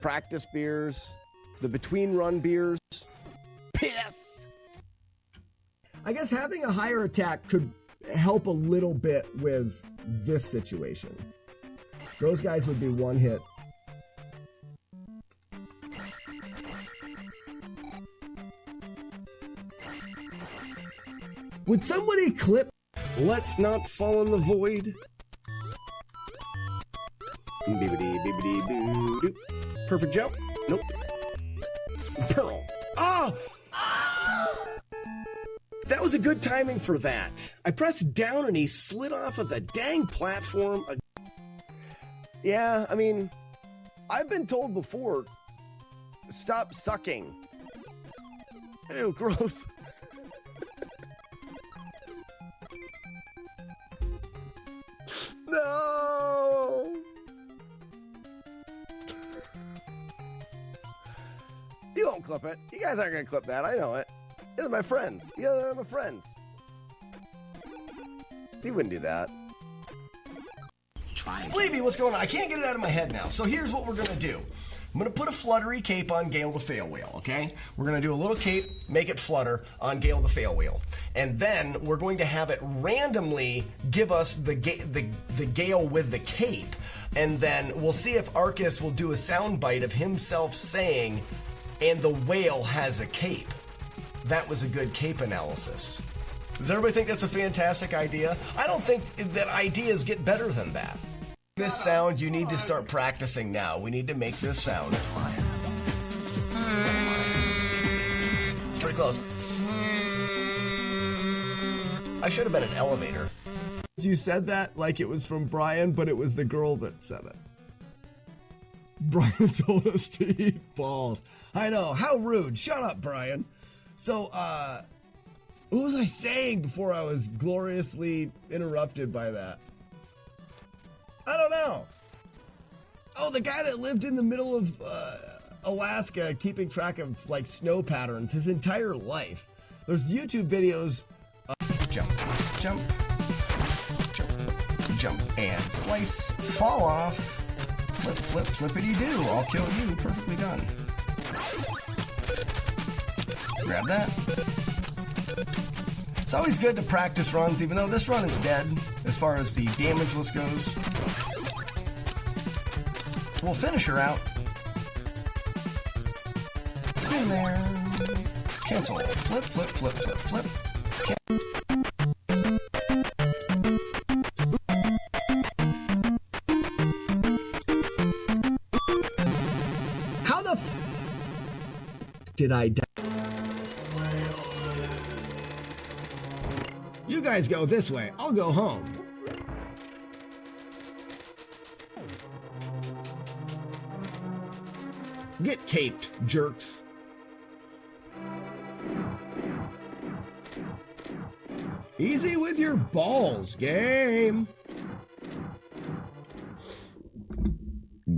practice beers, the between run beers. Piss! I guess having a higher attack could help a little bit with this situation. Those guys would be one hit. Would somebody clip Let's Not Fall in the Void? Bibbidi-bibbidi-boo-doo. Perfect jump? Nope. Pearl. Ah! That was a good timing for that. I pressed down and he slid off of the dang platform. Yeah, I mean, I've been told before, stop sucking. Ew, gross. No! You won't clip it. You guys aren't going to clip that. I know it. These are my friends. Yeah, they're my friends. He wouldn't do that. Spleeby, what's going on? I can't get it out of my head now. So here's what we're going to do. I'm going to put a fluttery cape on Gale the Fail Wheel, okay? We're going to do a little cape, make it flutter on Gale the Fail Wheel. And then we're going to have it randomly give us the Gale with the cape. And then we'll see if Arcus will do a soundbite of himself saying, and the whale has a cape. That was a good cape analysis. Does everybody think that's a fantastic idea? I don't think that ideas get better than that. This sound, you need to start practicing now. We need to make this sound. It's pretty close. I should have been an elevator. You said that like it was from Brian, but it was the girl that said it. Brian told us to eat balls. I know, how rude. Shut up, Brian. So, what was I saying before I was gloriously interrupted by that? I don't know. Oh, the guy that lived in the middle of Alaska keeping track of like snow patterns his entire life. There's YouTube videos. Jump, jump, jump, jump, and slice, fall off, flip, flip, flippity-doo. I'll kill you. Perfectly done. Grab that. It's always good to practice runs, even though this run is dead as far as the damage list goes. We'll finish her out. Spin there. Cancel. Flip, flip, flip, flip, flip. How the did I die? You guys go this way. I'll go home. Get caped, jerks. Easy with your balls, game.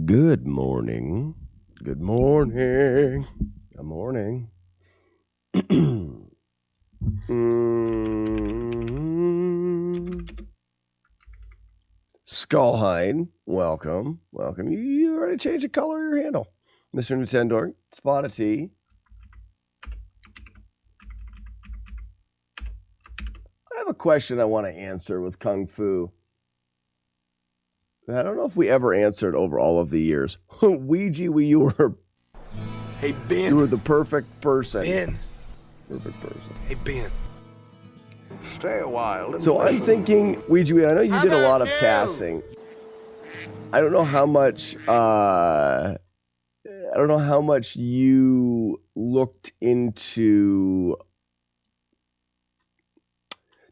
Good morning. Good morning. Good morning. Skullhide, welcome. Welcome. You already changed the color of your handle. Mr. Nintendo, Spot a T. I have a question I want to answer with Kung Fu. I don't know if we ever answered over all of the years. Ouija, you were... Hey, Ben. You were the perfect person. Ben. Perfect person. Hey, Ben. Stay a while. So I'm thinking, Ouija, I know you did a lot of tasking. I don't know how much... I don't know how much you looked into...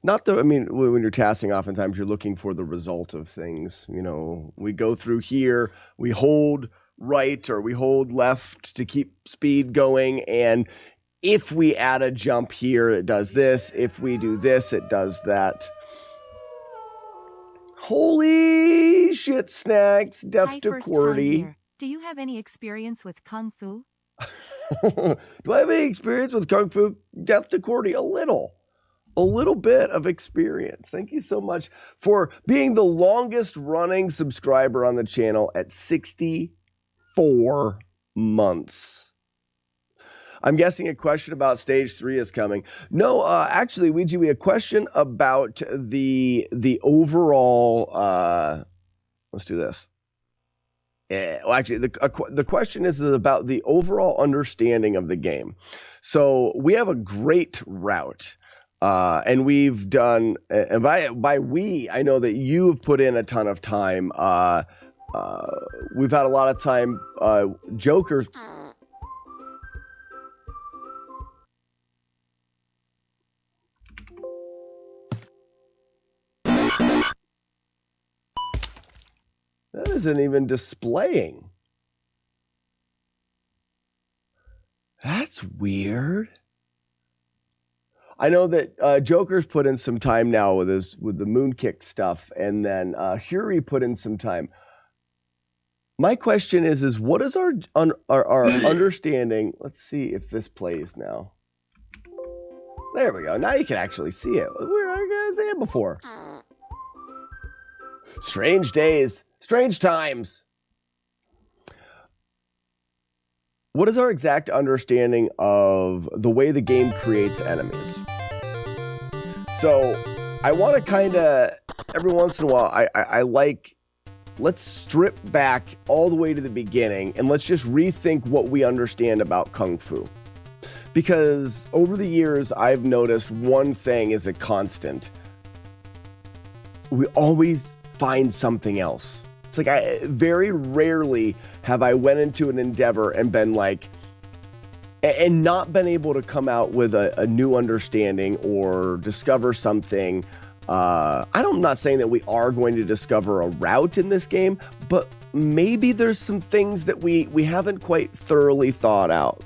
Not the, I mean, when you're tasking, oftentimes you're looking for the result of things. You know, we go through here, we hold right or we hold left to keep speed going. And if we add a jump here, it does this. If we do this, it does that. Holy shit, Snacks. Death to QWERTY. Do you have any experience with Kung Fu? Do I have any experience with Kung Fu? Death to QWERTY, a little bit of experience. Thank you so much for being the longest running subscriber on the channel at 64 months. I'm guessing a question about stage 3 is coming. No, actually, Ouija, we have a question about the overall. Let's do this. Well, actually, the question is about the overall understanding of the game. So we have a great route, and we've done. And by we, I know that you have put in a ton of time. We've had a lot of time. Joker. That isn't even displaying. That's weird. I know that Joker's put in some time now with the Moonkick stuff, and then Huri put in some time. My question is what is our understanding? Let's see if this plays now. There we go. Now you can actually see it. Where I couldn't see it before. Strange days. Strange times. What is our exact understanding of the way the game creates enemies? So I want to kind of, every once in a while, I like, let's strip back all the way to the beginning and let's just rethink what we understand about Kung Fu. Because over the years, I've noticed one thing is a constant. We always find something else. It's like very rarely have I went into an endeavor and been like, and not been able to come out with a new understanding or discover something. I'm not saying that we are going to discover a route in this game, but maybe there's some things that we haven't quite thoroughly thought out.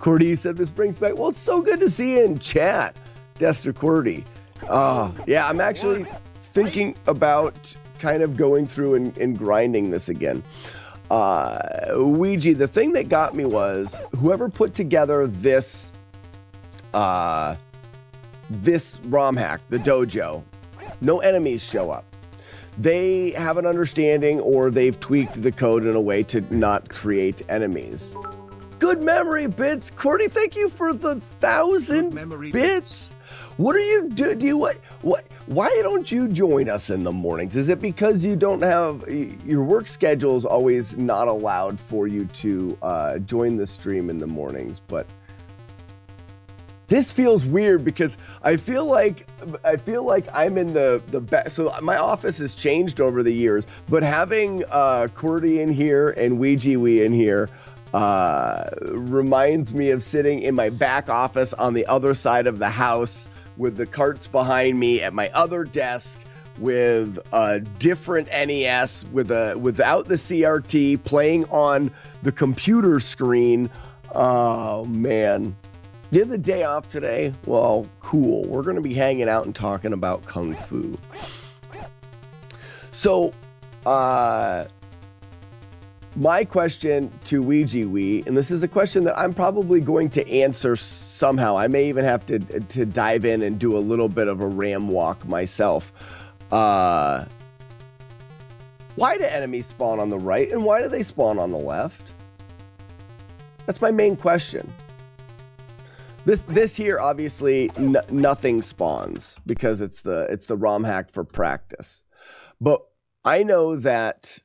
Cordy said this brings back, well, it's so good to see you in chat, Dester Cordy. Yeah, I'm actually thinking about kind of going through and grinding this again. Ouija, the thing that got me was whoever put together this this ROM hack, the dojo, no enemies show up. They have an understanding or they've tweaked the code in a way to not create enemies. Good memory, Bits. Cordy, thank you for the 1,000 bits. What are you why don't you join us in the mornings? Is it because you don't have your work schedule is always not allowed for you to join the stream in the mornings? But this feels weird because I feel like I'm in the best. So my office has changed over the years, but having Cordy in here and Ouija in here reminds me of sitting in my back office on the other side of the house with the carts behind me at my other desk with a different NES without the CRT playing on the computer screen. Oh man. You have the day off today? Well, cool. We're going to be hanging out and talking about Kung Fu. So, my question to Ouija, and this is a question that I'm probably going to answer somehow. I may even have to dive in and do a little bit of a ram walk myself. Why do enemies spawn on the right and why do they spawn on the left? That's my main question. This here, obviously, nothing spawns because it's the ROM hack for practice. But I know that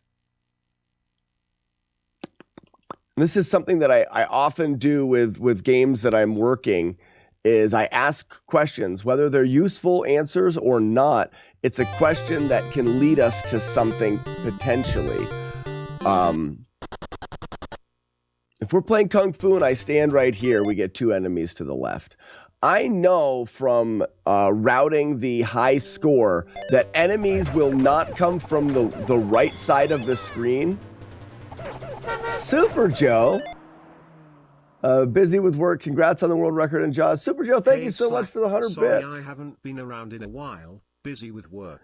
this is something that I often do with games that I'm working is I ask questions, whether they're useful answers or not. It's a question that can lead us to something potentially. If we're playing Kung Fu and I stand right here, we get 2 enemies to the left. I know from routing the high score that enemies will not come from the right side of the screen. Super Joe. Busy with work. Congrats on the world record in Jaws. Super Joe, thank you so much for the 100 sorry, bits. I haven't been around in a while. Busy with work.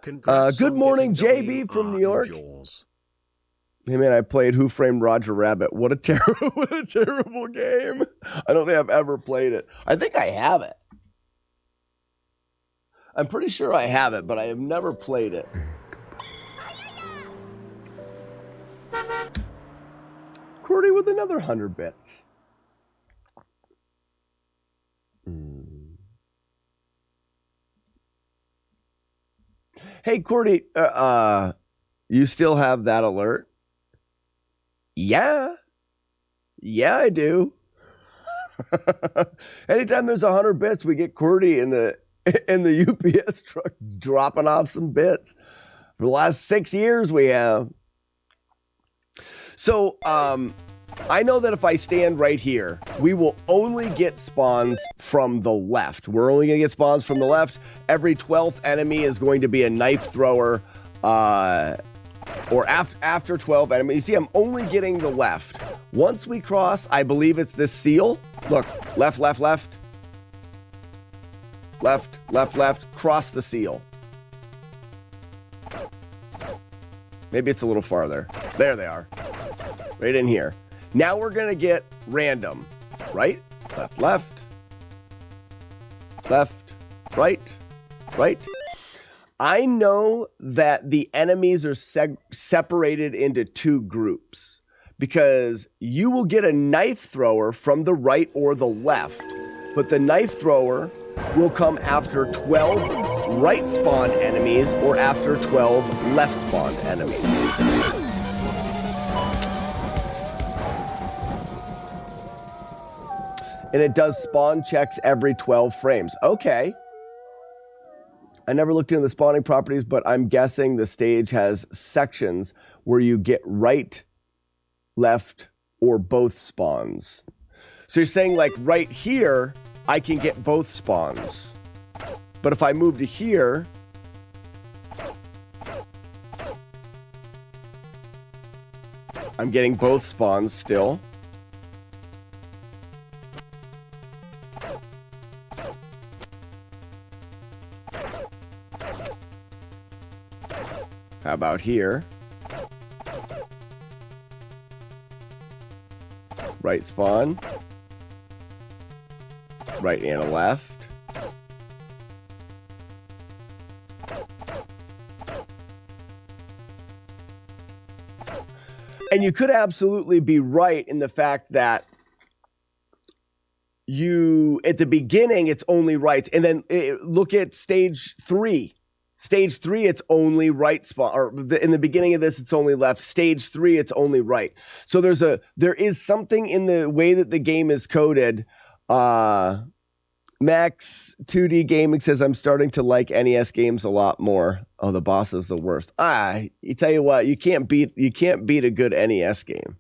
Good morning, JB from New York. Hey man, I played Who Framed Roger Rabbit. What a terrible game. I don't think I've ever played it. I think I have it. I'm pretty sure I have it, but I have never played it. with another 100 bits. Hey, Cordy, you still have that alert? Yeah. Yeah, I do. Anytime there's 100 bits, we get Cordy in the UPS truck dropping off some bits. For the last 6 years we have. So, I know that if I stand right here, we will only get spawns from the left. We're only going to get spawns from the left. Every 12th enemy is going to be a knife thrower, or after 12 enemies. You see, I'm only getting the left. Once we cross, I believe it's this seal. Look, left, left, left. Left, left, left. Cross the seal. Maybe it's a little farther. There they are. Right in here. Now we're going to get random. Right, left, left. Left, right, right. I know that the enemies are separated into two groups because you will get a knife thrower from the right or the left, but the knife thrower will come after 12 right spawn enemies or after 12 left spawn enemies. And it does spawn checks every 12 frames. Okay. I never looked into the spawning properties, but I'm guessing the stage has sections where you get right, left, or both spawns. So you're saying like right here, I can get both spawns. But if I move to here, I'm getting both spawns still. How about here? Right spawn. Right and a left. And you could absolutely be right in the fact that at the beginning, it's only rights. And then look at stage 3. Stage 3, it's only right spawn, or in the beginning of this, it's only left. Stage 3, it's only right. So there is something in the way that the game is coded. Max 2D Gaming says, I'm starting to like NES games a lot more. Oh, the boss is the worst. You tell you what, you can't beat a good NES game.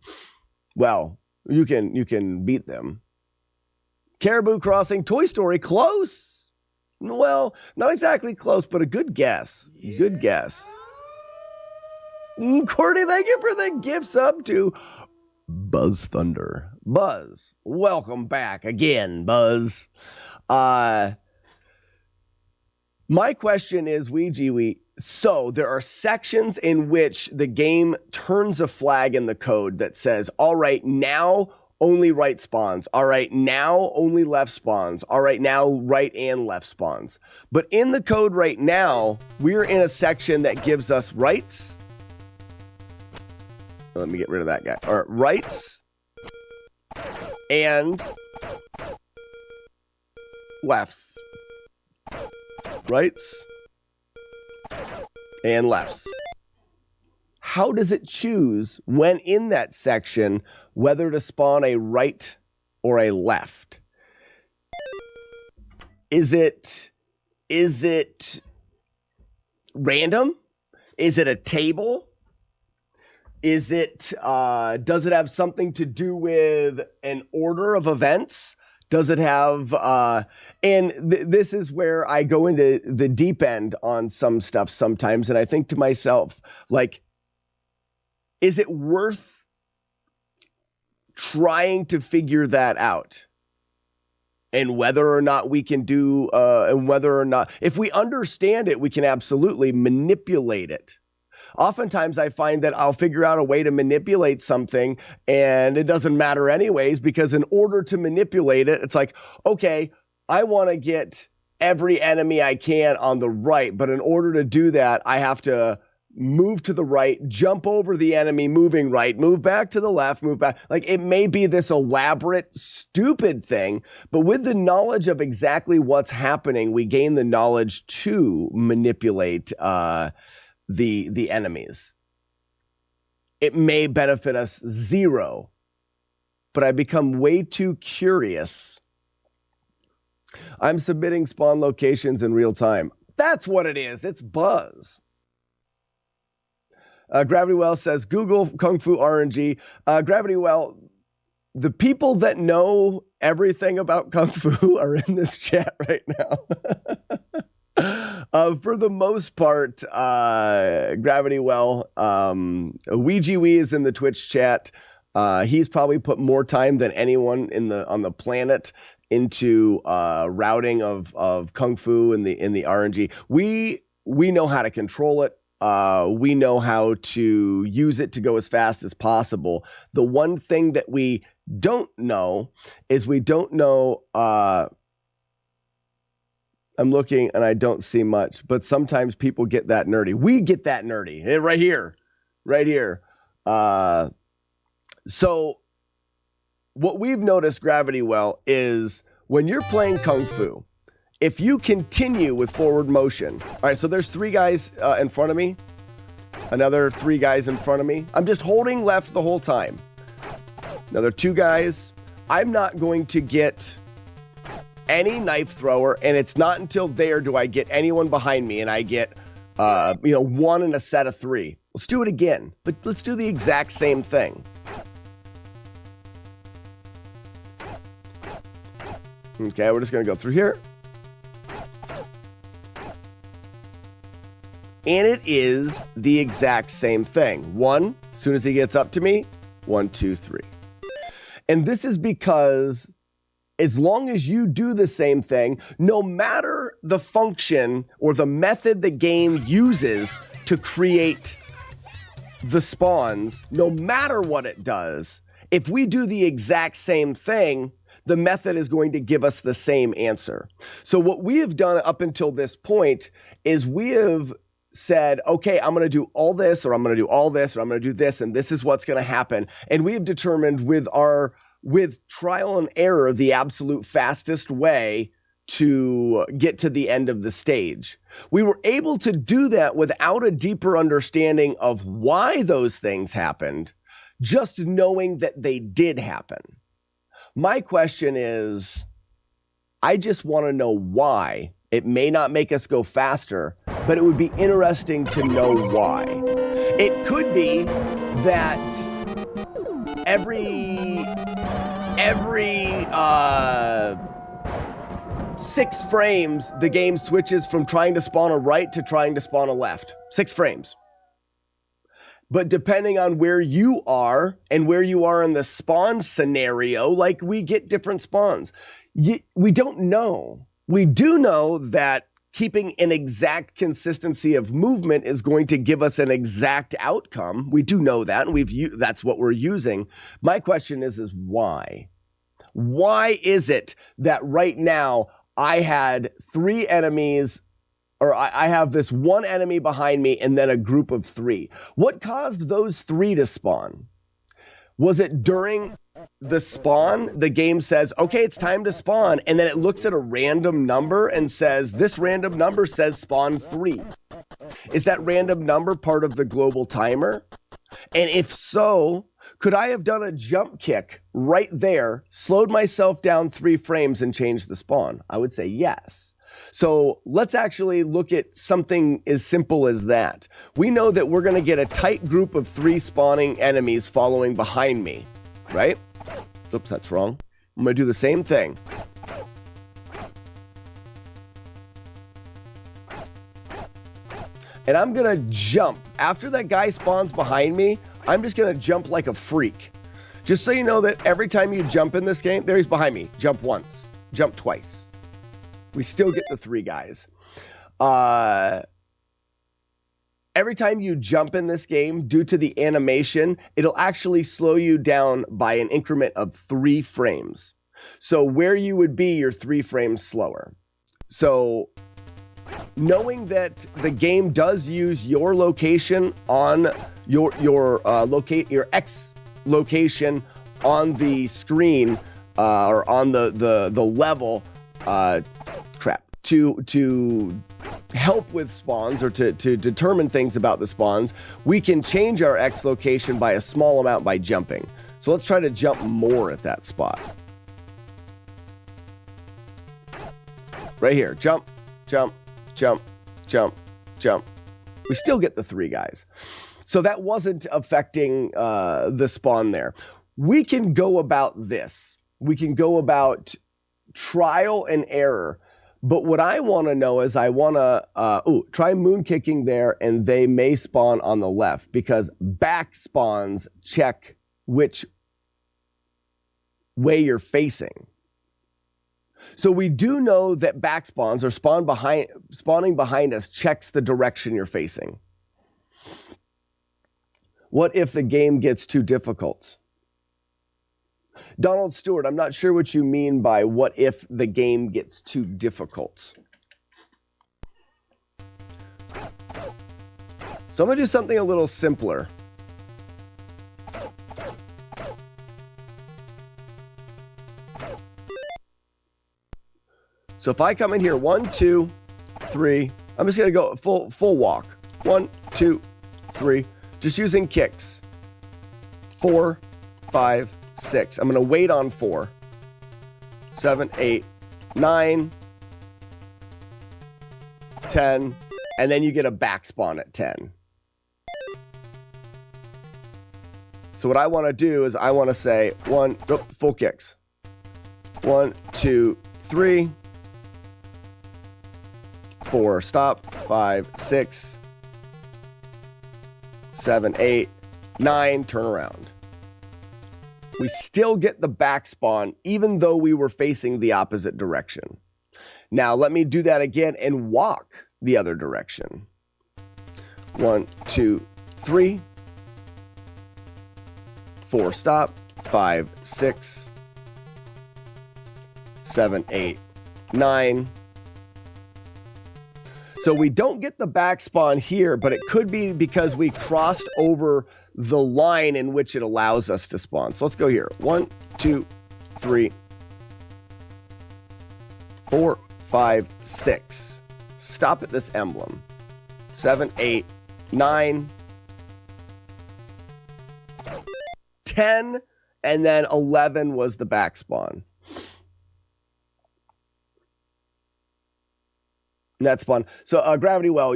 Well, you can beat them. Caribou Crossing, Toy Story, close. Well, not exactly close, but a good guess. Yeah. Good guess. Courtney, thank you for the gifts up to Buzz Thunder. Buzz, welcome back again, Buzz. My question is, so there are sections in which the game turns a flag in the code that says, all right, now only right spawns. All right, now only left spawns. All right, now right and left spawns. But in the code right now, we're in a section that gives us rights. Let me get rid of that guy. All right, rights and lefts. Rights and lefts. How does it choose when in that section whether to spawn a right or a left? Is it random? Is it a table? Does it have something to do with an order of events? Does it have, this is where I go into the deep end on some stuff sometimes, and I think to myself, like, is it worth trying to figure that out? And whether or not we can do, if we understand it, we can absolutely manipulate it. Oftentimes I find that I'll figure out a way to manipulate something and it doesn't matter anyways, because in order to manipulate it, it's like, okay, I want to get every enemy I can on the right, but in order to do that, I have to move to the right, jump over the enemy, moving right, move back to the left, move back. Like, it may be this elaborate, stupid thing, but with the knowledge of exactly what's happening, we gain the knowledge to manipulate the enemies. It may benefit us zero, but I become way too curious. I'm submitting spawn locations in real time. That's what it is. It's buzz. Gravity Well says, Google Kung Fu RNG. Gravity Well, the people that know everything about Kung Fu are in this chat right now. For the most part, Gravity Well, Ouija Wee is in the Twitch chat. He's probably put more time than anyone on the planet into routing of Kung Fu in the RNG. We know how to control it. We know how to use it to go as fast as possible. The one thing that we don't know is we don't know. I'm looking and I don't see much, but sometimes people get that nerdy. We get that nerdy right here, right here. So what we've noticed, Gravity Well, is when you're playing Kung Fu, if you continue with forward motion, all right, so there's 3 guys in front of me, another 3 guys in front of me. I'm just holding left the whole time. Another 2 guys. I'm not going to get any knife thrower, and it's not until there do I get anyone behind me, and I get, 1 in a set of 3. Let's do it again, but let's do the exact same thing. Okay, we're just going to go through here. And it is the exact same thing. 1, as soon as he gets up to me, 1, 2, 3. And this is because as long as you do the same thing, no matter the function or the method the game uses to create the spawns, no matter what it does, if we do the exact same thing, the method is going to give us the same answer. So what we have done up until this point is we have said, okay, I'm going to do all this, or I'm going to do all this, or I'm going to do this, and this is what's going to happen. And we have determined with trial and error, the absolute fastest way to get to the end of the stage. We were able to do that without a deeper understanding of why those things happened, just knowing that they did happen. My question is, I just want to know why. It may not make us go faster, but it would be interesting to know why. It could be that every 6 frames, the game switches from trying to spawn a right to trying to spawn a left. 6 frames. But depending on where you are and where you are in the spawn scenario, like, we get different spawns. We don't know. We do know that keeping an exact consistency of movement is going to give us an exact outcome. We do know that, and that's what we're using. My question is why? Why is it that right now I had 3 enemies, or I have this 1 enemy behind me and then a group of 3? What caused those 3 to spawn? Was it during the spawn, the game says, okay, it's time to spawn, and then it looks at a random number and says, this random number says spawn 3. Is that random number part of the global timer? And if so, could I have done a jump kick right there, slowed myself down 3 frames and changed the spawn? I would say yes. So let's actually look at something as simple as that. We know that we're going to get a tight group of 3 spawning enemies following behind me, right? Oops, that's wrong. I'm going to do the same thing. And I'm going to jump. After that guy spawns behind me, I'm just going to jump like a freak. Just so you know that every time you jump in this game, there he's behind me. Jump once, jump twice. We still get the 3 guys. Every time you jump in this game, due to the animation, it'll actually slow you down by an increment of 3 frames. So where you would be, you're 3 frames slower. So knowing that the game does use your location on your X location on the screen or on the level, to help with spawns or to determine things about the spawns, we can change our X location by a small amount by jumping. So let's try to jump more at that spot. Right here, jump, jump, jump, jump, jump. We still get the 3 guys. So that wasn't affecting the spawn there. We can go about this. We can go about trial and error. But what I want to know is I want to try moon kicking there, and they may spawn on the left because back spawns check which way you're facing. So we do know that back spawns or spawning behind us checks the direction you're facing. What if the game gets too difficult? Donald Stewart, I'm not sure what you mean by what if the game gets too difficult. So I'm going to do something a little simpler. So if I come in here, 1, 2, 3, I'm just going to go full walk. 1, 2, 3, just using kicks. 4, 5, 6. I'm going to wait on 4, 7, 8, 9, 10, and then you get a back spawn at 10. So what I want to do is I want to say full kicks. 1, 2, 3, 4, stop, 5, 6, 7, 8, 9, turn around. We still get the back spawn even though we were facing the opposite direction. Now let me do that again and walk the other direction. 1, 2, 3, 4, stop, 5, 6, 7, 8, 9. So we don't get the back spawn here, but it could be because we crossed over the line in which it allows us to spawn. So let's go here. 1, 2, 3, 4, 5, 6. Stop at this emblem. 7, 8, 9, 10, and then 11 was the back spawn. That's fun. So Gravity Well,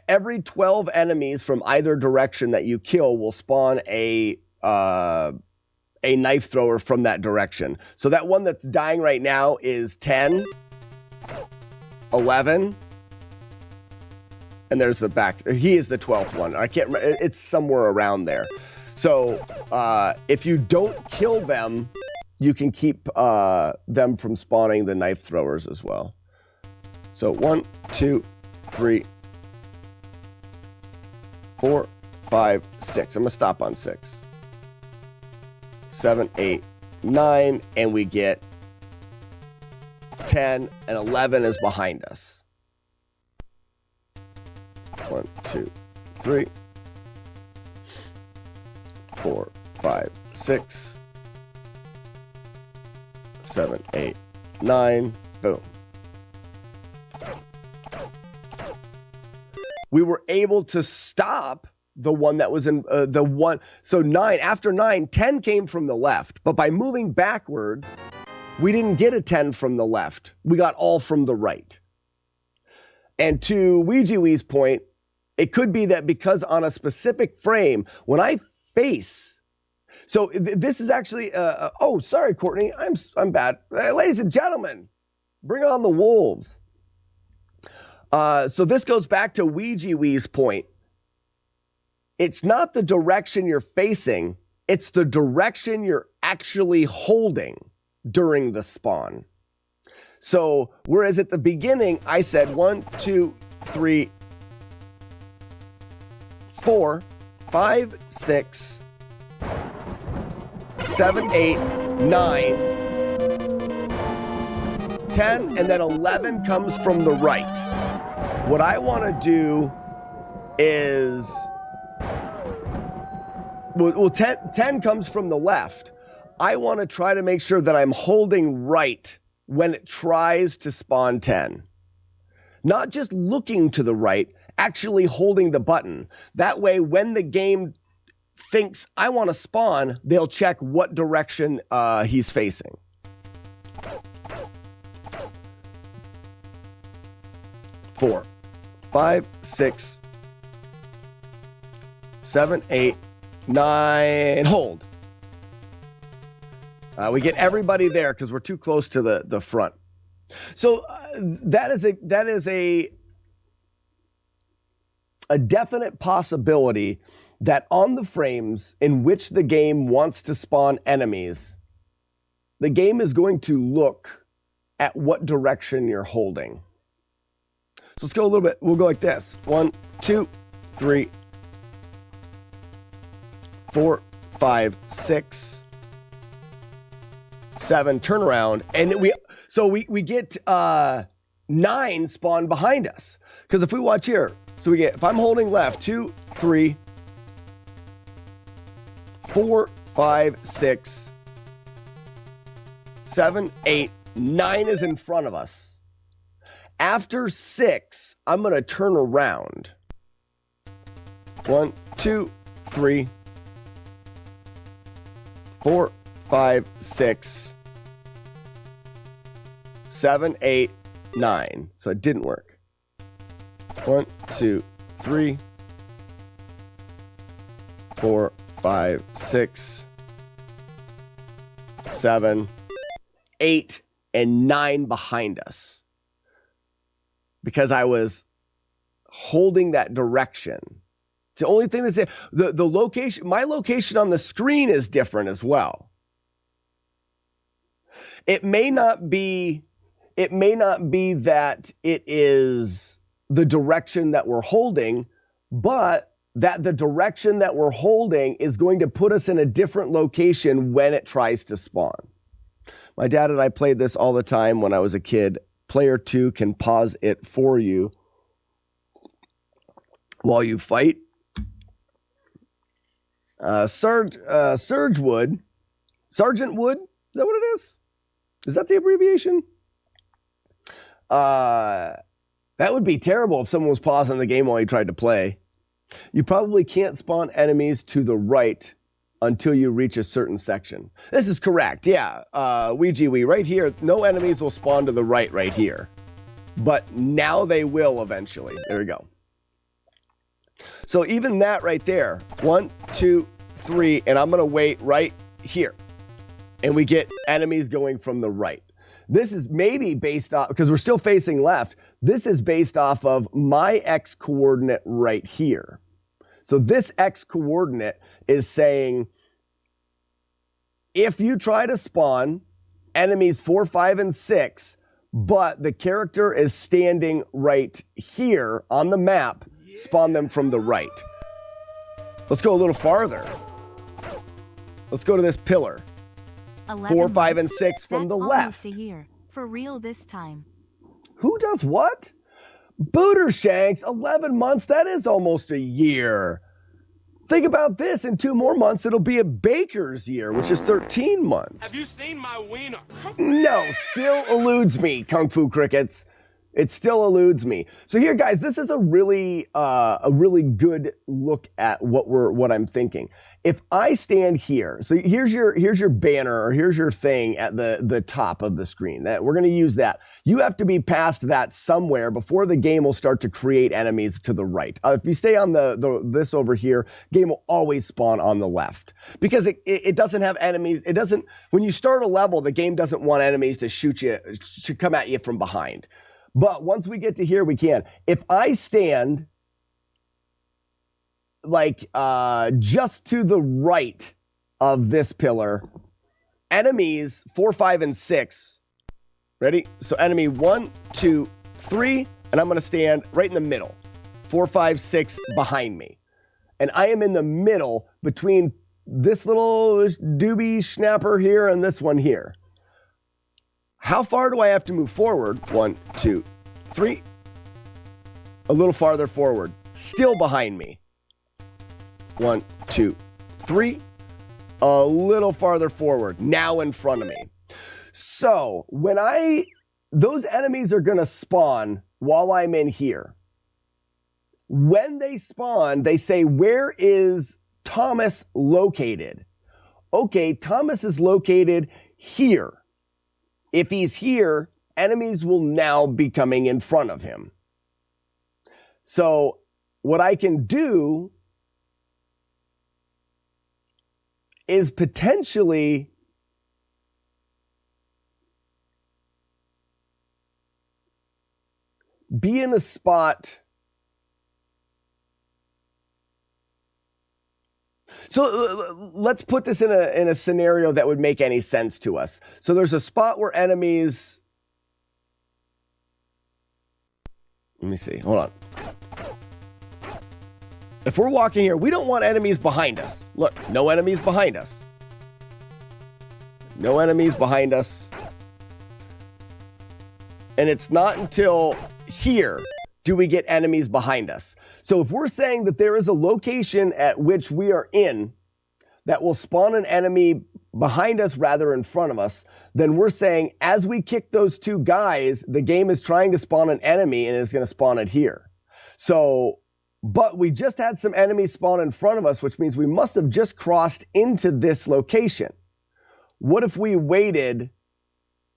every 12 enemies from either direction that you kill will spawn a knife thrower from that direction. So that one that's dying right now is 10, 11, and there's the back. He is the 12th one. I can't remember. It's somewhere around there. So if you don't kill them, you can keep them from spawning the knife throwers as well. So 1, 2, 3, 4, 5, 6. I'm going to stop on 6. 7, 8, 9, and we get 10, and 11 is behind us. 1, 2, 3, 4, 5, 6, 7, 8, 9. Boom. We were able to stop the one that was in the one. So 9, after 9, 10 came from the left. But by moving backwards, we didn't get a 10 from the left. We got all from the right. And to Wee's point, it could be that because on a specific frame, when I face, so this is actually, oh, sorry, Courtney, I'm bad. Ladies and gentlemen, bring on the wolves. So this goes back to Wee's point. It's not the direction you're facing, it's the direction you're actually holding during the spawn. So whereas at the beginning, I said 1, 2, 3, 4, 5, 6, 7, 8, 9, 10, and then 11 comes from the right. What I want to do is, well 10 comes from the left. I want to try to make sure that I'm holding right when it tries to spawn 10. Not just looking to the right, actually holding the button. That way, when the game thinks I want to spawn, they'll check what direction he's facing. Four, 5, 6, 7, 8, 9, hold. We get everybody there because we're too close to the front. So that is a definite possibility that on the frames in which the game wants to spawn enemies, the game is going to look at what direction you're holding. So let's go a little bit. We'll go like this. 1, 2, 3, 4, 5, 6, 7. Turn around, and we get 9 spawn behind us. Because if we watch here, so we get, if I'm holding left, 2, 3, 4, 5, 6, 7, 8, 9 is in front of us. After 6, I'm going to turn around. 1, 2, 3, 4, 5, 6, 7, 8, 9. So it didn't work. 1, 2, 3, 4, 5, 6, 7, 8, and 9 behind us. Because I was holding that direction. It's the only thing that's the location, my location on the screen is different as well. It may not be that it is the direction that we're holding, but that the direction that we're holding is going to put us in a different location when it tries to spawn. My dad and I played this all the time when I was a kid. Player 2 can pause it for you while you fight. Sergeant Wood, is that what it is? Is that the abbreviation? That would be terrible if someone was pausing the game while you tried to play. You probably can't spawn enemies to the right until you reach a certain section. This is correct, yeah. Ouija right here, no enemies will spawn to the right here. But now they will eventually. There we go. So even that right there, 1, 2, 3, and I'm gonna wait right here. And we get enemies going from the right. This is maybe based off, because we're still facing left, this is based off of my X coordinate right here. So this X coordinate is saying, if you try to spawn enemies 4, 5, and 6, but the character is standing right here on the map, spawn them from the right. Let's go a little farther. Let's go to this pillar. 4, 5, and 6 from the left. A year. For real this time. Who does what? Bootershanks, 11 months, that is almost a year. Think about this, in 2 more months, it'll be a baker's year, which is 13 months. Have you seen my wiener? No, still eludes me, Kung Fu Crickets. It still eludes me. So here, guys, this is a really good look at what I'm thinking. If I stand here, so here's your banner, or here's your thing at the top of the screen. That we're going to use that. You have to be past that somewhere before the game will start to create enemies to the right. If you stay on this over here, game will always spawn on the left because it doesn't have enemies. It doesn't. When you start a level, the game doesn't want enemies to shoot you, to come at you from behind. But once we get to here, we can. If I stand like just to the right of this pillar, enemies 4, 5, and 6. Ready? So enemy 1, 2, 3, and I'm going to stand right in the middle. 4, 5, 6 behind me. And I am in the middle between this little doobie snapper here and this one here. How far do I have to move forward? 1, 2, 3, A little farther forward. Still behind me. 1, 2, 3. A little farther forward. Now in front of me. So when those enemies are going to spawn while I'm in here. When they spawn, they say, where is Thomas located? Okay, Thomas is located here. If he's here, enemies will now be coming in front of him. So what I can do is potentially be in a spot. So let's put this in a scenario that would make any sense to us. So there's a spot where enemies. Let me see. Hold on. If we're walking here, we don't want enemies behind us. Look, no enemies behind us. No enemies behind us. And it's not until here do we get enemies behind us. So if we're saying that there is a location at which we are in that will spawn an enemy behind us rather in front of us, then we're saying as we kick those two guys, the game is trying to spawn an enemy and is going to spawn it here. So, but we just had some enemies spawn in front of us, which means we must have just crossed into this location. What if we waited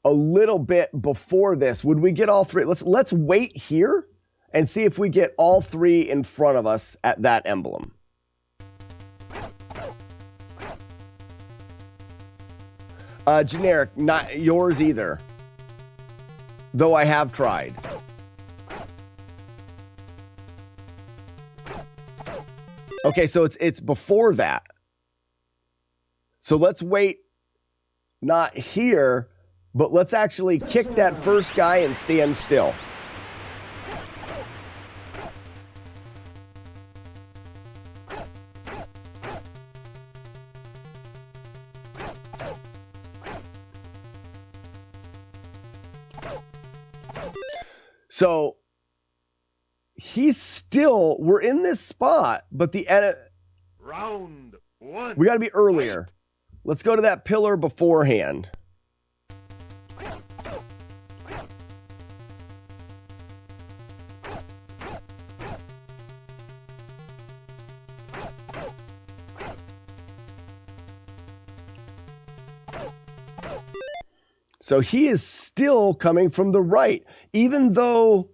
a little bit before this? Would we get all three? Let's wait here and see if we get all three in front of us at that emblem. Generic, not yours either. Though I have tried. Okay, so it's before that. So let's wait, not here, but let's actually kick that first guy and stand still. So we're in this spot, but Round one. We got to be earlier. Let's go to that pillar beforehand. So he is still coming from the right, even though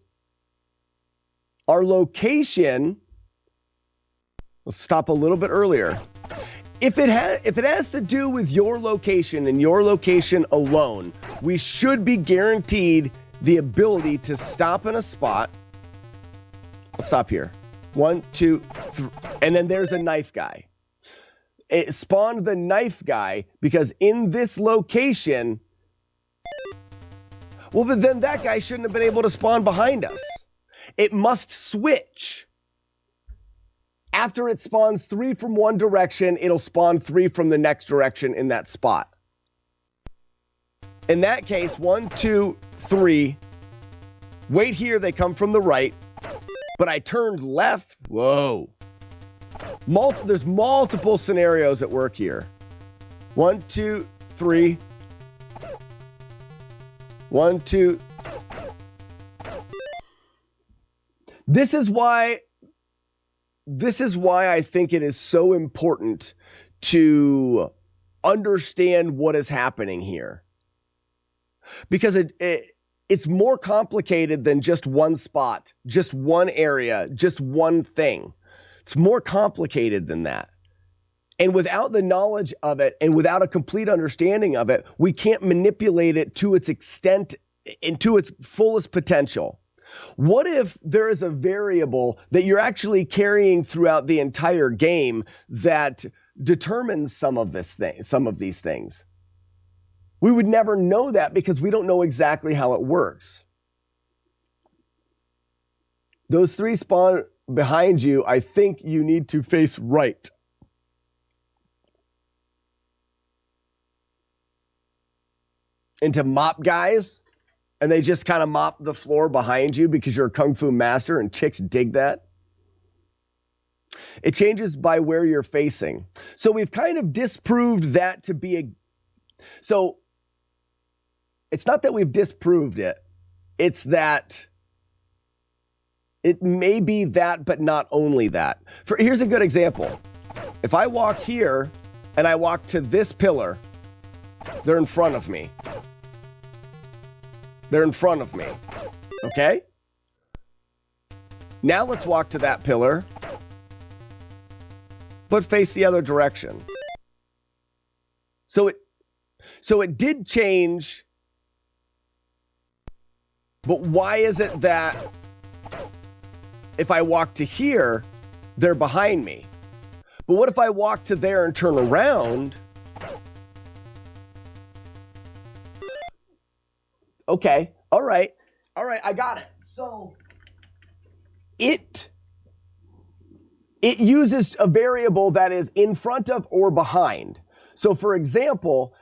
our location, let's stop a little bit earlier. If it has to do with your location and your location alone, we should be guaranteed the ability to stop in a spot. Let's stop here. 1, 2, 3. And then there's a knife guy. It spawned the knife guy because in this location, well, but then that guy shouldn't have been able to spawn behind us. It must switch. After it spawns 3 from one direction, it'll spawn 3 from the next direction in that spot. In that case, 1, 2, 3. Wait here, they come from the right. But I turned left. Whoa. There's multiple scenarios at work here. 1, 2, 3. 1, 2. This is why I think it is so important to understand what is happening here. Because it's more complicated than just one spot, just one area, just one thing. It's more complicated than that. And without the knowledge of it and without a complete understanding of it, we can't manipulate it to its extent and to its fullest potential. What if there is a variable that you're actually carrying throughout the entire game that determines some of these things? We would never know that because we don't know exactly how it works. Those 3 spawn behind you. I think you need to face right. And to mop guys and they just kind of mop the floor behind you because you're a kung fu master and chicks dig that. It changes by where you're facing. So we've kind of disproved that to be a... So it's not that we've disproved it. It's that it may be that, but not only that. Here's a good example. If I walk here and I walk to this pillar, they're in front of me. They're in front of me. Okay? Now let's walk to that pillar, but face the other direction. So it did change, but why is it that if I walk to here, they're behind me? But what if I walk to there and turn around? Okay, all right, I got it. So it uses a variable that is in front of or behind. So for example,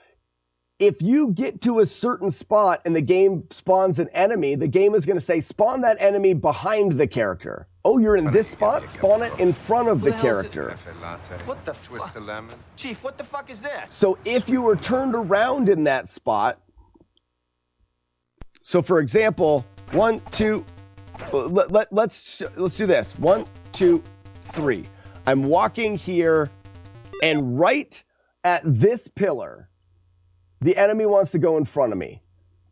if you get to a certain spot and the game spawns an enemy, the game is going to say, spawn that enemy behind the character. Oh, you're in this spot? Spawn it in front of the character. What the fuck? Chief, what the fuck is this? So if you were turned around in that spot, so for example, 1, 2, let's do this. 1, 2, 3. I'm walking here, and right at this pillar, the enemy wants to go in front of me.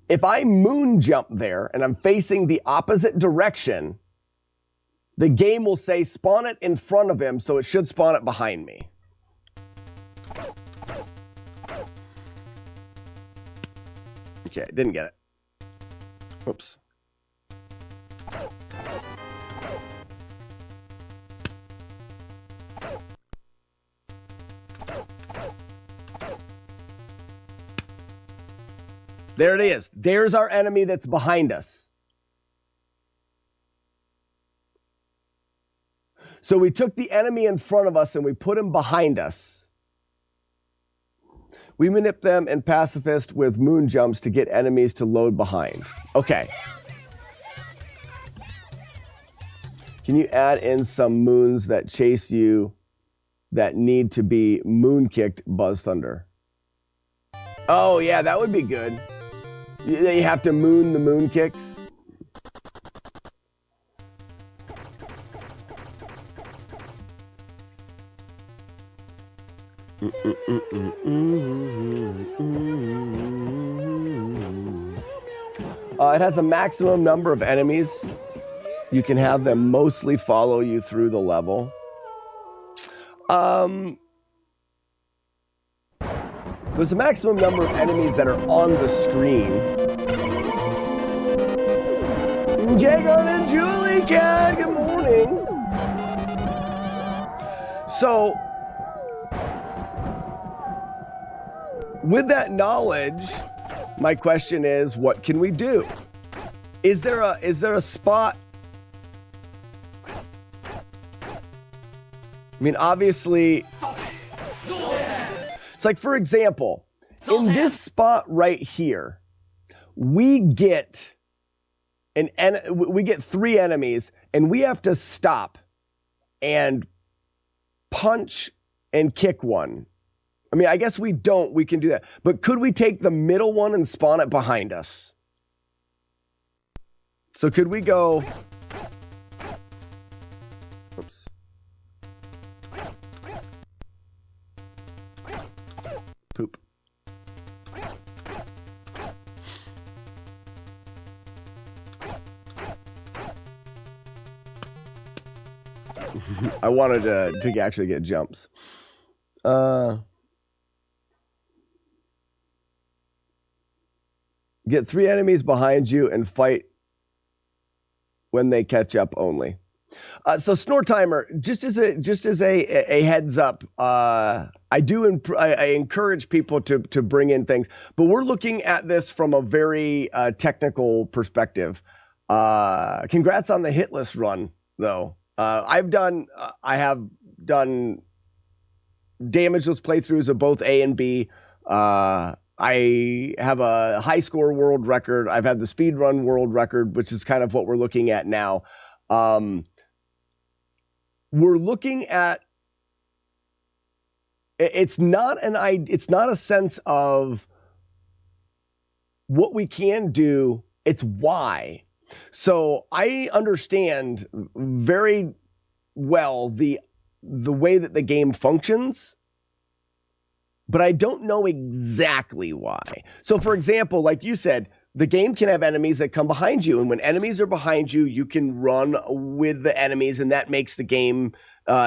If I moon jump there and I'm facing the opposite direction, the game will say spawn it in front of him, so it should spawn it behind me. Okay, didn't get it. Oops. There it is. There's our enemy that's behind us. So we took the enemy in front of us and we put him behind us. We manip them and pacifist with moon jumps to get enemies to load behind. Okay. Can you add in some moons that chase you that need to be moon kicked, Buzz Thunder? Oh yeah, that would be good. You have to moon the moon kicks. It has a maximum number of enemies. You can have them mostly follow you through the level. There's a maximum number of enemies that are on the screen. Jagon and Julie Cat, good morning. So, with that knowledge, my question is, what can we do? Is there a spot? I mean, obviously, it's like, for example, in this spot right here, we get three enemies, and we have to stop and punch and kick one. I mean, I guess we can do that. But could we take the middle one and spawn it behind us? So could we go... Oops. Poop. I wanted to actually get jumps. Get three enemies behind you and fight when they catch up only. So Snore Timer, just as a heads up, I encourage people to bring in things, but we're looking at this from a very technical perspective. Congrats on the hit list run, though. I have done damageless playthroughs of both A and B. I have a high score world record. I've had the speed run world record, which is kind of what we're looking at now. We're looking at, it's not a sense of what we can do, it's why. So I understand very well the way that the game functions, but I don't know exactly why. So for example, like you said, the game can have enemies that come behind you, and when enemies are behind you, you can run with the enemies, and that makes the game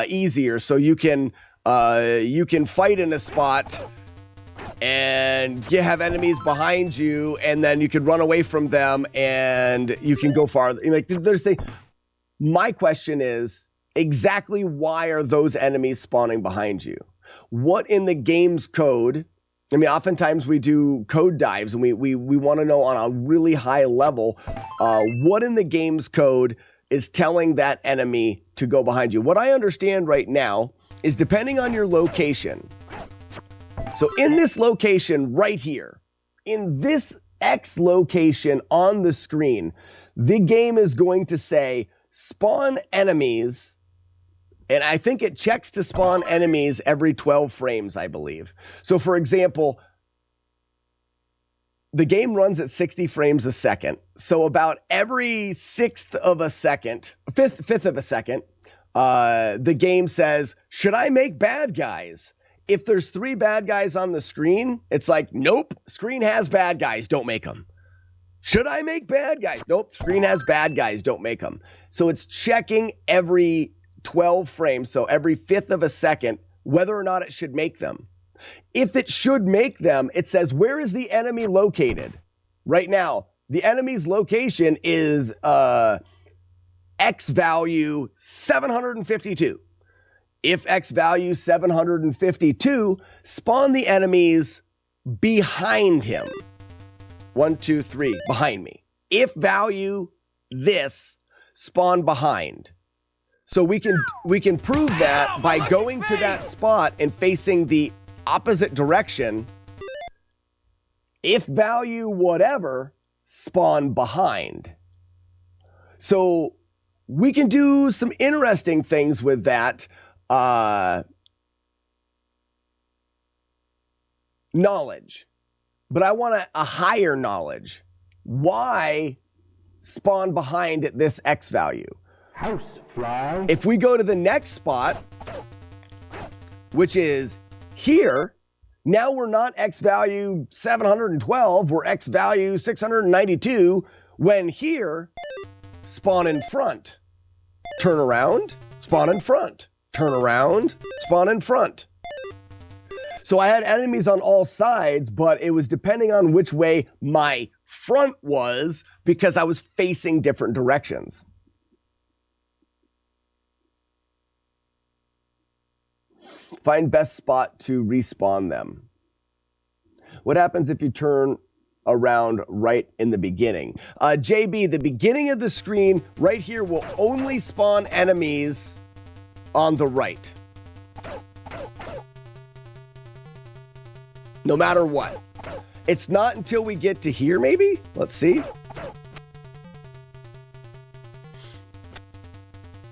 easier. So you can fight in a spot and you have enemies behind you, and then you can run away from them and you can go farther. Like my question is, exactly why are those enemies spawning behind you? What in the game's code? I mean, oftentimes we do code dives, and we want to know on a really high level, what in the game's code is telling that enemy to go behind you. What I understand right now is, depending on your location. So in this location right here, in this X location on the screen, the game is going to say spawn enemies. And I think it checks to spawn enemies every 12 frames, I believe. So for example, the game runs at 60 frames a second. So about every fifth of a second, the game says, should I make bad guys? If there's 3 bad guys on the screen, it's like, nope, screen has bad guys, don't make them. Should I make bad guys? Nope, screen has bad guys, don't make them. So it's checking every 12 frames, so every fifth of a second, whether or not it should make them. If it should make them, it says, where is the enemy located? Right now, the enemy's location is X value 752. If X value 752, spawn the enemies behind him. 1, 2, 3, behind me. If value this, spawn behind. So we can prove that by going to that spot and facing the opposite direction. If value whatever, spawn behind. So we can do some interesting things with that knowledge. But I want a higher knowledge. Why spawn behind at this X value? Housefly. If we go to the next spot, which is here, now we're not X value 712, we're X value 692, when here, spawn in front. Turn around, spawn in front. Turn around, spawn in front. So I had enemies on all sides, but it was depending on which way my front was, because I was facing different directions. Find best spot to respawn them. What happens if you turn around right in the beginning? JB, the beginning of the screen right here will only spawn enemies on the right. No matter what. It's not until we get to here, maybe? Let's see.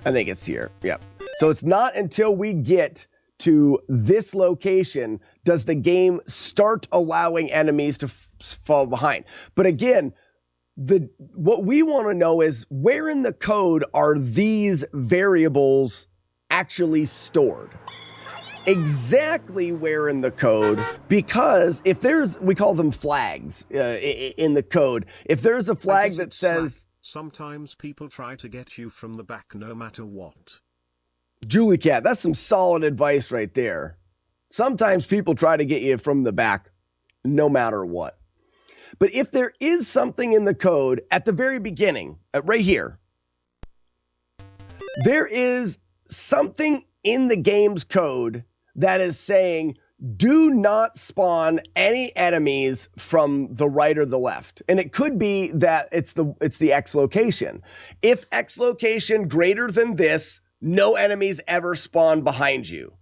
I think it's here. Yep. So it's not until we get to this location does the game start allowing enemies to fall behind. But again, what we want to know is, where in the code are these variables actually stored? Exactly where in the code, because if we call them flags in the code. If there's a flag that says, sometimes people try to get you from the back no matter what. Julie Cat, that's some solid advice right there. Sometimes people try to get you from the back no matter what. But if there is something in the code at the very beginning, right here, there is something in the game's code that is saying, do not spawn any enemies from the right or the left. And it could be that it's the X location. If X location greater than this, no enemies ever spawn behind you.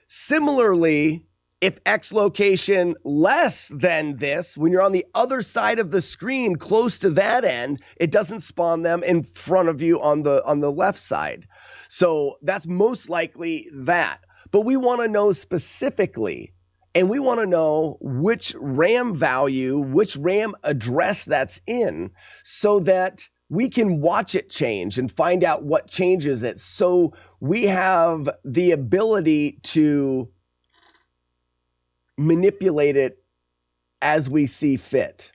Similarly, If X location less than this, when you're on the other side of the screen, close to that end, it doesn't spawn them in front of you on the left side. So that's most likely that. But we want to know specifically, and we want to know which RAM value, which RAM address that's in, so that we can watch it change and find out what changes it. So we have the ability to manipulate it as we see fit.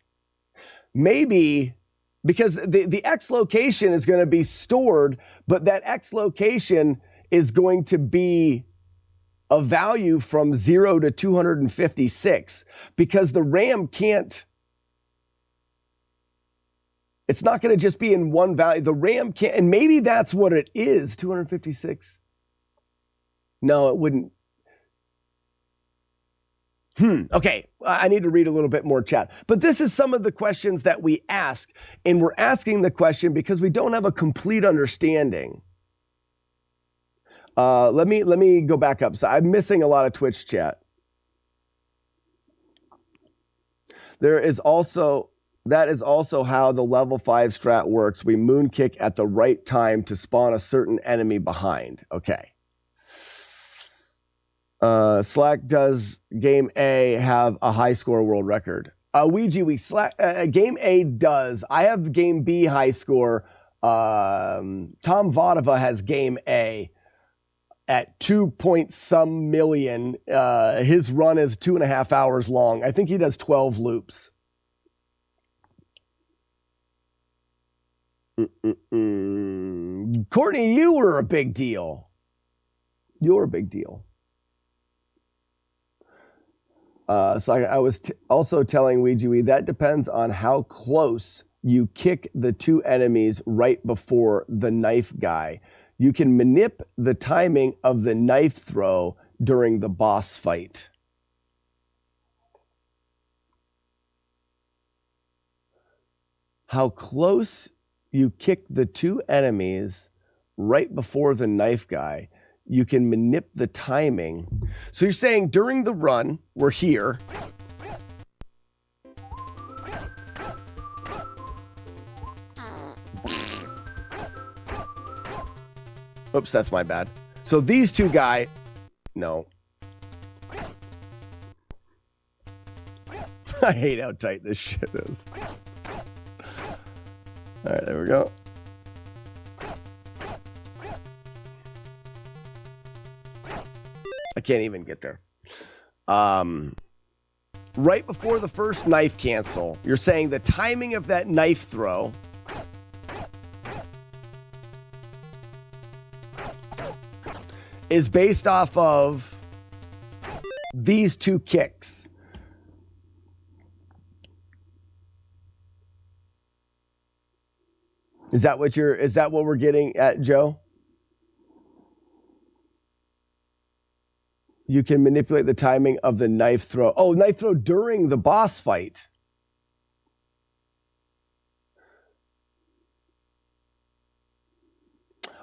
Maybe because the X location is going to be stored, but that X location is going to be a value from 0 to 256 because the RAM can't, it's not going to just be in one value. The RAM can't, and maybe that's what it is, 256. No, it wouldn't. Okay, I need to read a little bit more chat. But this is some of the questions that we ask, and we're asking the question because we don't have a complete understanding. Let me go back up. So I'm missing a lot of Twitch chat. That is also how the level 5 strat works. We moon kick at the right time to spawn a certain enemy behind. Okay. Slack, does Game A have a high score world record? Game A does. I have Game B high score. Tom Vodova has Game A at 2 million. His run is 2.5 hours long. I think he does 12 loops. Courtney, you were a big deal. You're a big deal. So I was also telling Ouija, that depends on how close you kick the two enemies right before the knife guy. You can manip the timing of the knife throw during the boss fight. How close you kick the two enemies right before the knife guy. You can manip the timing. So you're saying during the run, we're here. Oops, that's my bad. So these two guys, no. I hate how tight this shit is. All right, there we go. I can't even get there. Right before the first knife cancel, you're saying the timing of that knife throw is based off of these two kicks. Is that what we're getting at, Joe? You can manipulate the timing of the knife throw. Oh, knife throw during the boss fight.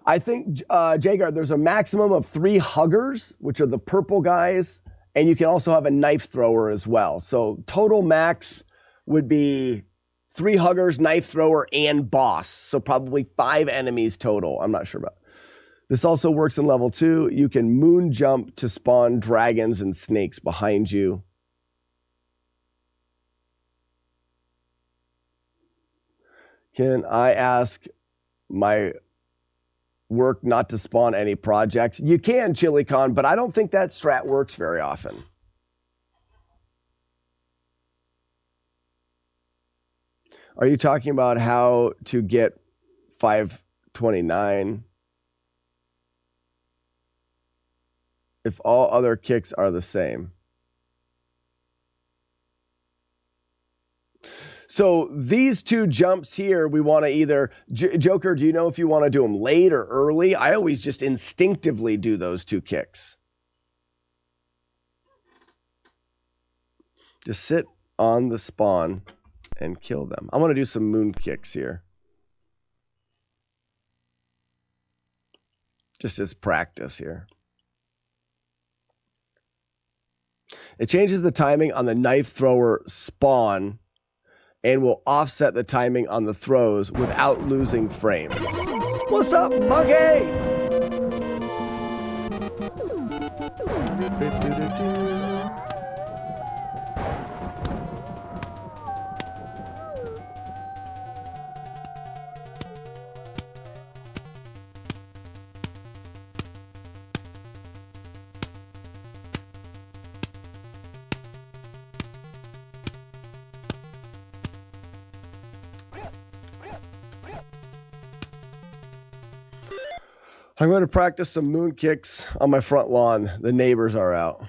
I think, Jagar, there's a maximum of 3 huggers, which are the purple guys, and you can also have a knife thrower as well. So total max would be 3 huggers, knife thrower, and boss. So probably 5 enemies total. I'm not sure about. This also works in level 2. You can moon jump to spawn dragons and snakes behind you. Can I ask my work not to spawn any projects? You can, ChiliCon, but I don't think that strat works very often. Are you talking about how to get 529? If all other kicks are the same. So these two jumps here, we want to either... Joker, do you know if you want to do them late or early? I always just instinctively do those 2 kicks. Just sit on the spawn and kill them. I want to do some moon kicks here. Just as practice here. It changes the timing on the knife thrower spawn and will offset the timing on the throws without losing frames. What's up, Monkey? I'm going to practice some moon kicks on my front lawn. The neighbors are out.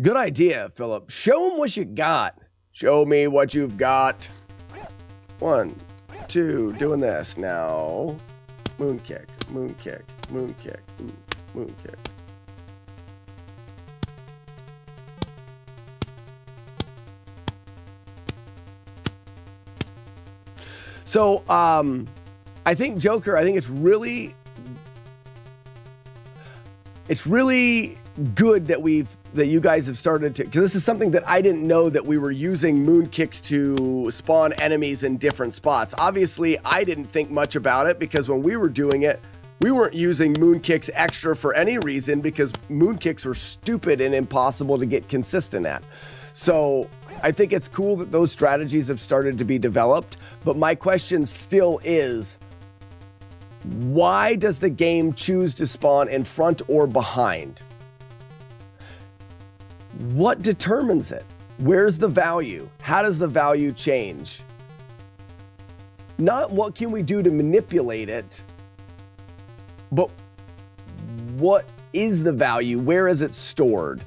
Good idea, Philip. Show them what you got. Show me what you've got. 1, 2, doing this. Now, moon kick, moon kick, moon kick, moon kick. So, I think Joker, it's really good that you guys have started to, because this is something that I didn't know, that we were using moon kicks to spawn enemies in different spots. Obviously, I didn't think much about it because when we were doing it, we weren't using moon kicks extra for any reason because moon kicks were stupid and impossible to get consistent at. So I think it's cool that those strategies have started to be developed, but my question still is, why does the game choose to spawn in front or behind? What determines it? Where's the value? How does the value change? Not what can we do to manipulate it, but what is the value? Where is it stored?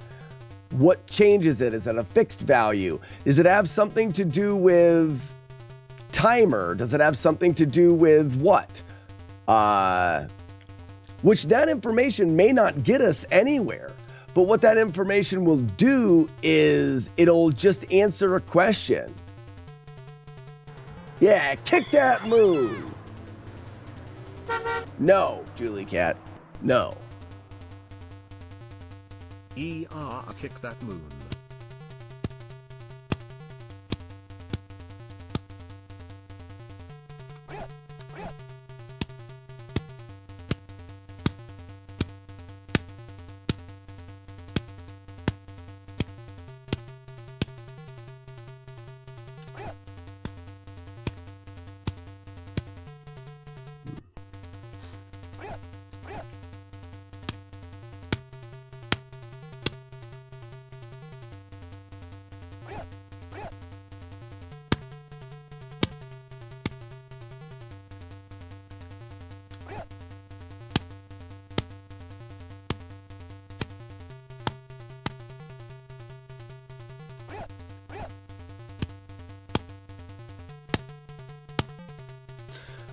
What changes it? Is it a fixed value? Does it have something to do with timer? Does it have something to do with what? Which that information may not get us anywhere, but what that information will do is it'll just answer a question. Yeah, kick that moon. No, Julie Cat, no. Kick that moon.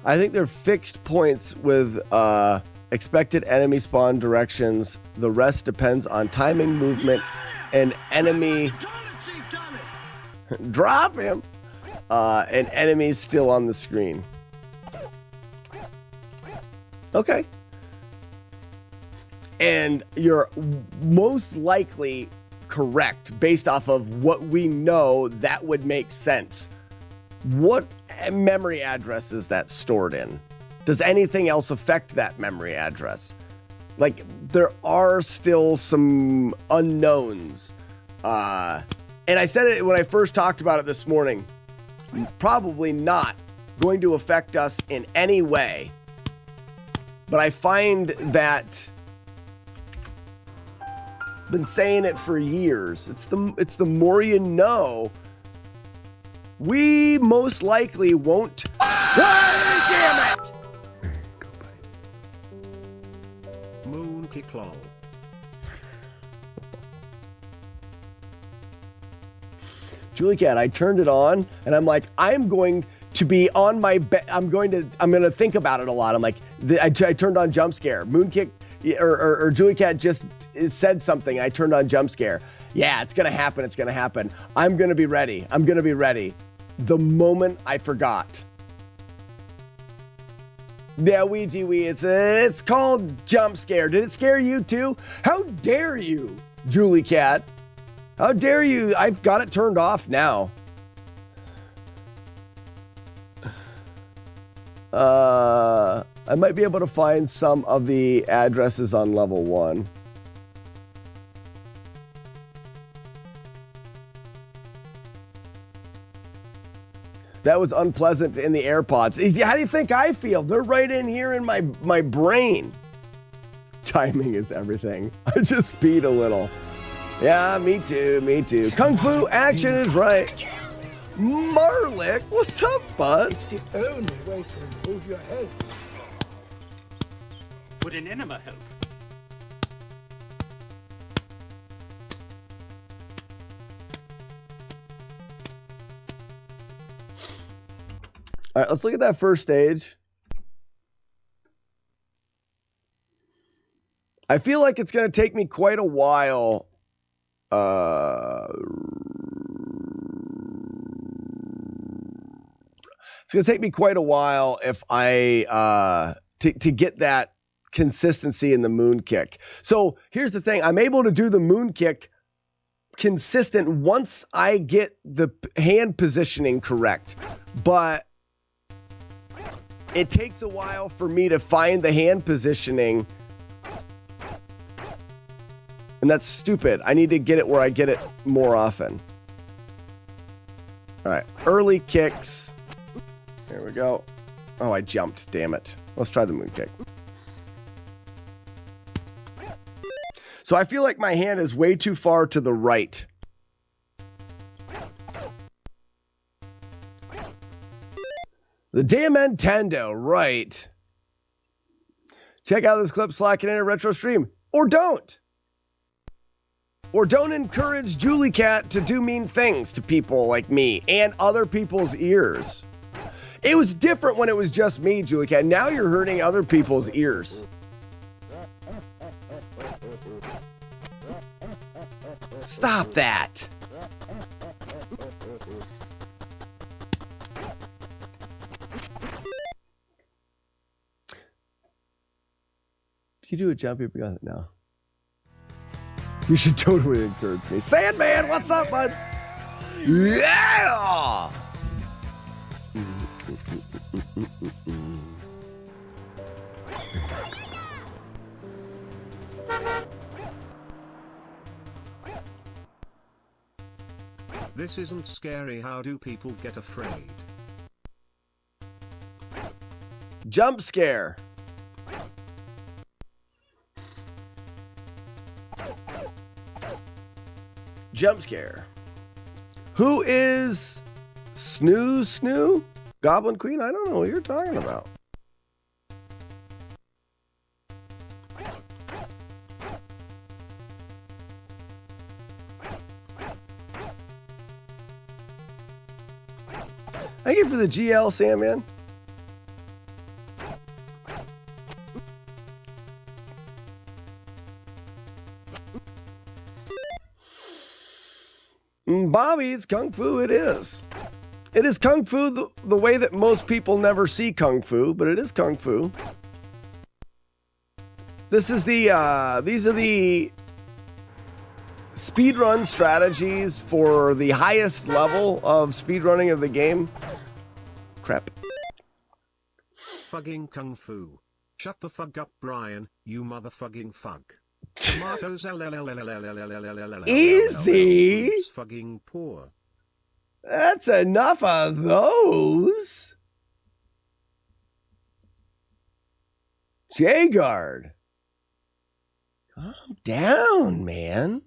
I think they're fixed points with expected enemy spawn directions. The rest depends on timing, movement, and enemy. Drop him! And enemies still on the screen. Okay. And you're most likely correct based off of what we know. That would make sense. What memory address is that stored in? Does anything else affect that memory address? Like, there are still some unknowns. And I said it when I first talked about it this morning. Probably not going to affect us in any way. But I find that I've been saying it for years. It's the more you know. We most likely won't. Damn it! Moon kick lol. Julie Cat, I turned it on and I'm like, I'm going to be on my bed. I'm going to think about it a lot. I'm like, I turned on jump scare. Moon kick or Julie Cat just said something. I turned on jump scare. Yeah, it's going to happen. It's going to happen. I'm going to be ready. I'm going to be ready. The moment I forgot. Yeah, Ouija, it's called jump scare. Did it scare you too? How dare you, Julie Cat? How dare you? I've got it turned off now. I might be able to find some of the addresses on level 1. That was unpleasant in the AirPods. How do you think I feel? They're right in here in my brain. Timing is everything. I just speed a little. Yeah, me too, me too. Kung Fu action is right. Marlick, what's up, bud? It's the only way to improve your health. Would an enema help? All right, let's look at that first stage. I feel like it's going to take me quite a while. It's going to take me quite a while if I to get that consistency in the moon kick. So here's the thing. I'm able to do the moon kick consistent once I get the hand positioning correct. But it takes a while for me to find the hand positioning. And that's stupid. I need to get it where I get it more often. All right. Early kicks. There we go. Oh, I jumped. Damn it. Let's try the moon kick. So I feel like my hand is way too far to the right. The damn Nintendo, right. Check out this clip slacking in a retro stream. Or don't. Or don't encourage Julie Cat to do mean things to people like me and other people's ears. It was different when it was just me, Julie Cat. Now you're hurting other people's ears. Stop that. Did you do a jump? You got it now. You should totally encourage me. Sandman, what's up, bud? Yeah! This isn't scary. How do people get afraid? Jump scare. Jump scare. Who is Snoo? Goblin Queen? I don't know what you're talking about. Thank you for the GL, Sandman. Bobby, it's Kung Fu, it is. It is Kung Fu the way that most people never see Kung Fu, but it is Kung Fu. This is these are the speedrun strategies for the highest level of speedrunning of the game. Crap. Fugging Kung Fu. Shut the fuck up, Brian, you motherfucking fuck. Tomatoes. Easy. It's fucking poor. That's enough of those. J-Guard. Calm down, man.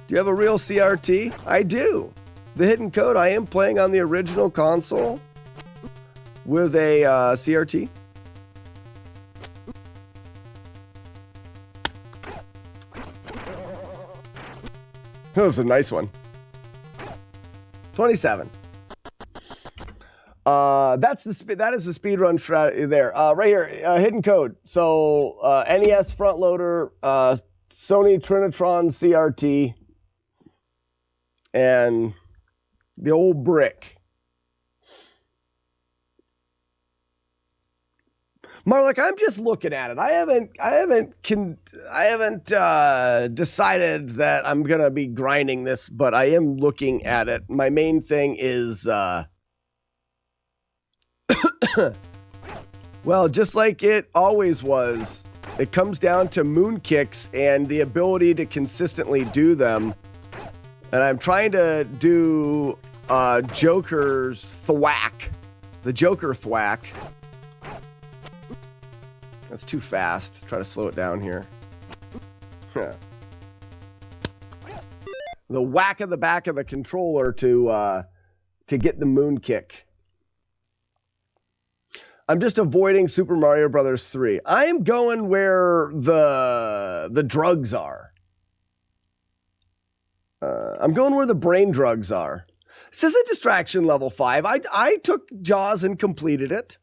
Do you have a real CRT? I do. The Hidden Code, I am playing on the original console with a CRT. That was a nice one. 27. That is the speedrun strategy there. Right here, Hidden Code. So NES front loader, Sony Trinitron CRT, and the old brick. Marlik, I'm just looking at it. I haven't decided that I'm gonna be grinding this, but I am looking at it. My main thing is, well, just like it always was, it comes down to moon kicks and the ability to consistently do them. And I'm trying to do Joker's thwack, the Joker thwack. That's too fast. Try to slow it down here. The whack of the back of the controller to get the moon kick. I'm just avoiding Super Mario Brothers 3. I am going where the drugs are. I'm going where the brain drugs are. This is a distraction level 5. I took Jaws and completed it.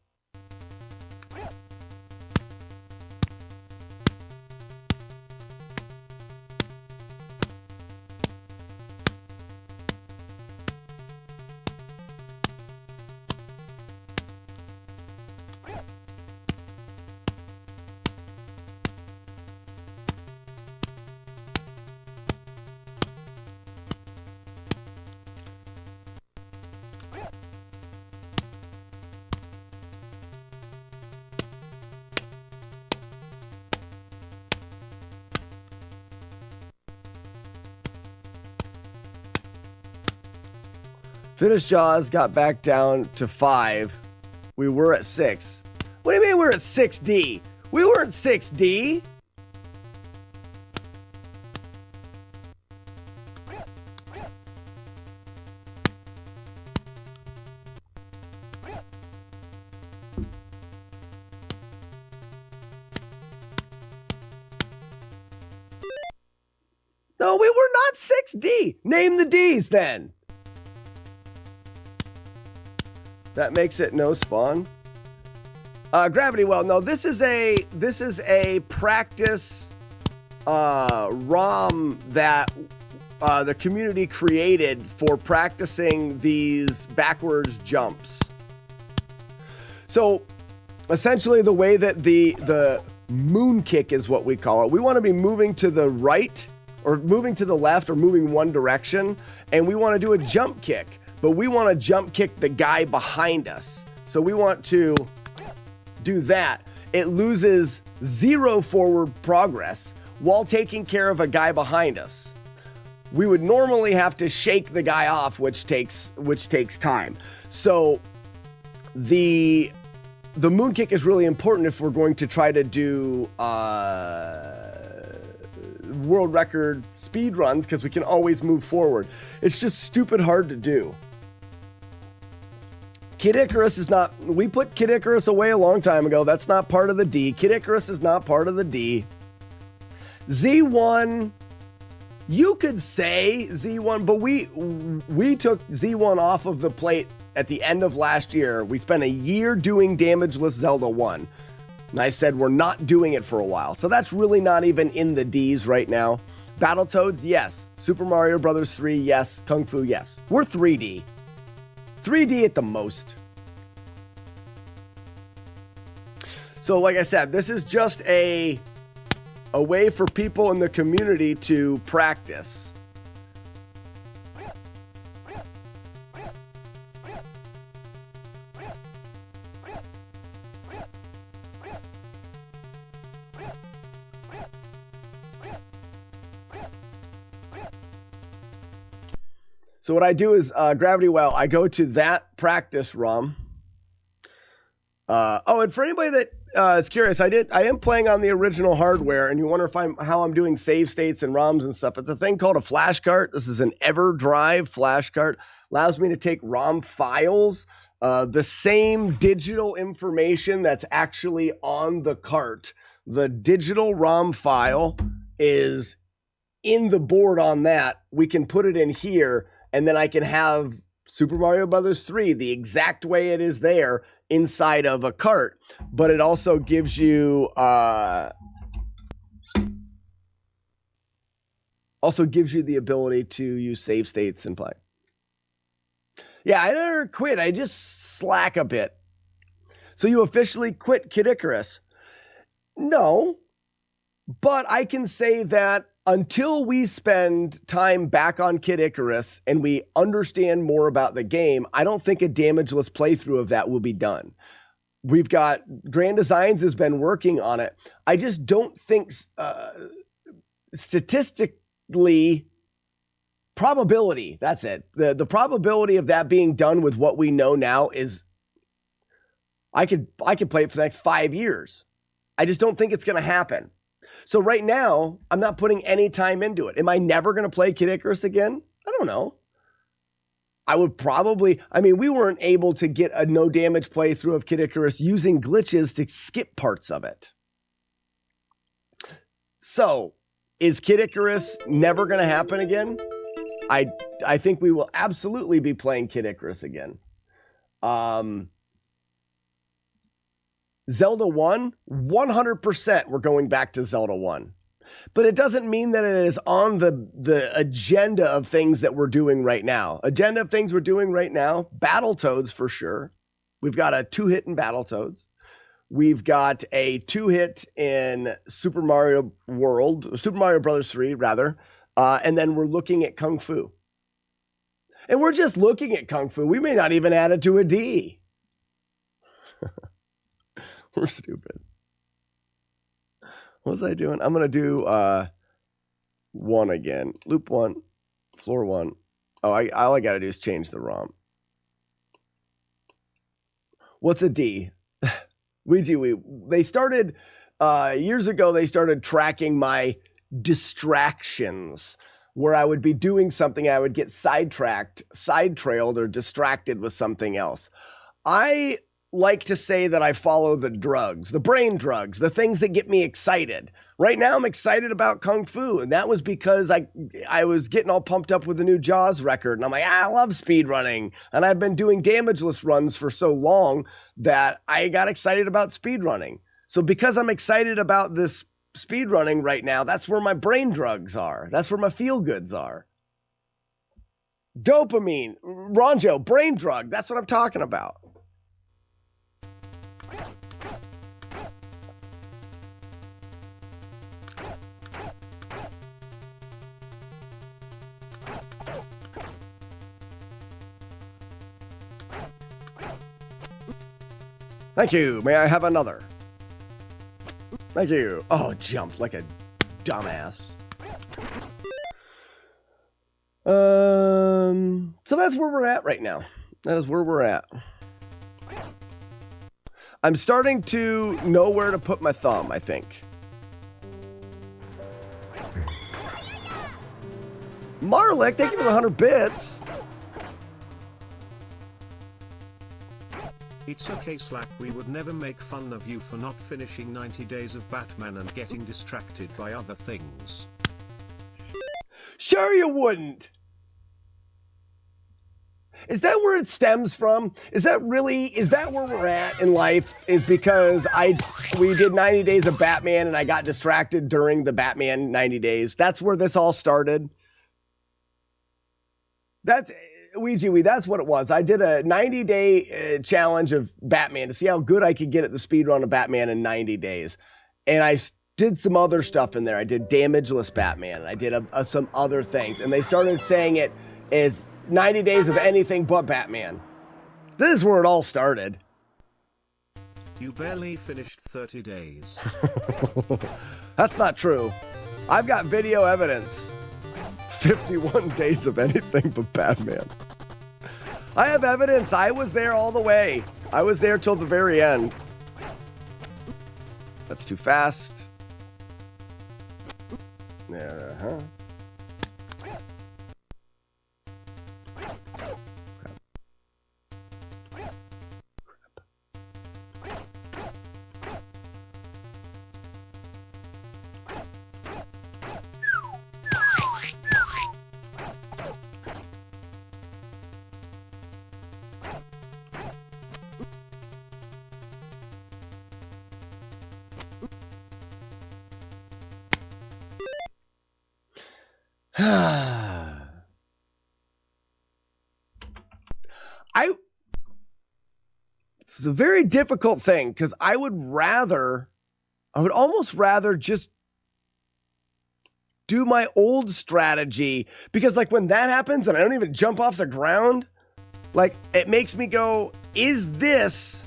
Finished Jaws, got back down to 5. We were at 6. What do you mean we're at 6D? We weren't 6D. No, we were not 6D. Name the Ds then. That makes it no spawn. Gravity well. No, this is a practice ROM that the community created for practicing these backwards jumps. So essentially the way that the moon kick is what we call it. We want to be moving to the right or moving to the left or moving one direction, and we want to do a jump kick. But we want to jump kick the guy behind us. So we want to do that. It loses 0 forward progress while taking care of a guy behind us. We would normally have to shake the guy off, which takes time. So the moon kick is really important if we're going to try to do world record speed runs, because we can always move forward. It's just stupid hard to do. Kid Icarus is not, we put Kid Icarus away a long time ago. That's not part of the D. Kid Icarus is not part of the D. Z1, you could say Z1, but we took Z1 off of the plate at the end of last year. We spent a year doing Damageless Zelda 1. And I said we're not doing it for a while. So that's really not even in the Ds right now. Battletoads, yes. Super Mario Brothers 3, yes. Kung Fu, yes. We're 3D. 3D at the most. So like I said, this is just a way for people in the community to practice. So what I do is Gravity Well, I go to that practice ROM. And for anybody that is curious, I am playing on the original hardware, and you wonder how I'm doing save states and ROMs and stuff. It's a thing called a flash cart. This is an EverDrive flash cart. Allows me to take ROM files, the same digital information that's actually on the cart. The digital ROM file is in the board on that. We can put it in here, and then I can have Super Mario Brothers 3 the exact way it is there inside of a cart. But it also gives you the ability to use save states and play. Yeah, I never quit. I just slack a bit. So you officially quit Kid Icarus? No, but I can say that until we spend time back on Kid Icarus and we understand more about the game, I don't think a damageless playthrough of that will be done. We've got Grand Designs has been working on it. I just don't think statistically probability, that's it. The probability of that being done with what we know now is I could play it for the next 5 years. I just don't think it's going to happen. So right now, I'm not putting any time into it. Am I never going to play Kid Icarus again? I don't know. I would probably, we weren't able to get a no damage playthrough of Kid Icarus using glitches to skip parts of it. So, is Kid Icarus never going to happen again? I think we will absolutely be playing Kid Icarus again. Zelda 1, 100% we're going back to Zelda 1. But it doesn't mean that it is on the agenda of things that we're doing right now. Agenda of things we're doing right now, Battletoads for sure. We've got a 2-hit in Battletoads. We've got a 2-hit in Super Mario Brothers 3, rather. And then we're looking at Kung Fu. And we're just looking at Kung Fu. We may not even add it to a D. We're stupid. What was I doing? I'm going to do 1 again. Loop 1, floor 1. Oh, all I got to do is change the ROM. What's a D? They started, years ago, they started tracking my distractions, where I would be doing something, I would get sidetracked, side-trailed, or distracted with something else. I like to say that I follow the drugs, the brain drugs, the things that get me excited. Right now, I'm excited about Kung Fu, and that was because I was getting all pumped up with the new Jaws record, and I'm like, I love speed running, and I've been doing damageless runs for so long that I got excited about speed running. So because I'm excited about this speed running right now, that's where my brain drugs are. That's where my feel goods are. Dopamine, Ronjo, brain drug. That's what I'm talking about. Thank you. May I have another? Thank you. Oh, jumped like a dumbass. So that's where we're at right now. That is where we're at. I'm starting to know where to put my thumb, I think. Marlick, thank you for the 100 bits. It's okay, Slack. We would never make fun of you for not finishing 90 Days of Batman and getting distracted by other things. Sure you wouldn't. Is that where it stems from? Is that where we're at in life? Is because we did 90 Days of Batman and I got distracted during the Batman 90 days. That's where this all started. That's what it was. I did a 90-day challenge of Batman to see how good I could get at the speed run of Batman in 90 days. And I did some other stuff in there. I did damageless Batman. I did some other things. And they started saying it is 90 days of anything but Batman. This is where it all started. You barely finished 30 days. That's not true. I've got video evidence. 51 days of anything but Batman. I have evidence. I was there all the way. I was there till the very end. That's too fast. Uh-huh. It's a very difficult thing because I would almost rather just do my old strategy, because like when that happens and I don't even jump off the ground, like it makes me go, is this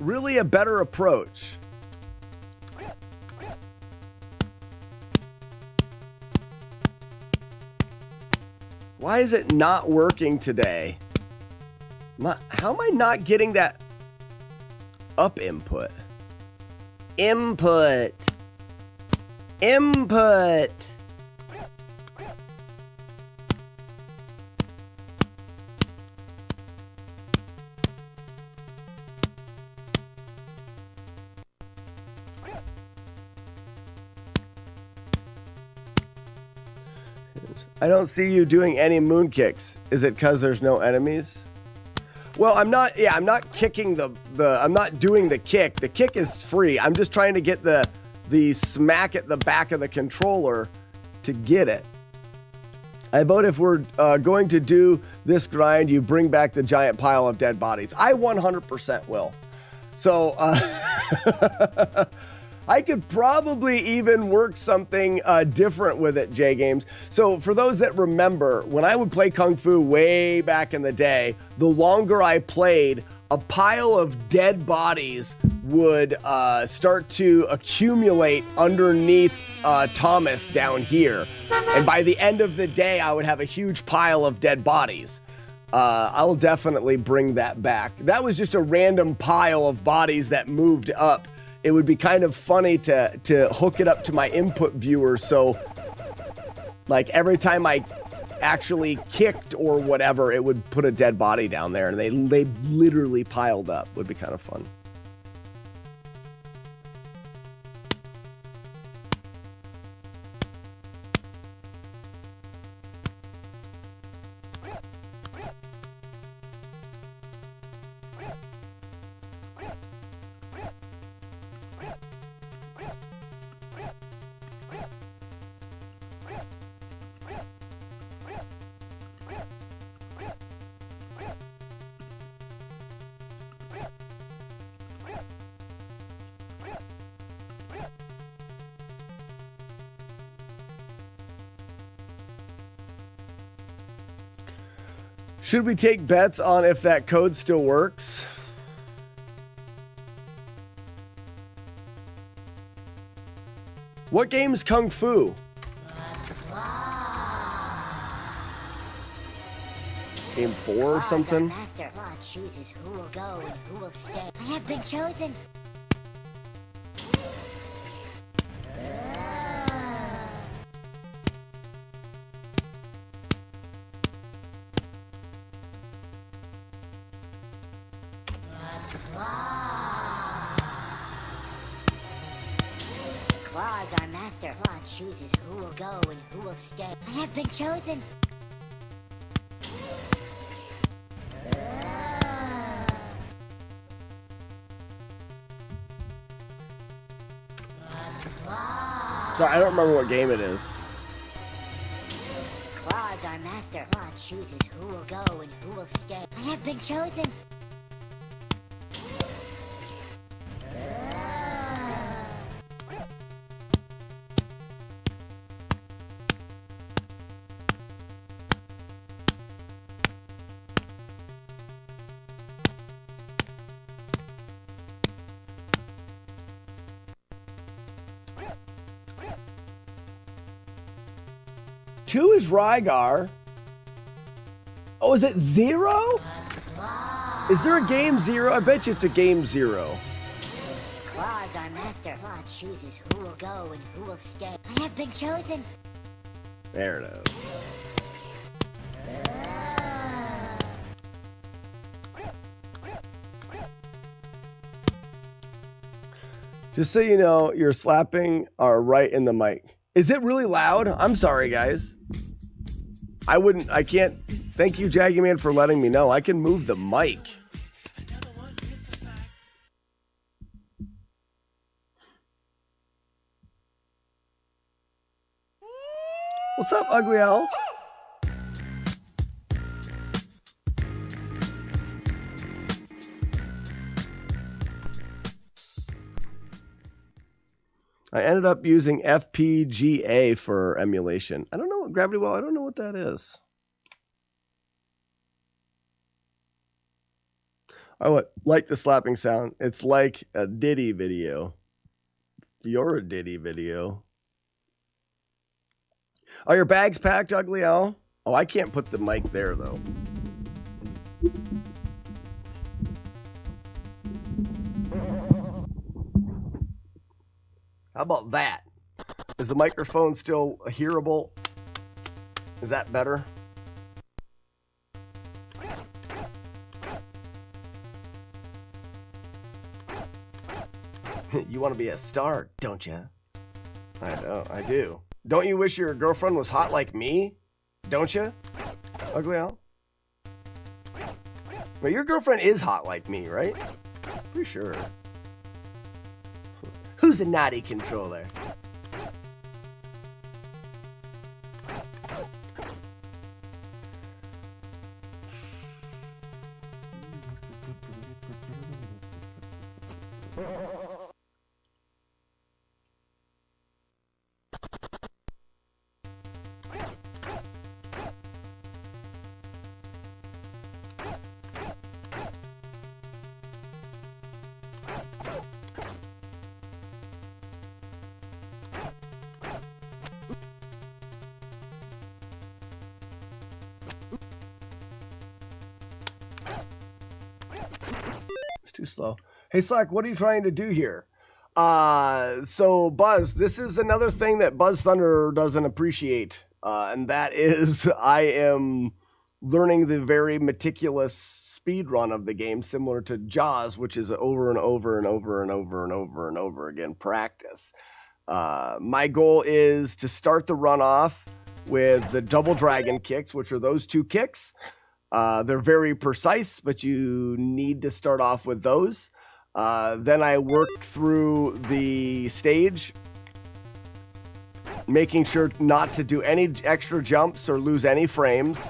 really a better approach? Why is it not working today? How am I not getting that up input? Input. I don't see you doing any moon kicks. Is it because there's no enemies? Well, I'm not kicking I'm not doing the kick. The kick is free. I'm just trying to get the smack at the back of the controller to get it. I vote if we're going to do this grind, you bring back the giant pile of dead bodies. I 100% will. So, I could probably even work something different with it, J Games. So for those that remember, when I would play Kung Fu way back in the day, the longer I played, a pile of dead bodies would start to accumulate underneath Thomas down here. And by the end of the day, I would have a huge pile of dead bodies. I will definitely bring that back. That was just a random pile of bodies that moved up. It would be kind of funny to hook it up to my input viewer, so like every time I actually kicked or whatever, it would put a dead body down there, and they literally piled up. Would be kind of fun. Should we take bets on if that code still works? What game is Kung Fu? Game 4 or something? Master God chooses who will go and who will stay. I have been chosen. Claws are master. God chooses who will go and who will stay. I have been chosen. Sorry, I don't remember what game it is. Claws are master. God chooses who will go and who will stay. I have been chosen. Two is Rygar. Oh, is it 0? Is there a game 0? I bet you it's a game 0. Claws are master. God chooses who will go and who will stay. I have been chosen. There it is. Just so you know, you're slapping are right in the mic. Is it really loud? I'm sorry, guys. I can't. Thank you, Jaggy Man, for letting me know. I can move the mic. Ugly Owl. I ended up using FPGA for emulation. I don't know what Gravity Well. I don't know what that is. I like the slapping sound. It's like a Diddy video. You're a Diddy video. Are your bags packed, Ugly Owl? Oh, I can't put the mic there, though. How about that? Is the microphone still hearable? Is that better? You want to be a star, don't you? I know, I do. Don't you wish your girlfriend was hot like me? Don't you? Ugly Owl? Well, your girlfriend is hot like me, right? Pretty sure. Who's a naughty controller? Too slow. Hey Slack, what are you trying to do here? So Buzz, this is another thing that Buzz Thunder doesn't appreciate, and that is I am learning the very meticulous speed run of the game, similar to Jaws, which is over and over and over and over and over and over again practice. My goal is to start the run off with the double dragon kicks, which are those two kicks. They're very precise, but you need to start off with those. Then I work through the stage, making sure not to do any extra jumps or lose any frames.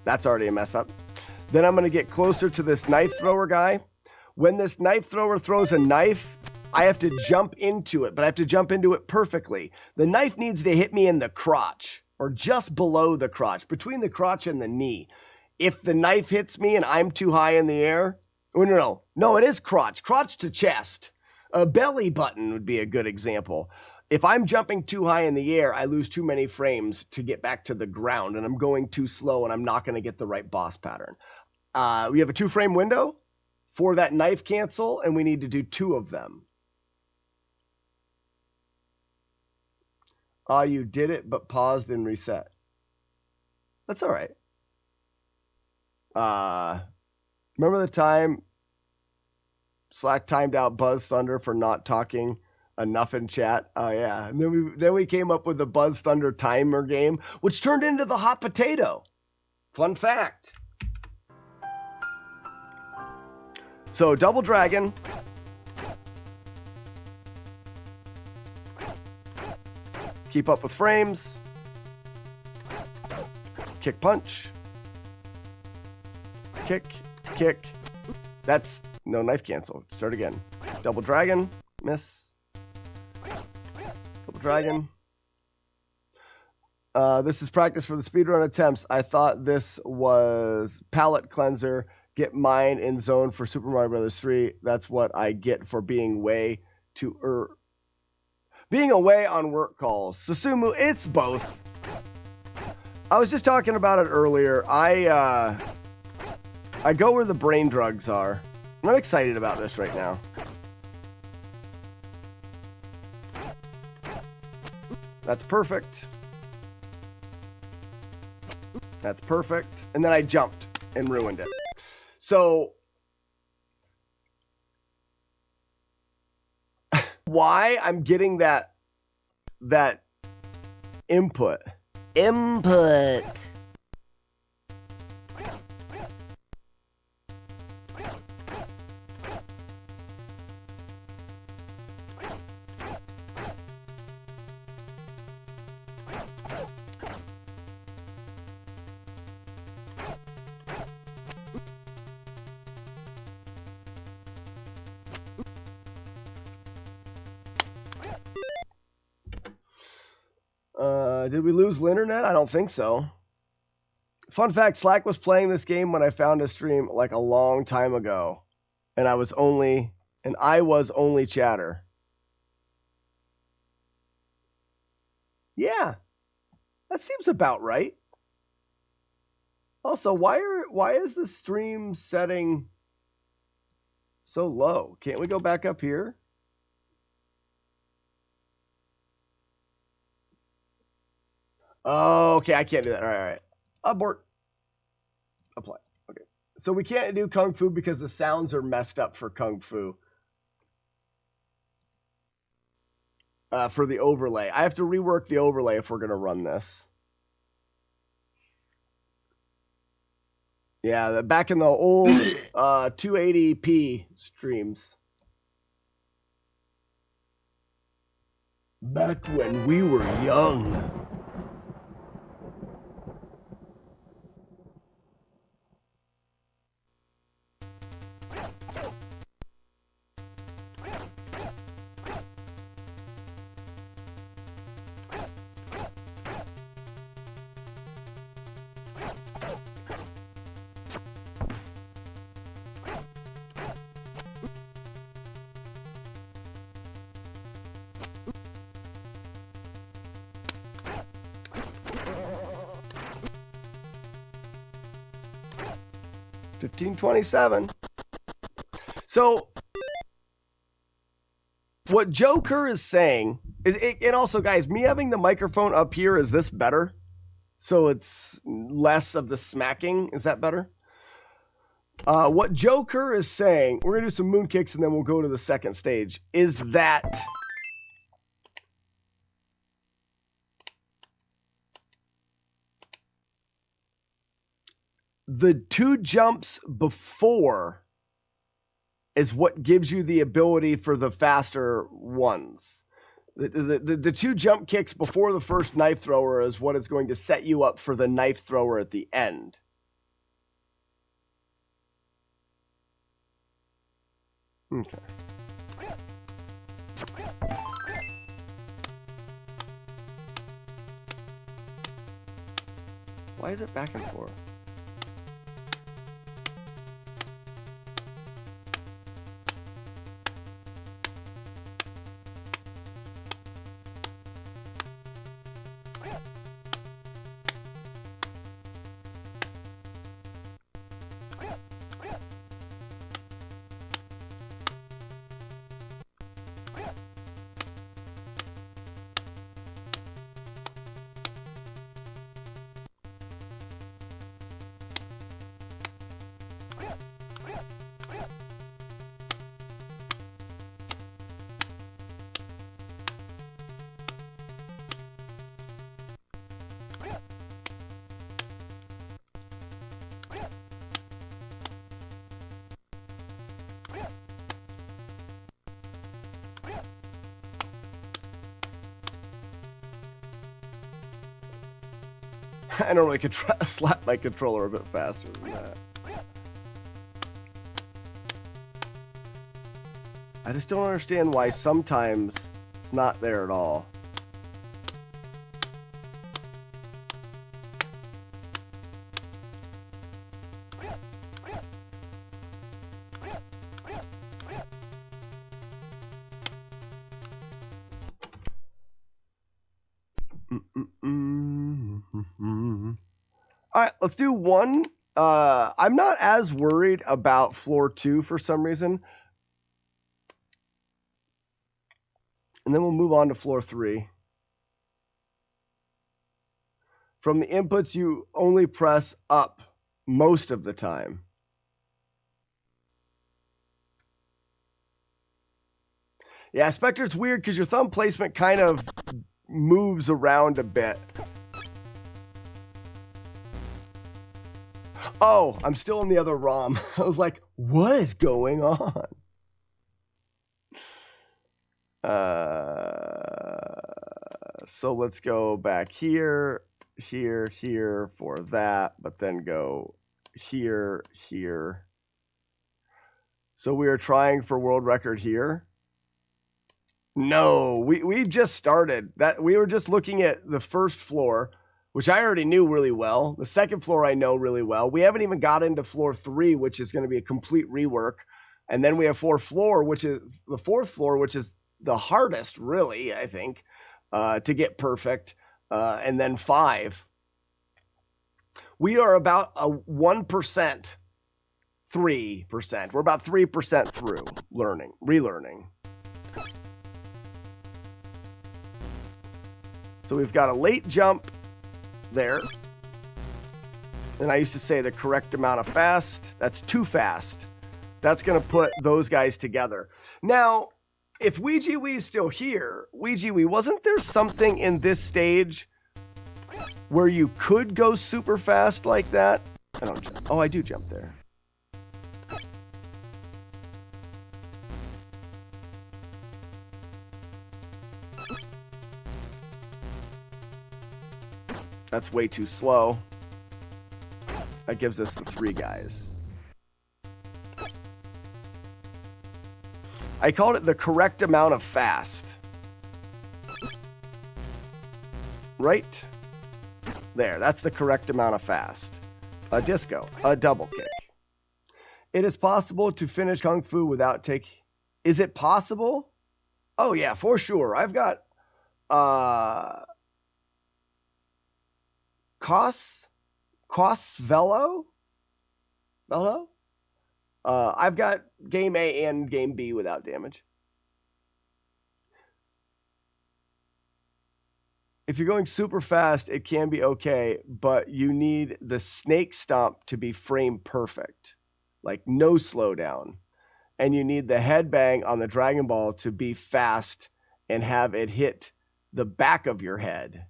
That's already a mess up. Then I'm going to get closer to this knife thrower guy. When this knife thrower throws a knife, I have to jump into it, but I have to jump into it perfectly. The knife needs to hit me in the crotch or just below the crotch, between the crotch and the knee. If the knife hits me and I'm too high in the air, no, it is crotch to chest. A belly button would be a good example. If I'm jumping too high in the air, I lose too many frames to get back to the ground, and I'm going too slow, and I'm not going to get the right boss pattern. We have a 2-frame window for that knife cancel, and we need to do 2 of them. You did it, but paused and reset. That's all right. Remember the time Slack timed out Buzz Thunder for not talking enough in chat? Oh yeah. And then we came up with the Buzz Thunder timer game, which turned into the hot potato. Fun fact. So double dragon. Keep up with frames. Kick punch. Kick. That's no knife cancel. Start again. Double dragon. Miss. Double dragon. This is practice for the speedrun attempts. I thought this was palate cleanser. Get mine in zone for Super Mario Brothers 3. That's what I get for being away on work calls. Susumu, it's both. I was just talking about it earlier. I go where the brain drugs are. And I'm excited about this right now. That's perfect. That's perfect. And then I jumped and ruined it. So why I'm getting that input. Did we lose Linternet? I don't think so. Fun fact, Slack was playing this game when I found a stream like a long time ago. And I was only chatter. Yeah. That seems about right. Also, why is the stream setting so low? Can't we go back up here? Oh, okay, I can't do that. All right. Abort. Apply. Okay. So we can't do Kung Fu because the sounds are messed up for Kung Fu. For the overlay. I have to rework the overlay if we're going to run this. Yeah, back in the old 280p streams. Back when we were young. $15.27. So what Joker is saying is, and also guys, me having the microphone up here, is this better? So it's less of the smacking. Is that better? What Joker is saying, we're gonna do some moon kicks and then we'll go to the second stage, is that the 2 jumps before is what gives you the ability for the faster ones. The 2 jump kicks before the first knife thrower is what is going to set you up for the knife thrower at the end. Okay. Why is it back and forth? I normally could slap my controller a bit faster than that. I just don't understand why sometimes it's not there at all. All right, let's do one. I'm not as worried about floor 2 for some reason. And then we'll move on to floor 3. From the inputs, you only press up most of the time. Yeah, Spectre's weird because your thumb placement kind of moves around a bit. Oh, I'm still in the other ROM. I was like, what is going on? So let's go back here, here, here for that, but then go here, here. So we are trying for world record here. No, we just started. That we were just looking at the first floor, which I already knew really well. The second floor I know really well. We haven't even got into floor 3, which is going to be a complete rework. And then we have fourth floor, which is the fourth floor, which is the hardest, really, I think, to get perfect. And then 5. We are about a 1%, 3%. We're about 3% through relearning. So we've got a late jump there. And I used to say the correct amount of fast. That's too fast. That's going to put those guys together. Now, if Ouija Wee's still here, Ouija Wee, wasn't there something in this stage where you could go super fast like that? I don't jump. Oh, I do jump there. That's way too slow. That gives us the 3 guys. I called it the correct amount of fast. Right? There, that's the correct amount of fast. A disco, a double kick. It is possible to finish Kung Fu without Is it possible? Oh yeah, for sure. I've got Velo? I've got game A and game B without damage. If you're going super fast, it can be okay, but you need the snake stomp to be frame perfect, like no slowdown. And you need the headbang on the Dragon Ball to be fast and have it hit the back of your head.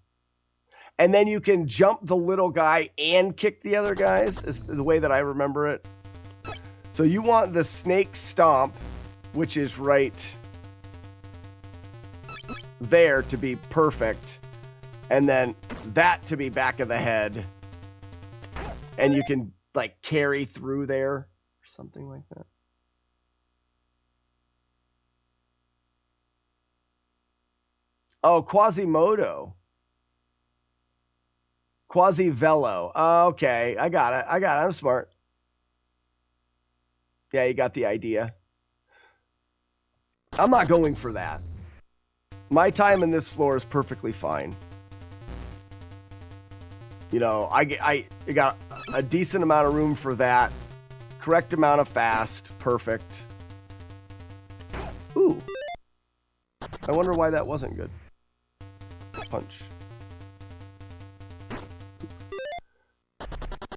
And then you can jump the little guy and kick the other guys, is the way that I remember it. So you want the snake stomp, which is right there, to be perfect. And then that to be back of the head. And you can like carry through there or something like that. Oh, Quasimodo. Quasi-Velo. Okay, I got it. I'm smart. Yeah, you got the idea. I'm not going for that. My time in this floor is perfectly fine. You know, I got a decent amount of room for that. Correct amount of fast. Perfect. Ooh. I wonder why that wasn't good. Punch.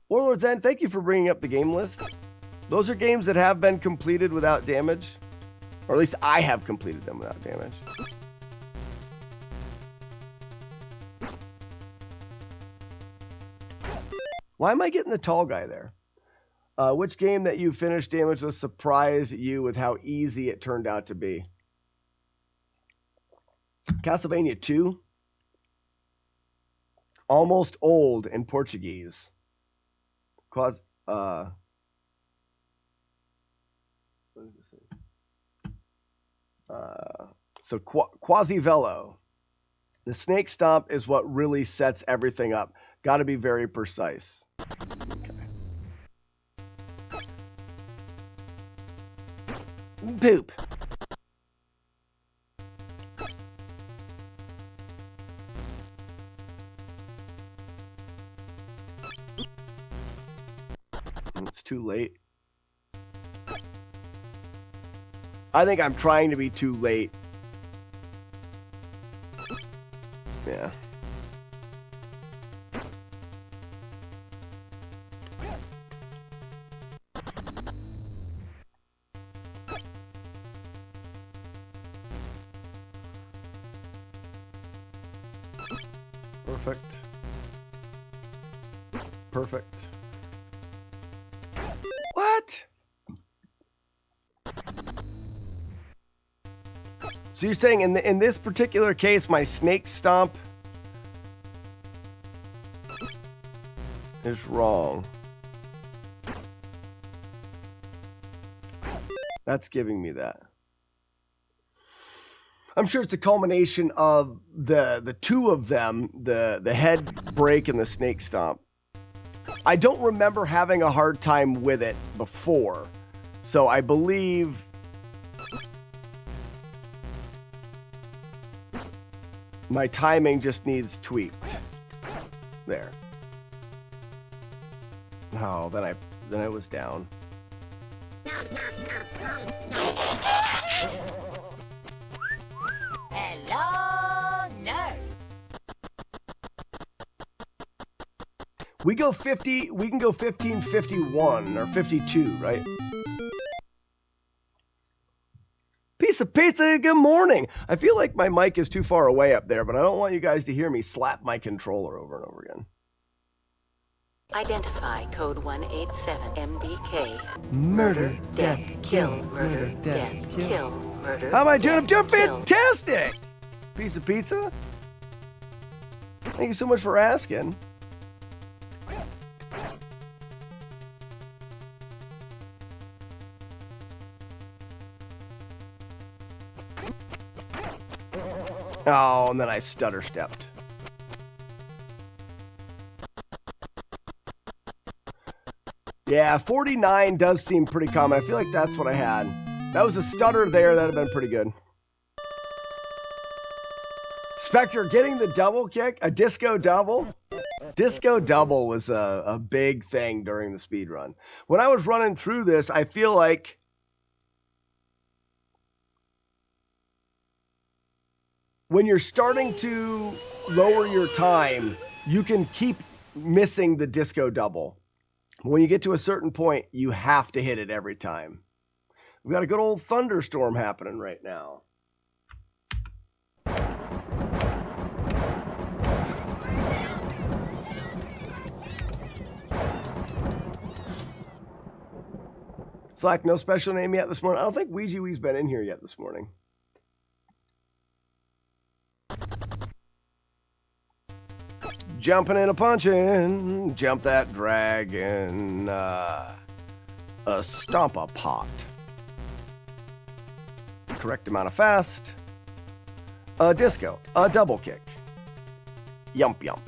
Warlord's End, thank you for bringing up the game list. Those are games that have been completed without damage. Or at least I have completed them without damage. Why am I getting the tall guy there? Which game that you finished damageless surprised you with how easy it turned out to be? Castlevania 2. Almost old in Portuguese. What does this say? So Quasi-Velo. The snake stomp is what really sets everything up. Got to be very precise. Okay. Poop. It's too late. I think I'm trying to be too late. Yeah. Perfect. Perfect. What? So you're saying in this particular case, my snake stomp is wrong. That's giving me that. I'm sure it's a culmination of the two of them, the head break and the snake stomp. I don't remember having a hard time with it before, so I believe my timing just needs tweaked. There. Oh, then I was down. Hello, nurse. We go 50, we can go 1551 or 52, right? Piece of pizza, good morning. I feel like my mic is too far away up there, but I don't want you guys to hear me slap my controller over and over again. Identify code 187 MDK. Murder, death, kill, murder, death, kill, murder. How am I doing? I'm doing kill. fantastic! Piece of pizza? Thank you so much for asking. Oh, and then I stutter stepped. Yeah, 49 does seem pretty common. I feel like that's what I had. That was a stutter there. That would have been pretty good. Spectre getting the double kick, a disco double. Disco double was a big thing during the speed run. When I was running through this, I feel like when you're starting to lower your time, you can keep missing the disco double. When you get to a certain point, you have to hit it every time. We've got a good old thunderstorm happening right now. Slack, no special name yet this morning. I don't think Ouija Wee's been in here yet this morning. Jumping and a punching, jump that dragon, a stomp a pot. Correct amount of fast, a disco, a double kick, yump yump.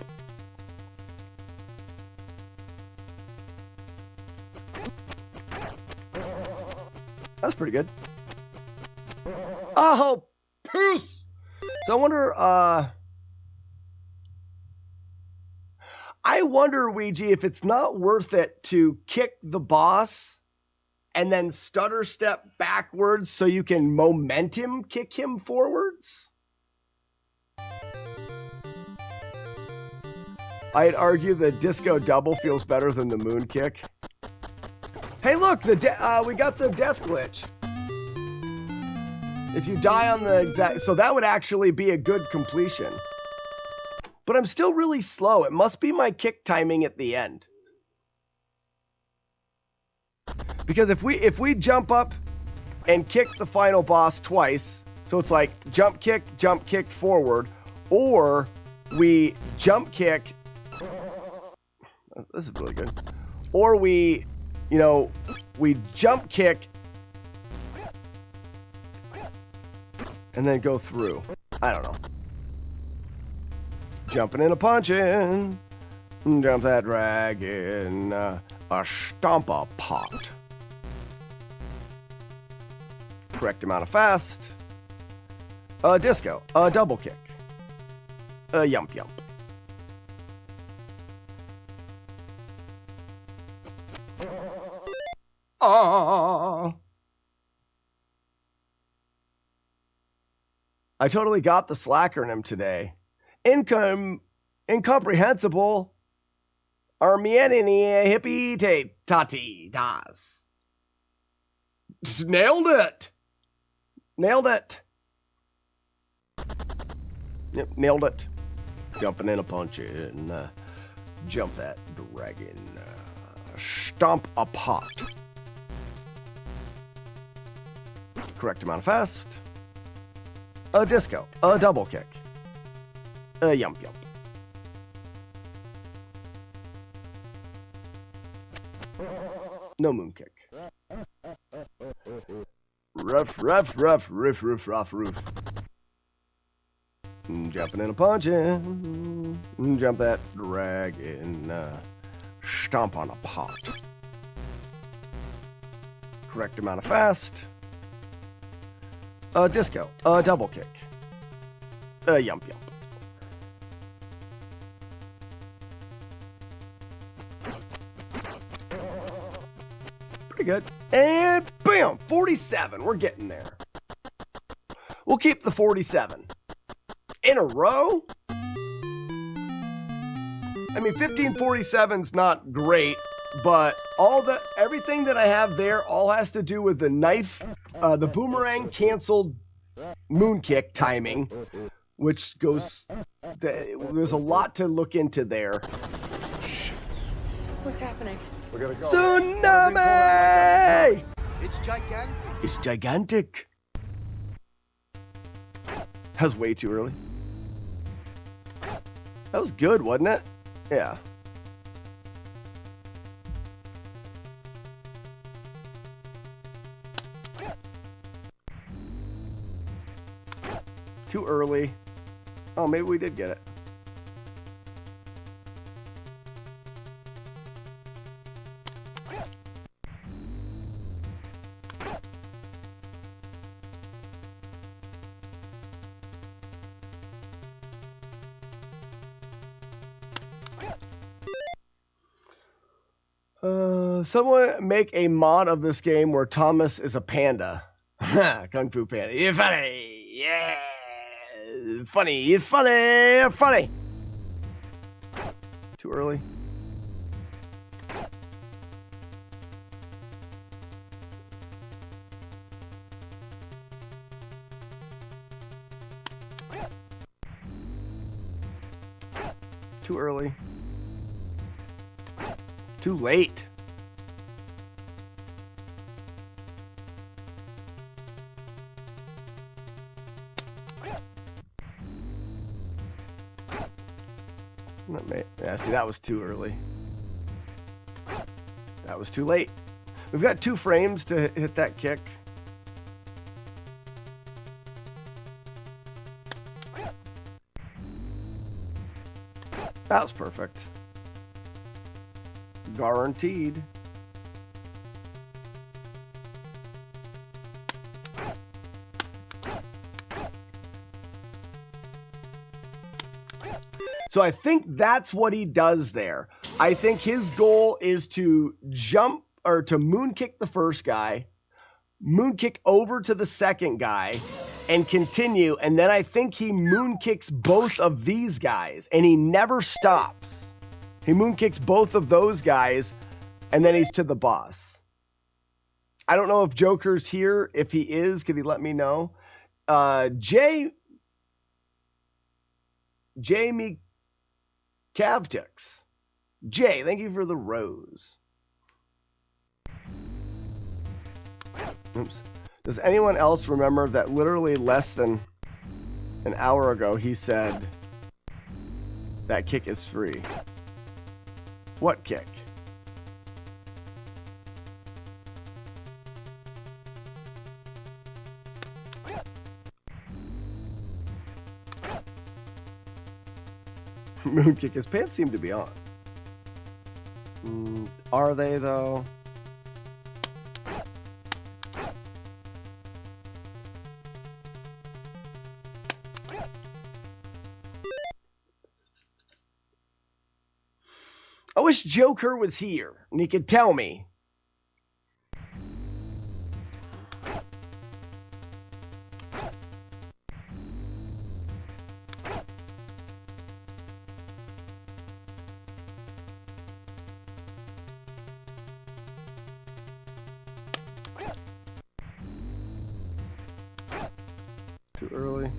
That's pretty good. Oh, poos! So I wonder, Ouija, if it's not worth it to kick the boss and then stutter step backwards so you can momentum kick him forwards. I'd argue the disco double feels better than the moon kick. Hey, look, we got the death glitch. If you die on the exact, so that would actually be a good completion. But I'm still really slow. It must be my kick timing at the end. Because if we jump up and kick the final boss twice, so it's like jump kick forward, or we jump kick. This is really good. Or we jump kick and then go through. I don't know. Jumping and a punching, jump that dragon, a stomp a pot. Correct amount of fast, a disco, a double kick, a yump yump. Ah! I totally got the slacker in him today. Incomprehensible. Armieni hippie tati das. Nailed it. Nailed it. Yep, nailed it. Jumping in a punching. Jump that dragon. Stomp a pot. Correct amount of fast. A disco. A double kick. A yump yump. No moon kick. Rough, riff, rough, roof. Jumping and a punching. Jump that dragon. Stomp on a pot. Correct amount of fast. Disco. Double kick. Yump yump. Pretty good. And bam! 47. We're getting there. We'll keep the 47. In a row? I mean, 1547's not great, but everything that I have there all has to do with the knife, the boomerang canceled moon kick timing, which goes, there's a lot to look into there. Shit. What's happening? We gotta go. Tsunami! It's gigantic. It's gigantic. That was way too early. That was good, wasn't it? Yeah. Too early. Oh, maybe we did get it. Someone make a mod of this game where Thomas is a panda. Kung Fu Panda. You're funny. Yeah. Funny. You're funny. Funny. Too early. Too early. Too late. Yeah, see, that was too early. That was too late. We've got 2 frames to hit that kick. That was perfect. Guaranteed. So I think that's what he does there. I think his goal is to jump or to moon kick the first guy, moon kick over to the second guy, and continue. And then I think he moon kicks both of these guys, and he never stops. He moon kicks both of those guys, and then he's to the boss. I don't know if Joker's here. If he is, could he let me know? Jamie Cavtix. Jay, thank you for the rose. Oops. Does anyone else remember that literally less than an hour ago he said that kick is free? What kick? Moonkick, his pants seem to be on. Are they though? I wish Joker was here and he could tell me. Too early.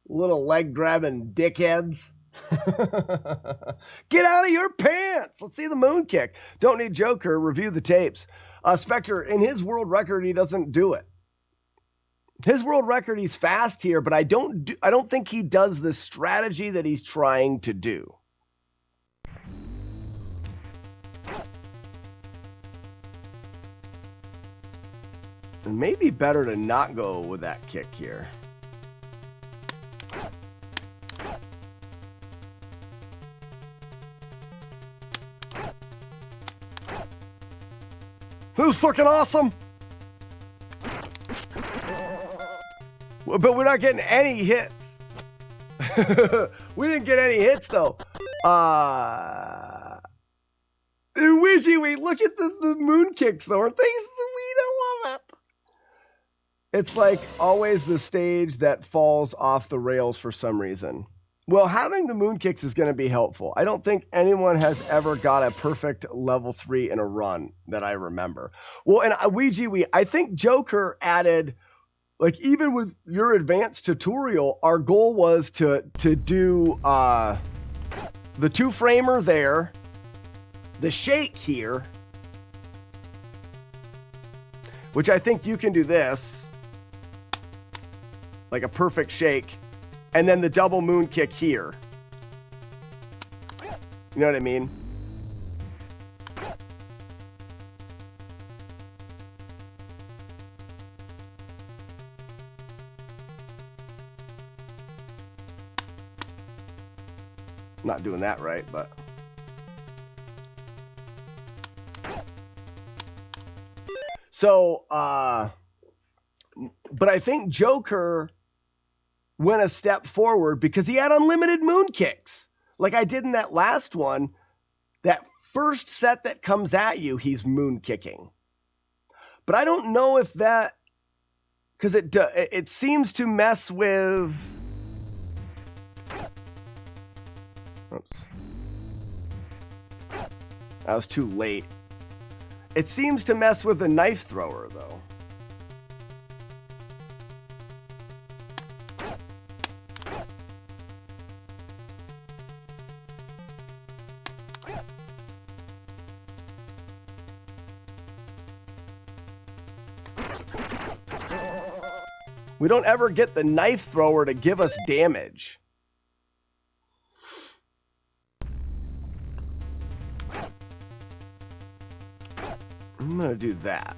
Little leg grabbing dickheads. Get out of your pants. Let's see the moon kick. Don't need Joker. Review the tapes. Spectre, in his world record, he doesn't do it. His world record, he's fast here, but I don't think he does the strategy that he's trying to do. It may be better to not go with that kick here. This is fucking awesome. But we're not getting any hits. We didn't get any hits though. Wait, look at the moon kicks though. Aren't they sweet? I love it. It's like always the stage that falls off the rails for some reason. Well, having the moon kicks is going to be helpful. I don't think anyone has ever got a perfect level 3 in a run that I remember. Well, and I think Joker added, like, even with your advanced tutorial, our goal was to do the 2-framer there, the shake here, which I think you can do this, like a perfect shake, and then the double moon kick here. You know what I mean? Not doing that right, but... So, but I think Joker went a step forward because he had unlimited moon kicks. Like I did in that last one, that first set that comes at you, he's moon kicking. But I don't know if that, because it seems to mess with... Oops. That was too late. It seems to mess with the knife thrower, though. We don't ever get the knife thrower to give us damage. I'm going to do that.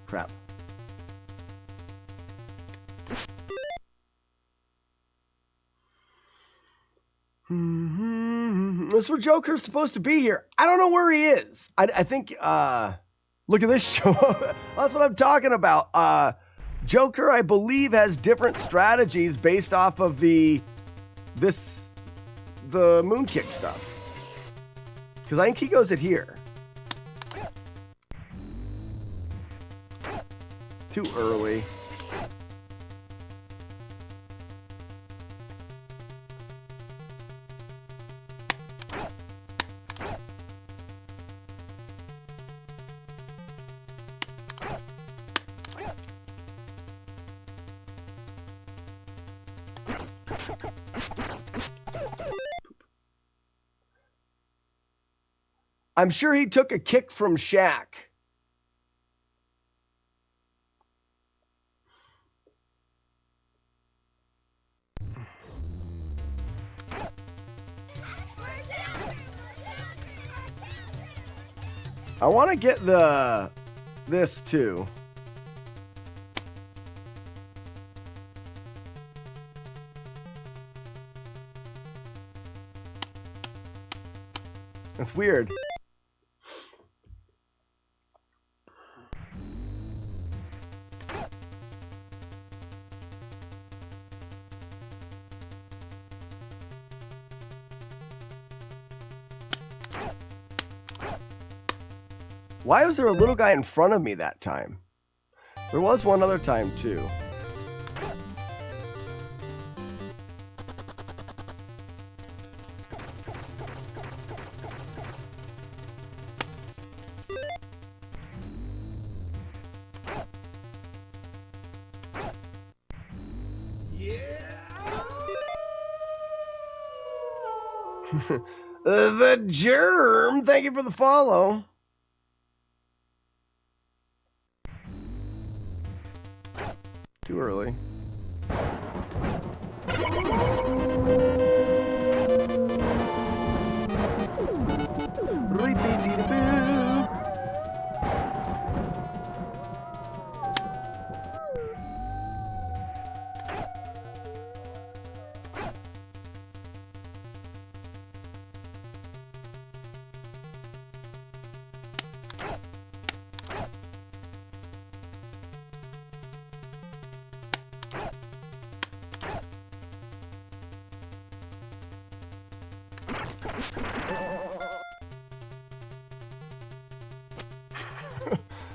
Crap. That's where Joker's supposed to be here. I don't know where he is. I think, look at this show. That's what I'm talking about. Joker, I believe, has different strategies based off of the moonkick stuff. Because I think he goes it here. Too early. I'm sure he took a kick from Shaq. I want to get this too. That's weird. Why was there a little guy in front of me that time? There was one other time too. The Germ, thank you for the follow. Too early.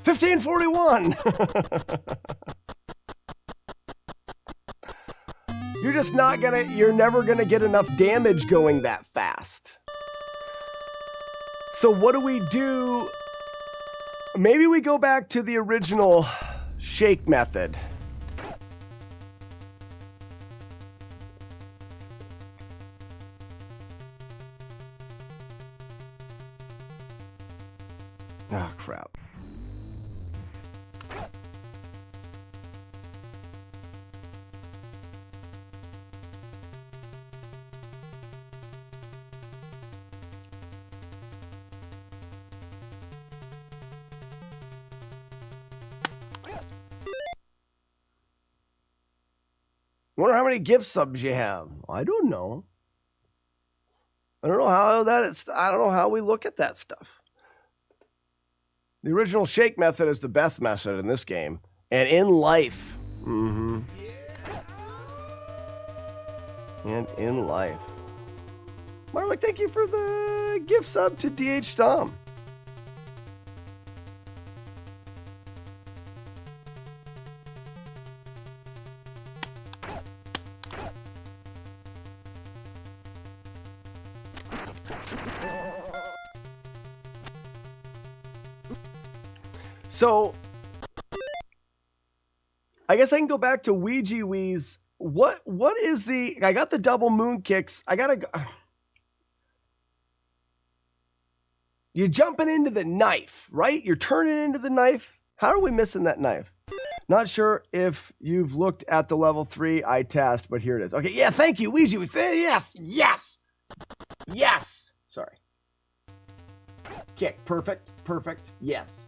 $15.41. You're never gonna get enough damage going that fast. So what do we do? Maybe we go back to the original shake method. Oh, crap. Wonder how many gift subs you have. I don't know. I don't know how we look at that stuff. The original shake method is the best method in this game. And in life. Mm-hmm. And in life. Marlick, thank you for the gift sub to DH Stom. So, I guess I can go back to Ouija Wheeze. What is the... I got the double moon kicks. I gotta go... You're jumping into the knife, right? You're turning into the knife. How are we missing that knife? Not sure if you've looked at the level 3 I tasked, but here it is. Okay, yeah, thank you, Ouija Wheeze. Yes, yes, yes. Sorry. Kick, perfect, yes.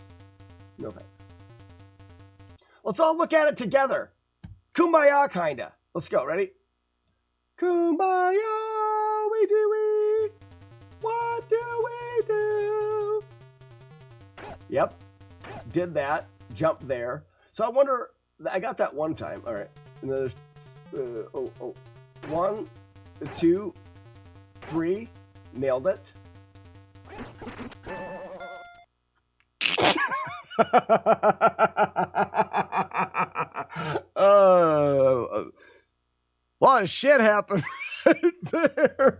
No thanks. Let's all look at it together. Kumbaya, kinda. Let's go. Ready? Kumbaya, we do we. What do we do? Yep. Did that. Jump there. So I wonder. I got that one time. All right. And then there's 1, 2, 3. Nailed it. A lot of shit happened right there.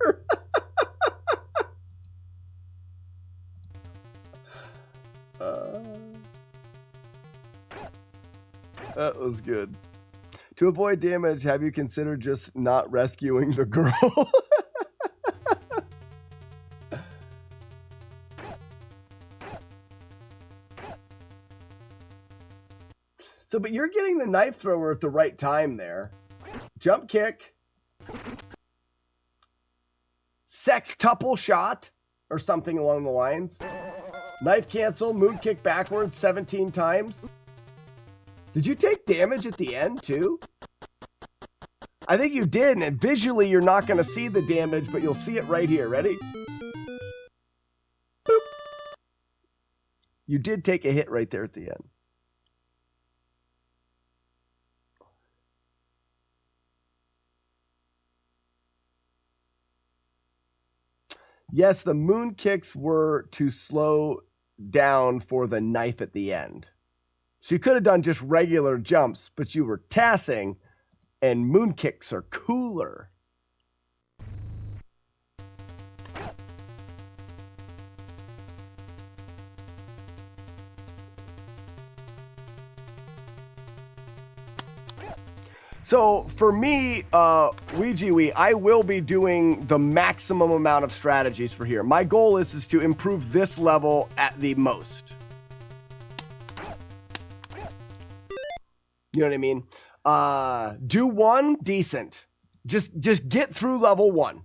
That was good. To avoid damage, have you considered just not rescuing the girl? So, but you're getting the knife thrower at the right time there. Jump kick. Sextuple shot or something along the lines. Knife cancel, moon kick backwards 17 times. Did you take damage at the end too? I think you did, and visually you're not going to see the damage, but you'll see it right here. Ready? Boop. You did take a hit right there at the end. Yes, the moon kicks were to slow down for the knife at the end. So you could have done just regular jumps, but you were tassing, and moon kicks are cooler. So for me, Ouija, I will be doing the maximum amount of strategies for here. My goal is to improve this level at the most. You know what I mean? Do 1, decent. Just get through level 1.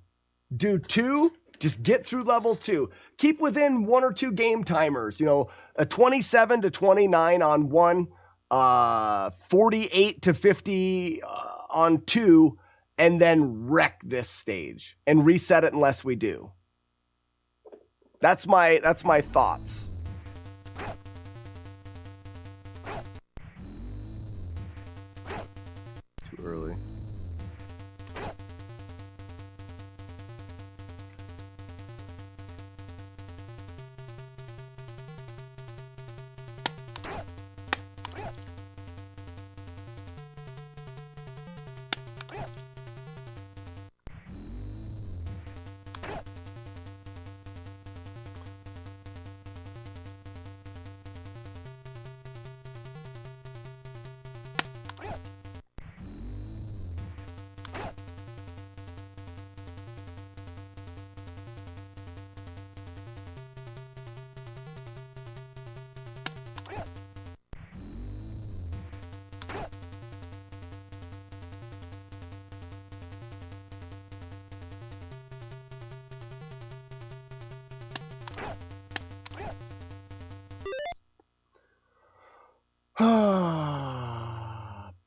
Do 2, just get through level 2. Keep within 1 or 2 game timers. You know, a 27 to 29 on 1, 48 to 50 on 2, and then wreck this stage and reset it unless we do. That's my thoughts. Too early.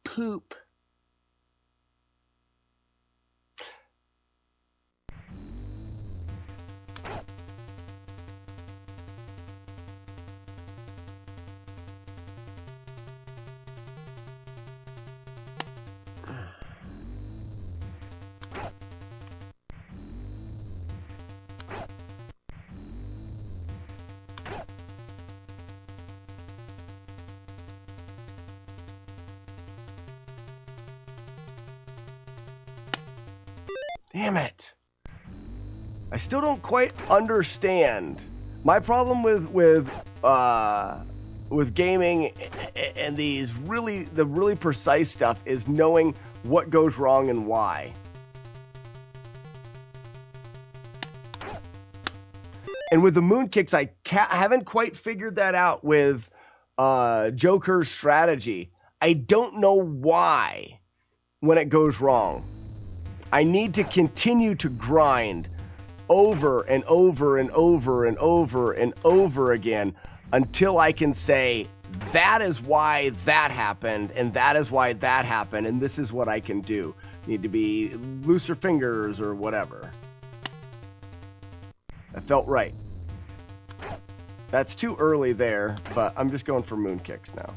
Poop. Damn it. I still don't quite understand. My problem with gaming and the really precise stuff is knowing what goes wrong and why. And with the moon kicks, I haven't quite figured that out with Joker's strategy. I don't know why when it goes wrong. I need to continue to grind over and over and over and over and over again until I can say, that is why that happened, and that is why that happened, and this is what I can do. Need to be looser fingers or whatever. That felt right. That's too early there, but I'm just going for moon kicks now.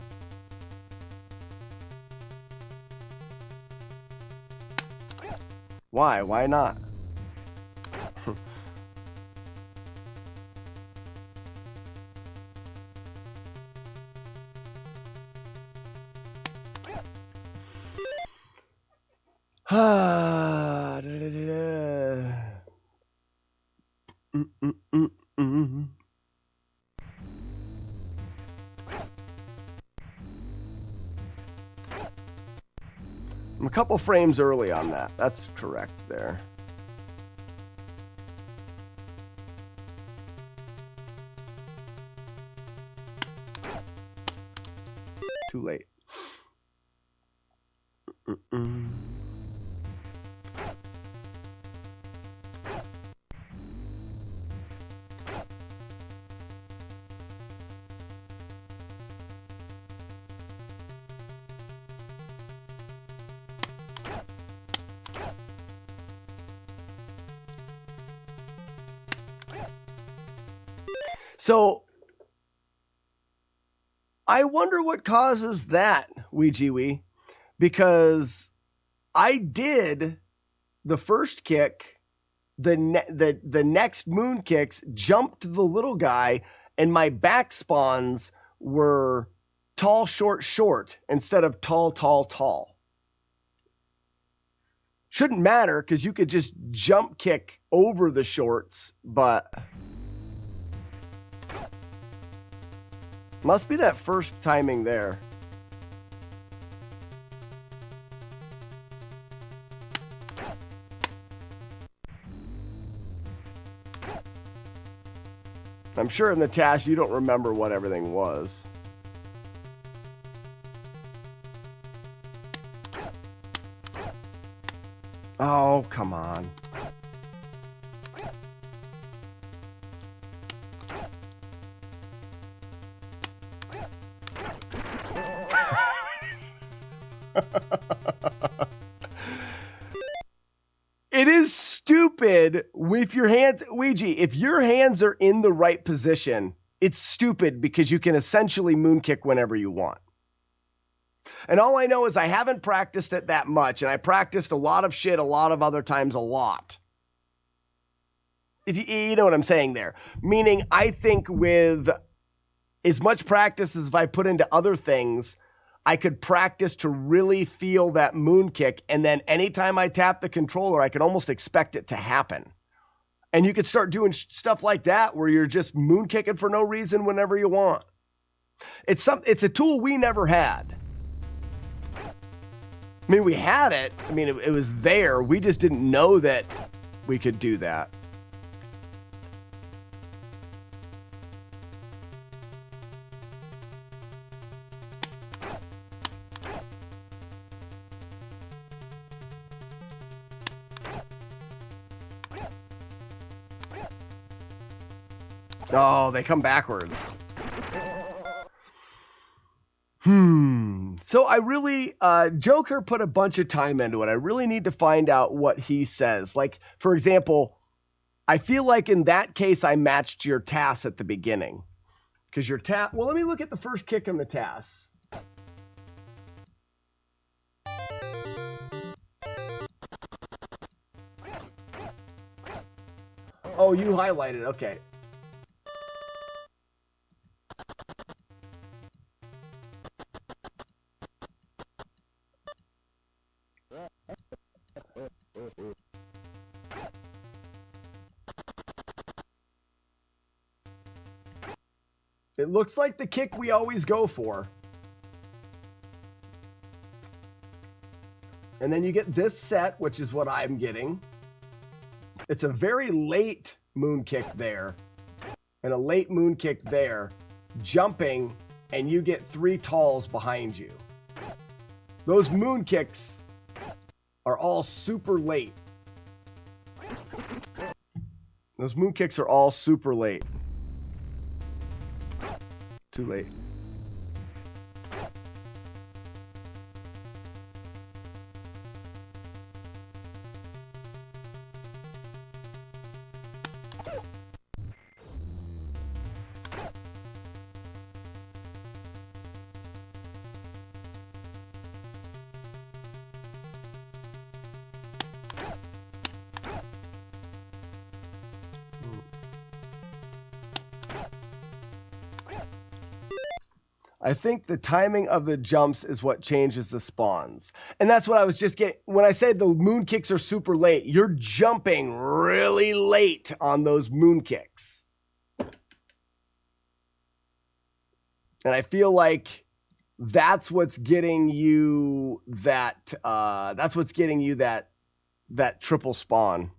Why? Why not? I'm a couple frames early on that. That's correct there. Too late. So I wonder what causes that, Ouija, because I did the first kick, the next moon kicks, jumped the little guy, and my back spawns were tall, short, short instead of tall, tall, tall. Shouldn't matter because you could just jump kick over the shorts, but must be that first timing there. I'm sure in the task you don't remember what everything was. Oh, come on. It is stupid with your hands, Ouija. If your hands are in the right position, it's stupid because you can essentially moonkick whenever you want. And all I know is I haven't practiced it that much, and I practiced a lot of shit a lot of other times a lot. If you know what I'm saying there. Meaning, I think with as much practice as if I put into other things, I could practice to really feel that moon kick, and then anytime I tap the controller, I could almost expect it to happen. And you could start doing stuff like that where you're just moon kicking for no reason whenever you want. It's a tool we never had. I mean, we had it. I mean, it was there. We just didn't know that we could do that. Oh, they come backwards. So I really, Joker put a bunch of time into it. I really need to find out what he says. Like, for example, I feel like in that case, I matched your TAS at the beginning. Because your TAS, well, let me look at the first kick on the TAS. Oh, you highlighted, okay. It looks like the kick we always go for. And then you get this set, which is what I'm getting. It's a very late moon kick there. And a late moon kick there. Jumping, and you get 3 talls behind you. Those moon kicks are all super late. Those moon kicks are all super late. Too late. I think the timing of the jumps is what changes the spawns. And that's what I was just getting. When I said the moon kicks are super late, you're jumping really late on those moon kicks. And I feel like that's what's getting you that, that triple spawn.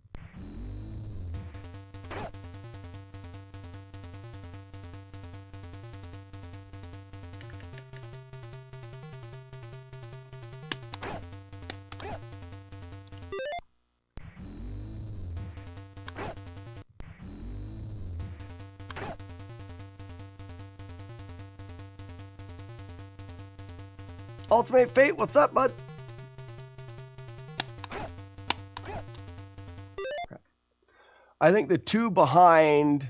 Ultimate Fate, what's up, bud? I think the 2 behind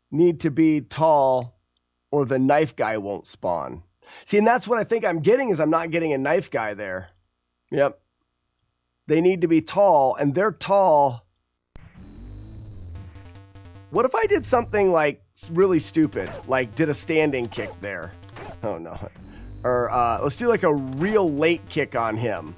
need to be tall or the knife guy won't spawn. See, and that's what I think I'm getting is I'm not getting a knife guy there. Yep. They need to be tall, and they're tall. What if I did something like really stupid, like did a standing kick there? Oh, no. Or let's do like a real late kick on him.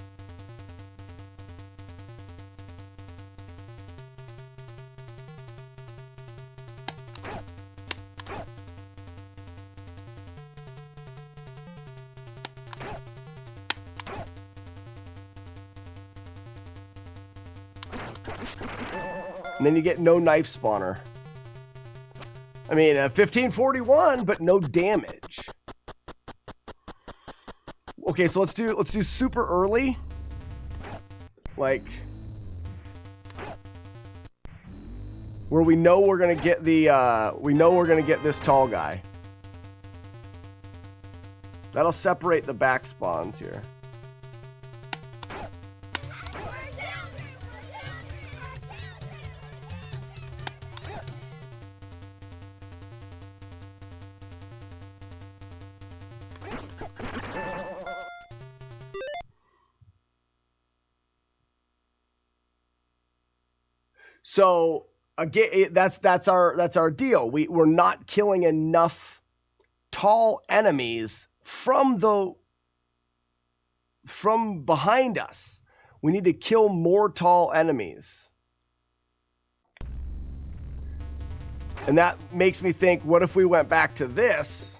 And then you get no knife spawner. I mean, 1541, but no damage. Okay, so let's do super early. Like where we know we're gonna get this tall guy. That'll separate the back spawns here. So again, that's our deal. We're not killing enough tall enemies from behind us. We need to kill more tall enemies. And that makes me think, what if we went back to this?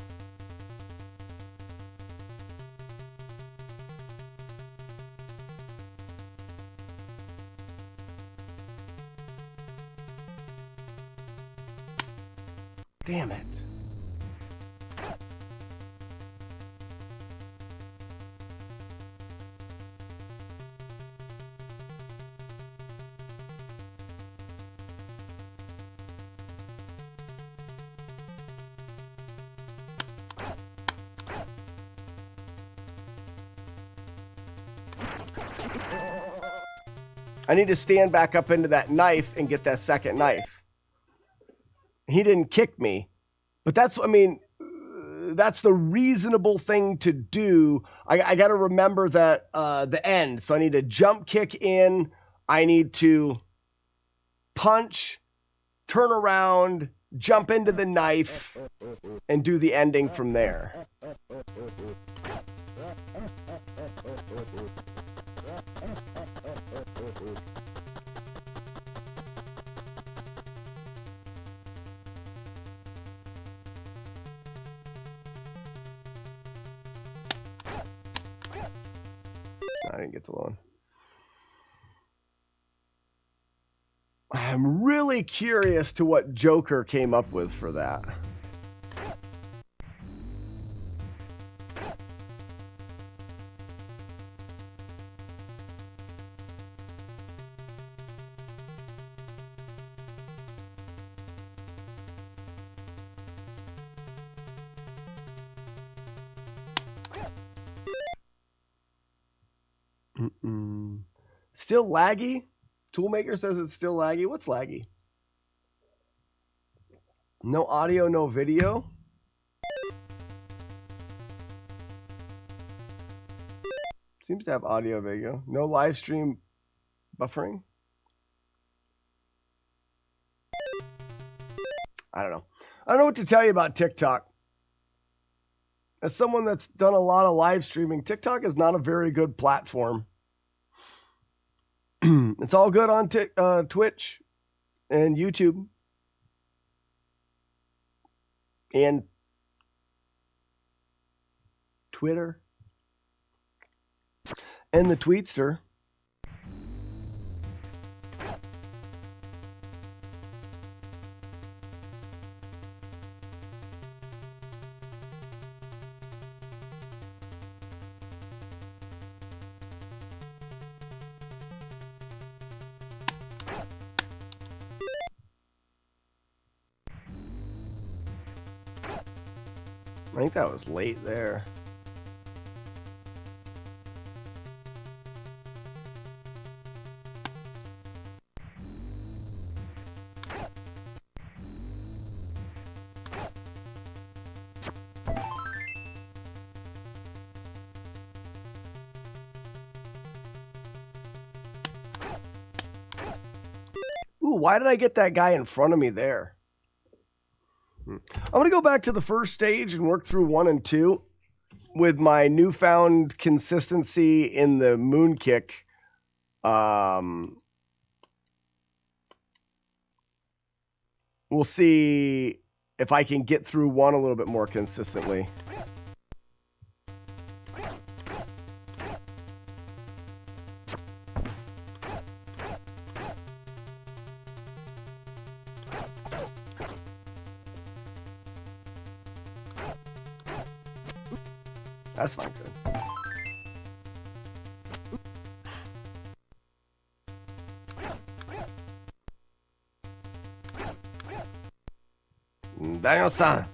Damn it. I need to stand back up into that knife and get that second knife. He didn't kick me, but that's the reasonable thing to do. I got to remember that the end. So I need to jump kick in. I need to punch, turn around, jump into the knife, and do the ending from there. I didn't get the loan. I'm really curious to what Joker came up with for that. Still laggy? Toolmaker says it's still laggy. What's laggy? No audio, no video? Seems to have audio, video. No live stream buffering? I don't know. I don't know what to tell you about TikTok. As someone that's done a lot of live streaming, TikTok is not a very good platform. It's all good on Twitch and YouTube and Twitter and the Tweetster. I think that was late there. Ooh, why did I get that guy in front of me there? I'm going to go back to the first stage and work through 1 and 2 with my newfound consistency in the moon kick. We'll see if I can get through 1 a little bit more consistently. That's not good. Daniel-san.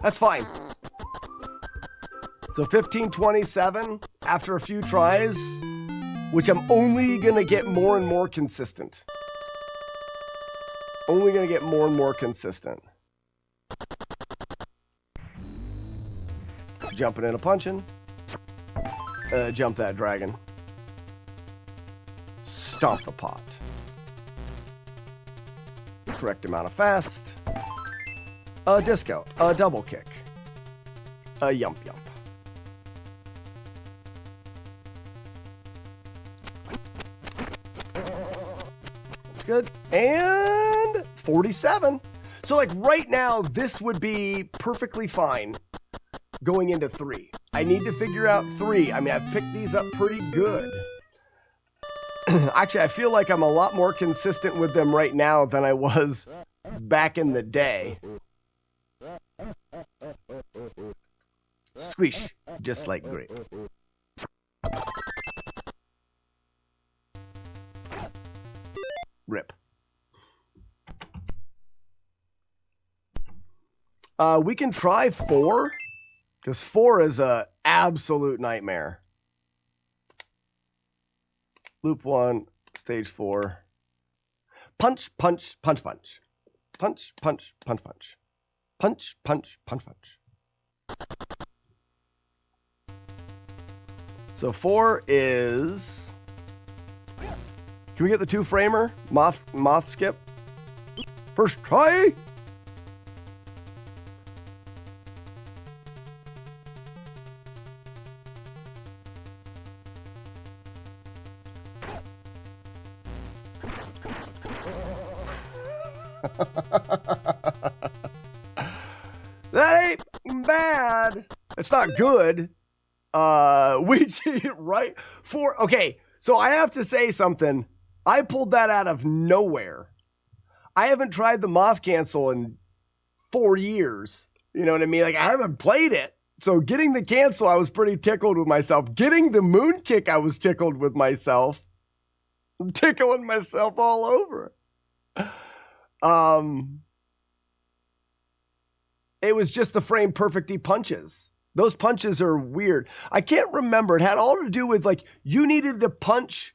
That's fine. So 1527 after a few tries, which I'm only going to get more and more consistent. Only going to get more and more consistent. Jumping in a punching. Jump that dragon. Stomp the pot. Correct amount of fast. A disco, a double kick, a yump yump. That's good. And 47. So like right now, this would be perfectly fine going into 3. I need to figure out 3. I mean, I've picked these up pretty good. Actually, I feel like I'm a lot more consistent with them right now than I was back in the day. Squish, just like grape. Rip. We can try 4, because 4 is a absolute nightmare. Loop 1, stage 4. Punch, punch, punch, punch. Punch, punch, punch, punch. Punch, punch, punch, punch. So 4 is... Can we get the 2-framer? Moth skip? First try! That ain't bad. It's not good. We right for okay. So I have to say something. I pulled that out of nowhere. I haven't tried the moth cancel in 4 years. You know what I mean? Like I haven't played it. So getting the cancel, I was pretty tickled with myself. Getting the moon kick, I was tickled with myself. I'm tickling myself all over. It was just the frame perfecty punches. Those punches are weird. I can't remember. It had all to do with like you needed to punch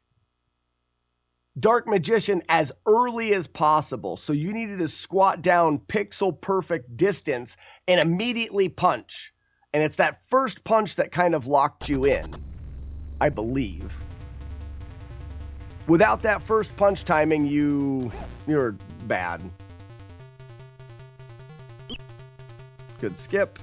Dark Magician as early as possible. So you needed to squat down pixel perfect distance and immediately punch. And it's that first punch that kind of locked you in, I believe. Without that first punch timing, you're bad. Good skip.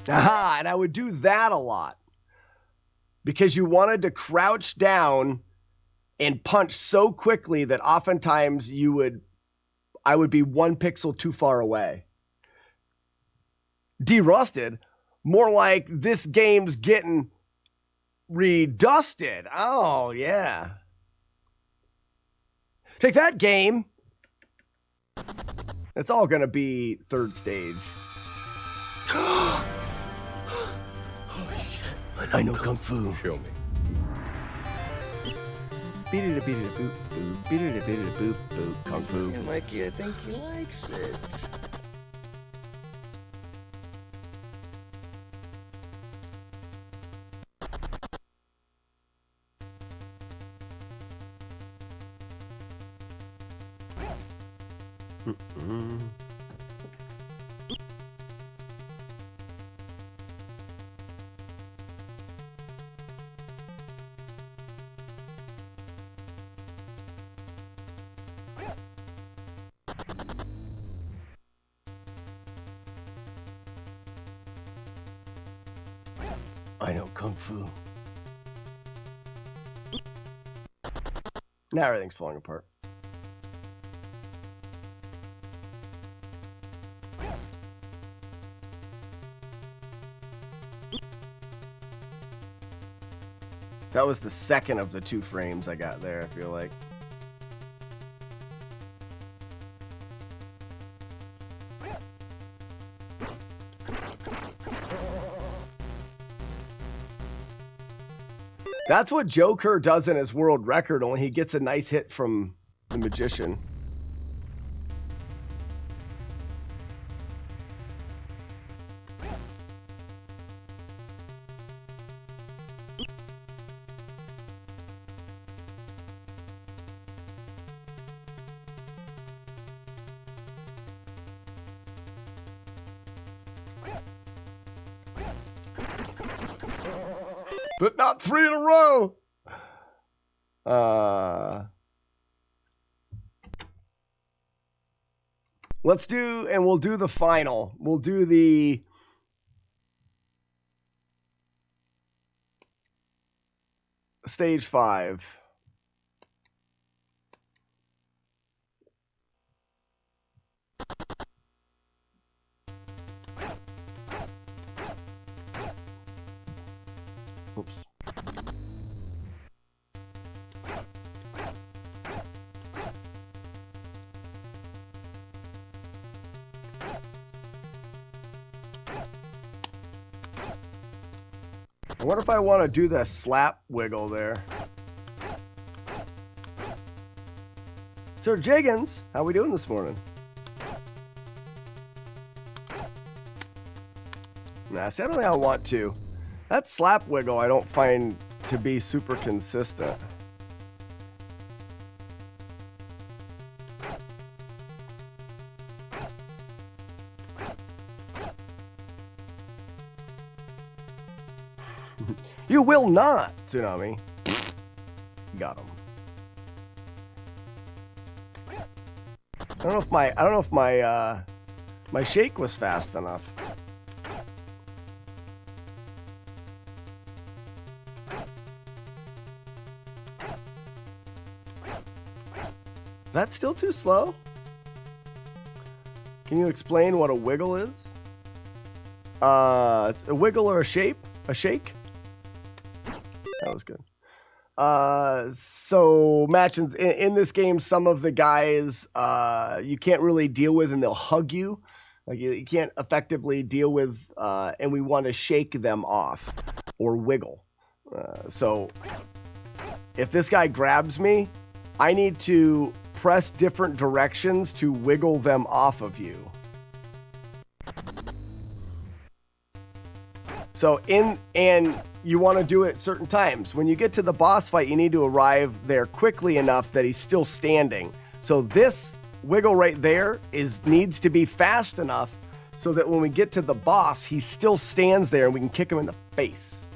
Aha, and I would do that a lot. Because you wanted to crouch down and punch so quickly that oftentimes I would be 1 pixel too far away. Derusted, more like this game's getting redusted. Oh, yeah. Take that, game. It's all going to be 3rd stage. I know Kung Fu. Show me. Beat it, boop, boop. Beat it, boop, boop. Kung Fu. Hey, Mikey, I think he likes it. I know Kung Fu. Now everything's falling apart. That was the second of the 2 frames I got there, I feel like. That's what Joe Kerr does in his world record, only he gets a nice hit from the magician. But not 3 in a row. Let's do, and we'll do the final. We'll do the stage 5. Oops. I wonder if I want to do the slap wiggle there. Sir Jiggins, how we doing this morning? Nah, see, I don't think I want to. That slap wiggle I don't find to be super consistent. You will not, Tsunami. Got him. I don't know if my shake was fast enough. Is that still too slow? Can you explain what a wiggle is? A wiggle or a shape? A shake? That was good. So matches in this game, some of the guys you can't really deal with, and they'll hug you. Like you can't effectively deal with, and we want to shake them off or wiggle. So if this guy grabs me, I need to press different directions to wiggle them off of you. So and you want to do it certain times. When you get to the boss fight, you need to arrive there quickly enough that he's still standing. So this wiggle right there needs to be fast enough so that when we get to the boss, he still stands there and we can kick him in the face.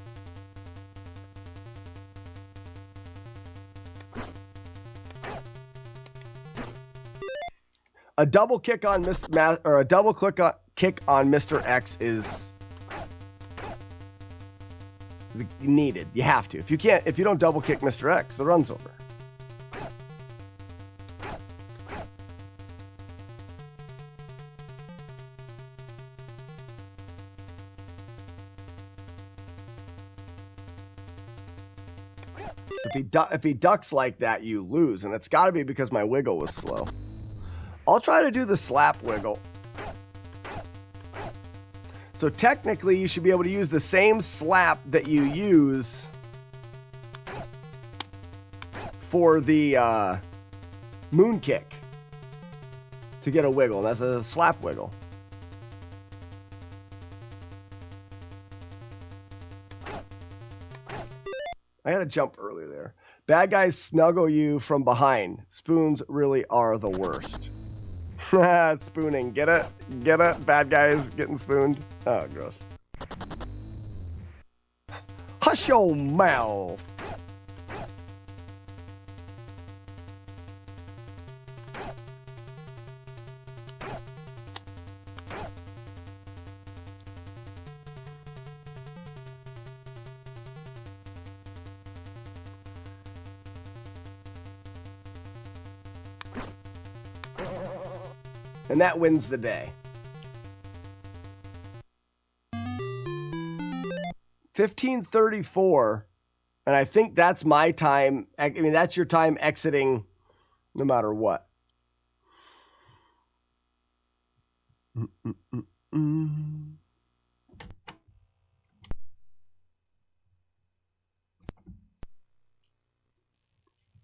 A double kick on kick on Mr. X is needed. You have to. If you don't double kick Mr. X, the run's over. So if he ducks like that, you lose, and it's got to be because my wiggle was slow. I'll try to do the slap wiggle. So technically, you should be able to use the same slap that you use for the moon kick to get a wiggle. That's a slap wiggle. I had to jump earlier there. Bad guys snuggle you from behind. Spoons really are the worst. Spooning. Get it? Get it? Bad guys getting spooned. Oh, gross. Hush your mouth. And that wins the day. 15:34, and I think that's my time. I mean, that's your time exiting no matter what.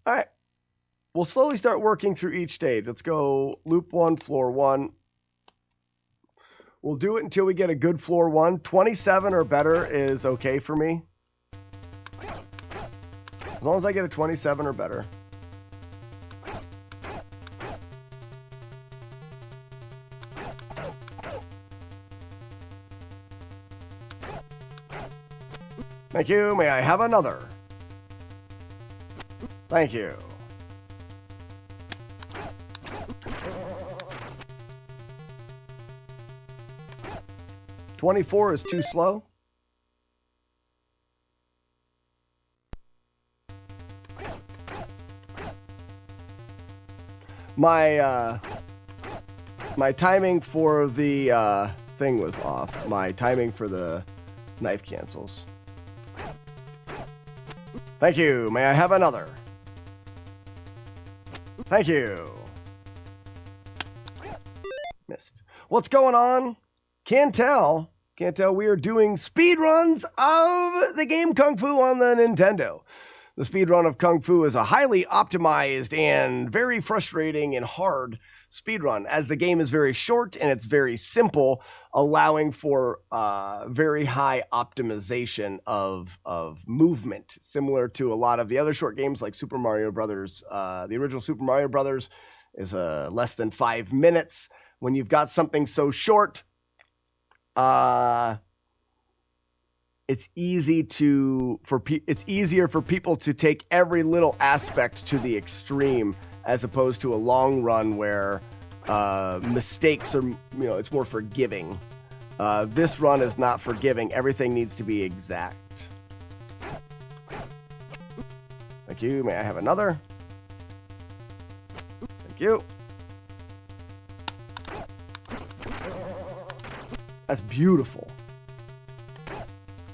All right. We'll slowly start working through each stage. Let's go loop 1, floor 1. We'll do it until we get a good floor 1. 27 or better is okay for me. As long as I get a 27 or better. Thank you. May I have another? Thank you. $24 is too slow. My timing for the thing was off. My timing for the knife cancels. Thank you. May I have another? Thank you. Missed. What's going on? Can't tell we are doing speed runs of the game Kung Fu on the Nintendo. The speed run of Kung Fu is a highly optimized and very frustrating and hard speed run, as the game is very short and it's very simple, allowing for very high optimization of movement, similar to a lot of the other short games like Super Mario Brothers. The original Super Mario Brothers is less than 5 minutes. When you've got something so short, it's easier for people to take every little aspect to the extreme, as opposed to a long run where mistakes are, it's more forgiving. This run is not forgiving. Everything needs to be exact. Thank you. May I have another? Thank you. That's beautiful.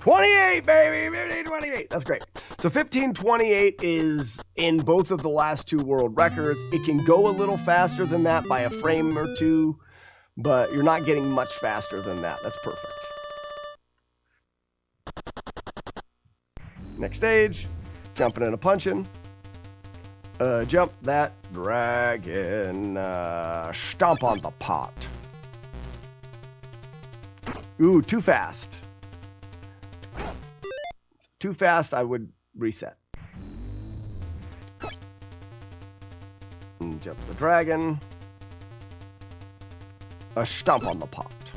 28, baby! 1528. That's great. So 1528 is in both of the last two world records. It can go a little faster than that by a frame or two, but you're not getting much faster than that. That's perfect. Next stage. Jumping and a punching. Jump that dragon. Stomp on the pot. Ooh, too fast. Too fast, I would reset. And jump the dragon. A stomp on the pot.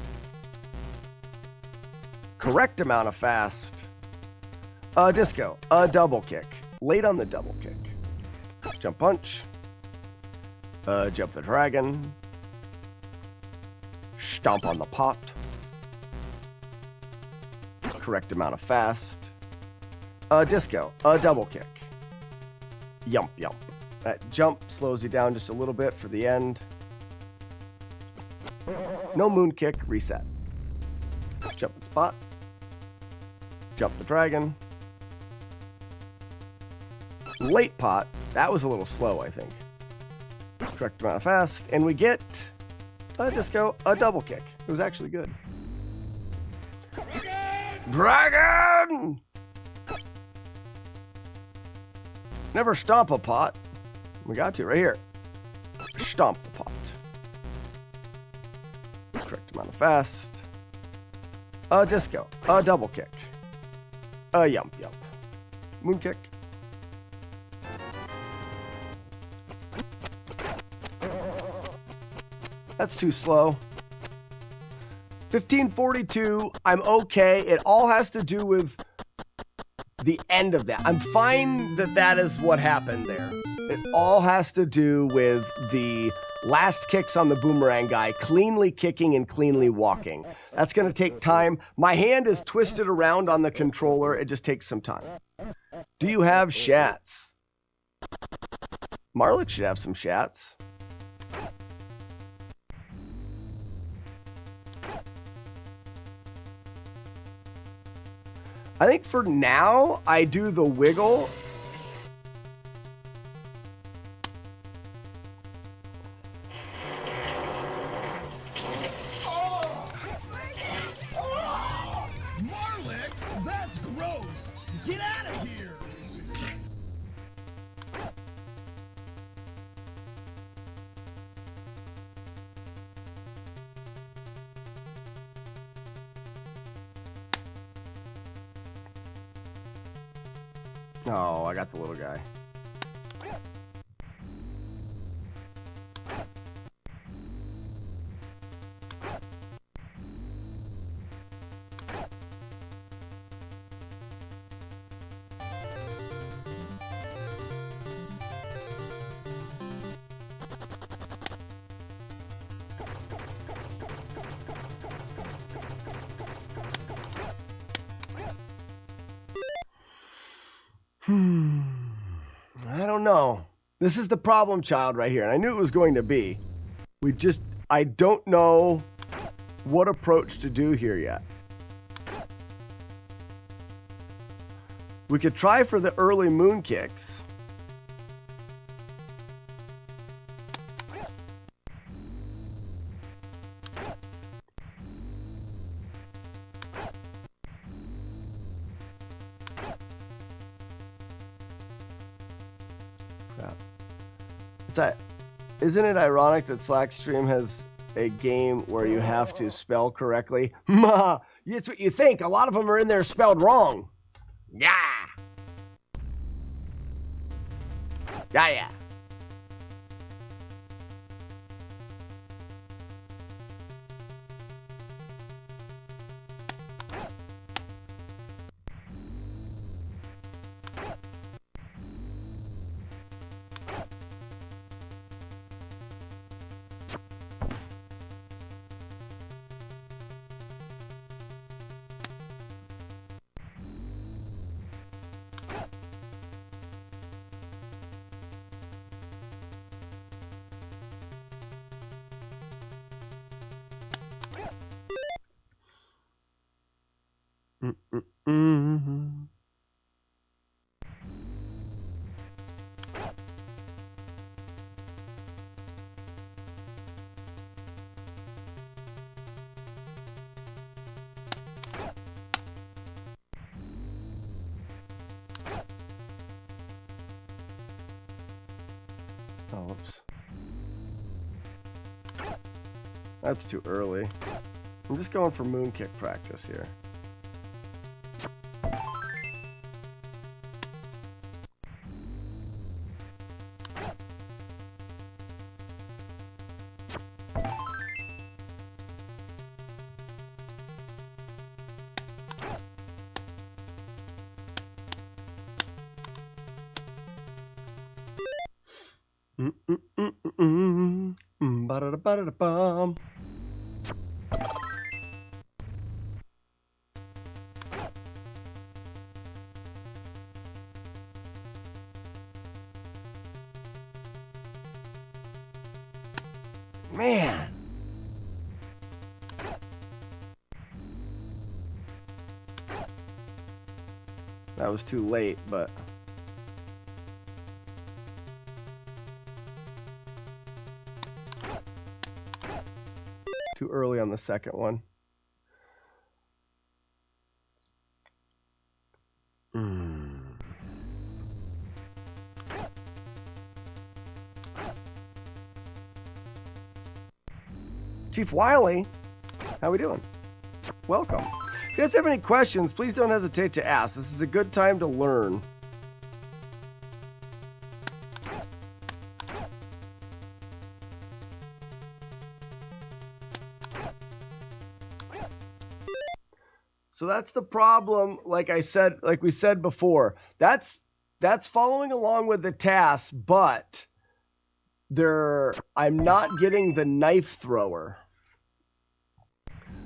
Correct amount of fast. A disco. A double kick. Late on the double kick. Jump punch. Jump the dragon. Stomp on the pot. Correct amount of fast. A disco. A double kick. Yump, yump. That jump slows you down just a little bit for the end. No moon kick. Reset. Jump the pot. Jump the dragon. Late pot. That was a little slow, I think. Correct amount of fast. And we get a disco. A double kick. It was actually good. Dragon! Never stomp a pot. We got to right here. Stomp the pot. Correct amount of fast. A disco. A double kick. A yump yump. Moon kick. That's too slow. 1542, I'm okay. It all has to do with the end of that. I'm fine that that is what happened there. It all has to do with the last kicks on the boomerang guy, cleanly kicking and cleanly walking. That's going to take time. My hand is twisted around on the controller. It just takes some time. Do you have shats? Marlik should have some shats. I think for now, I do the wiggle. Marlick, that's gross. Get out of here. Oh, I got the little guy. I don't know. This is the problem child right here. And I knew it was going to be. I don't know what approach to do here yet. We could try for the early moon kicks. Isn't it ironic that Slackstream has a game where you have to spell correctly? Ma, it's what you think. A lot of them are in there spelled wrong. Yeah. Yeah. Oh, whoops. That's too early. I'm just going for moon kick practice here. Ba-da-da-ba-da-da-bum. Man. That was too late, but too early on the second one. Chief Wiley, how we doing? Welcome. If you guys have any questions, please don't hesitate to ask. This is a good time to learn. So that's the problem, like we said before. That's following along with the task, but I'm not getting the knife thrower.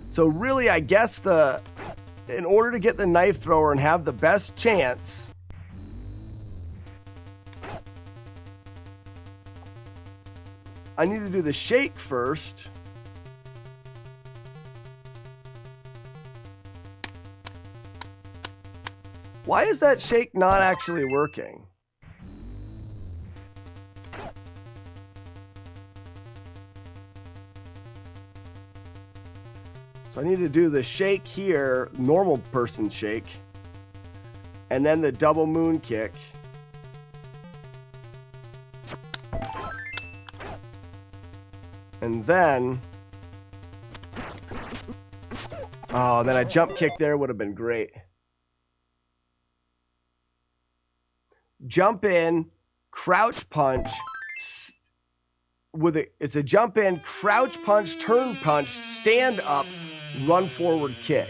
So really, I guess in order to get the knife thrower and have the best chance, I need to do the shake first. Why is that shake not actually working? So I need to do the shake here, normal person shake, and then the double moon kick. And then, oh, then a jump kick there would have been great. Jump in, crouch punch, it's a jump in, crouch punch, turn punch, stand up, run forward kick.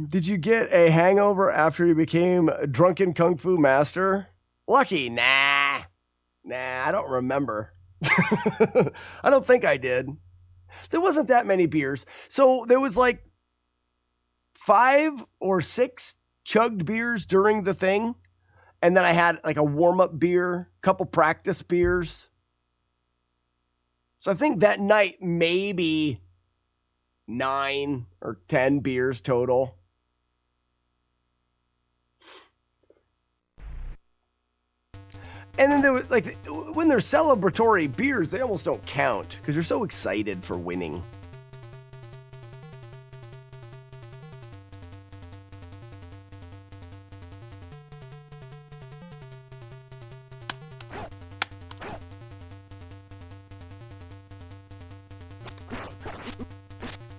Did you get a hangover after you became a drunken kung fu master? Lucky, nah, I don't remember. I don't think I did. There wasn't that many beers. So there was like 5 or 6 chugged beers during the thing. And then I had like a warm-up beer, couple practice beers. So I think that night maybe 9 or 10 beers total. And then there was like when they're celebratory beers, they almost don't count because you're so excited for winning.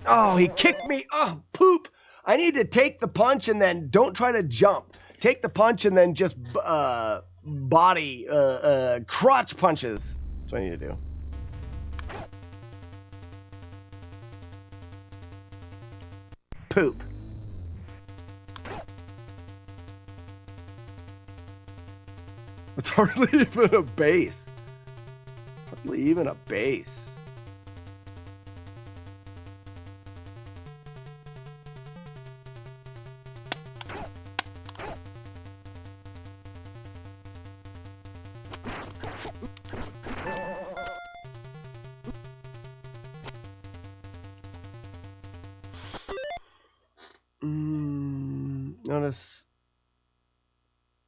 Oh, he kicked me. Oh, poop. I need to take the punch and then don't try to jump. Take the punch and then just body crotch punches. That's what I need to do. Poop. It's hardly even a base. Hardly even a base. Notice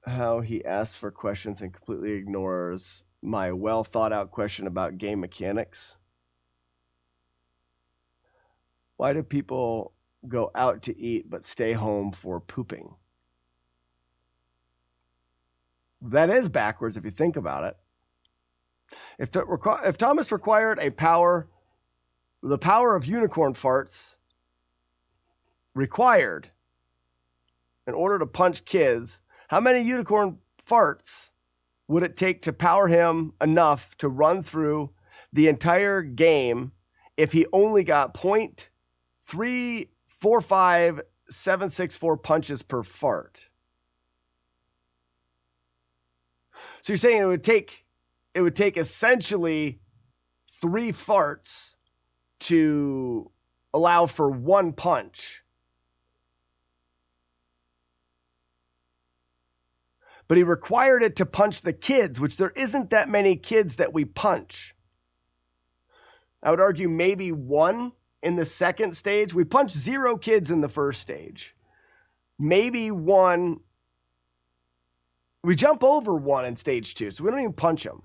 how he asks for questions and completely ignores my well thought out question about game mechanics. Why do people go out to eat but stay home for pooping? That is backwards if you think about it. If Thomas required the power of unicorn farts required in order to punch kids, how many unicorn farts would it take to power him enough to run through the entire game if he only got 0.345764 punches per fart? So you're saying it would take essentially 3 farts to allow for 1 punch. But he required it to punch the kids, which there isn't that many kids that we punch. I would argue maybe 1 in the second stage. We punch 0 kids in the first stage. Maybe 1. We jump over 1 in stage 2, so we don't even punch them.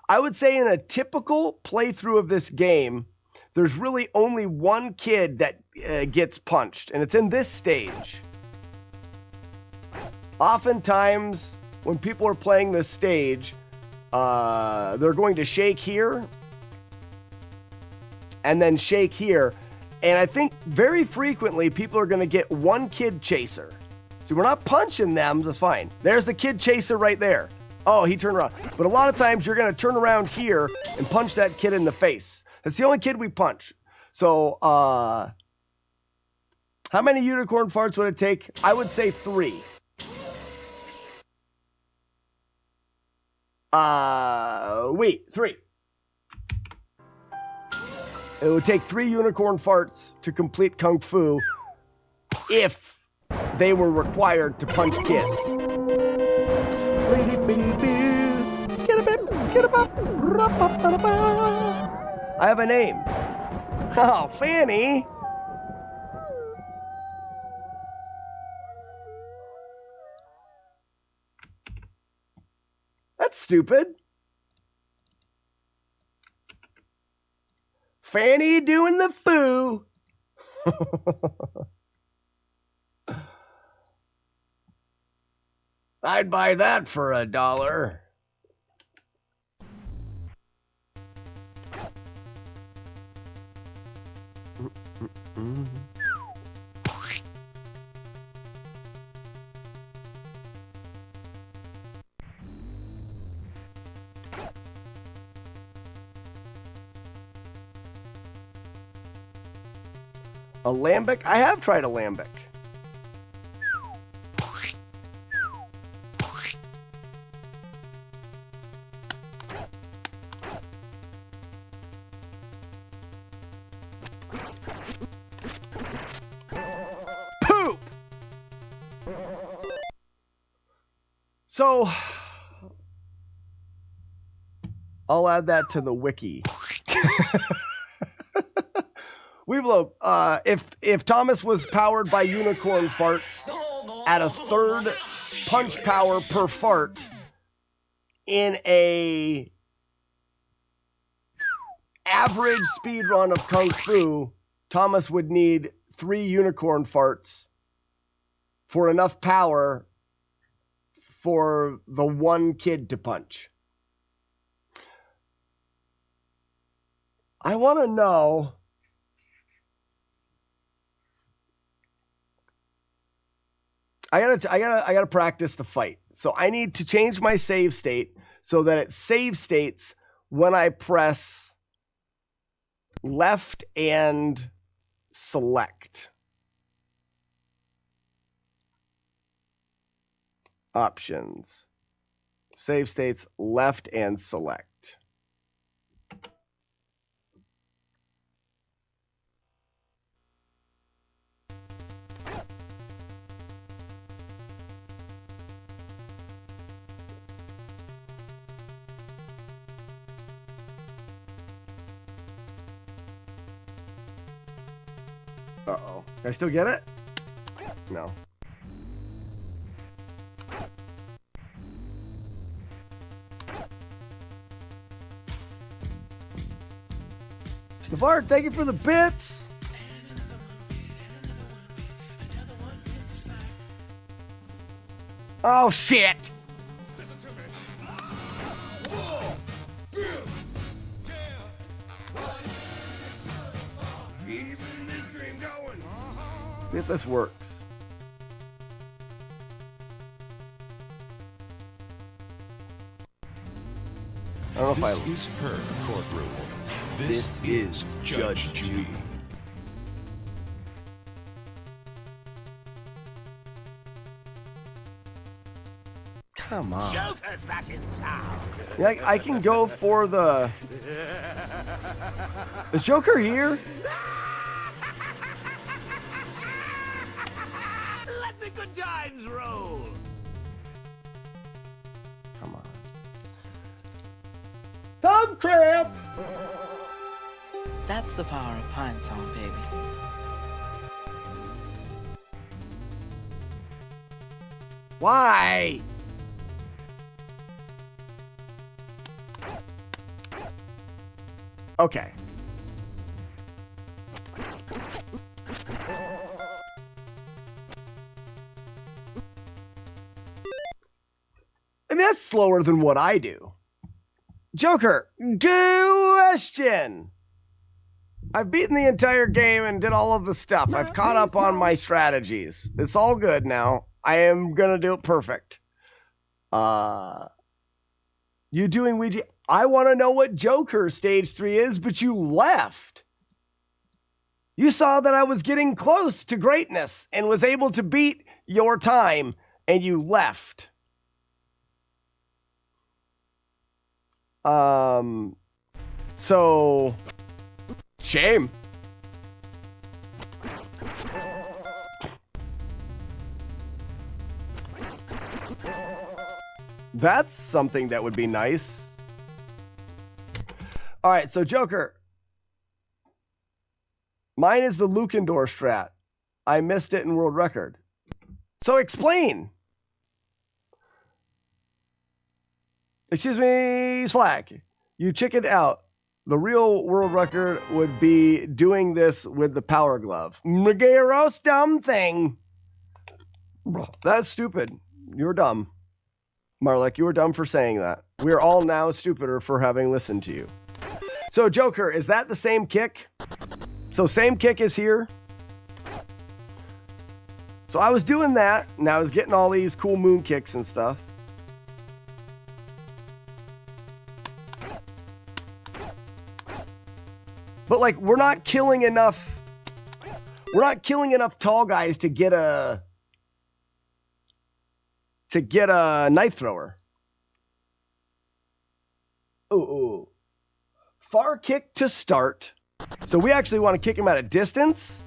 I would say in a typical playthrough of this game, there's really only 1 kid that gets punched, and it's in this stage. Oftentimes, when people are playing this stage, they're going to shake here and then shake here. And I think very frequently people are going to get 1 kid chaser. See, we're not punching them. That's fine. There's the kid chaser right there. Oh, he turned around. But a lot of times you're going to turn around here and punch that kid in the face. That's the only kid we punch. So, how How many unicorn farts would it take? I would say 3. Wait, 3. It would take 3 unicorn farts to complete Kung Fu if they were required to punch kids. I have a name. Oh, Fanny. That's stupid. Fanny doing the foo. I'd buy that for $1. A lambic? I have tried a lambic. Poop! So, I'll add that to the wiki. If Thomas was powered by unicorn farts at a 3rd punch power per fart in a average speed run of Kung Fu, Thomas would need 3 unicorn farts for enough power for the 1 kid to punch. I want to know. I gotta practice the fight. So I need to change my save state so that it save states when I press left and select. Options. Save states left and select. Uh-oh. Can I still get it? No. Navarre, thank you for the bits. Oh, shit. See if this works. I don't know if This is her courtroom. This is Judge Judy. Come on. Joker's back in town. Yeah, I can go for the... Is Joker here? Let the good times roll. Come on. Thumb cramp! That's the power of Pine Song, baby. Why? Okay. I mean, that's slower than what I do. Joker, question. I've beaten the entire game and did all of the stuff. I've caught up on my strategies. It's all good now. I am going to do it perfect. You doing Ouija? I want to know what Joker stage 3 is, but you left. You saw that I was getting close to greatness and was able to beat your time, and you left. So, shame. That's something that would be nice. All right, so Joker. Mine is the Lukendor strat. I missed it in world record. So explain. Excuse me, Slack. You chickened out. The real world record would be doing this with the power glove. Gross dumb thing. That's stupid. You're dumb. Marlek, you were dumb for saying that. We're all now stupider for having listened to you. So, Joker, is that the same kick? So, same kick is here. So, I was doing that, and I was getting all these cool moon kicks and stuff. But, like, we're not killing enough. We're not killing enough tall guys to get a knife thrower. Ooh. Far kick to start. So we actually want to kick him at a distance.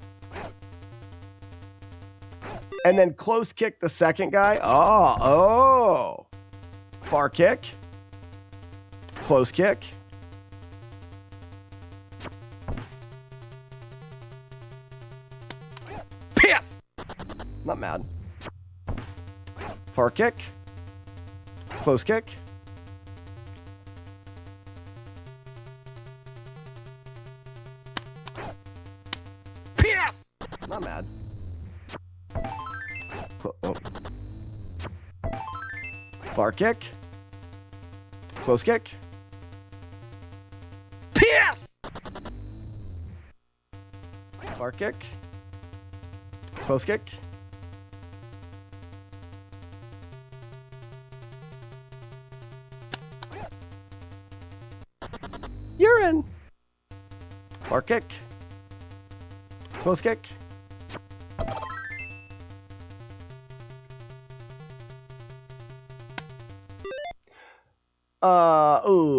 And then close kick the second guy. Oh. Far kick. Close kick. Piss! Not mad. Far kick. Close kick. Piss! Not mad. Far kick. Close kick. Piss! Far kick. Close kick. You're in. Far kick. Close kick.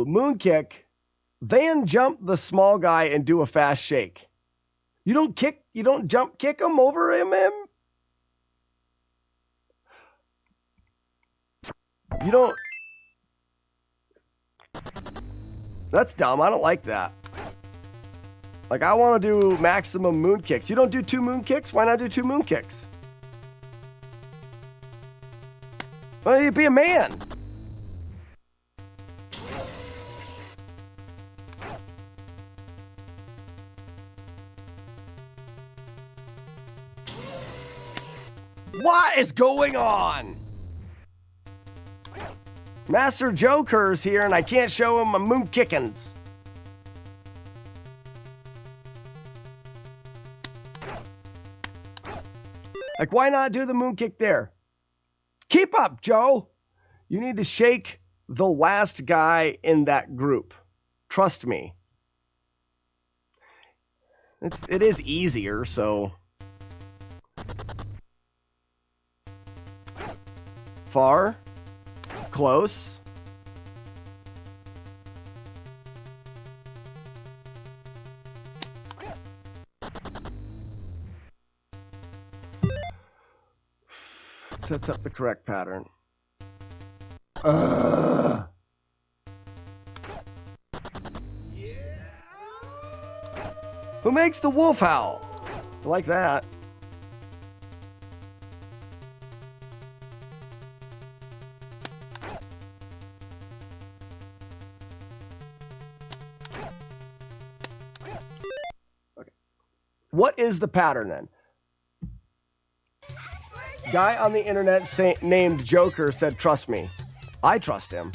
Moon kick. Then jump the small guy and do a fast shake. You don't jump kick him over him. You don't. That's dumb. I don't like that. Like, I want to do maximum moon kicks. You don't do 2 moon kicks? Why not do 2 moon kicks? Well, you be a man. What is going on? Master Joker's here and I can't show him my moon kickins. Like, why not do the moon kick there? Keep up, Joe. You need to shake the last guy in that group. Trust me. It is easier, so. Far. Close. Sets up the correct pattern. Who makes the wolf howl? I like that. Okay. What is the pattern then? Guy on the internet named Joker said, trust me. I trust him.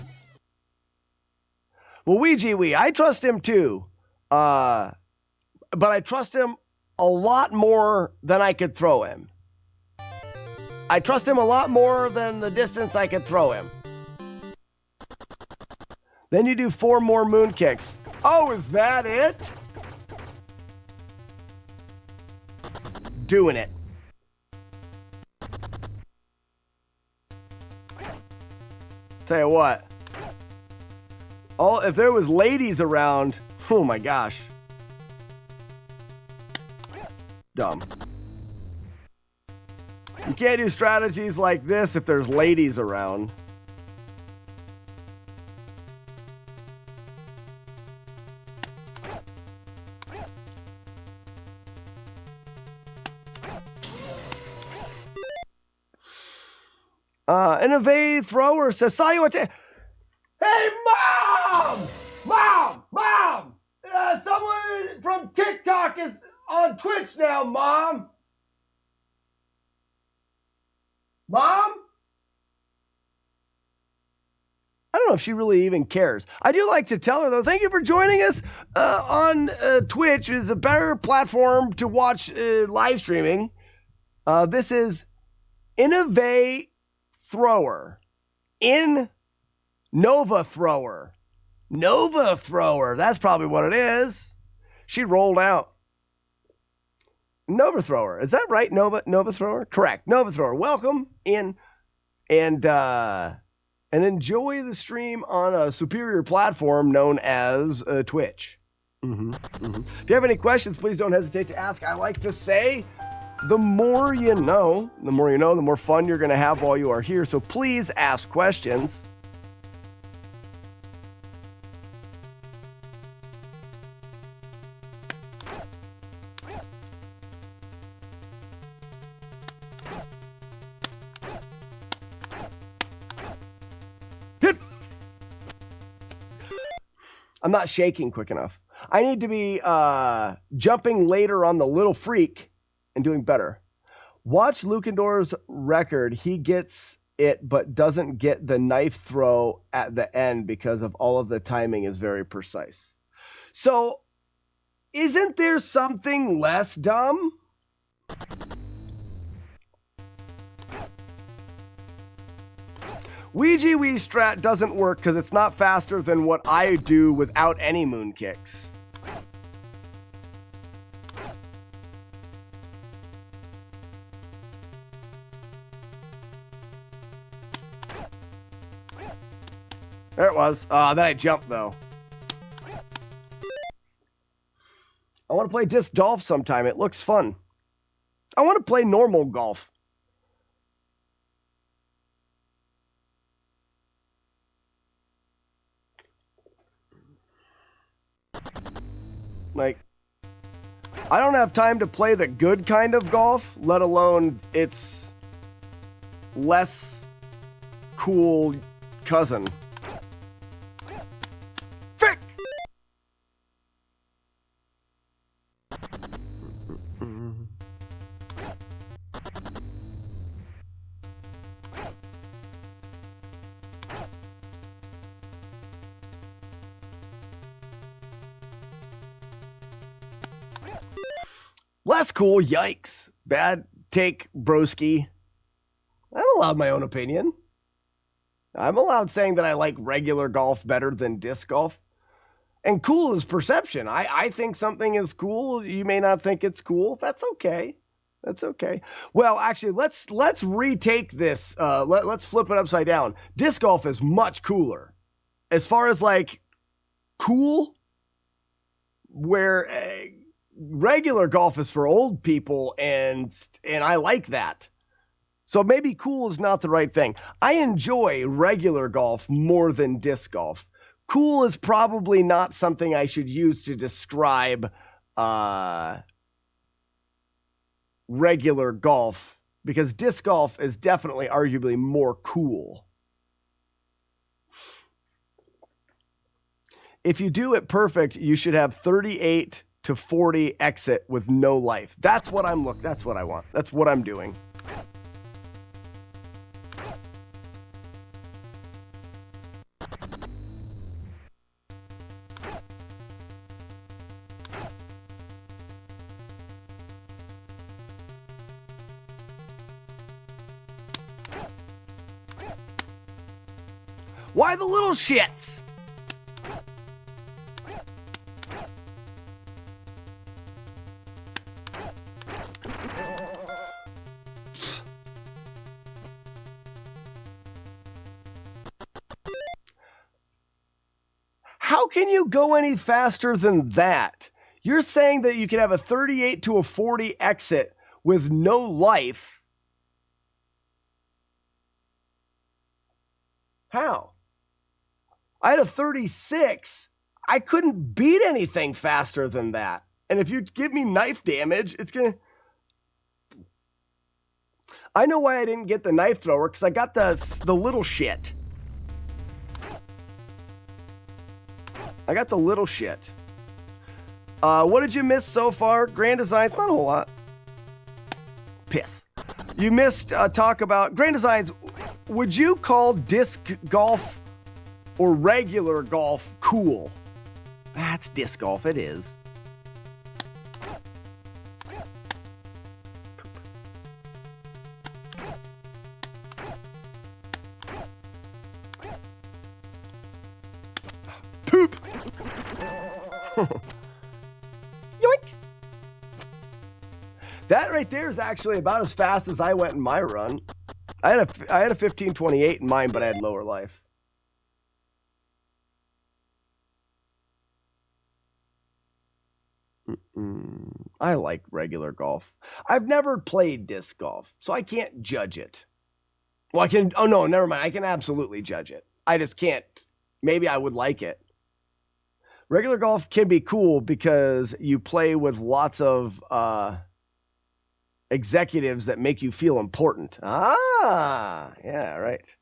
Well, I trust him too. But I trust him a lot more than I could throw him. I trust him a lot more than the distance I could throw him. Then you do 4 more moon kicks. Oh, is that it? doing it. Tell you what. If there was ladies around, oh my gosh. Dumb. You can't do strategies like this if there's ladies around. Innovate Thrower says, saw you at Hey, Mom! Mom! Someone from TikTok is on Twitch now, Mom! Mom? I don't know if she really even cares. I do like to tell her, though, thank you for joining us on Twitch. It is a better platform to watch live streaming. This is Innovate Thrower. Nova Thrower. Nova Thrower. That's probably what it is. She rolled out. Nova Thrower. Is that right? Nova Thrower? Correct. Nova Thrower. Welcome in and enjoy the stream on a superior platform known as Twitch. If you have any questions, please don't hesitate to ask. I like to say, the more you know, the more fun you're going to have while you are here. So please ask questions. I'm not shaking quick enough. I need to be jumping later on the little freak and doing better. Watch Lukendor's record. He gets it, but doesn't get the knife throw at the end because of all of the timing is very precise. So, isn't there something less dumb? Ouija Wii strat doesn't work because it's not faster than what I do without any moon kicks. There it was. Then I jumped, though. I want to play disc golf sometime. It looks fun. I want to play normal golf. Like, I don't have time to play the good kind of golf, let alone its less cool cousin. Frick! Less cool, yikes. Bad take, broski. I'm allowed my own opinion. I'm allowed saying that I like regular golf better than disc golf. And cool is perception. I think something is cool. You may not think it's cool. That's okay. That's okay. Well, actually, let's retake this. Let's flip it upside down. Disc golf is much cooler. As far as like cool, where regular golf is for old people, and I like that. So maybe cool is not the right thing. I enjoy regular golf more than disc golf. Cool is probably not something I should use to describe regular golf, because disc golf is definitely arguably more cool. If you do it perfect, you should have 38 to 40 exit with no life. That's what I want. That's what I'm doing. Why the little shits? How can you go any faster than that? You're saying that you can have a 38 to a 40 exit with no life. How? I had a 36. I couldn't beat anything faster than that. And if you give me knife damage, it's going to... I know why I didn't get the knife thrower, because I got the little shit. I got the little shit. What did you miss so far? Grand Designs, not a whole lot. Piss. You missed talk about Grand Designs. Would you call disc golf or regular golf cool? That's disc golf, it is. Poop. Yoink. That right there is actually about as fast as I went in my run. I had a 1528 in mine, but I had lower life. I like regular golf. I've never played disc golf, so I can't judge it. Well, I can. Oh no, never mind. I can absolutely judge it. I just can't. Maybe I would like it. Regular golf can be cool because you play with lots of executives that make you feel important. Ah, yeah, right.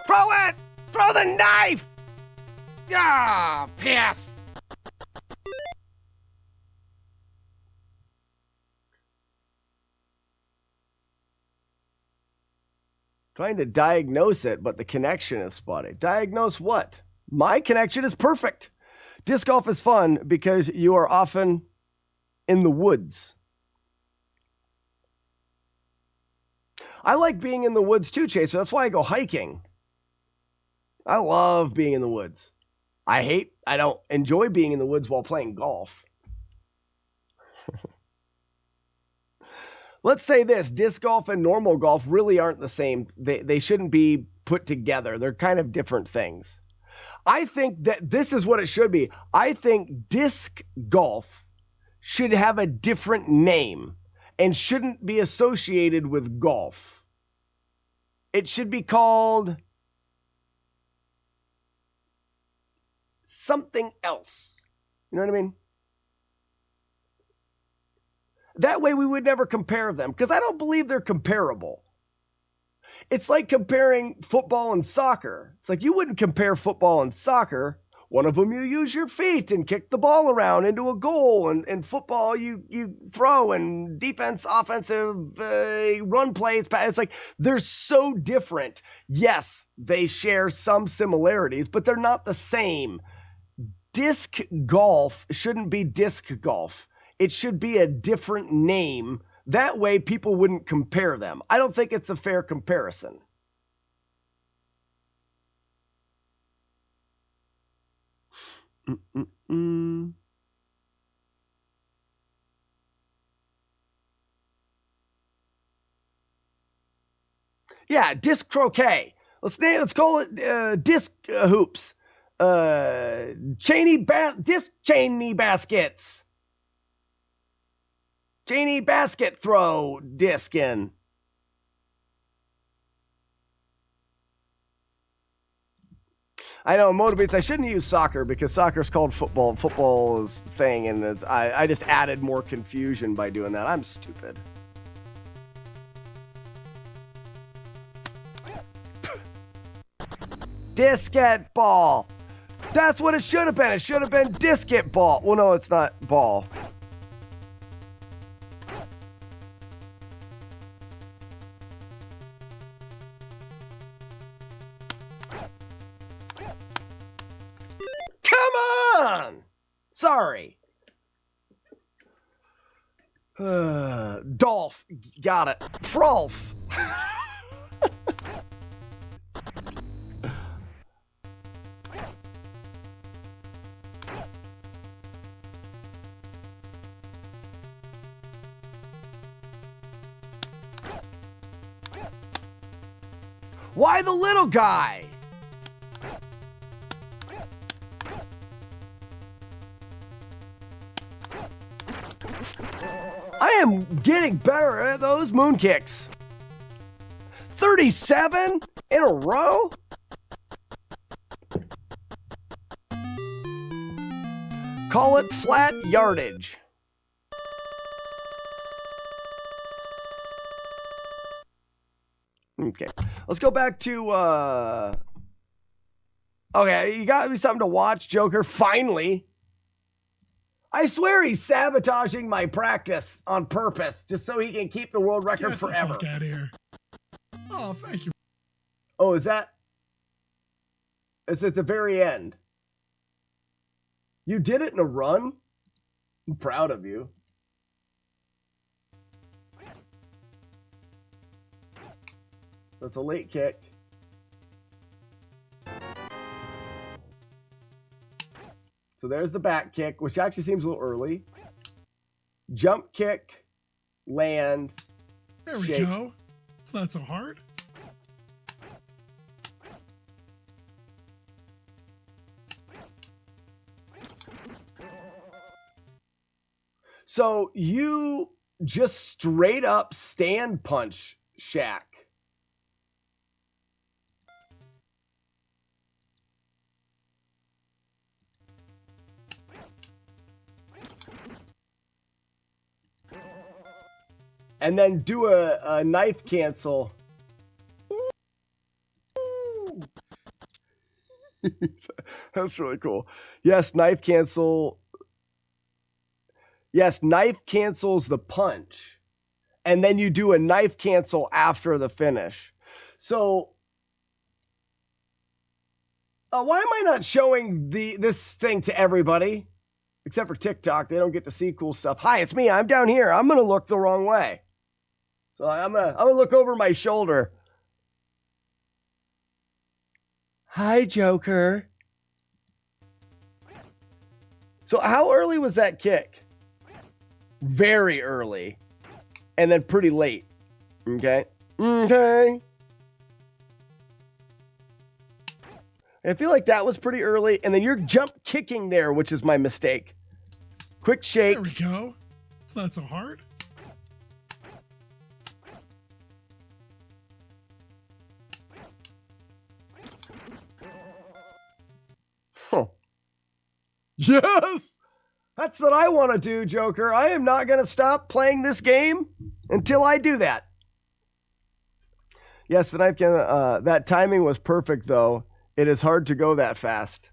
Throw it! Throw the knife! Ah, piss! Trying to diagnose it, but the connection is spotty. Diagnose what? My connection is perfect. Disc golf is fun because you are often in the woods. I like being in the woods too, Chaser. That's why I go hiking. I love being in the woods. I don't enjoy being in the woods while playing golf. Let's say this, disc golf and normal golf really aren't the same. They shouldn't be put together. They're kind of different things. I think that this is what it should be. I think disc golf should have a different name and shouldn't be associated with golf. It should be called something else. You know what I mean? That way we would never compare them, because I don't believe they're comparable. It's like comparing football and soccer. It's like you wouldn't compare football and soccer. One of them you use your feet and kick the ball around into a goal, and in football you throw, and defense, offensive, run plays. It's like they're so different. Yes, they share some similarities, but they're not the same. Disc golf shouldn't be disc golf. It should be a different name. That way people wouldn't compare them. I don't think it's a fair comparison. Yeah, disc croquet. Let's call it disc hoops. Disc Cheney baskets. Cheney basket throw discing. I know, motivates. I shouldn't use soccer because soccer is called football. Football is thing, and I just added more confusion by doing that. I'm stupid. Disket ball. That's what it should have been. It should have been disket ball. Well, no, it's not ball. Come on! Sorry. Dolph. Got it. Frolf. Why the little guy? I am getting better at those moon kicks. 37 in a row? Call it flat yardage. Okay, let's go back to, okay, you got me something to watch, Joker, finally. I swear he's sabotaging my practice on purpose, just so he can keep the world record forever. Get the fuck out of here. Oh, thank you. Oh, is that? It's at the very end. You did it in a run? I'm proud of you. That's a late kick. So there's the back kick, which actually seems a little early. Jump kick, land. There we shake. go. It's not so hard. So you just straight up stand punch Shaq. And then do a knife cancel. That's really cool. Yes, knife cancel. Yes, knife cancels the punch. And then you do a knife cancel after the finish. So, why am I not showing this thing to everybody? Except for TikTok, they don't get to see cool stuff. Hi, it's me. I'm down here. I'm going to look the wrong way. So I'm gonna look over my shoulder. Hi, Joker. So how early was that kick? Very early. And then pretty late. Okay. Okay. I feel like that was pretty early. And then you're jump kicking there, which is my mistake. Quick shake. There we go. It's not so hard. Huh. Yes! That's what I want to do, Joker. I am not going to stop playing this game until I do that. Yes, the knife can, that timing was perfect, though. It is hard to go that fast.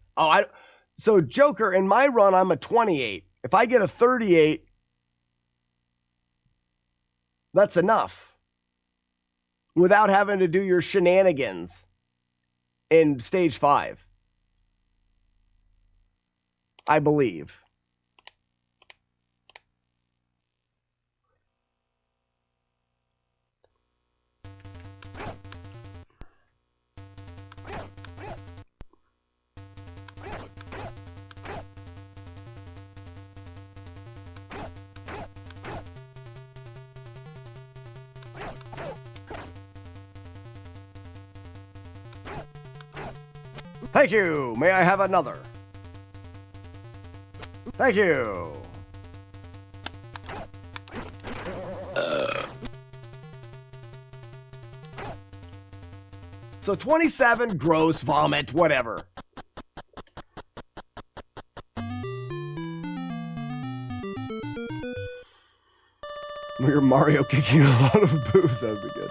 So, Joker, in my run, I'm a 28. If I get a 38, that's enough. Without having to do your shenanigans in stage 5. I believe. Thank you. May I have another? Thank you. So 27, gross, vomit, whatever. You're Mario kicking a lot of boobs. That would be good.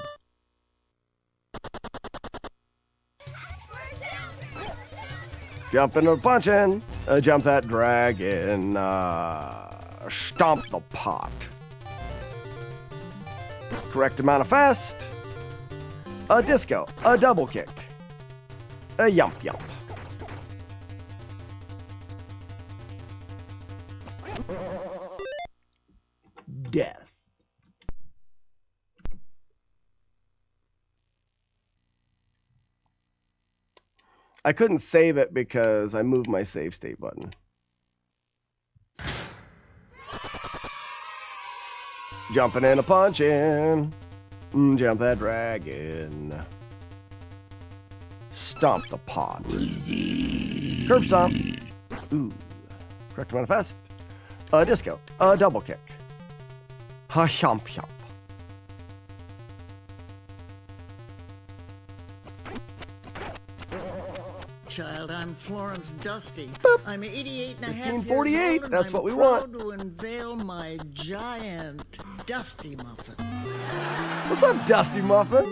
Jumping or punching. Jump that dragon. Stomp the pot. Correct amount of fast. A disco. A double kick. A yump yump. Death. I couldn't save it because I moved my save state button. Jumping and a punching. Jump that dragon. Stomp the pot. Curb stomp. Ooh. Correct manifest. A disco. A double kick. Ha chomp chomp. Child, I'm Florence Dusty. Boop. I'm 88 and a half 1548. years old, and That's I'm what we proud want. to unveil my giant Dusty Muffin. What's up, Dusty Muffin?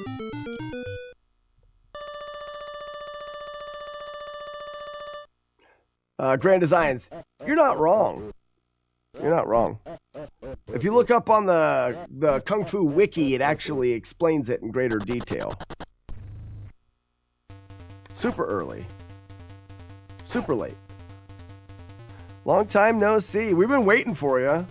Grand Designs. You're not wrong. You're not wrong. If you look up on the Kung Fu Wiki, it actually explains it in greater detail. Super early. Super late. Long time no see. We've been waiting for you.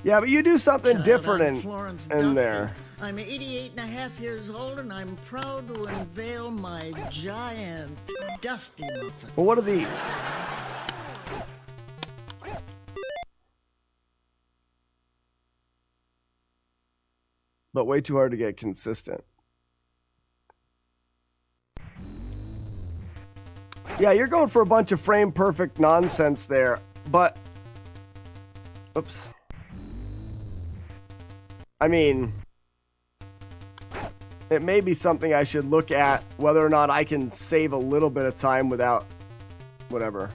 Yeah, but you do something different in there. I'm 88 and a half years old, and I'm proud to unveil my giant Dusty Muffin. Well, what are these? But way too hard to get consistent. Yeah, you're going for a bunch of frame perfect nonsense there, but oops. I mean, it may be something I should look at, whether or not I can save a little bit of time without whatever.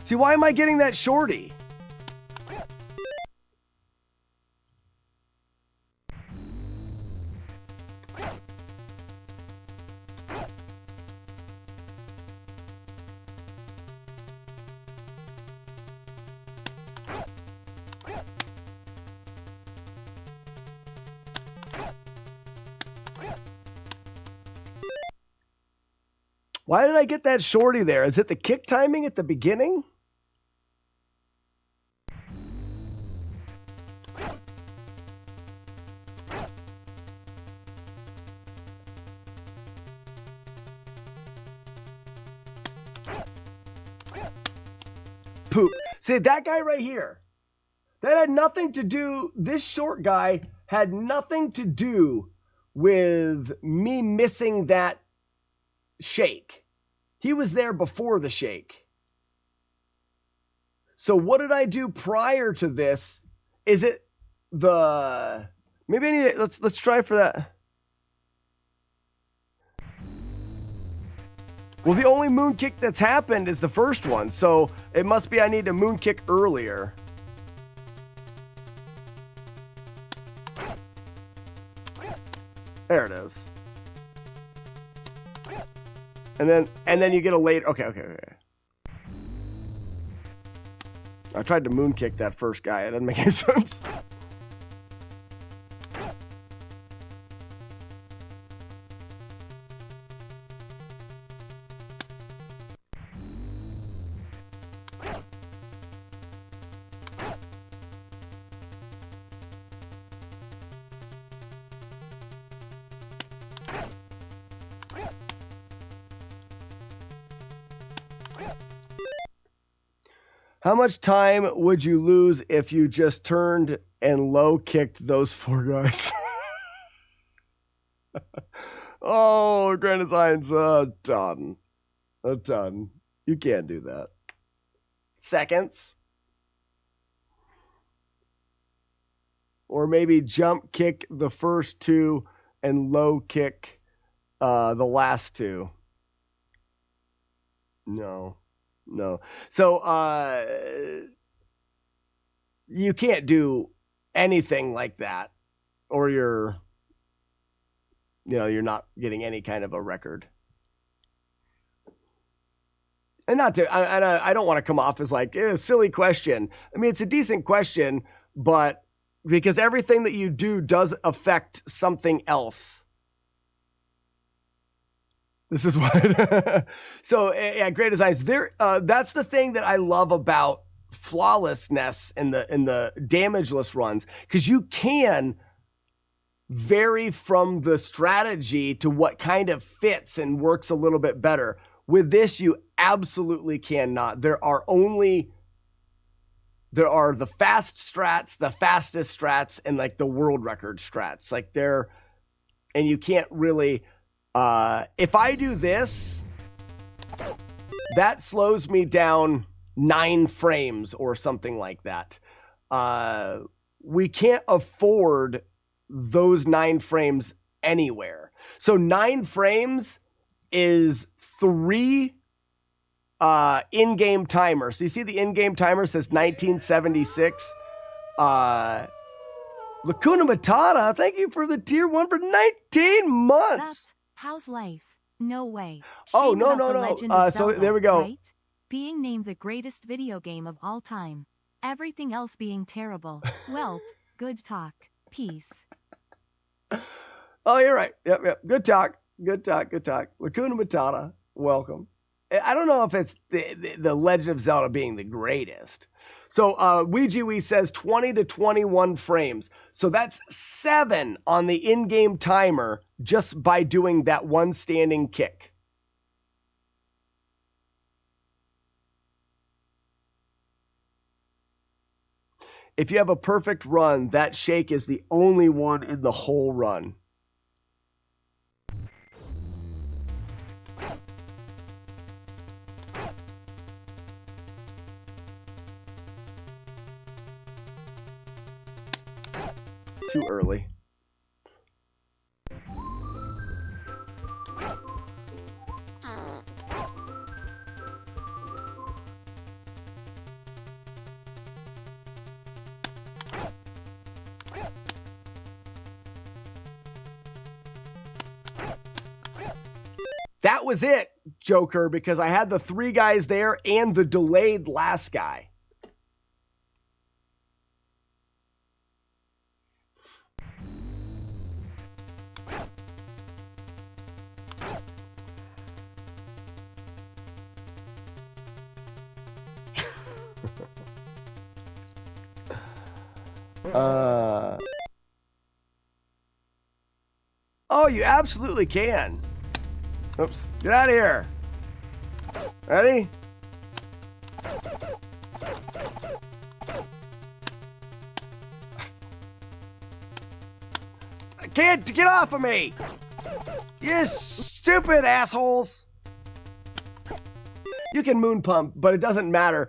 See, why am I getting that shorty? Why did I get that shorty there? Is it the kick timing at the beginning? Poop. See, that guy right here, that had nothing to do, this short guy had nothing to do with me missing that shake. He was there before the shake. So what did I do prior to this? Is it the, maybe I need to, let's try for that. Well, the only moon kick that's happened is the first one, so it must be I need to moon kick earlier. There it is. And then you get a late. Okay. I tried to moon kick that first guy. It doesn't make any sense. How much time would you lose if you just turned and low kicked those four guys? Oh, Grand Design's a ton. A ton. You can't do that. Seconds. Or maybe jump kick the first two and low kick the last two. No. So, you can't do anything like that, or you're not getting any kind of a record. And not to, I don't want to come off as like a silly question. I mean, it's a decent question, but because everything that you do does affect something else. This is what. So, yeah, great designs. That's the thing that I love about flawlessness in the damageless runs, because you can vary from the strategy to what kind of fits and works a little bit better. With this, you absolutely cannot. There are the fast strats, the fastest strats, and like the world record strats. Like and you can't really, if I do this, that slows me down 9 frames or something like that. We can't afford those 9 frames anywhere. So 9 frames is 3 in-game timers. So you see the in-game timer says 1976. Lacuna Matata, thank you for the tier 1 for 19 months. How's life? No way. Oh, Shame no. about the Legend of So Zelda, there we go. Right? Being named the greatest video game of all time. Everything else being terrible. Well, good talk. Peace. Oh, you're right. Yep. Good talk. Lacuna Matata, welcome. I don't know if it's the Legend of Zelda being the greatest. So WeeGWee says 20 to 21 frames. So that's 7 on the in-game timer just by doing that one standing kick. If you have a perfect run, that shake is the only one in the whole run. Too early. That was it, Joker, because I had the 3 guys there and the delayed last guy. Oh, you absolutely can. Oops. Get out of here. Ready? I can't get off of me. You stupid assholes. You can moon pump, but it doesn't matter.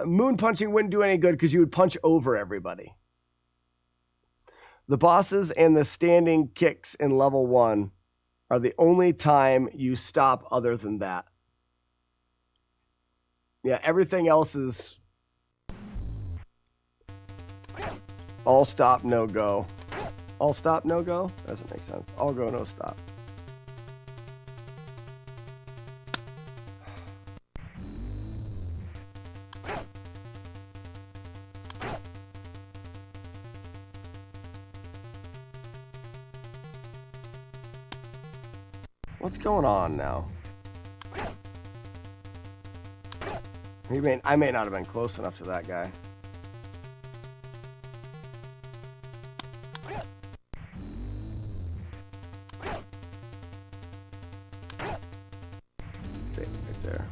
Moon punching wouldn't do any good because you would punch over everybody. The bosses and the standing kicks in level 1 are the only time you stop other than that. Yeah, everything else is all stop, no go. All stop, no go? Doesn't make sense. All go, no stop. What's going on now? I may not have been close enough to that guy. See, right there.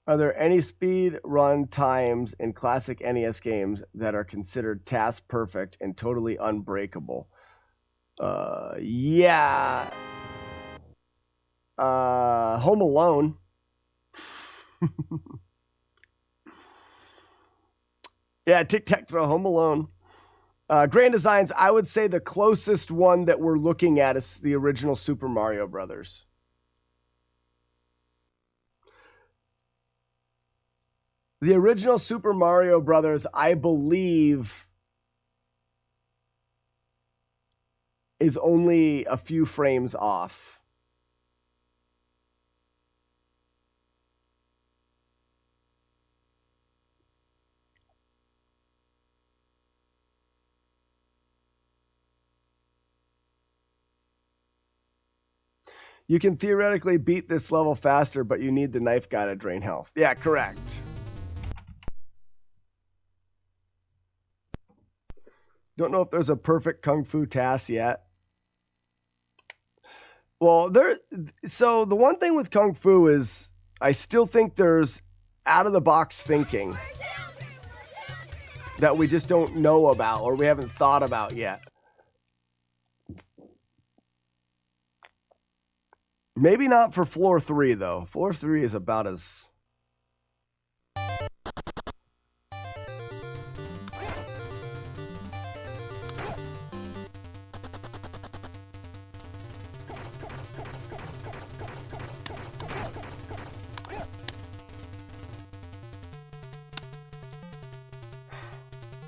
Are there any speed run times in classic NES games that are considered task perfect and totally unbreakable? Yeah. Home Alone. Yeah, Tic-Tac-Throw, Home Alone. Grand Designs, I would say the closest one that we're looking at is the original Super Mario Brothers. The original Super Mario Brothers, I believe, is only a few frames off. You can theoretically beat this level faster, but you need the knife guy to drain health. Yeah, correct. Don't know if there's a perfect Kung Fu task yet. Well, so the one thing with Kung Fu is I still think there's out-of-the-box thinking that we just don't know about or we haven't thought about yet. Maybe not for floor 3, though. Floor 3 is about as...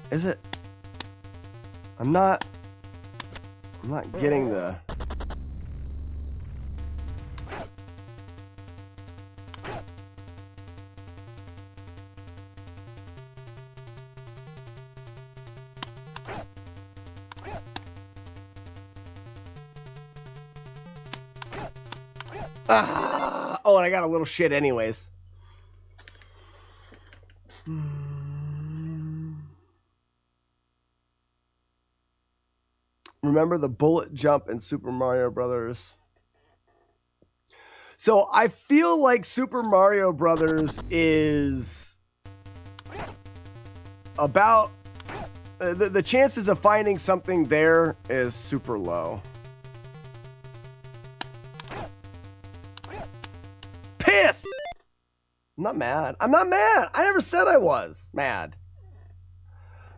Is it? I'm not getting the... Oh, and I got a little shit anyways. Remember the bullet jump in Super Mario Brothers? So I feel like Super Mario Brothers is about... the chances of finding something there is super low. Piss! I'm not mad. I'm not mad. I never said I was mad.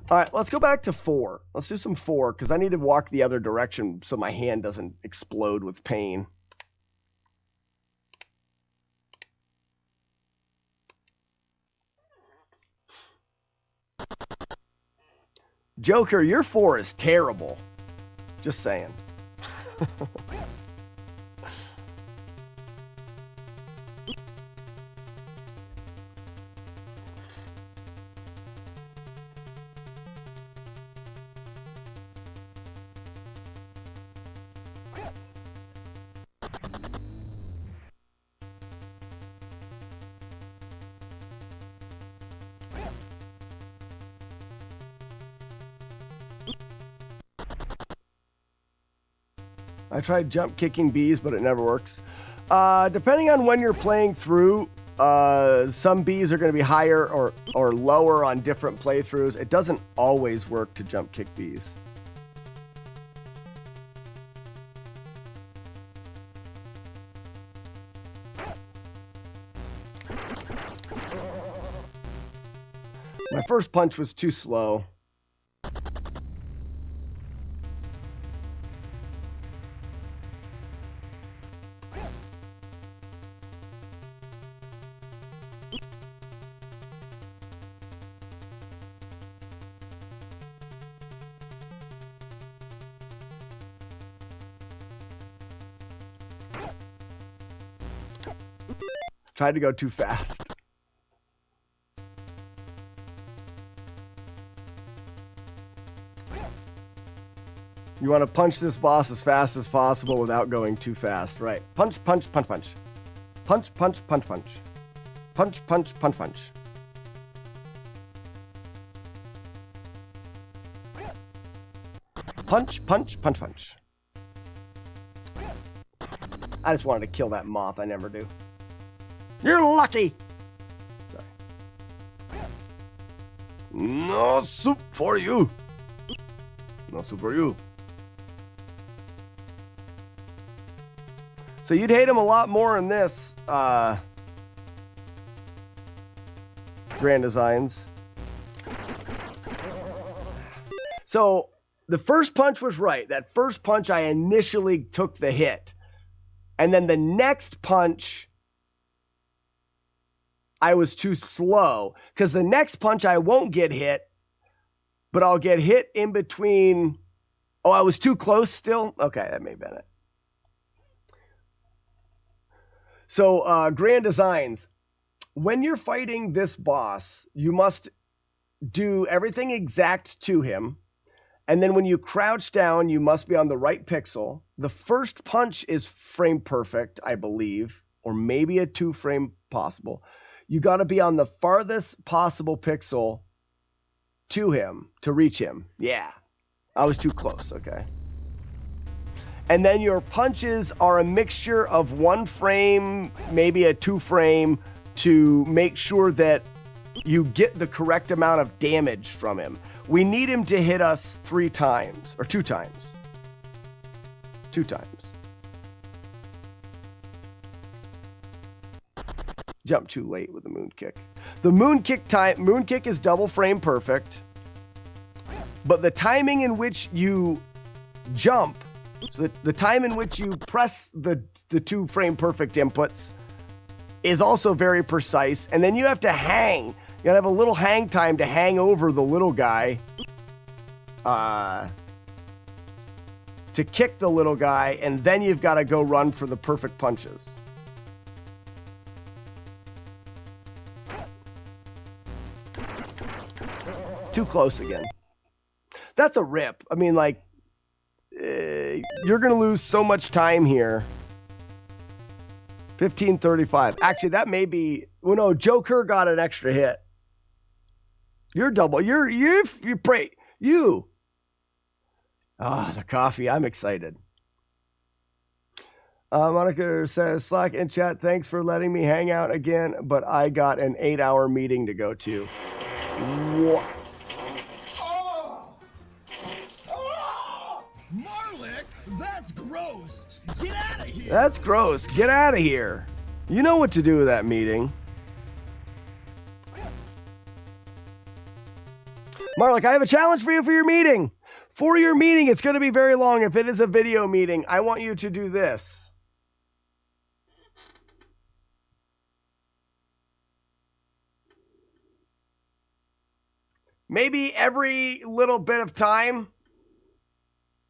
All right, let's go back to 4. Let's do some 4 because I need to walk the other direction so my hand doesn't explode with pain. Joker, your 4 is terrible. Just saying. I tried jump kicking bees, but it never works. Depending on when you're playing through, some bees are going to be higher or lower on different playthroughs. It doesn't always work to jump kick bees. My first punch was too slow. Tried to go too fast. You want to punch this boss as fast as possible without going too fast, right? Punch, punch, punch, punch. Punch, punch, punch, punch. Punch, punch, punch, punch. Punch, punch, punch, punch. I just wanted to kill that moth. I never do. You're lucky. Sorry. No soup for you. No soup for you. So you'd hate him a lot more in this. Grand Designs. So the first punch was right. That first punch, I initially took the hit. And then the next punch, I was too slow. Because the next punch, I won't get hit. But I'll get hit in between. Oh, I was too close still? Okay, that may have been it. So, Grand Designs. When you're fighting this boss, you must do everything exact to him. And then when you crouch down, you must be on the right pixel. The first punch is frame perfect, I believe, or maybe a 2-frame possible. You got to be on the farthest possible pixel to him to reach him. Yeah, I was too close. Okay. And then your punches are a mixture of 1 frame, maybe a 2-frame, to make sure that you get the correct amount of damage from him. We need him to hit us 3 times, or 2 times. 2 times. Jump too late with the moon kick. The moon kick is double frame perfect, but the timing in which you jump, so the time in which you press the 2 frame perfect inputs is also very precise. And then you have to hang. You gotta have a little hang time to hang over the little guy. To kick the little guy, and then you've got to go run for the perfect punches. Too close again. That's a rip. I mean, like, you're going to lose so much time here. 15:35. Actually, that may be... Well, no, Joker got an extra hit. You're double. You pray. You. Ah, the coffee. I'm excited. Monica says, Slack and chat, thanks for letting me hang out again, but I got an 8-hour meeting to go to. What? Marlick, that's gross. Get out of here. That's gross. Get out of here. You know what to do with that meeting. Marlick, I have a challenge for you for your meeting. For your meeting, it's going to be very long. If it is a video meeting, I want you to do this. Maybe every little bit of time,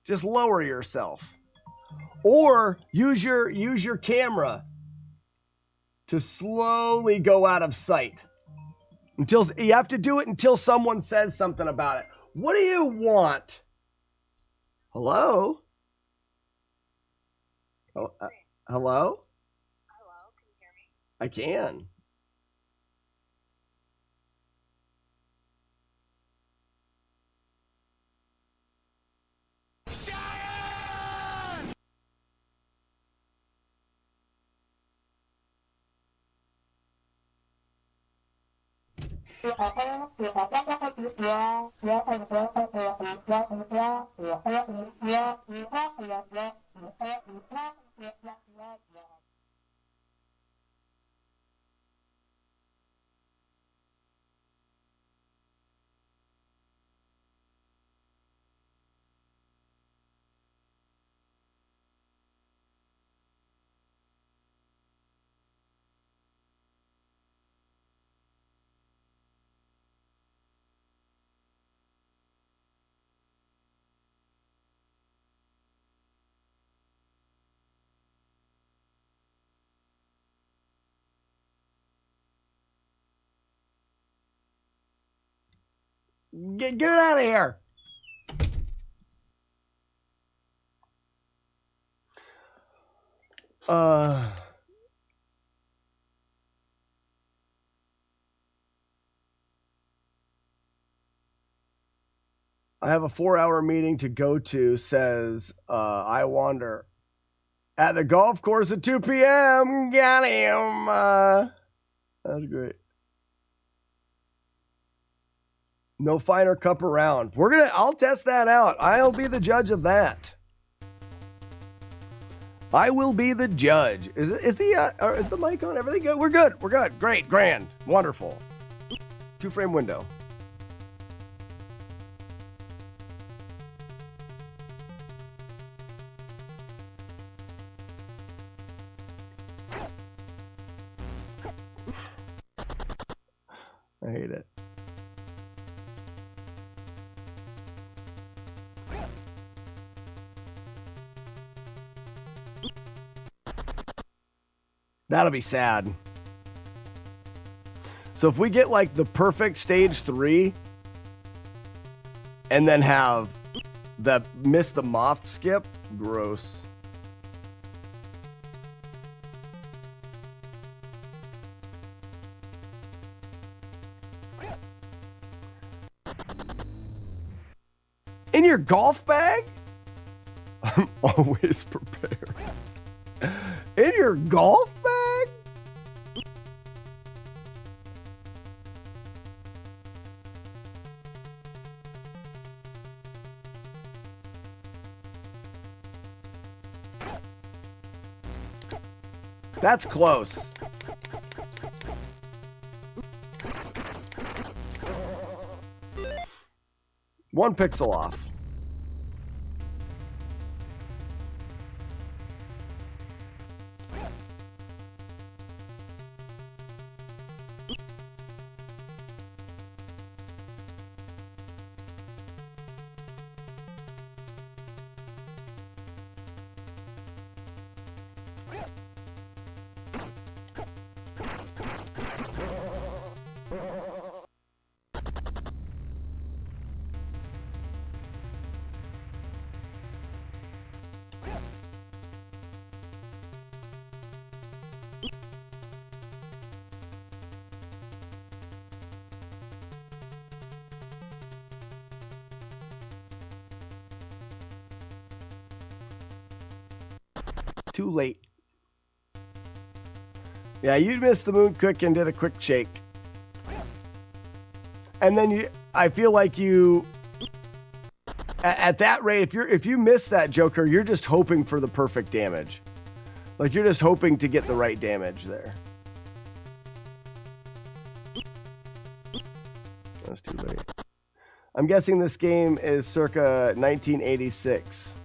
just lower yourself. Or use your camera to slowly go out of sight. Until you have to do it until someone says something about it. What do you want? Hello? Oh, hello? Hello, can you hear me? I can. Get out of here. I have a 4-hour meeting to go to, says I wander. At the golf course at 2 p.m. Got him. That's great. No finer cup around. I'll test that out. I'll be the judge of that. I will be the judge. Is the mic on? Everything good? We're good. We're good. Great. Grand. Wonderful. 2-frame window. I hate it. That'll be sad. So if we get like the perfect stage 3 and then have the miss the moth skip, gross. In your golf bag? I'm always prepared. In your golf bag? That's close. One pixel off. Too late. Yeah, you missed the moon quick and did a quick shake. And then I feel like you, at that rate, if you miss that Joker, you're just hoping for the perfect damage. Like you're just hoping to get the right damage there. That's too late. I'm guessing this game is circa 1986.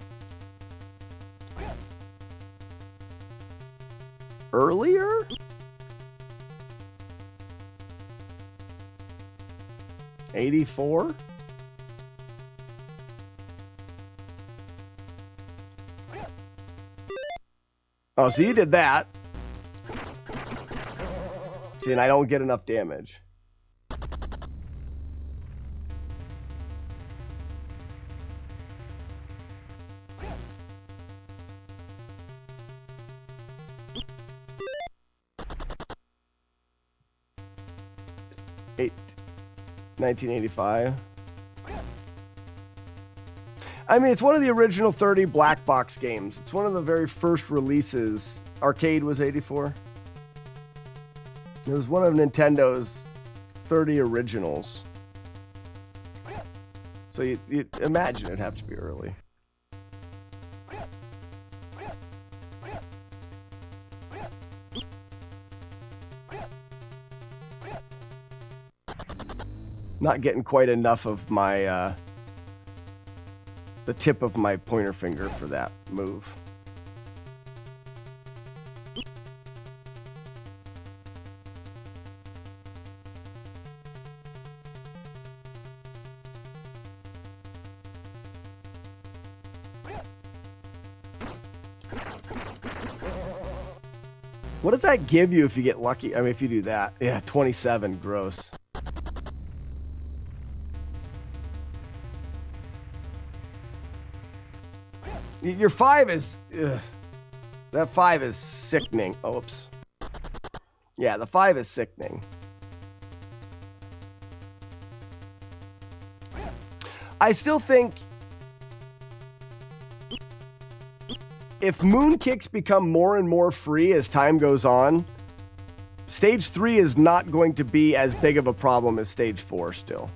Earlier? '84? Oh, so you did that. See, and I don't get enough damage. Eight. 1985. I mean, it's one of the original 30 black box games. It's one of the very first releases. Arcade was 84. It was one of Nintendo's 30 originals. So you imagine it'd have to be early. Not getting quite enough of my the tip of my pointer finger for that move. What does that give you if you get lucky? I mean, if you do that. Yeah, 27, gross. Your 5 is... Ugh. That 5 is sickening. Oh, oops. Yeah, the 5 is sickening. I still think... if moon kicks become more and more free as time goes on, stage 3 is not going to be as big of a problem as stage 4 still.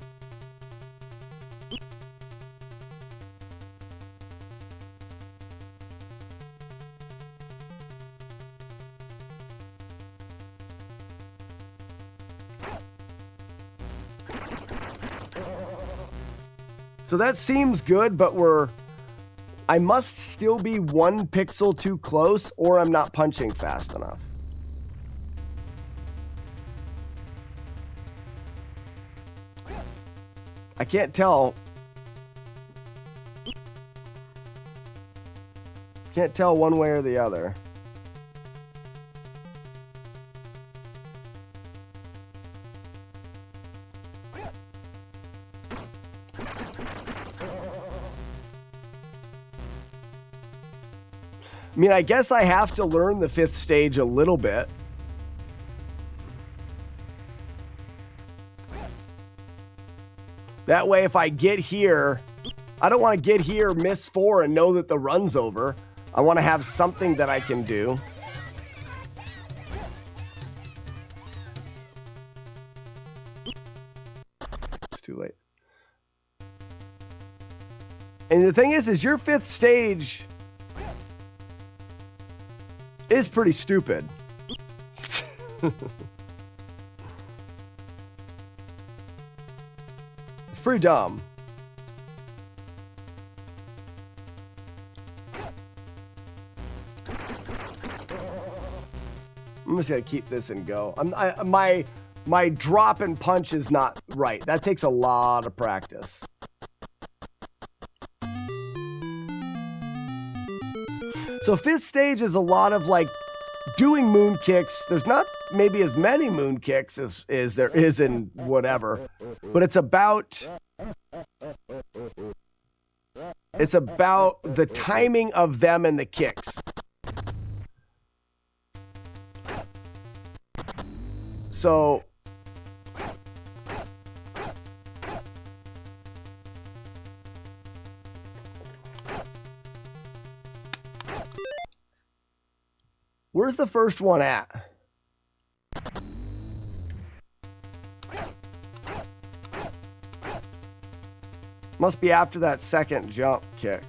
So that seems good, but I must still be 1 pixel too close, or I'm not punching fast enough. I can't tell. Can't tell one way or the other. I mean, I guess I have to learn the 5th stage a little bit. That way, if I get here, I don't want to get here, miss 4, and know that the run's over. I want to have something that I can do. It's too late. And the thing is your 5th stage is pretty stupid. It's pretty dumb. I'm just gonna keep this and go. My drop and punch is not right. That takes a lot of practice. So 5th stage is a lot of like doing moon kicks. There's not maybe as many moon kicks as there is in whatever, but it's about the timing of them and the kicks. So where's the first one at? Must be after that second jump kick.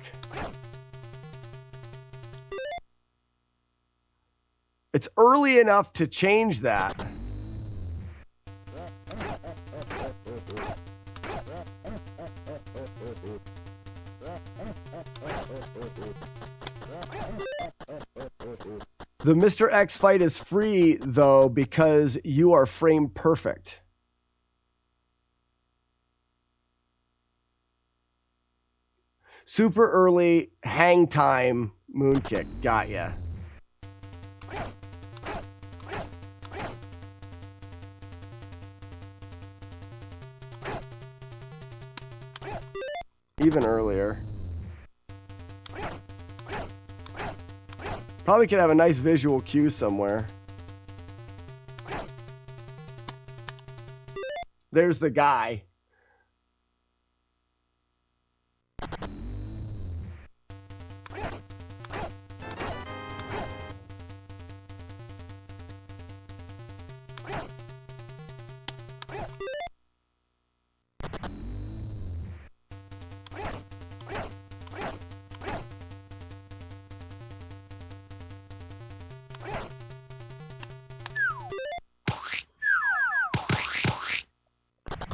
It's early enough to change that. The Mr. X fight is free, though, because you are frame perfect. Super early, hang time, moon kick. Got ya. Even earlier. Probably could have a nice visual cue somewhere. There's the guy.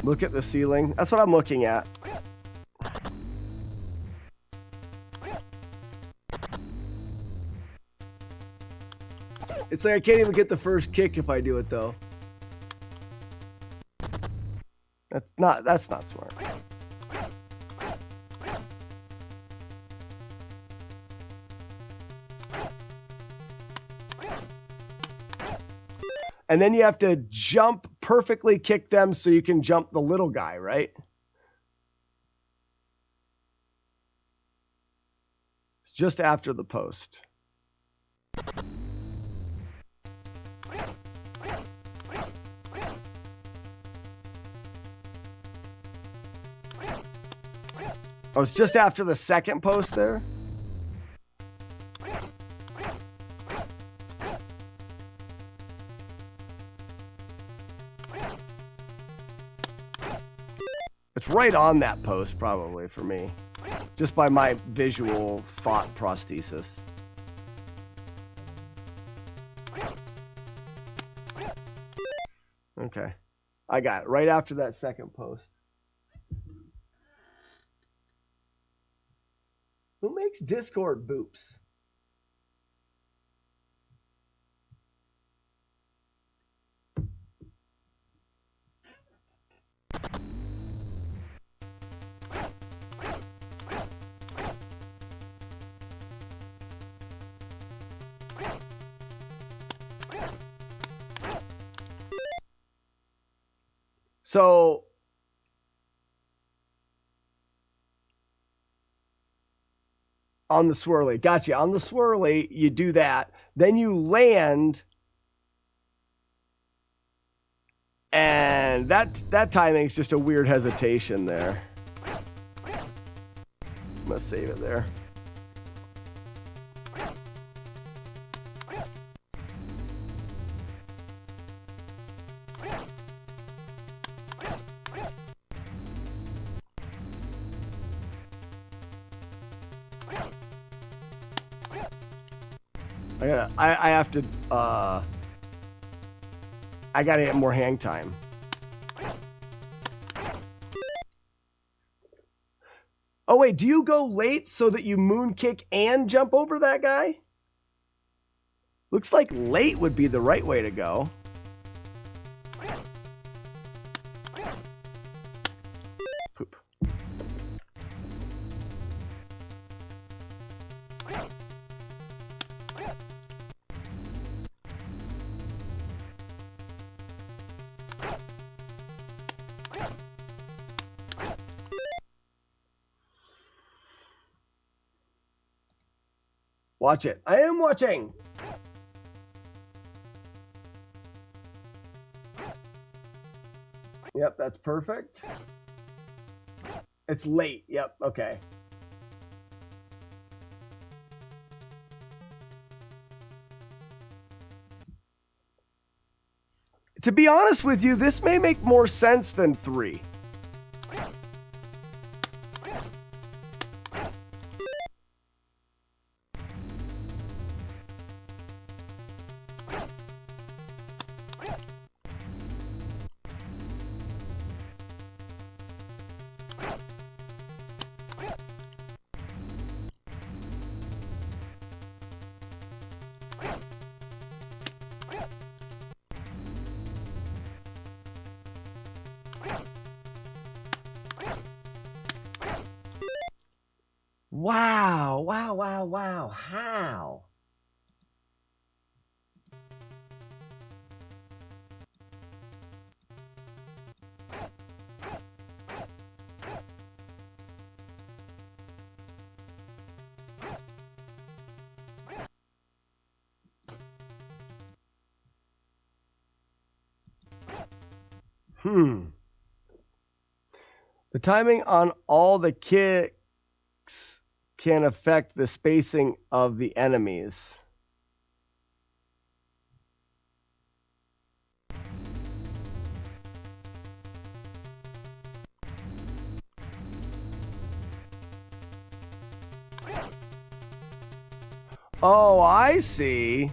Look at the ceiling. That's what I'm looking at. It's like I can't even get the first kick if I do it, though. That's not smart. And then you have to jump, perfectly kick them so you can jump the little guy, right? It's just after the post. Oh, it's just after the second post there? It's right on that post, probably, for me. Just by my visual thought prosthesis. Okay. I got it. Right after that second post. Who makes Discord boops? So on the swirly, gotcha. On the swirly, you do that. Then you land, and that timing is just a weird hesitation there. I'm gonna save it there. I have to, I gotta get more hang time. Oh wait, do you go late so that you moon kick and jump over that guy? Looks like late would be the right way to go. Poop. Watch it. I am watching. Yep, that's perfect. It's late. Yep, okay. To be honest with you, this may make more sense than 3. Wow, wow, wow, wow. How? The timing on all the kicks can affect the spacing of the enemies. Oh, I see.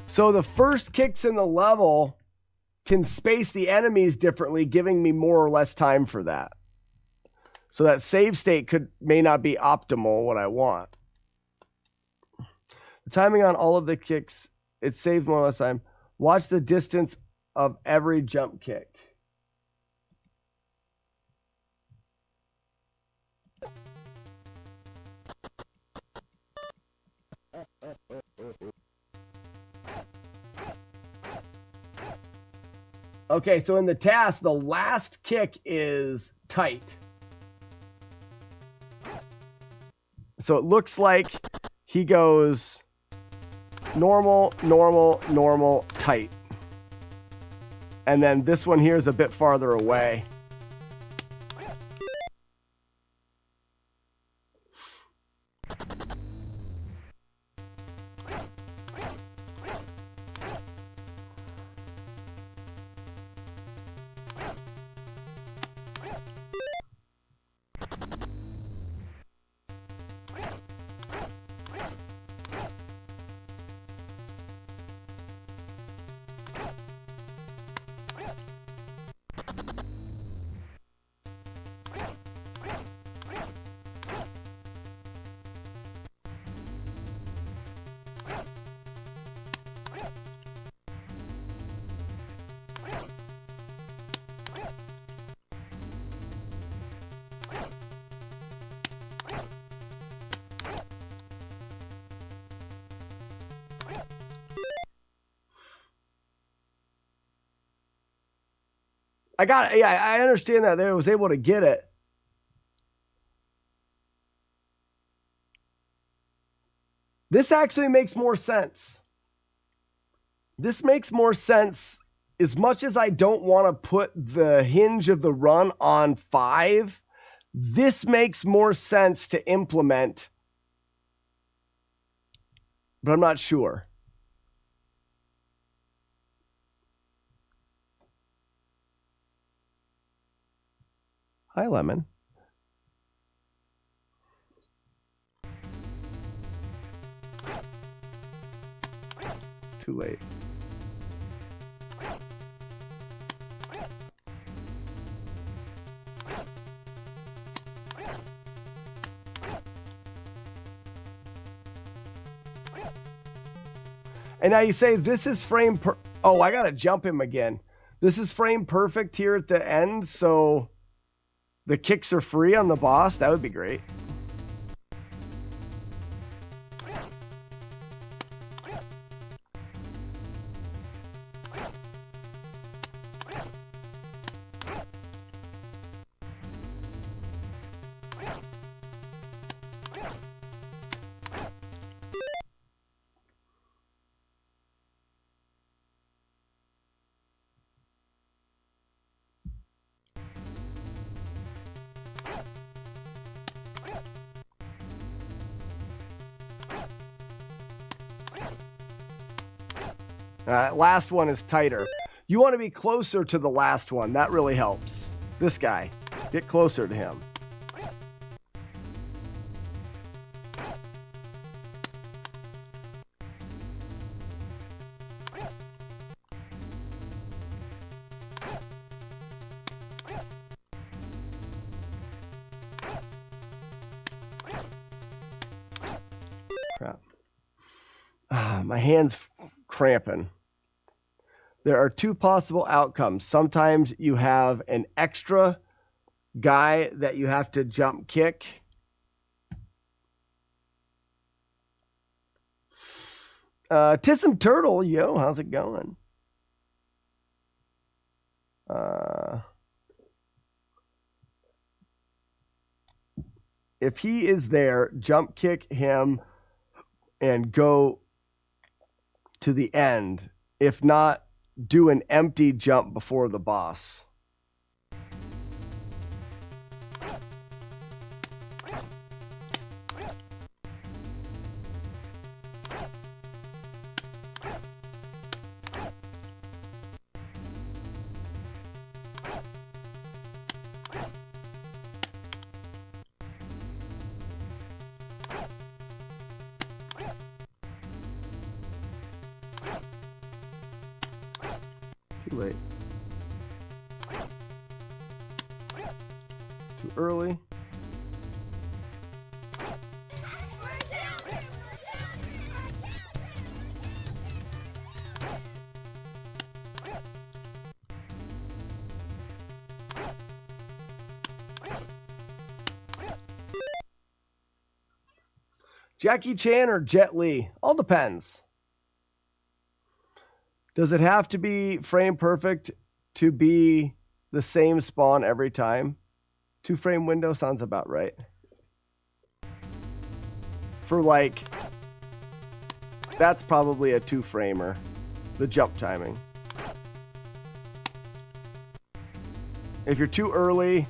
So the first kicks in the level can space the enemies differently, giving me more or less time for that. So that save state may not be optimal what I want. The timing on all of the kicks, it saves more or less time. Watch the distance of every jump kick. Okay, so in the task, the last kick is tight. So it looks like he goes normal, normal, normal, tight. And then this one here is a bit farther away. I got it. Yeah, I understand that. I was able to get it. This actually makes more sense. This makes more sense. As much as I don't want to put the hinge of the run on 5, this makes more sense to implement. But I'm not sure. Hi, Lemon. Too late. And now you say this is frame per... Oh, I got to jump him again. This is frame perfect here at the end, so the kicks are free on the boss. That would be great. Last one is tighter. You want to be closer to the last one. That really helps. This guy. Get closer to him. Crap. My hand's cramping. There are 2 possible outcomes. Sometimes you have an extra guy that you have to jump kick. Tism Turtle, yo, how's it going? If he is there, jump kick him and go to the end. If not, do an empty jump before the boss. Too late. Too early. Jackie Chan or Jet Li? All depends. Does it have to be frame perfect to be the same spawn every time? 2 frame window sounds about right. For like, that's probably a 2 framer. The jump timing. If you're too early,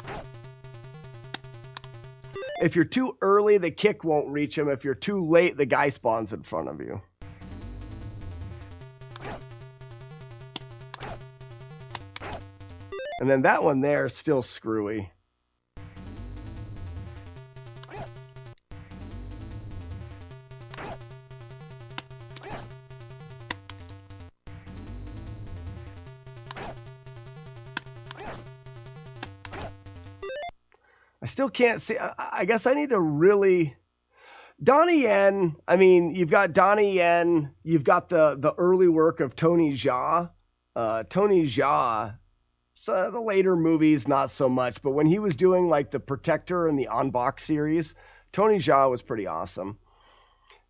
the kick won't reach him. If you're too late, the guy spawns in front of you. And then that one there is still screwy. I still can't see. I guess I need to really... Donnie Yen, I mean, you've got Donnie Yen, you've got the early work of Tony Jaa. Tony Jaa, so the later movies, not so much, but when he was doing like the Protector and the Unbox series, Tony Jaa was pretty awesome.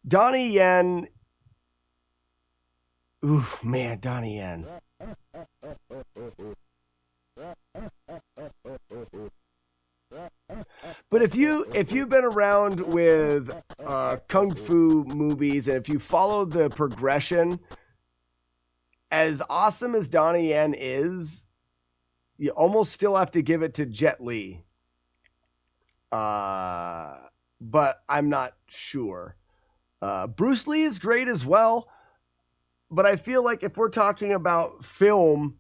Donnie Yen, ooh, man, Donnie Yen. But if you've been around with kung fu movies, and if you follow the progression, as awesome as Donnie Yen is, you almost still have to give it to Jet Li. But I'm not sure. Bruce Lee is great as well, but I feel like if we're talking about film,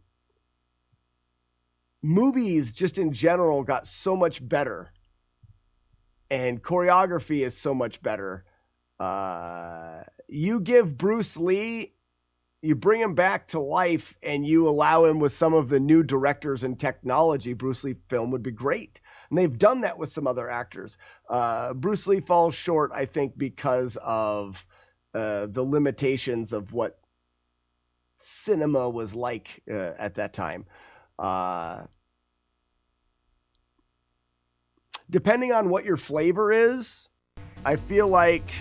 movies just in general got so much better. And choreography is so much better. You give Bruce Lee, you bring him back to life, and you allow him with some of the new directors and technology, Bruce Lee film would be great. And they've done that with some other actors. Bruce Lee falls short, I think, because of the limitations of what cinema was like at that time. Depending on what your flavor is, I feel like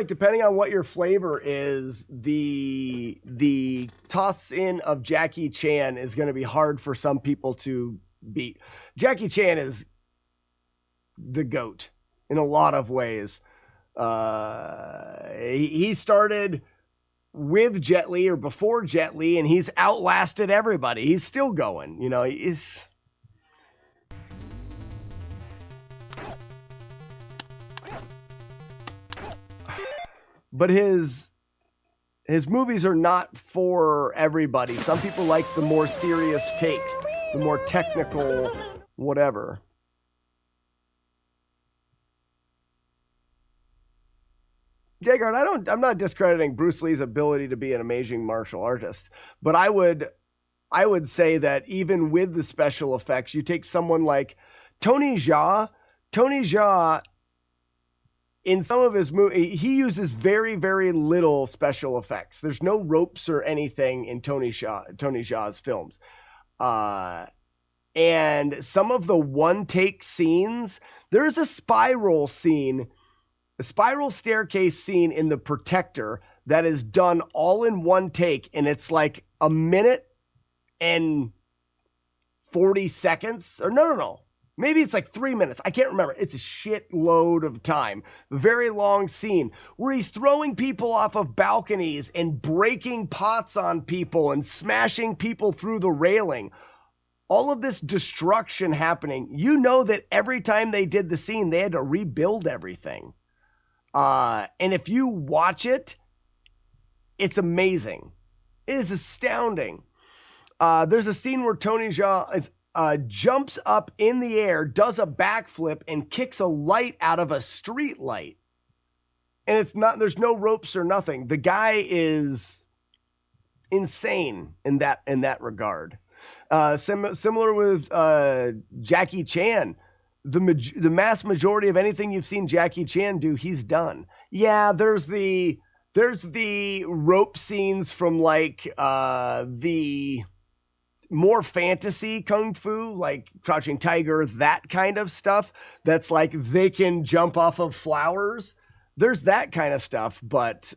depending on what your flavor is, the toss in of Jackie Chan is going to be hard for some people to beat. Jackie Chan is the GOAT in a lot of ways. He started with Jet Li or before Jet Li, and he's outlasted everybody. He's still going, he's... But his movies are not for everybody. Some people like the more serious take, the more technical whatever. Jagard, I'm not discrediting Bruce Lee's ability to be an amazing martial artist, but I would say that even with the special effects, you take someone like Tony Jaa, in some of his movies, he uses very, very little special effects. There's no ropes or anything in Tony Jaa's films. And some of the one-take scenes, there's a spiral staircase scene in The Protector that is done all in one take, and it's like a minute and 40 seconds. Or no. Maybe it's like 3 minutes. I can't remember. It's a shitload of time. A very long scene where he's throwing people off of balconies and breaking pots on people and smashing people through the railing. All of this destruction happening. You know that every time they did the scene, they had to rebuild everything. And if you watch it, it's amazing. It is astounding. There's a scene where Tony Jaa jumps up in the air, does a backflip, and kicks a light out of a street light. And there's no ropes or nothing. The guy is insane in that regard. Similar with Jackie Chan. The mass majority of anything you've seen Jackie Chan do, he's done. Yeah, there's the rope scenes from like the more fantasy kung fu, like Crouching Tiger, that kind of stuff. That's like they can jump off of flowers. There's that kind of stuff, but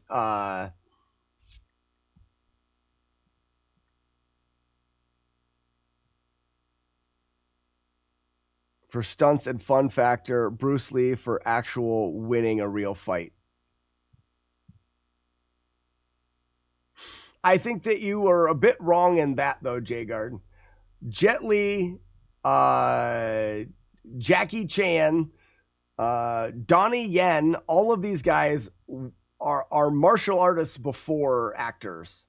for stunts and fun factor, Bruce Lee for actual winning a real fight. I think that you are a bit wrong in that, though, Jagard. Jet Li, Jackie Chan, Donnie Yen, all of these guys are martial artists before actors.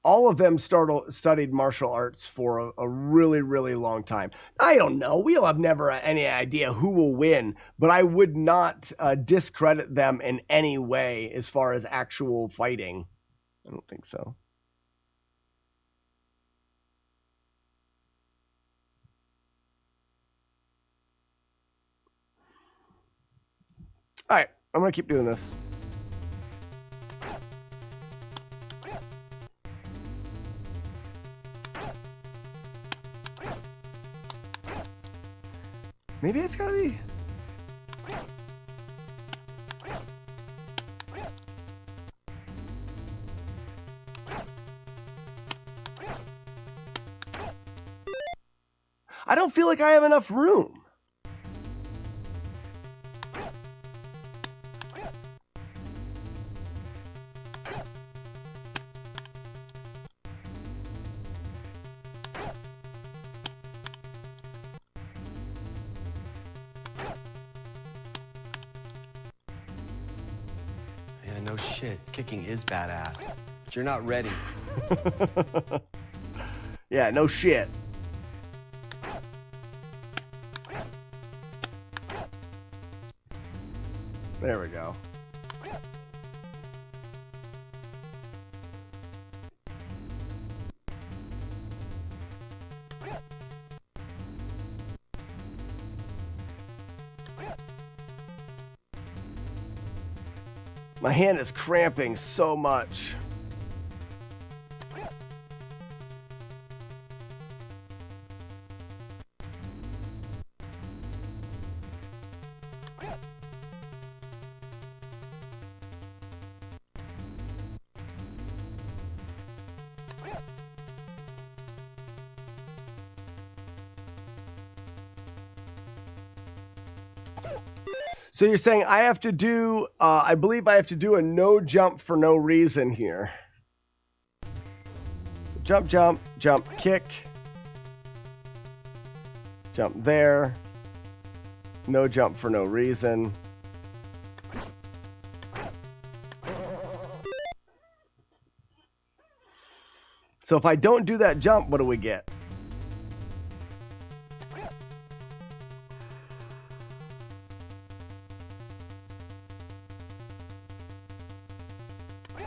All of them studied martial arts for a really, really long time. I don't know. We'll have never any idea who will win, but I would not discredit them in any way as far as actual fighting. I don't think so. All right, I'm going to keep doing this. Maybe it's gotta be. I don't feel like I have enough room. Yeah, no shit. Kicking is badass. But you're not ready. Yeah, no shit. There we go. My hand is cramping so much. So you're saying I have to do, I believe I have to do a no jump for no reason here. So jump, jump, jump, kick. Jump there. No jump for no reason. So if I don't do that jump, what do we get?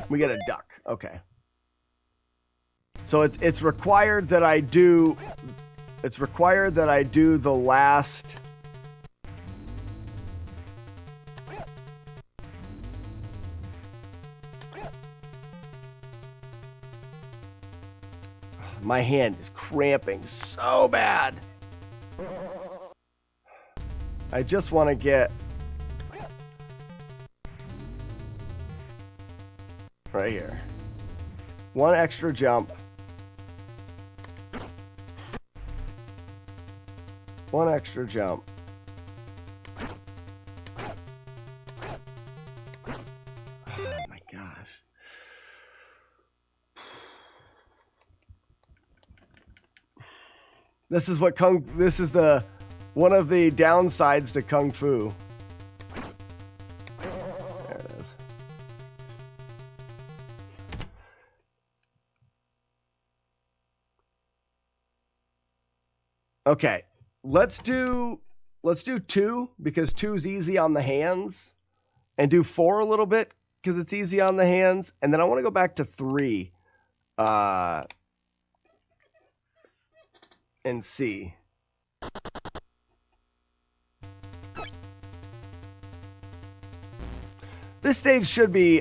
We get a duck. Okay. So it's required that I do. It's required that I do the last. My hand is cramping so bad. I just want to get right here. One extra jump. One extra jump. Oh my gosh. This is what this is the one of the downsides to Kung Fu. There it is. Okay, let's do 2 because 2 is easy on the hands, and do 4 a little bit because it's easy on the hands, and then I want to go back to 3 and see. This stage should be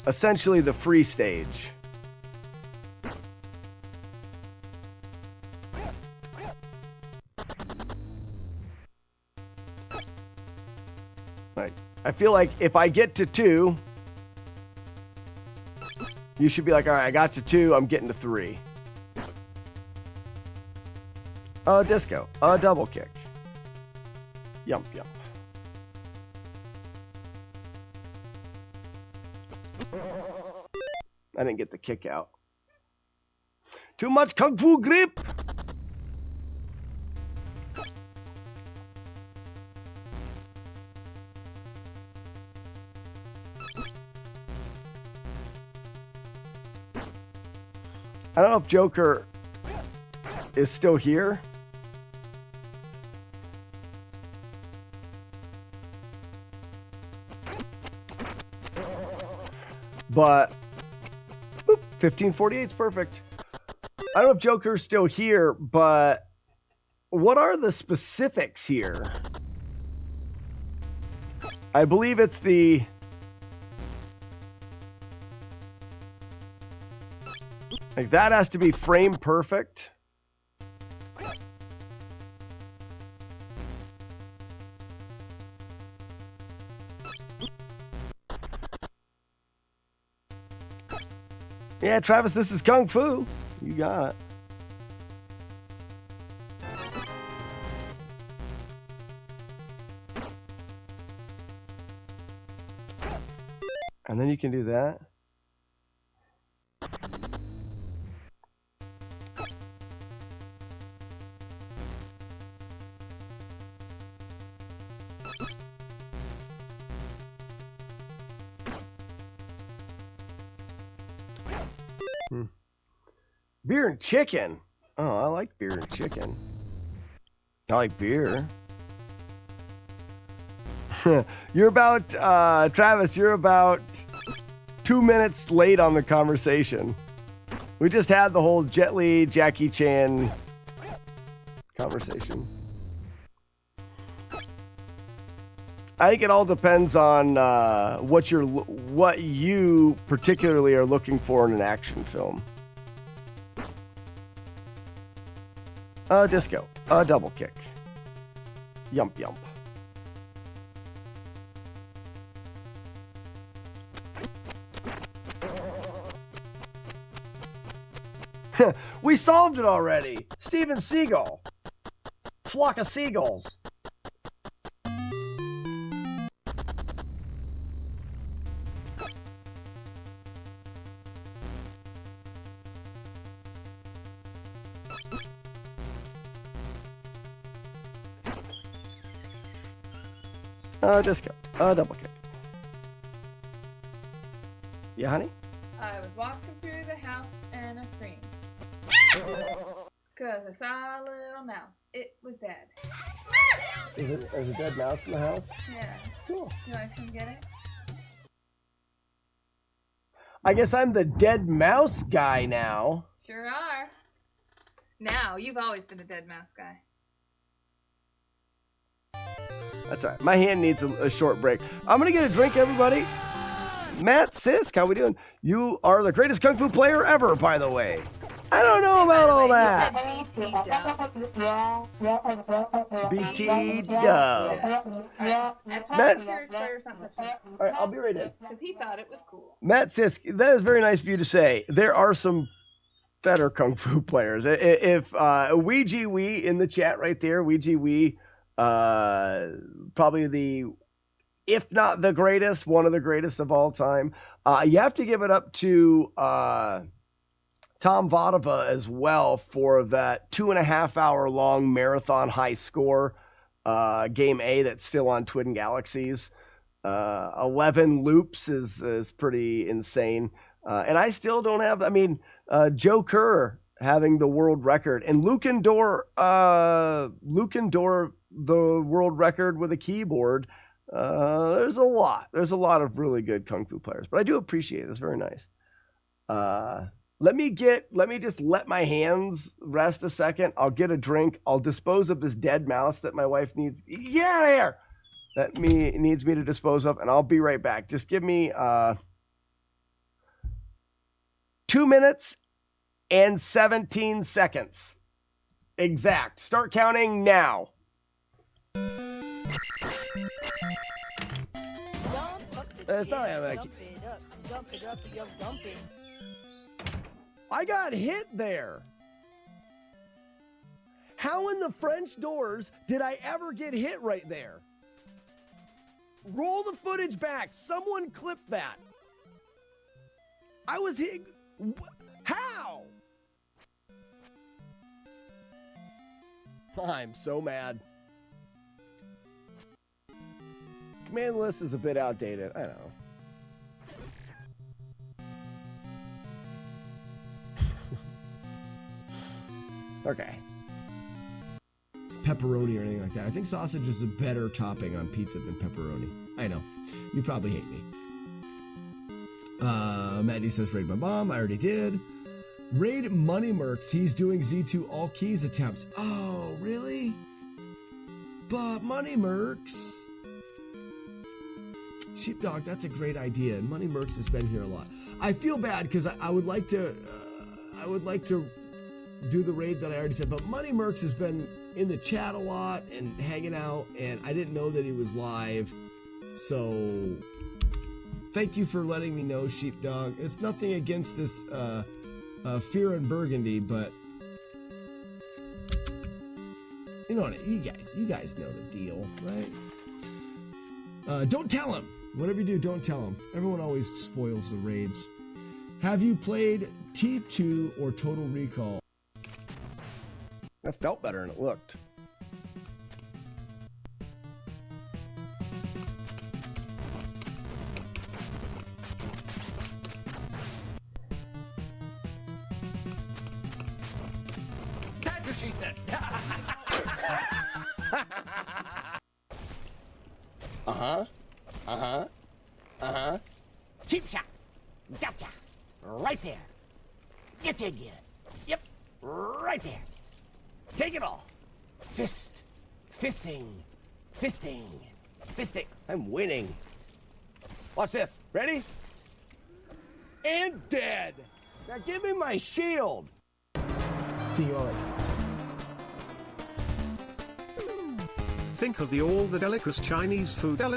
essentially the free stage. Right. I feel like if I get to 2, you should be like, all right, I got to 2, I'm getting to 3. Disco. Double kick. Yump, yump. I didn't get the kick out. Too much Kung Fu grip! I don't know if Joker is still here. But 1548 is perfect. I don't know if Joker's still here, but what are the specifics here? I believe it's the like that has to be frame perfect. Yeah, Travis, this is Kung Fu. You got it. And then you can do that. Beer and chicken. Oh, I like beer and chicken. I like beer. You're about, Travis, you're about 2 minutes late on the conversation. We just had the whole Jet Li, Jackie Chan conversation. I think it all depends on what you particularly are looking for in an action film. Disco. Double kick. Yump yump. We solved it already. Steven Seagal. Flock of seagulls. Disco. Double kick. Yeah, honey? I was walking through the house and I screamed. Because I saw a little mouse. It was dead. Is a dead mouse in the house? Yeah. Cool. You want to come get it? I guess I'm the dead mouse guy now. Sure are. Now, you've always been the dead mouse guy. That's all right. My hand needs a short break. I'm going to get a drink, everybody. Matt Sisk, how we doing? You are the greatest Kung Fu player ever, by the way. I don't know about all that. BT Dubs. Matt, all right, I'll be right in. Because he thought it was cool. Matt Sisk, that is very nice of you to say. There are some better Kung Fu players. If Ouija Wee in the chat right there, Ouija Wee, probably if not the greatest, one of the greatest of all time. You have to give it up to Tom Vodova as well for that 2.5 hour long marathon high score game A that's still on Twin Galaxies. 11 loops is pretty insane. And I still don't have, Joe Kerr having the world record and Lukendor, the world record with a keyboard. There's a lot of really good Kung Fu players, but I do appreciate it. It's very nice. Let me just let my hands rest a second. I'll get a drink. I'll dispose of this dead mouse that my wife needs. Get out of here! That needs me to dispose of, and I'll be right back. Just give me 2 minutes and 17 seconds. Exact. Start counting now. It's not I got hit there. How in the French doors did I ever get hit right there? Roll the footage back. Someone clip that. I was hit. How? I'm so mad. Command list is a bit outdated. I know. Okay. Pepperoni or anything like that. I think sausage is a better topping on pizza than pepperoni. I know. You probably hate me. Maddie says raid my mom. I already did. Raid Money Mercs. He's doing Z2 all keys attempts. Oh, really? But Money Mercs. Sheepdog, that's a great idea. And Money Mercs has been here a lot. I feel bad because I would like to do the raid that I already said, but Money Mercs has been in the chat a lot and hanging out, and I didn't know that he was live. So thank you for letting me know, Sheepdog. It's nothing against this Fear and Burgundy, but you know what? You guys know the deal, right? Don't tell him. Whatever you do, don't tell them. Everyone always spoils the raids. Have you played T2 or Total Recall? That felt better than it looked. That's what she said. Cheap shot. Gotcha. Right there. Get in here. Yep. Right there. Take it all. Fist. Fisting. Fisting. Fisting. I'm winning. Watch this. Ready? And dead. Now give me my shield. Theo. Think of all the delicious Chinese food. There's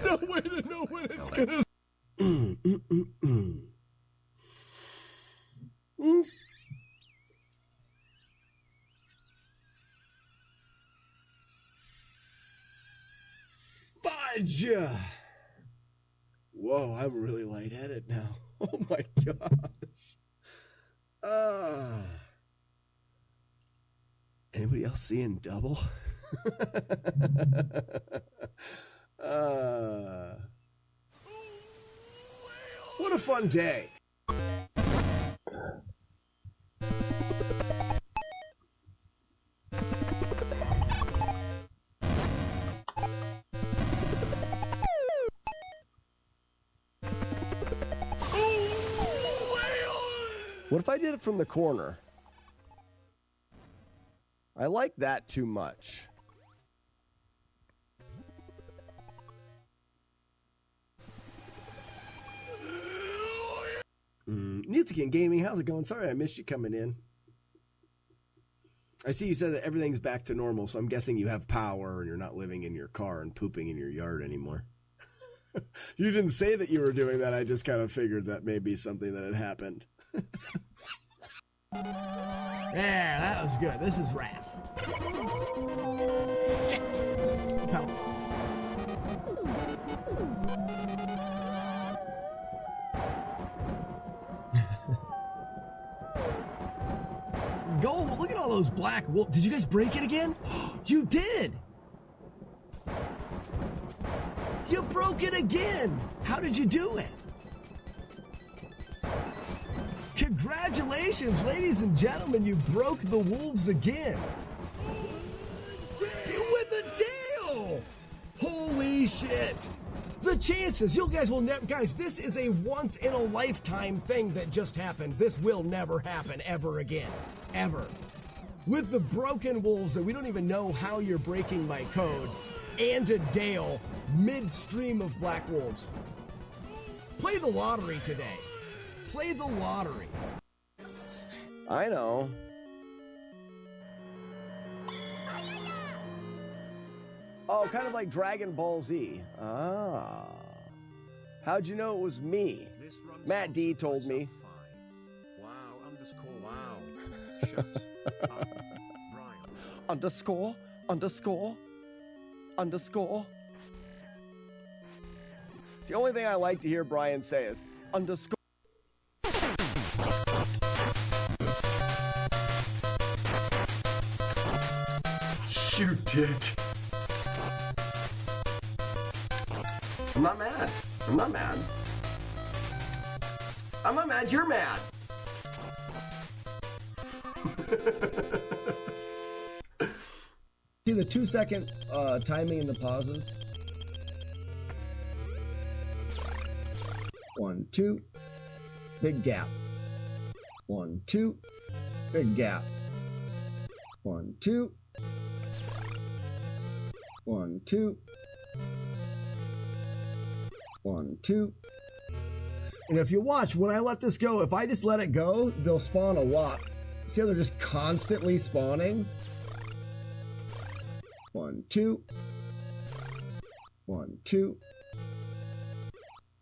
no way to know when it's gonna. Fudge! Whoa, I'm really lightheaded now. Oh my gosh. Anybody else seeing double? What a fun day. What if I did it from the corner? I like that too much. Music and Gaming, how's it going? Sorry I missed you coming in. I see you said that everything's back to normal, so I'm guessing you have power and you're not living in your car and pooping in your yard anymore. You didn't say that you were doing that. I just kind of figured that may be something that had happened. There, that was good. This is Raph. Shit. Power. Go look at all those black wolves. Did you guys break it again? You did. You broke it again. How did you do it? Congratulations, ladies and gentlemen. You broke the wolves again. With a deal. Holy shit. The chances, you guys will never, guys, this is a once in a lifetime thing that just happened. This will never happen ever again. Ever. With the broken wolves that we don't even know how you're breaking my code, and a Dale midstream of black wolves. Play the lottery today. Play the lottery. I know. Oh, kind of like Dragon Ball Z. Ah. How'd you know it was me? Matt D told me. Wow, underscore, wow. Shut up, Brian. Underscore, underscore, underscore. It's the only thing I like to hear Brian say is underscore. Shoot, dick. I'm not mad. I'm not mad. I'm not mad. You're mad. See the 2-second timing in the pauses? 1, 2, big gap. 1, 2, big gap. 1, 2. 1, 2. 1, 2. And if you watch, when I let this go, if I just let it go, they'll spawn a lot. See how they're just constantly spawning? 1, 2. 1, 2.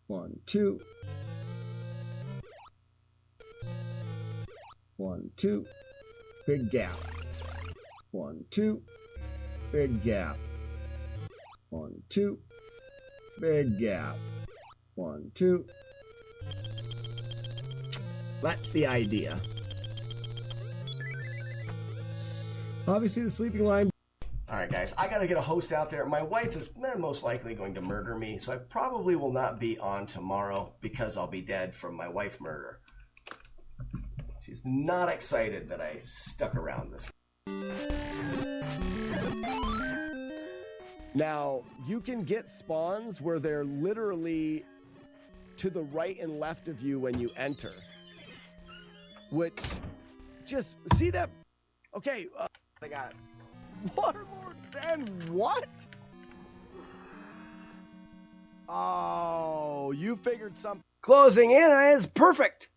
1, 2. 1, 2, big gap. 1, 2, big gap. 1, 2, big gap. 1, 2. That's the idea. Obviously, the sleeping line. All right, guys, I got to get a host out there. My wife is most likely going to murder me, so I probably will not be on tomorrow because I'll be dead from my wife murder. She's not excited that I stuck around this. Now, you can get spawns where they're literally to the right and left of you when you enter. Which, just, see that? Okay, I got it. Waterlords and what? Oh, you figured something. Closing in is perfect.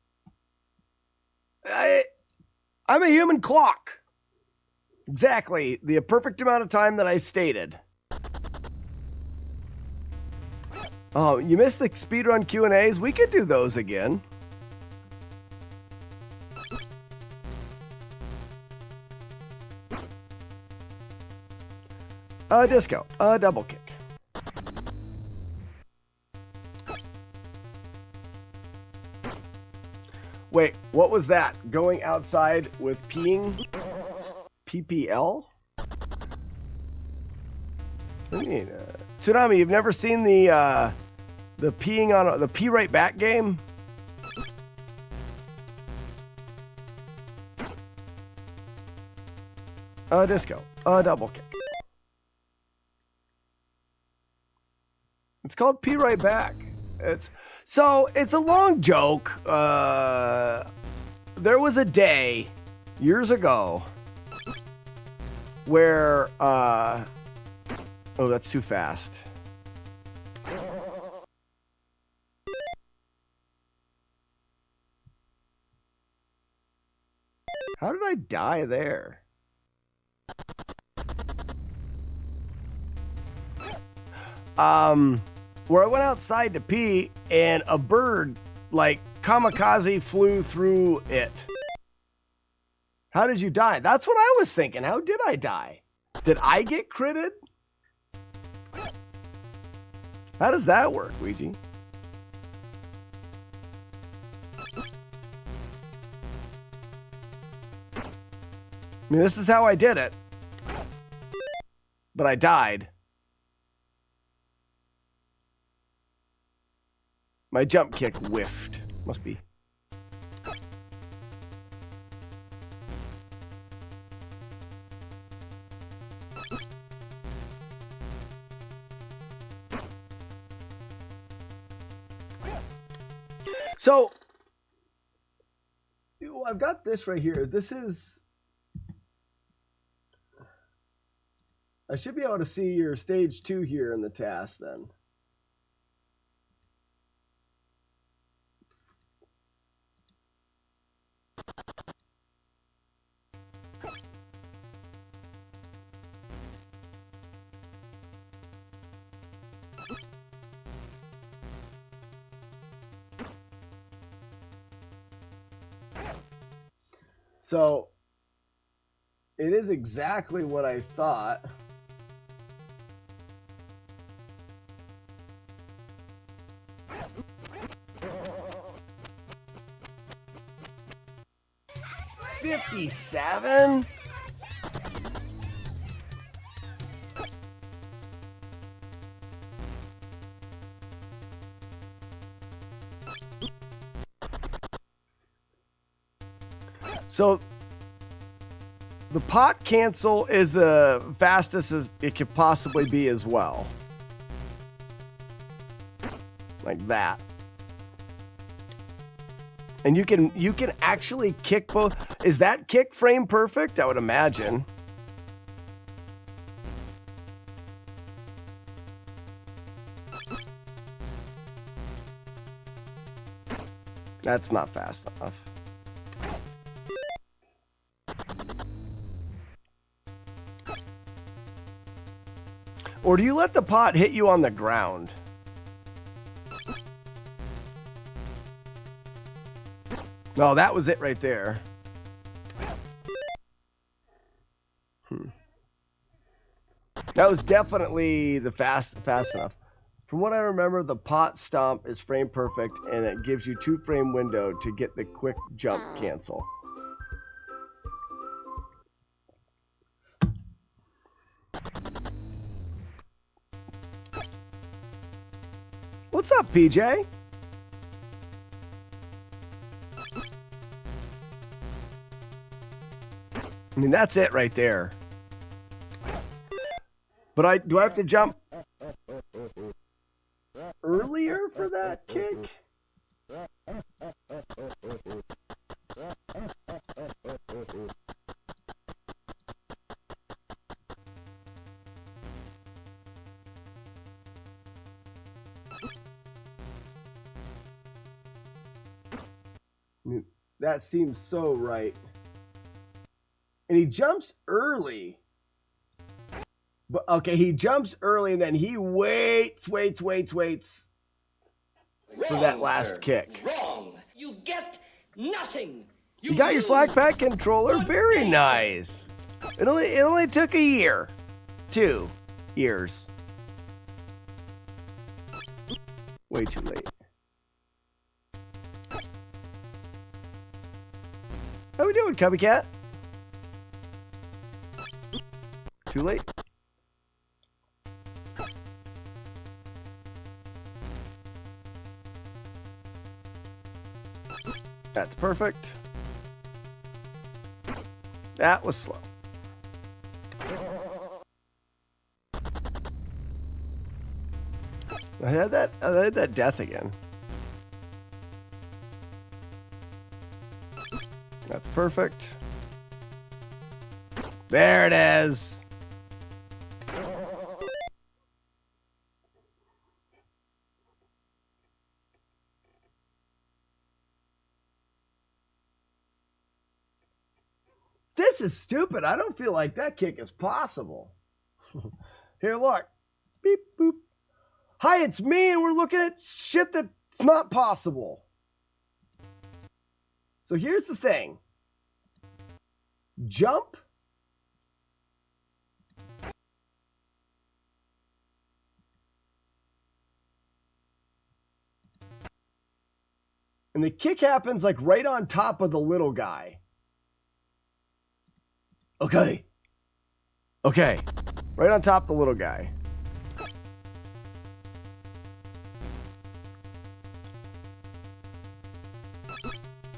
I'm a human clock. Exactly the perfect amount of time that I stated. Oh, you missed the speedrun Q&As? We could do those again. Disco. Double kick. Wait, what was that? Going outside with peeing? PPL? What do you mean? Tsunami, you've never seen the peeing on the pee right back game? Disco. Double kick. It's called Pee Right Back. It's a long joke. There was a day years ago where oh, that's too fast. How did I die there? Where I went outside to pee and a bird, like, kamikaze flew through it. How did you die? That's what I was thinking. How did I die? Did I get critted? How does that work, Ouija? I mean, this is how I did it. But I died. My jump kick whiffed. Must be. So, I've got this right here. This is. I should be able to see your stage 2 here in the task then. So, it is exactly what I thought. $57? So the pot cancel is the fastest as it could possibly be as well. Like that. And you can actually kick both. Is that kick frame perfect? I would imagine. That's not fast enough. Or do you let the pot hit you on the ground? No, that was it right there. That was definitely the fast enough. From what I remember, the pot stomp is frame perfect, and it gives you 2-frame window to get the quick jump cancel. What's up, PJ? I mean, that's it right there. But do I have to jump earlier for that kick? That seems so right. And he jumps early. But okay, he jumps early and then he waits for that last kick. Wrong. You get nothing. You got your slack pack controller. Very nice. It only took a year. 2 years. Way too late. How we doing, Cubby Cat? Too late. That's perfect. That was slow. I had that death again. That's perfect. There it is. This is stupid. I don't feel like that kick is possible. Here, look. Beep, boop. Hi, it's me, and we're looking at shit that's not possible. So here's the thing. Jump. And the kick happens like right on top of the little guy. Okay. Okay. Right on top of the little guy.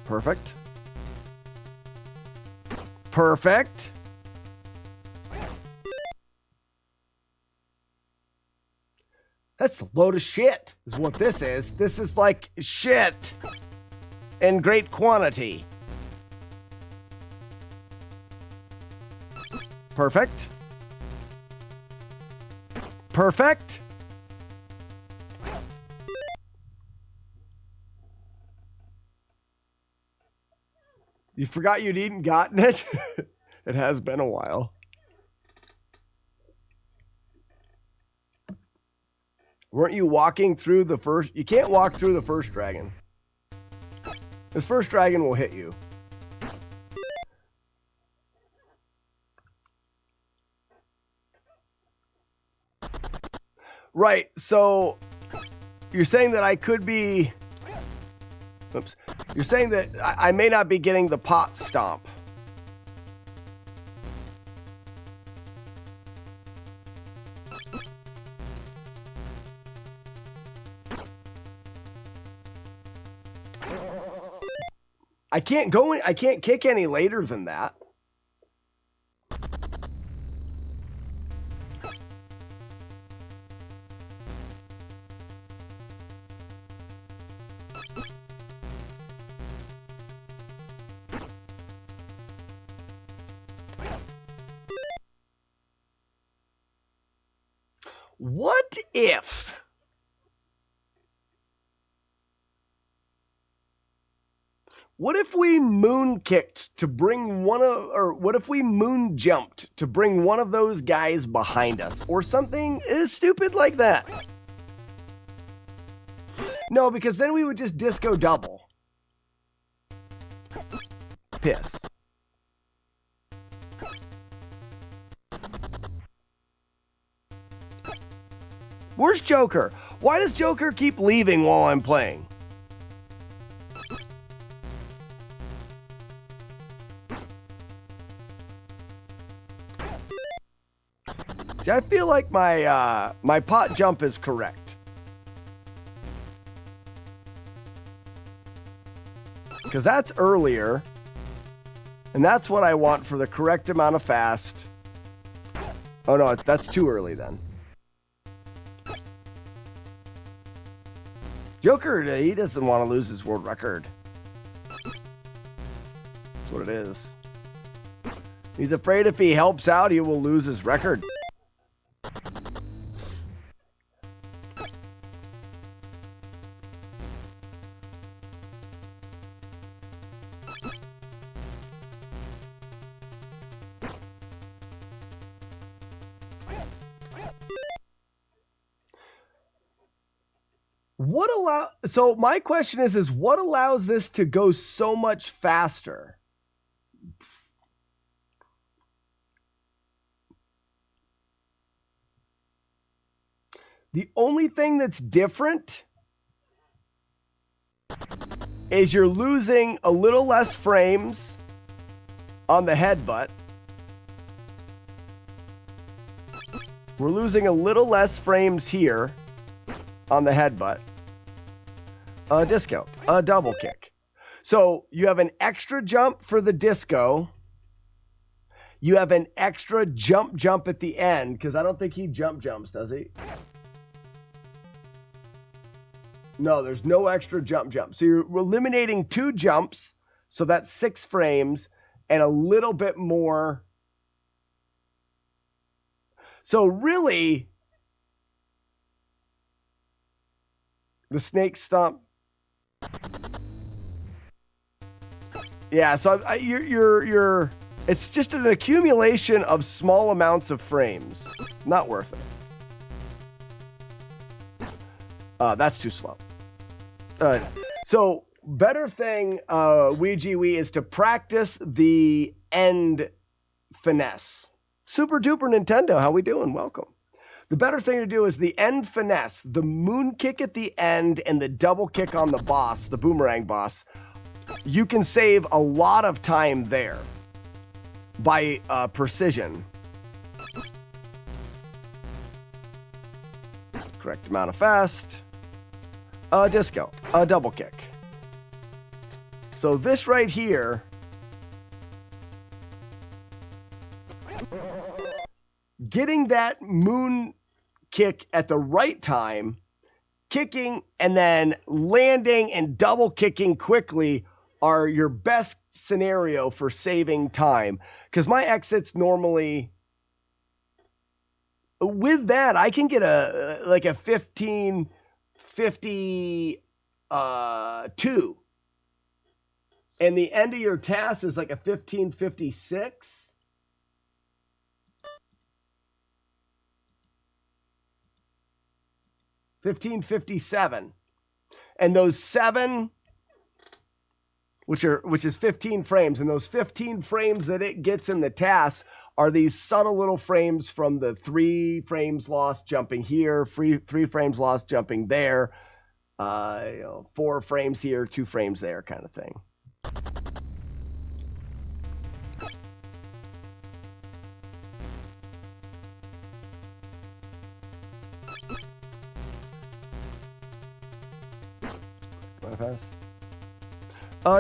Perfect. Perfect. That's a load of shit, is what this is. This is like shit in great quantity. Perfect. Perfect. You forgot you'd eaten gotten it? It has been a while. Weren't you walking through the first? You can't walk through the first dragon. This first dragon will hit you. Right, so you're saying that I could be... Oops. You're saying that I may not be getting the pot stomp. I can't kick any later than that. What if we moon kicked to bring what if we moon jumped to bring one of those guys behind us or something stupid like that? No, because then we would just disco double. Piss. Where's Joker? Why does Joker keep leaving while I'm playing? See, I feel like my my pot jump is correct. Because that's earlier. And that's what I want for the correct amount of fast. Oh no, that's too early then. Joker, he doesn't want to lose his world record. That's what it is. He's afraid if he helps out, he will lose his record. So my question is what allows this to go so much faster? The only thing that's different is you're losing a little less frames on the headbutt. We're losing a little less frames here on the headbutt. Disco, double kick. So you have an extra jump for the disco. You have an extra jump at the end, because I don't think he jumps, does he? No, there's no extra jump. So you're eliminating 2 jumps, so that's 6 frames, and a little bit more. So really, the snake stomp. Yeah, so you're it's just an accumulation of small amounts of frames. Not worth it. That's too slow. So better thing, Ouija Wii, is to practice the end finesse. Super duper Nintendo, how we doing? Welcome. The better thing to do is the end finesse, the moon kick at the end and the double kick on the boss, the boomerang boss. You can save a lot of time there by precision. Correct amount of fast. Disco, double kick. So this right here, getting that moon kick at the right time, kicking and then landing and double kicking quickly are your best scenario for saving time. Because my exits normally, with that, I can get a 15:52. And the end of your task is like a 15:56. $15.57, and those 7, which is 15 frames, and those 15 frames that it gets in the task are these subtle little frames from the 3 frames lost jumping here, 3 frames lost jumping there, 4 frames here, 2 frames there, kind of thing.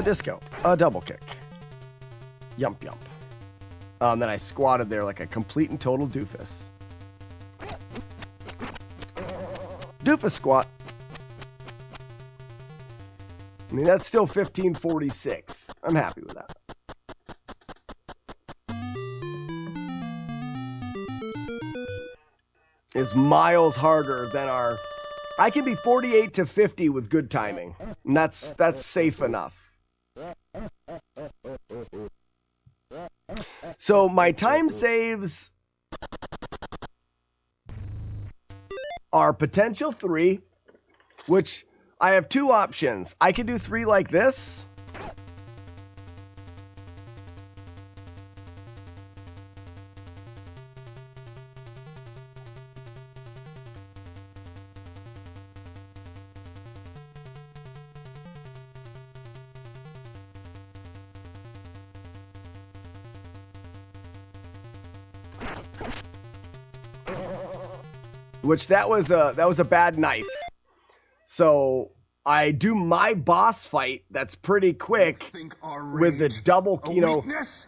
Disco, double kick. Yump. Then I squatted there like a complete and total doofus. Doofus squat. I mean, that's still 15:46. I'm happy with that. Is miles harder than our... I can be 48 to 50 with good timing. And that's safe enough. So my time saves are potential 3, which I have 2 options. I can do 3 like this. which that was a bad knife. So I do my boss fight that's pretty quick with the double, Weakness?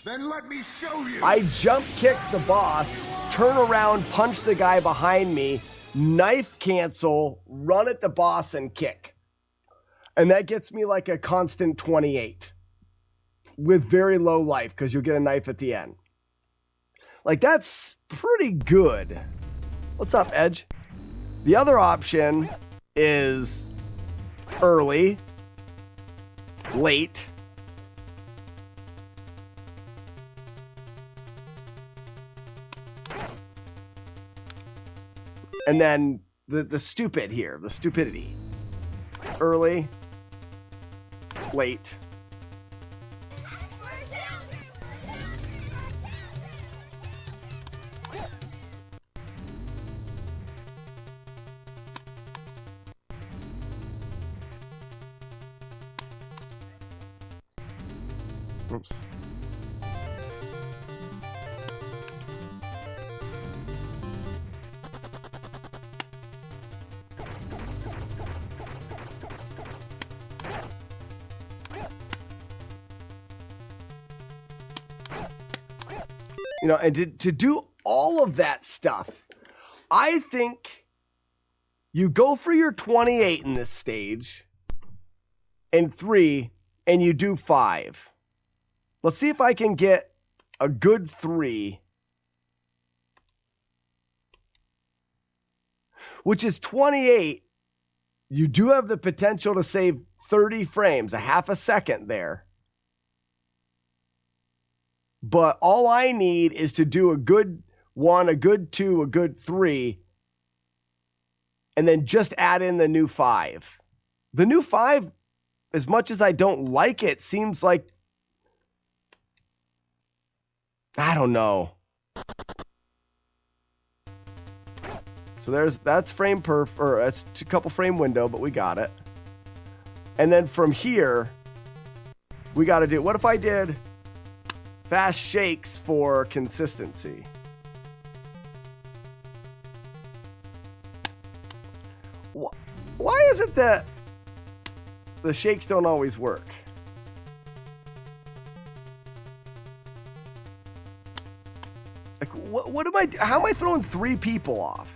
Then let me show you. I jump kick the boss, turn around, punch the guy behind me, knife cancel, run at the boss and kick. And that gets me like a constant 28 with very low life because you'll get a knife at the end. Like, that's pretty good. What's up, Edge? The other option is early, late, and then the stupid here, the stupidity. Early, late. Oops. You know, and to do all of that stuff, I think you go for your 28 in this stage and 3, and you do 5. Let's see if I can get a good 3, which is 28. You do have the potential to save 30 frames, a half a second there. But all I need is to do a good 1, a good 2, a good 3, and then just add in the new 5. The new 5, as much as I don't like it, seems like, I don't know. So that's frame perf, or that's a couple frame window, but we got it. And then from here, we got to do, what if I did fast shakes for consistency? Why is it that the shakes don't always work? Like, what am I, how am I throwing 3 people off?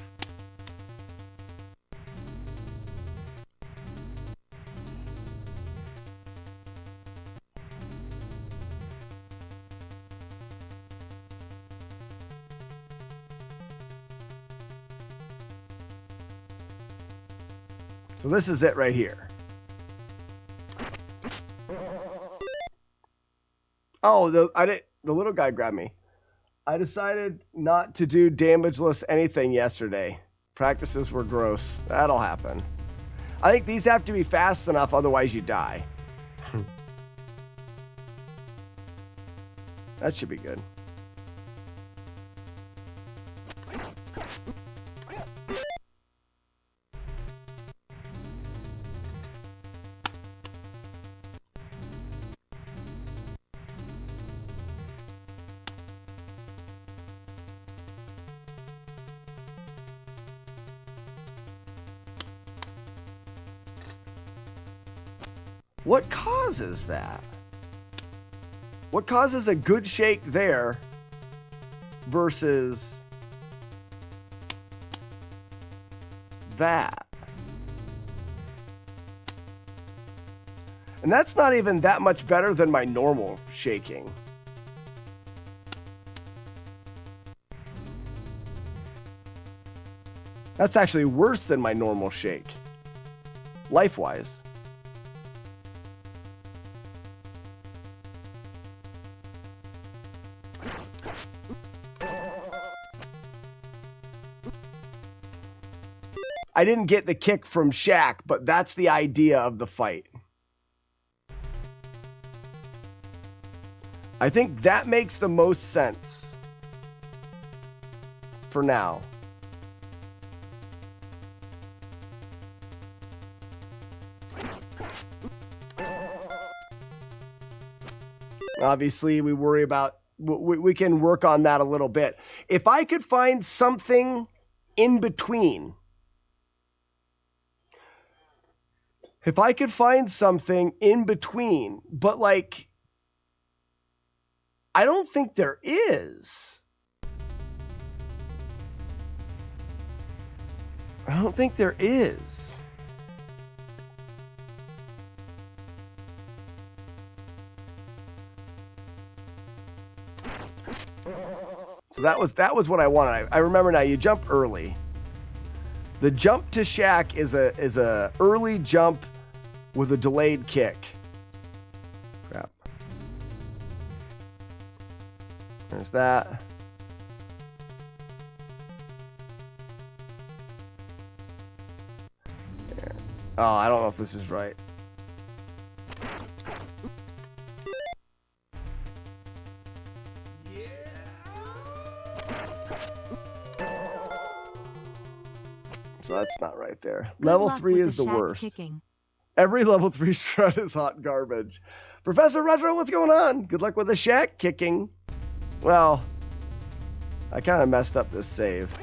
So this is it right here. Oh, the little guy grabbed me. I decided not to do damageless anything yesterday. Practices were gross. That'll happen. I think these have to be fast enough, otherwise you die. That should be good. What causes that? What causes a good shake there versus that? And that's not even that much better than my normal shaking. That's actually worse than my normal shake, life-wise. I didn't get the kick from Shaq, but that's the idea of the fight. I think that makes the most sense for now. Obviously, we worry about, we can work on that a little bit. If I could find something in between. If I could find something in between, but like, I don't think there is. I don't think there is. So that was what I wanted. I remember now. You jump early. The jump to shack is a early jump with a delayed kick. Crap. There's that. There. Oh, I don't know if this is right. So that's not right there. Level 3 is the worst. Kicking. Every level 3 strut is hot garbage. Professor Retro, what's going on? Good luck with the shack kicking. Well, I kind of messed up this save.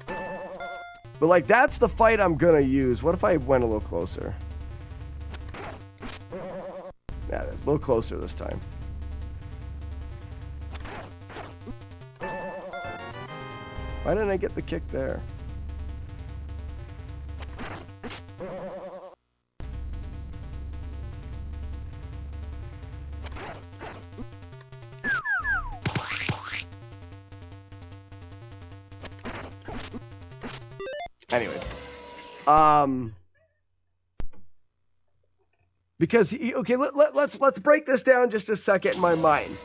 But like, that's the fight I'm gonna use. What if I went a little closer? Yeah, it's a little closer this time. Why didn't I get the kick there? Anyways, because okay, let's break this down just a second in my mind.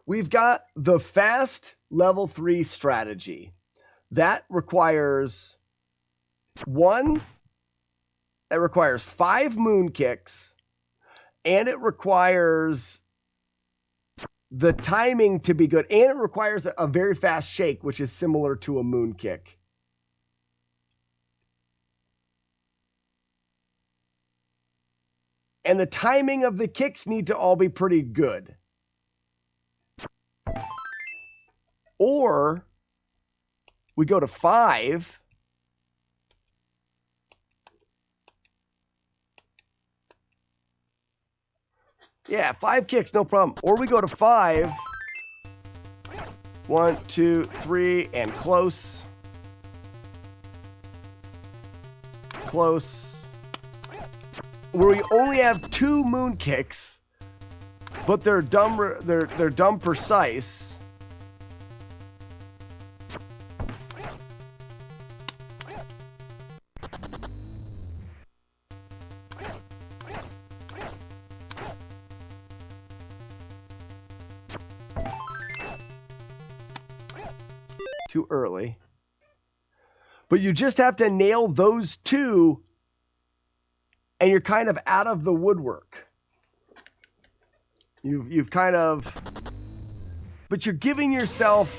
We've got the fast level 3 strategy that requires 5 moon kicks, and it requires the timing to be good, and it requires a very fast shake, which is similar to a moon kick. And the timing of the kicks need to all be pretty good. Or we go to 5. Yeah, 5 kicks, no problem. Or we go to 5. 1, 2, 3, and close. Close. Where we only have 2 moon kicks, but they're dumb precise. Too early. But you just have to nail those 2, and you're kind of out of the woodwork. You've kind of, but you're giving yourself.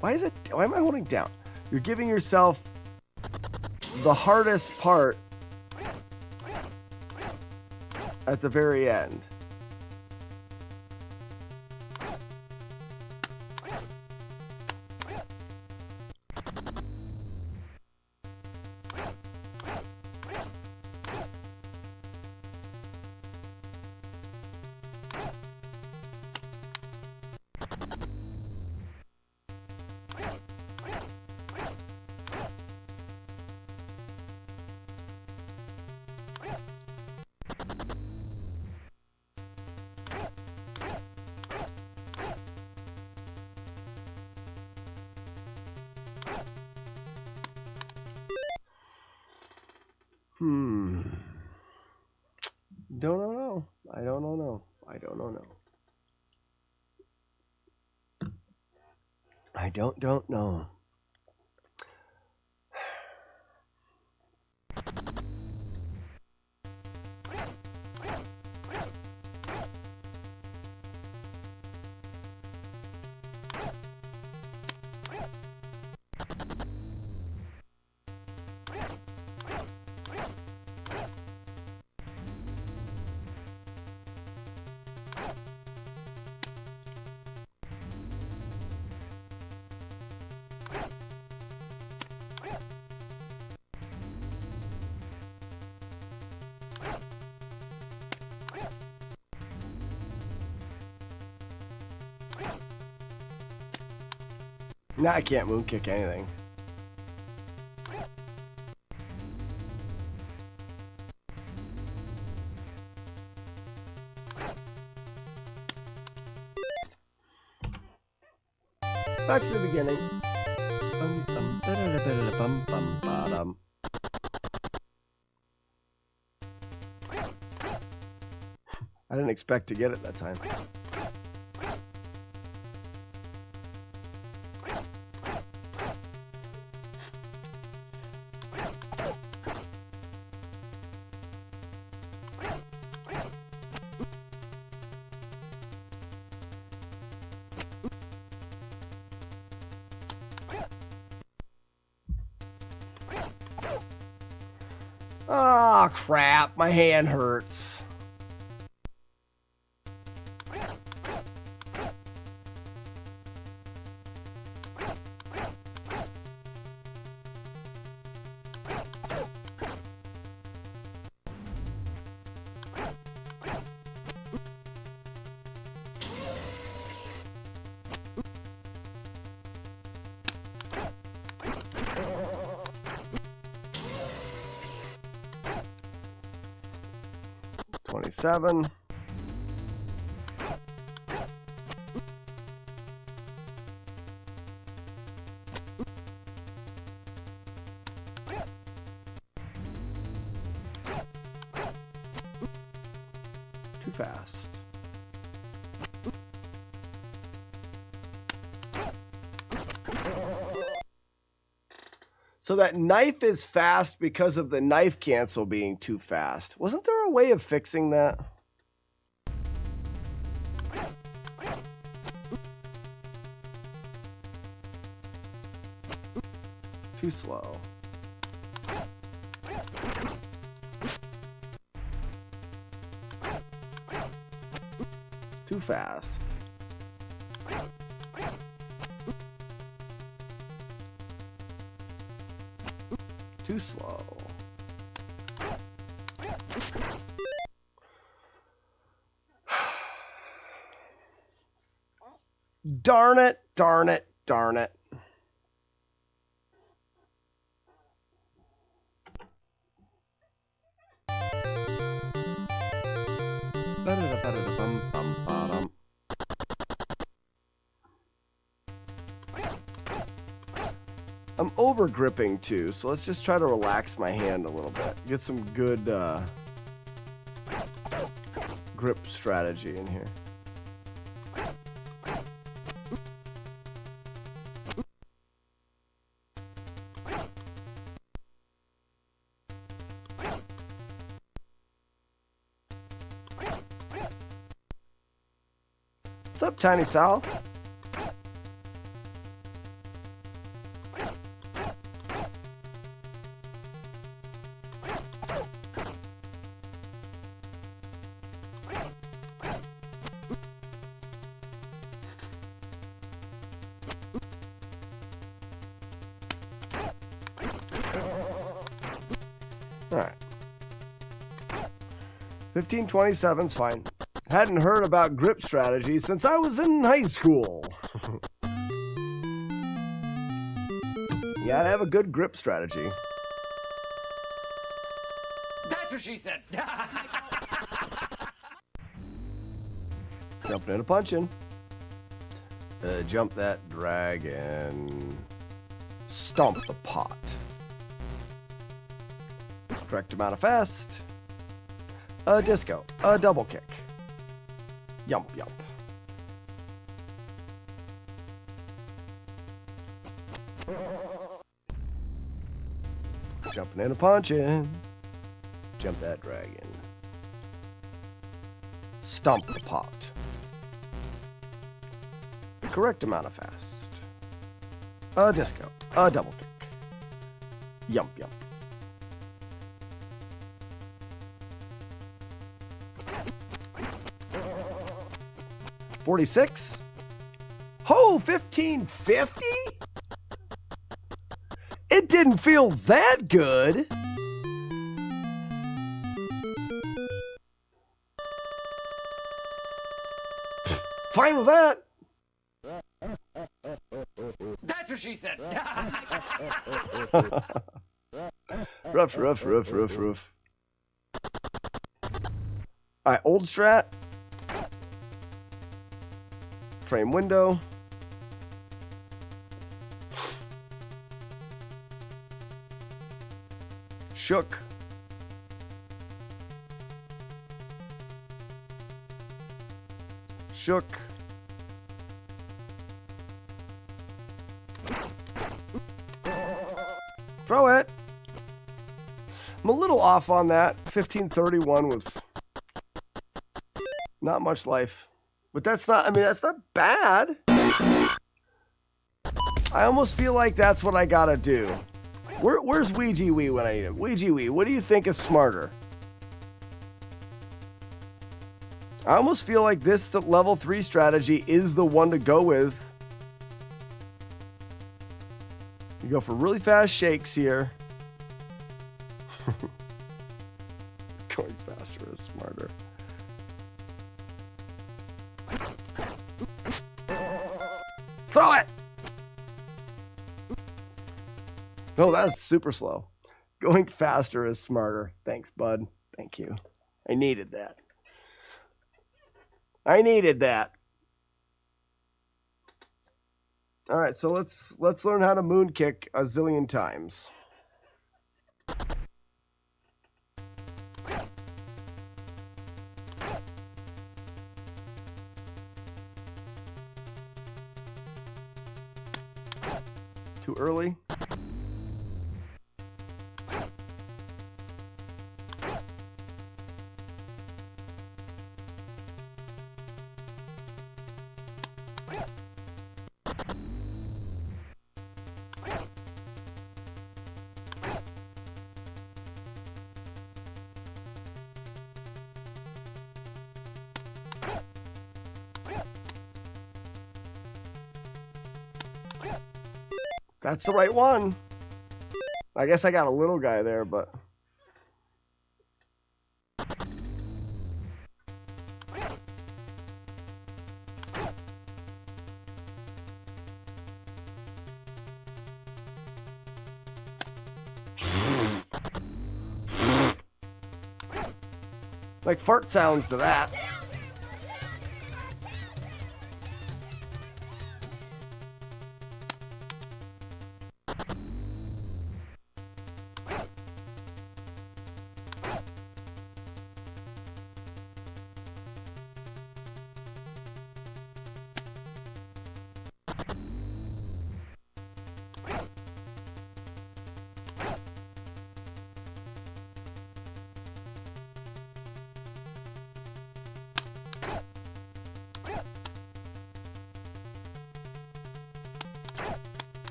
Why am I holding down? You're giving yourself the hardest part at the very end. Don't know. I don't know. I don't know. I don't know. Nah, I can't moon kick anything. Back to the beginning. I didn't expect to get it that time. Ah, crap. My hand hurts. $27. Too fast. So that knife is fast because of the knife cancel being too fast. Wasn't there a way of fixing that? Too slow. Too fast. Too slow. Darn it, darn it, darn it. I'm over gripping too, so let's just try to relax my hand a little bit. Get some good grip strategy in here. What's up, Tiny Sal? All right. 1527's fine. Hadn't heard about grip strategy since I was in high school. You gotta have a good grip strategy. That's what she said. Jumping and punching. Jump that dragon. Stomp the pot. Correct amount of fast. A disco. A double kick. Yump, yump. Jumping and a punching. Jump that dragon. Stomp the pot. Correct amount of fast. A disco. A double kick. Yump, yump. $46. Oh, 1550? It didn't feel that good. Fine with that. That's she said. Rough. All right, old strat. Frame window. Shook. Shook. Throw it. I'm a little off on that. 1531 was not much life. But that's not, I mean, that's not bad. I almost feel like that's what I gotta do. Where's Ouija Wee when I need him? Ouija Wee, what do you think is smarter? I almost feel like this level 3 strategy is the one to go with. You go for really fast shakes here. Going faster is smarter. Throw it! No, that's super slow. Going faster is smarter. Thanks, bud. Thank you. I needed that. I needed that. All right, so let's learn how to moon kick a zillion times. Too early. That's the right one. I guess I got a little guy there, but... like fart sounds to that.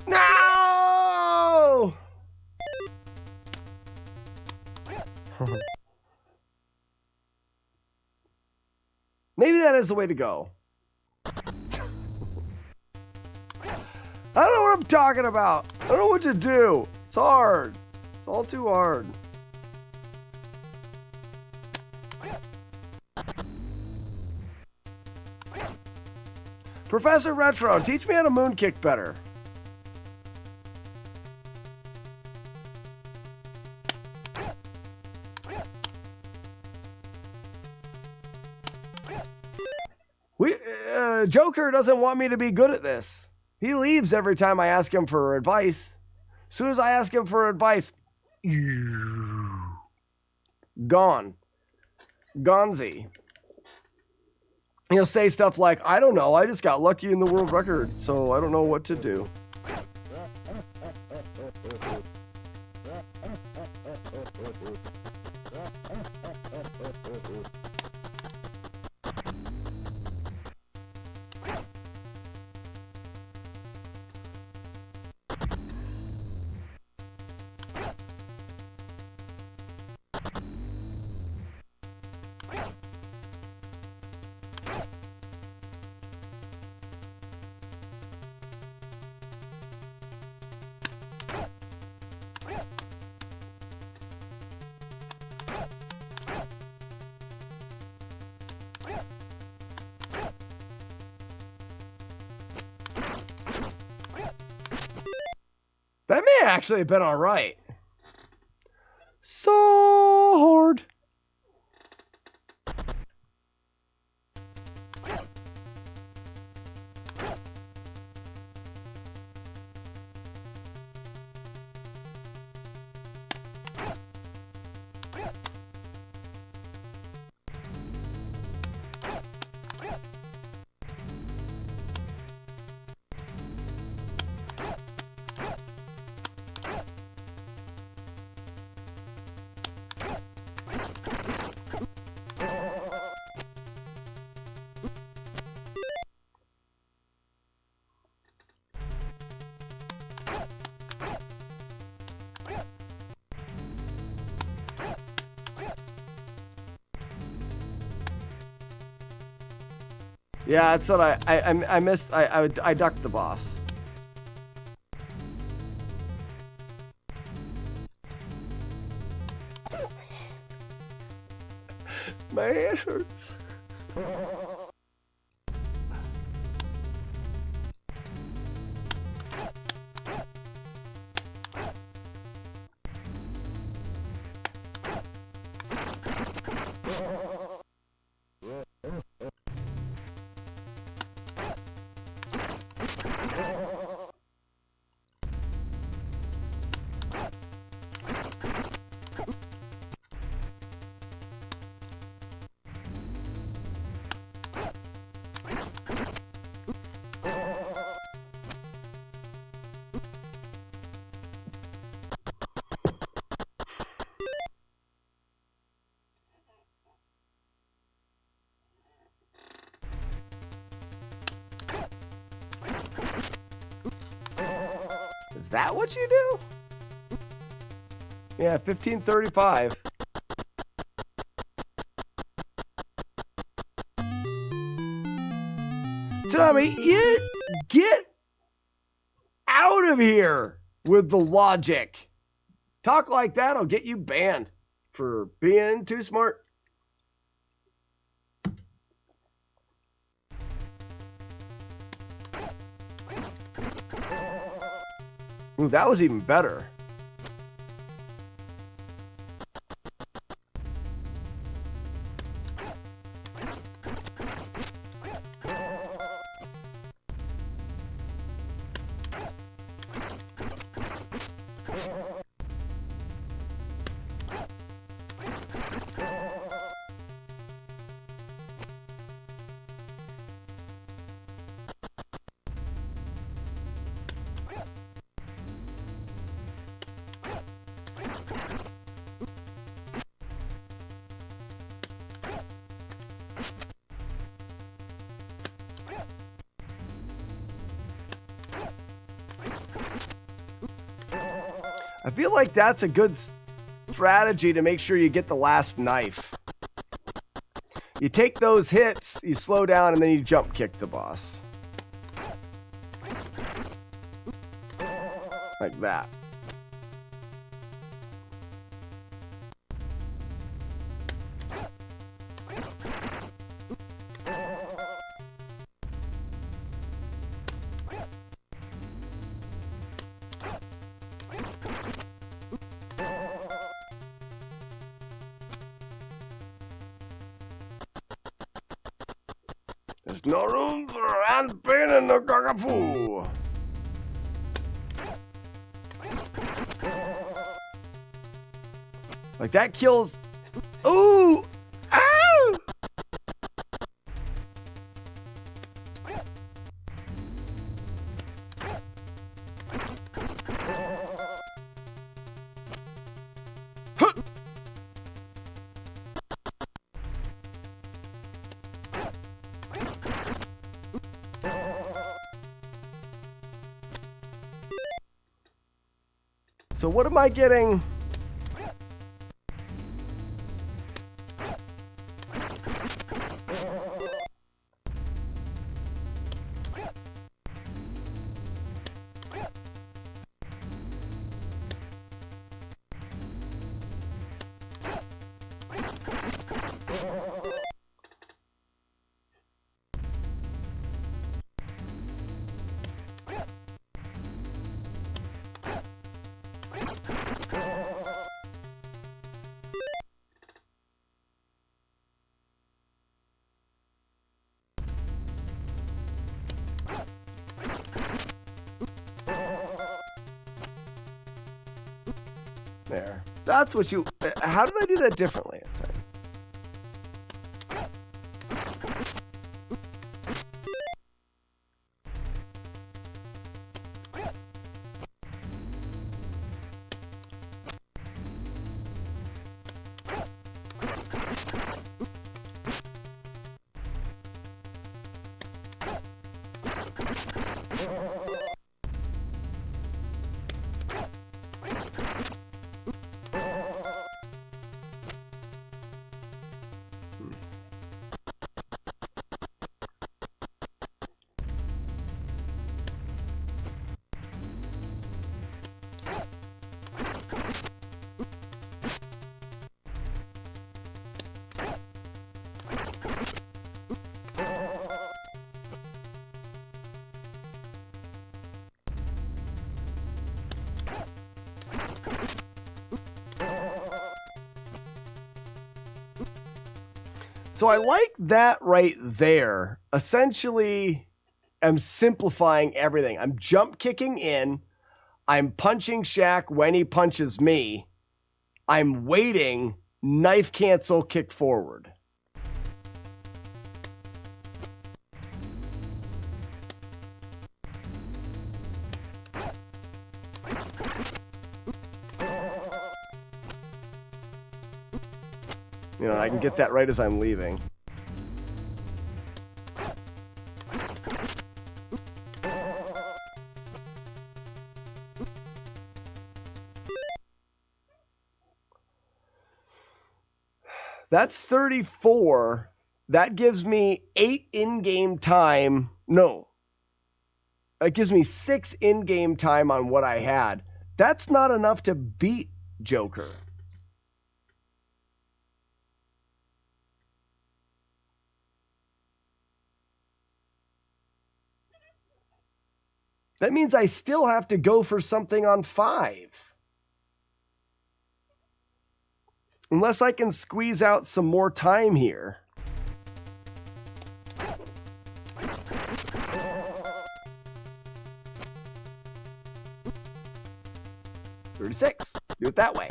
No! Maybe that is the way to go. I don't know what I'm talking about. I don't know what to do. It's hard. It's all too hard. Professor Retro, teach me how to moon kick better. Joker doesn't want me to be good at this. He leaves every time I ask him for advice. As soon as I ask him for advice, gone. Gonzi. He'll say stuff like, I don't know, I just got lucky in the world record, so I don't know what to do. That may actually have been all right. Sword. Yeah, that's what I missed. I ducked the boss. My hand hurts. Is that what you do? Yeah, 1535. Tommy, you get out of here with the logic. Talk like that, I'll get you banned for being too smart. Ooh, that was even better. I feel like that's a good strategy to make sure you get the last knife. You take those hits, you slow down, and then you jump kick the boss. Like that. There's no room for hand pain in the Kakafu. Like that kills. Ooh! Ow! Huh! So what am I getting? There. That's what you... How did I do that differently? So I like that right there. Essentially, I'm simplifying everything. I'm jump kicking in. I'm punching Shaq when he punches me. I'm waiting, knife cancel, kick forward. You know, I can get that right as I'm leaving. That's 34. That gives me 8 in-game time. No. That gives me 6 in-game time on what I had. That's not enough to beat Joker. That means I still have to go for something on 5. Unless I can squeeze out some more time here. $36. Do it that way.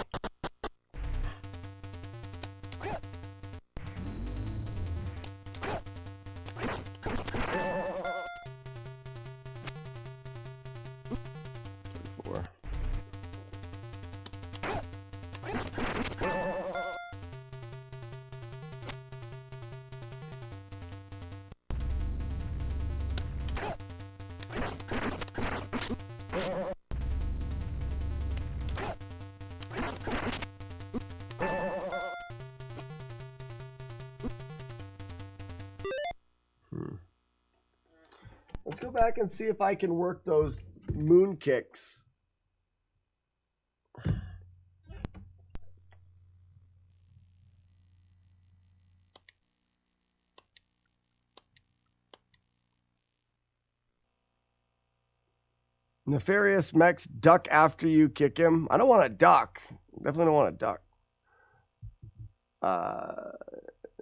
Let's go back and see if I can work those moon kicks. Nefarious Mex, duck after you kick him. I don't want to duck. Definitely don't want to duck.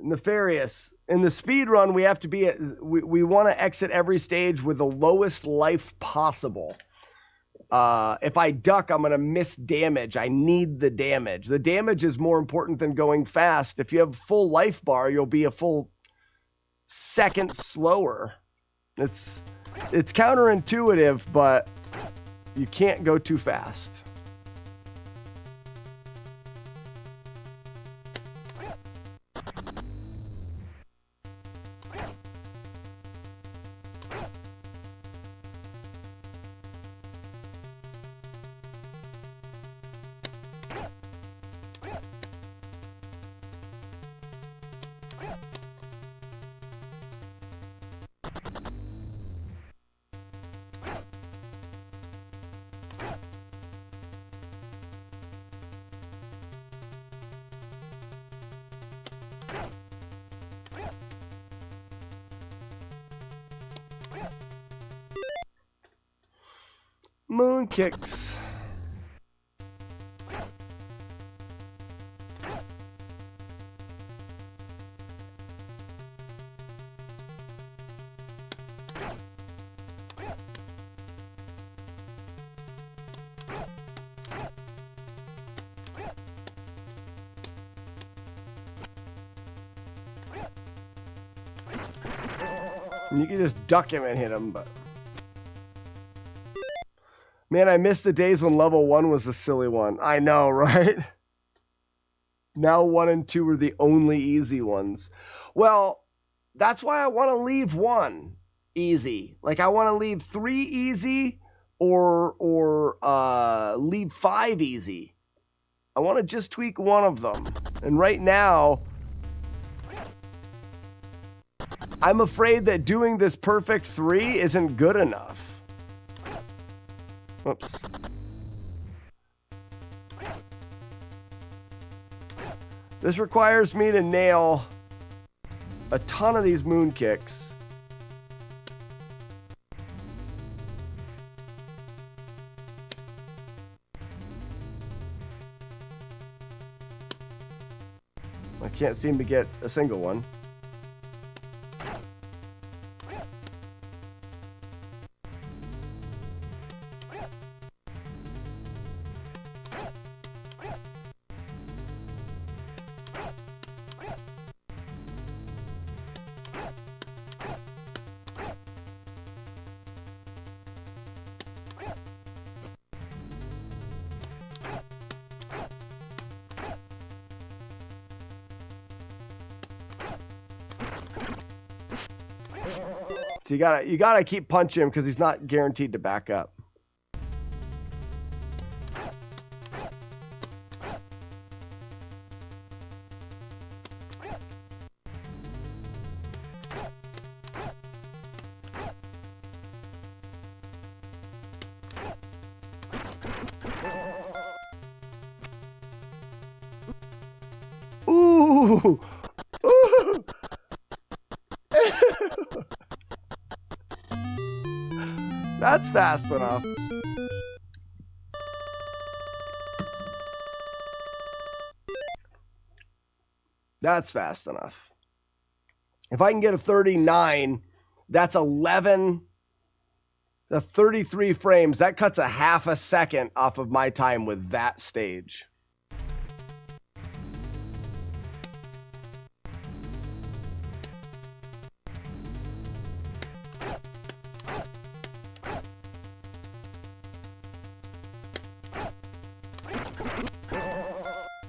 Nefarious. In the speed run, we have to be we want to exit every stage with the lowest life possible. If I duck, I'm going to miss damage. I need the damage. The damage is more important than going fast. If you have full life bar, you'll be a full second slower. It's counterintuitive, but you can't go too fast. Moon kicks. And you can just duck him and hit him, but... Man, I miss the days when level 1 was the silly one. I know, right? Now 1 and 2 are the only easy ones. Well, that's why I want to leave 1 easy. Like, I want to leave 3 easy or leave 5 easy. I want to just tweak one of them. And right now, I'm afraid that doing this perfect 3 isn't good enough. Whoops. This requires me to nail a ton of these moon kicks. I can't seem to get a single one. So you gotta keep punching him because he's not guaranteed to back up. Ooh! Ooh! That's fast enough. That's fast enough. If I can get a 39, that's 11. The 33 frames, that cuts a half a second off of my time with that stage.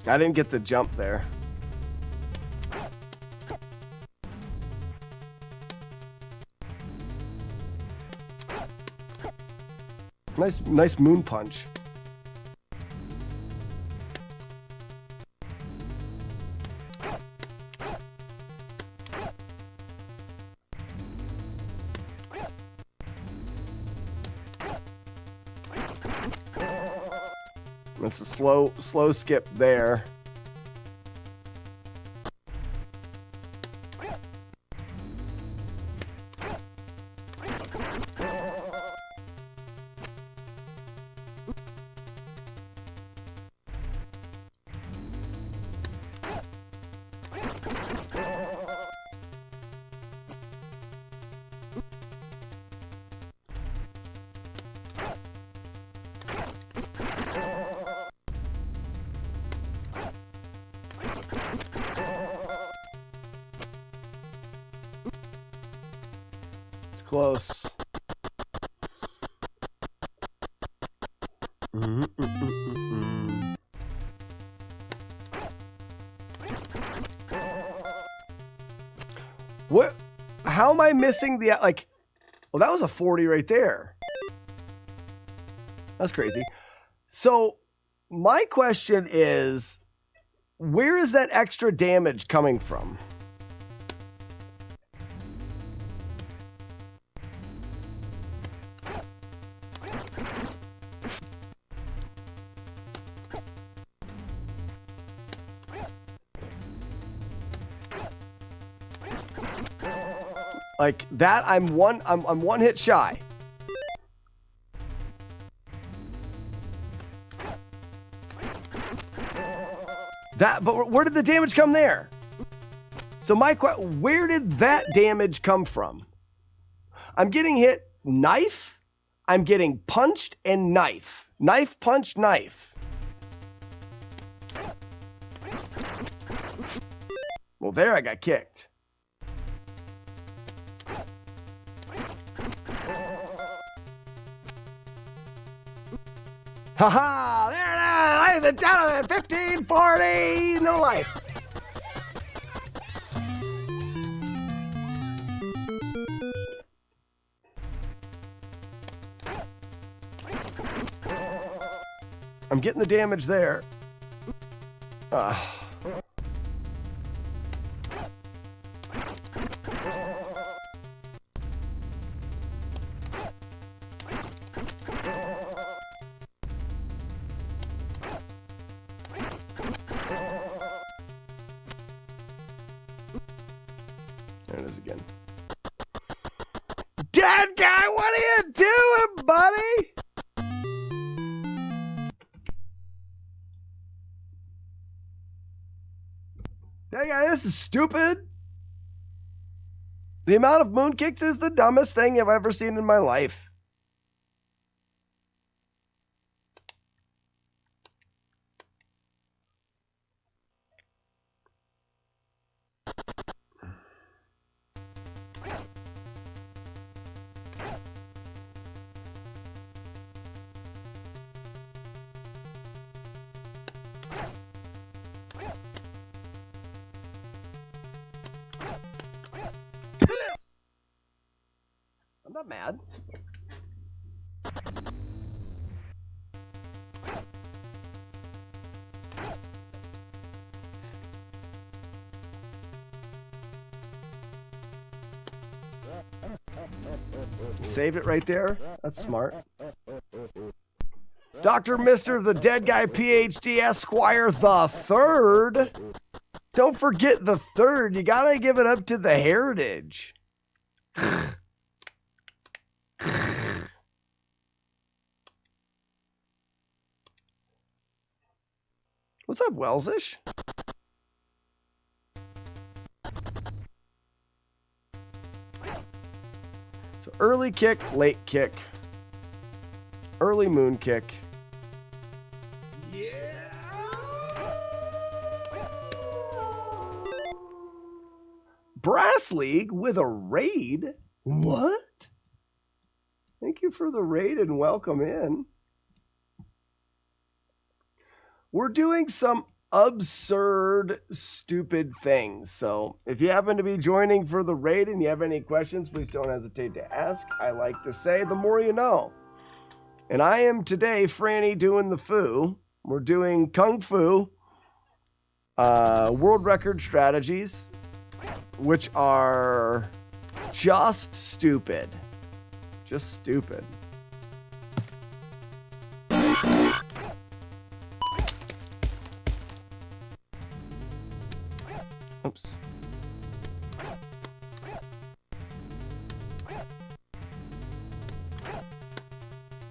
I didn't get the jump there. Nice moon punch. That's a slow skip there. Close. What? How am I missing the, like, well, that was a 40 right there. That's crazy. So my question is, where is that extra damage coming from? Like that, I'm one hit shy. That, but where did the damage come there? So where did that damage come from? I'm getting hit knife. I'm getting punched and knife. Knife, punch, knife. Well, there I got kicked. Ha-ha! There it is! Ladies and gentlemen, 1540! No life. I'm getting the damage there. There it is again. Dead guy, what are you doing, buddy? Dead guy, this is stupid. The amount of moon kicks is the dumbest thing I've ever seen in my life. I'm not mad. Saved it right there. That's smart. Dr. Mr. the Dead Guy PhD Esquire the Third. Don't forget the third. You gotta give it up to the heritage. What's up, Wellsish? So early kick, late kick, early moon kick. Yeah. Brass League with a raid? What? Thank you for the raid and welcome in. We're doing some absurd, stupid things. So if you happen to be joining for the raid and you have any questions, please don't hesitate to ask. I like to say, the more you know. And I am today, Franny, doing the foo. We're doing Kung Fu, world record strategies, which are just stupid. Just stupid. Oops.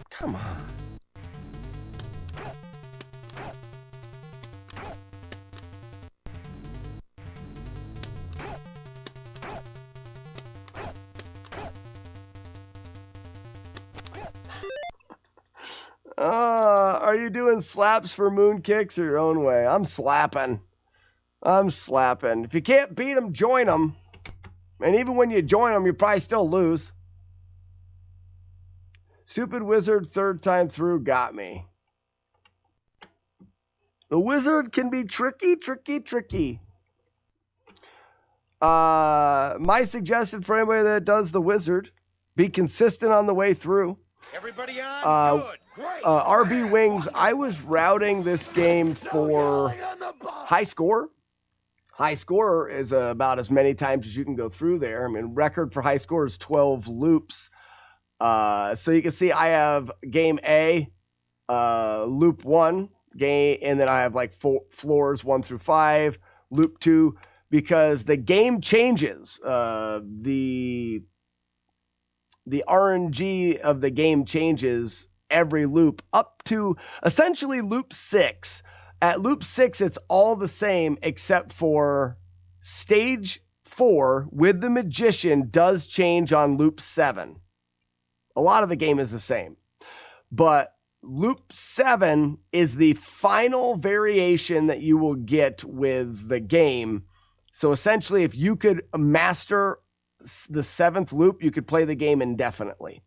Come on. Are you doing slaps for moon kicks or your own way? I'm slapping. I'm slapping. If you can't beat them, join them. And even when you join them, you probably still lose. Stupid wizard, third time through, got me. The wizard can be tricky, tricky, tricky. My suggestion for anybody that does the wizard, be consistent on the way through. Everybody on? Good. Great. RB Wings, I was routing this game for high score. High score is about as many times as you can go through there. I mean, record for high score is 12 loops. So you can see I have game A, loop 1, and then I have like floors 1 through 5, loop 2, because the game changes. The RNG of the game changes every loop up to essentially loop 6. At loop 6, it's all the same except for stage 4 with the magician does change on loop 7. A lot of the game is the same. But loop 7 is the final variation that you will get with the game. So essentially, if you could master the 7th loop, you could play the game indefinitely.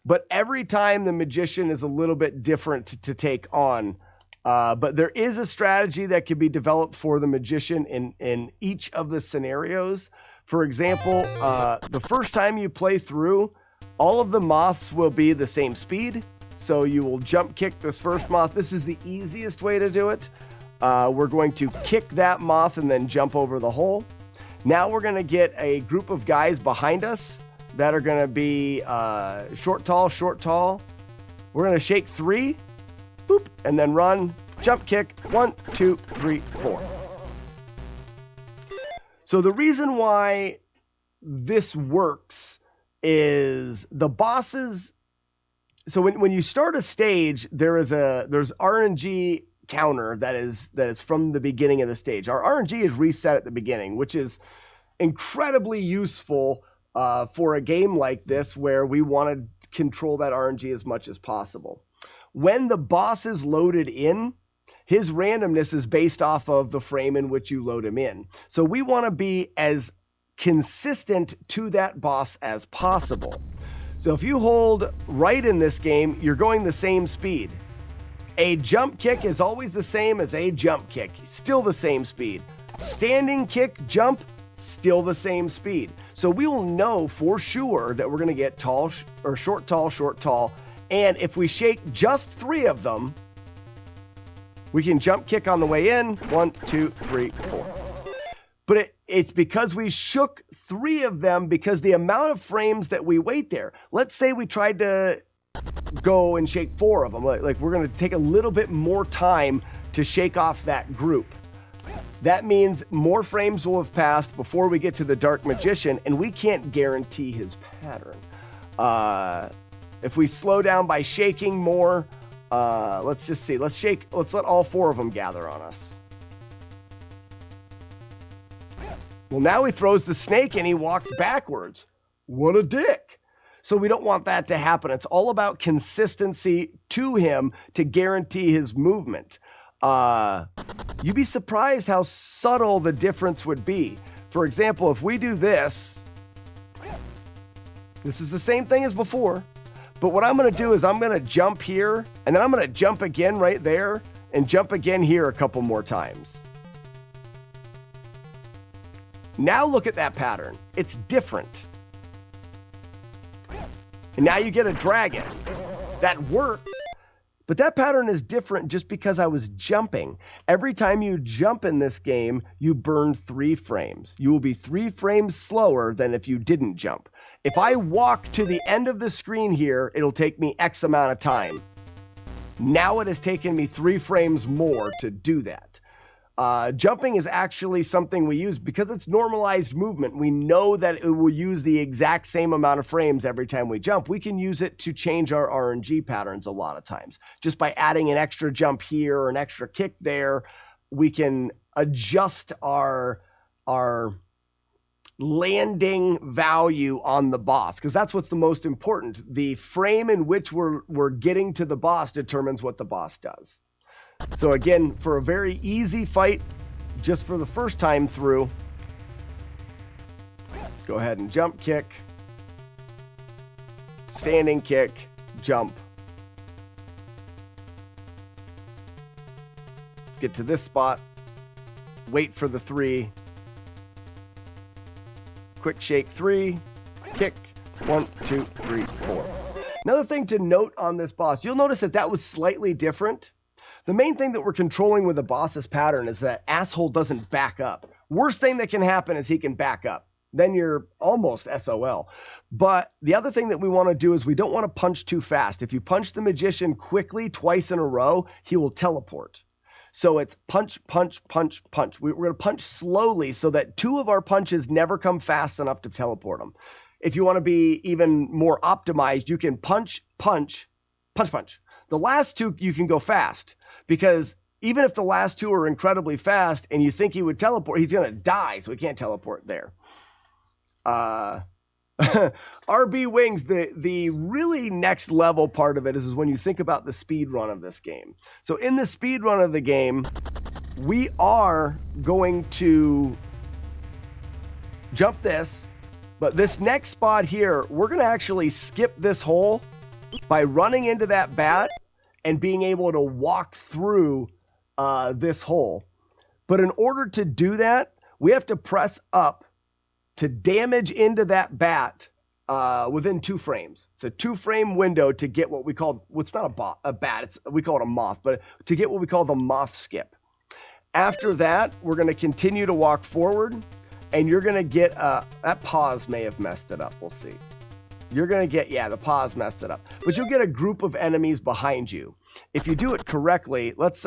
but every time the magician is a little bit different to take on. But there is a strategy that can be developed for the magician in each of the scenarios. For example, the first time you play through, all of the moths will be the same speed. So you will jump kick this first moth. This is the easiest way to do it. We're going to kick that moth and then jump over the hole. Now we're going to get a group of guys behind us that are going to be short, tall, short, tall. We're going to shake 3, boop, and then run, jump kick, 1, 2, 3, 4. So the reason why this works is the bosses. So when you start a stage, there's RNG counter that is from the beginning of the stage. Our RNG is reset at the beginning, which is incredibly useful for a game like this where we want to control that RNG as much as possible. When the boss is loaded in, his randomness is based off of the frame in which you load him in. So we want to be as consistent to that boss as possible. So if you hold right in this game, you're going the same speed. A jump kick is always the same as a jump kick, still the same speed. Standing kick, jump, still the same speed. So we will know for sure that we're going to get tall or short, tall, short, tall. And if we shake just 3 of them, we can jump kick on the way in, 1, 2, 3, 4. But it's because we shook 3 of them because the amount of frames that we wait there. Let's say we tried to go and shake 4 of them. Like we're going to take a little bit more time to shake off that group. That means more frames will have passed before we get to the Dark Magician, and we can't guarantee his pattern. If we slow down by shaking more, let's just see. Let's let all 4 of them gather on us. Well, now he throws the snake and he walks backwards. What a dick. So we don't want that to happen. It's all about consistency to him to guarantee his movement. You'd be surprised how subtle the difference would be. For example, if we do this is the same thing as before, but what I'm going to do is I'm going to jump here, and then I'm going to jump again right there, and jump again here a couple more times. Now look at that pattern. It's different. And now you get a dragon. That works. But that pattern is different just because I was jumping. Every time you jump in this game, you burn 3 frames. You will be 3 frames slower than if you didn't jump. If I walk to the end of the screen here, it'll take me X amount of time. Now it has taken me 3 frames more to do that. Jumping is actually something we use because it's normalized movement. We know that it will use the exact same amount of frames every time we jump. We can use it to change our RNG patterns a lot of times. Just by adding an extra jump here or an extra kick there, we can adjust our landing value on the boss, because that's what's the most important. The frame in which we're getting to the boss determines what the boss does. So again, for a very easy fight, just for the first time through, go ahead and jump kick, standing kick, jump. Get to this spot, wait for the 3, quick shake 3, kick, 1, 2, 3, 4. Another thing to note on this boss, you'll notice that was slightly different. The main thing that we're controlling with the boss's pattern is that asshole doesn't back up. Worst thing that can happen is he can back up. Then you're almost SOL. But the other thing that we want to do is we don't want to punch too fast. If you punch the magician quickly twice in a row, he will teleport. So it's punch, punch, punch, punch. We're going to punch slowly so that 2 of our punches never come fast enough to teleport them. If you want to be even more optimized, you can punch, punch, punch, punch. The last 2, you can go fast. Because even if the last 2 are incredibly fast and you think he would teleport, he's going to die, so he can't teleport there. RB Wings, the really next level part of it is when you think about the speed run of this game. So in the speed run of the game, we are going to jump this, but this next spot here, we're going to actually skip this hole by running into that bat and being able to walk through this hole. But in order to do that, we have to press up to damage into that bat within 2 frames. It's a 2-frame window to get what we call, well, it's not a bat, we call it a moth, but to get what we call the moth skip. After that, we're going to continue to walk forward, and you're going to get, that pause may have messed it up, we'll see. You're going to get, yeah, the pause messed it up. But you'll get a group of enemies behind you. If you do it correctly, let's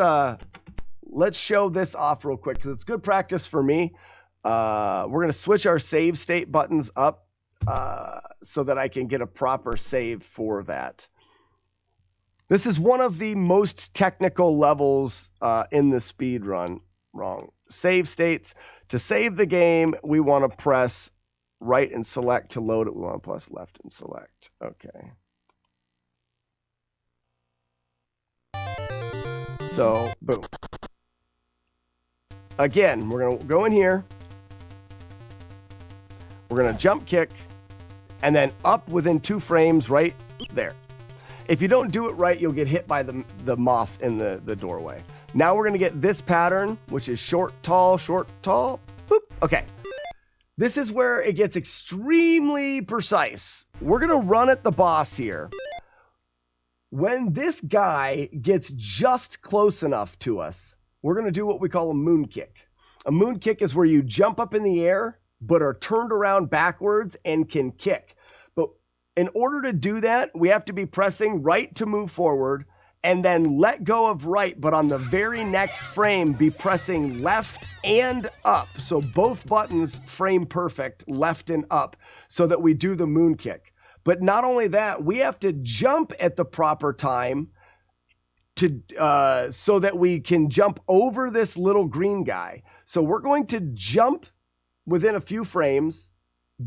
show this off real quick, because it's good practice for me. We're going to switch our save state buttons up so that I can get a proper save for that. This is one of the most technical levels in the speed run. Wrong. Save states. To save the game, we want to press right and select. To load it, we want to press left and select. Okay. So, boom. Again, we're going to go in here. We're going to jump kick and then up within 2 frames right there. If you don't do it right, you'll get hit by the moth in the doorway. Now we're going to get this pattern, which is short, tall, boop. Okay. This is where it gets extremely precise. We're going to run at the boss here. When this guy gets just close enough to us, we're going to do what we call a moon kick. A moon kick is where you jump up in the air, but are turned around backwards and can kick. But in order to do that, we have to be pressing right to move forward and then let go of right, but on the very next frame, be pressing left and up. So both buttons frame perfect, left and up, so that we do the moon kick. But not only that, we have to jump at the proper time to so that we can jump over this little green guy. So we're going to jump within a few frames,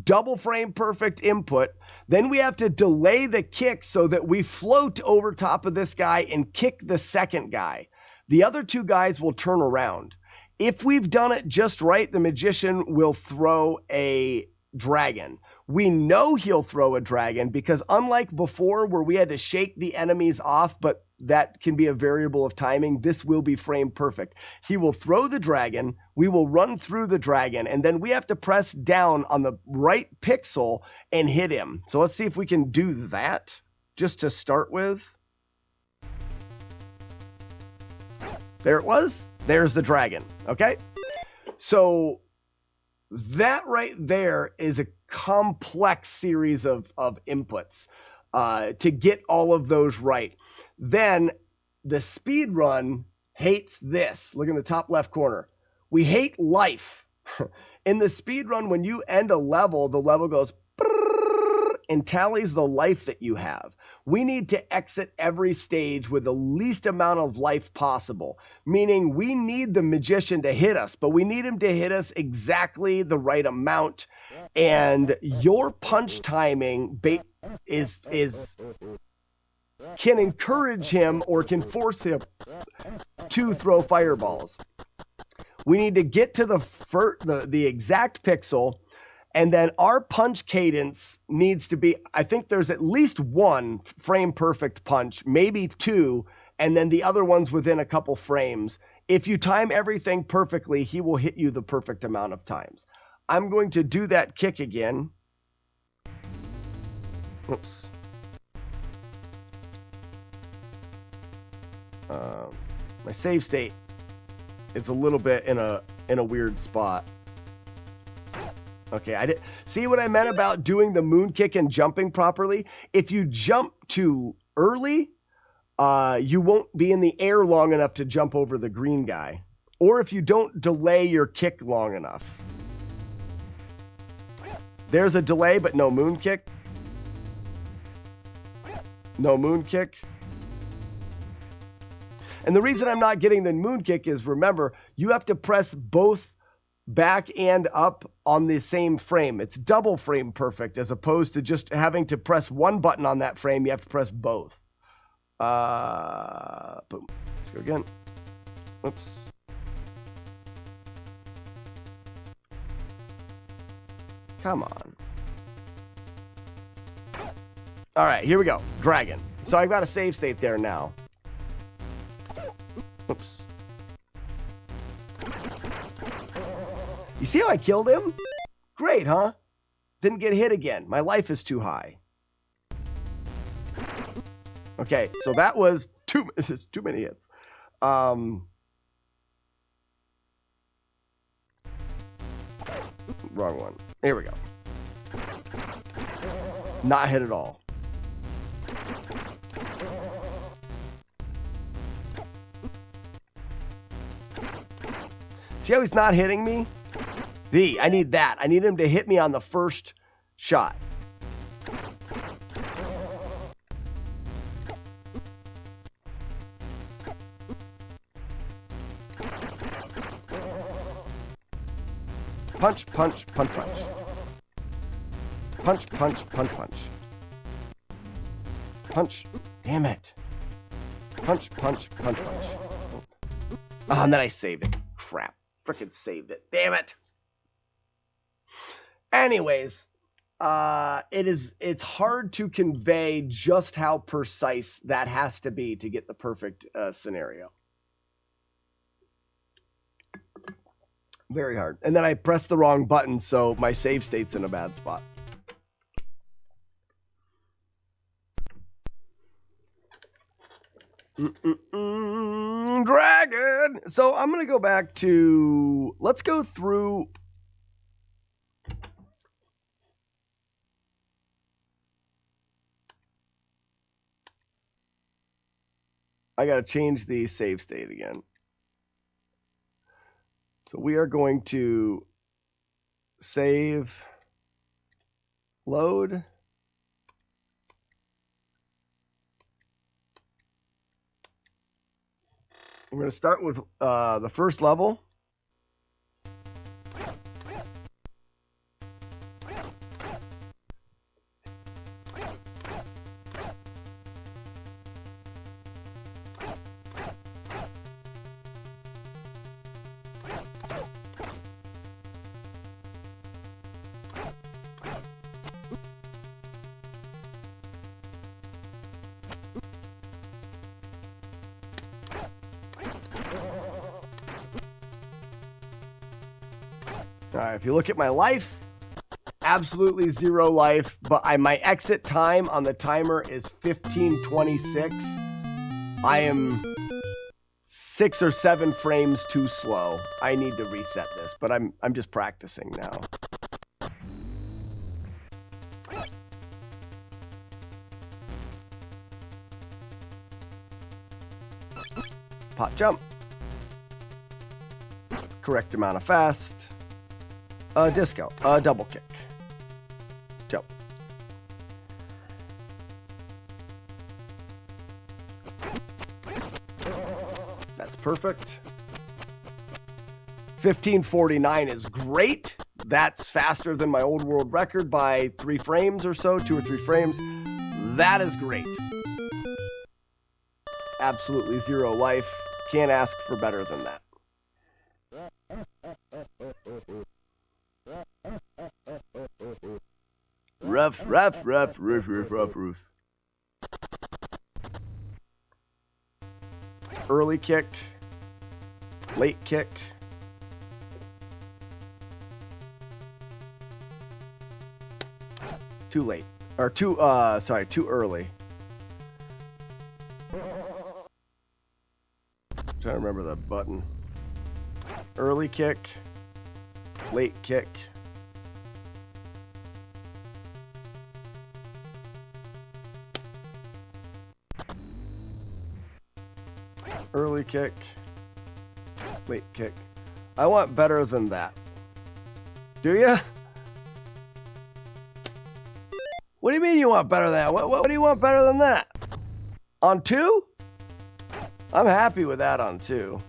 double frame perfect input. Then we have to delay the kick so that we float over top of this guy and kick the second guy. The other 2 guys will turn around. If we've done it just right, the magician will throw a dragon. We know he'll throw a dragon because unlike before where we had to shake the enemies off, but that can be a variable of timing, this will be frame perfect. He will throw the dragon, we will run through the dragon, and then we have to press down on the right pixel and hit him. So let's see if we can do that just to start with. There it was. There's the dragon. Okay. So that right there is a complex series of inputs to get all of those right. Then the speed run hates this. Look in the top left corner. We hate life. In the speed run, when you end a level, the level goes and tallies the life that you have. We need to exit every stage with the least amount of life possible, meaning we need the magician to hit us, but we need him to hit us exactly the right amount. And your punch timing can encourage him or can force him to throw fireballs. We need to get to the exact pixel, and then our punch cadence needs to be, I think there's at least 1 frame perfect punch, maybe 2, and then the other one's within a couple frames. If you time everything perfectly, he will hit you the perfect amount of times. I'm going to do that kick again. Oops. My save state is a little bit in a weird spot. Okay, I did see what I meant about doing the moon kick and jumping properly. If you jump too early, you won't be in the air long enough to jump over the green guy. Or if you don't delay your kick long enough. There's a delay, but no moon kick. No moon kick. And the reason I'm not getting the moon kick is, remember, you have to press both back and up on the same frame. It's double frame perfect as opposed to just having to press 1 button on that frame. You have to press both. Boom. Let's go again. Oops. Come on. All right, here we go. Dragon. So I've got a save state there now. Oops. You see how I killed him? Great, huh? Didn't get hit again. My life is too high. Okay, so that was too many hits. Wrong one. Here we go. Not hit at all. See how he's not hitting me? I need that. I need him to hit me on the first shot. Punch, punch, punch, punch. Punch, punch, punch, punch. Punch. Damn it. Punch, punch, punch, punch. Oh, and then I saved it. Crap. Frickin' saved it. Damn it. Anyways, it's hard to convey just how precise that has to be to get the perfect scenario. Very hard. And then I pressed the wrong button, so my save state's in a bad spot. Dragon! So I'm going to go back to... Let's go through... I got to change the save state again. So we are going to save, load. We're going to start with the first level. All right, if you look at my life, absolutely 0 life, but my exit time on the timer is 15:26. I am 6 or 7 frames too slow. I need to reset this, but I'm just practicing now. Pot jump. Correct amount of fast. Disco. Double kick. Jump. That's perfect. 15:49 is great. That's faster than my old world record by 3 frames or so, 2 or 3 frames. That is great. Absolutely 0 life. Can't ask for better than that. Rough. Early kick. Late kick. Too late. Or too early. Trying to remember the button. Early kick. Late kick. Early kick. Late kick. I want better than that. Do you? What do you mean you want better than that? What do you want better than that? On 2? I'm happy with that on 2.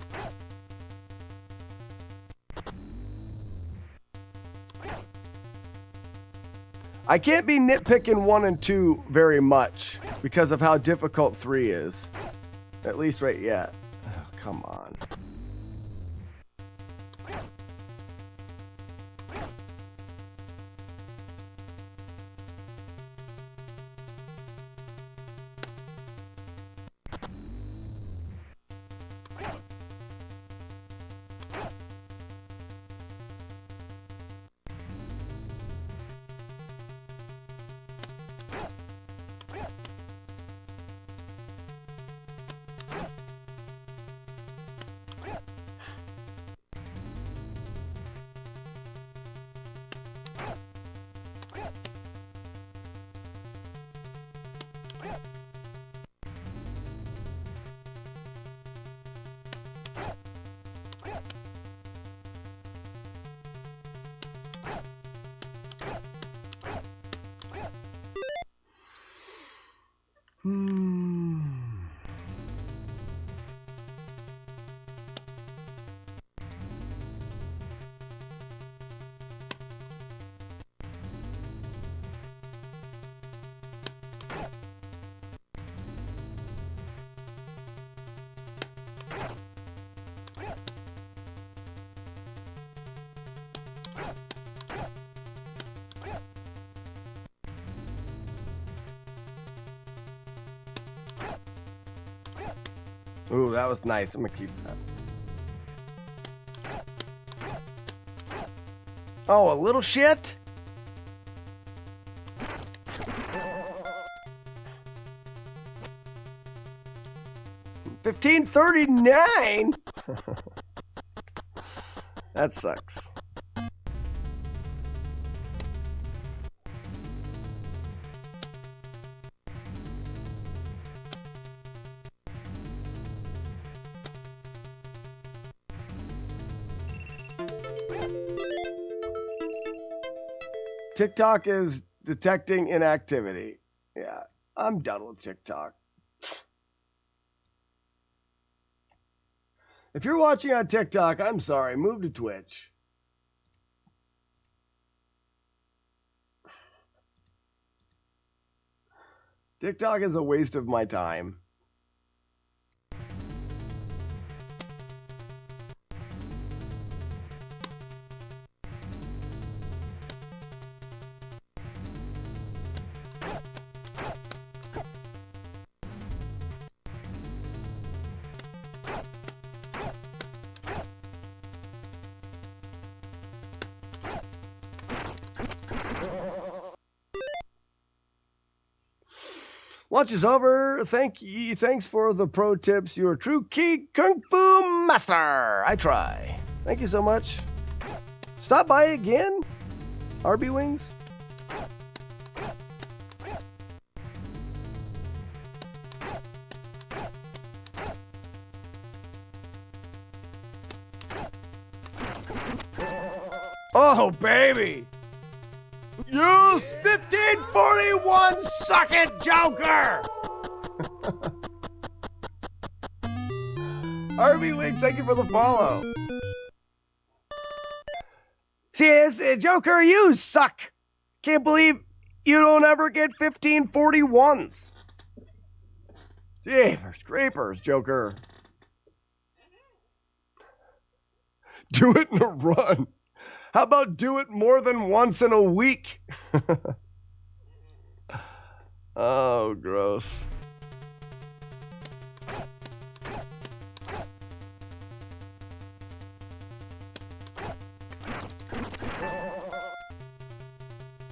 I can't be nitpicking 1 and 2 very much because of how difficult 3 is. At least right yet. Oh, come on. Ooh, that was nice. I'm gonna keep that. Oh, a little shit? $15.39? That sucks. TikTok is detecting inactivity. Yeah, I'm done with TikTok. If you're watching on TikTok, I'm sorry, move to Twitch. TikTok is a waste of my time. Lunch is over. Thanks for the pro tips. You're a true key kung fu master. I try. Thank you so much. Stop by again. RB Wings. Oh, baby. Use 1541, suck it, Joker! RB Wings, thank you for the follow. See, Joker, you suck. Can't believe you don't ever get 1541s. Jeepers creepers, Joker. Do it in a run. How about do it more than once in a week? Oh, gross.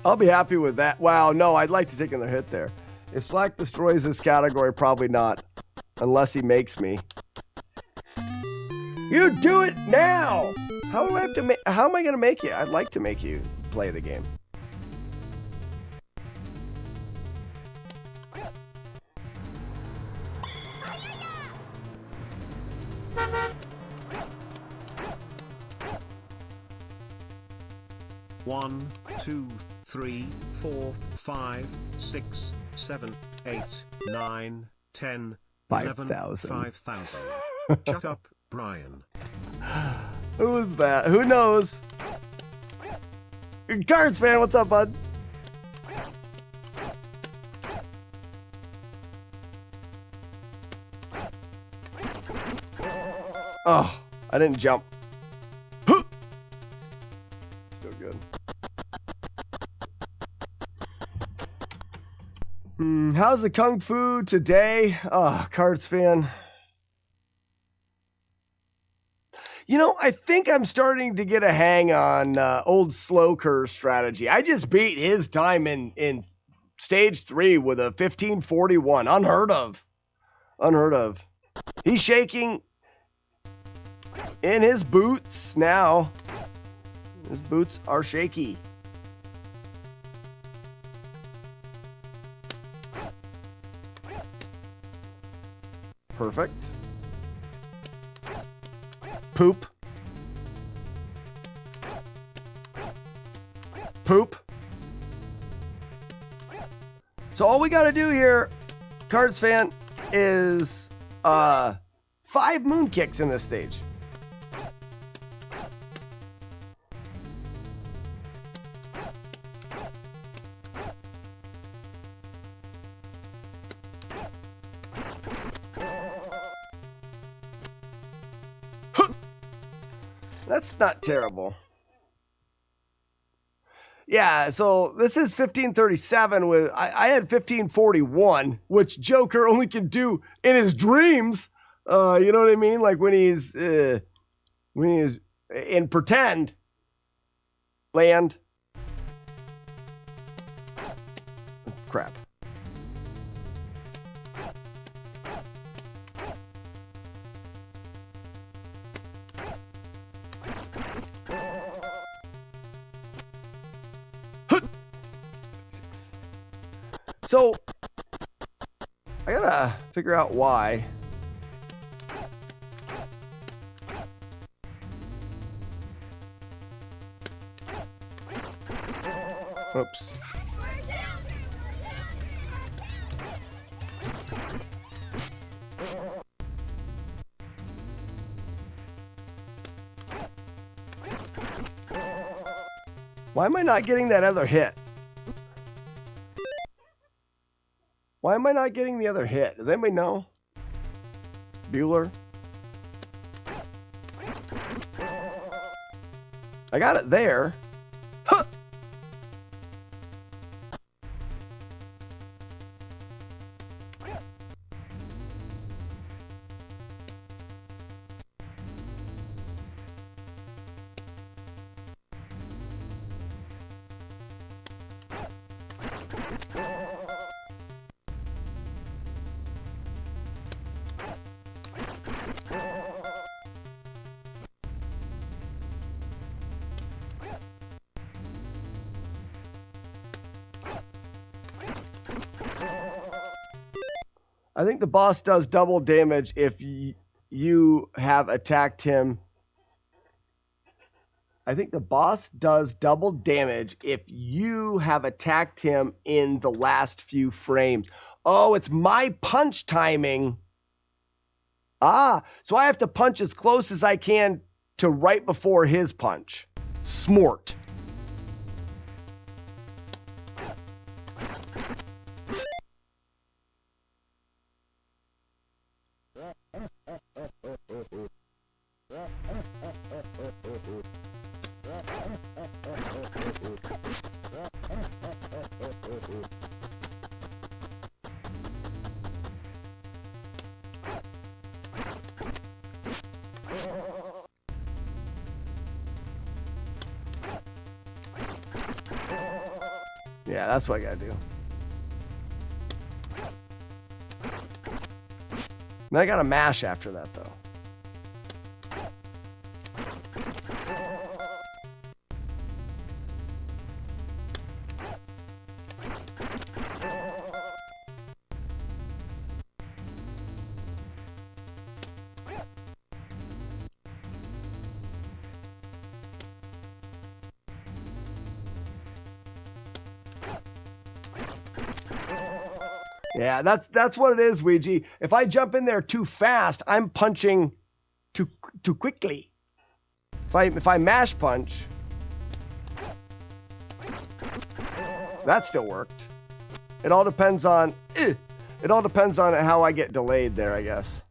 I'll be happy with that. Wow, no, I'd like to take another hit there. If Slack destroys this category, probably not. Unless he makes me. You do it now! How do I have to make? How am I going to make you? I'd like to make you play the game. One, 2, 3, 4, 5, 6, 7, 8, 9, 10, 11, 5,000. Shut up, Brian. Who is that? Who knows? Cards fan, what's up, bud? Oh, I didn't jump. Still good. How's the Kung Fu today? Oh, Cards fan. You know, I think I'm starting to get a hang on old Sloker's strategy. I just beat his time in stage 3 with a 1541. Unheard of. Unheard of. He's shaking in his boots now. His boots are shaky. Perfect. Poop. Poop. So all we got to do here, Cards fan, is 5 moon kicks in this stage. That's not terrible. Yeah, so this is 1537 with I had 1541, which Joker only can do in his dreams. You know what I mean? Like when he's in pretend land. Crap. So I gotta figure out why. Oops. Why am I not getting that other hit? Why am I not getting the other hit? Does anybody know? Bueller? I got it there. Huh. I think the boss does double damage if you have attacked him. I think the boss does double damage if you have attacked him in the last few frames. Oh, it's my punch timing. Ah, so I have to punch as close as I can to right before his punch. Smart. Yeah, that's what I gotta do. Then I gotta mash after that, though. Yeah, that's what it is, Ouija. If I jump in there too fast, I'm punching too quickly. If I mash punch, that still worked. It all depends on how I get delayed there, I guess.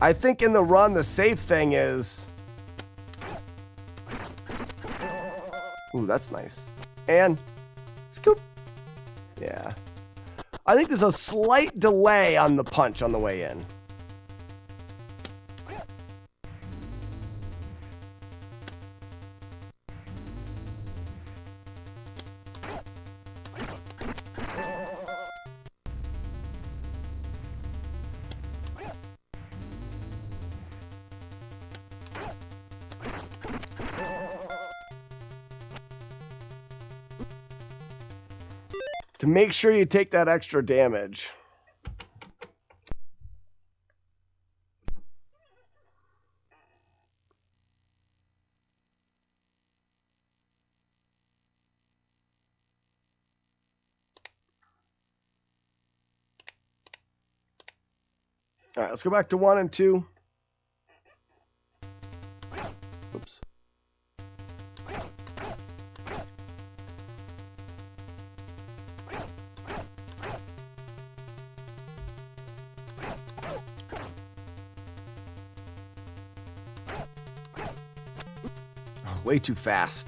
I think in the run, the safe thing is... Ooh, that's nice. And scoop. Yeah. I think there's a slight delay on the punch on the way in. To make sure you take that extra damage. All right, let's go back to 1 and 2. Oops. Way too fast.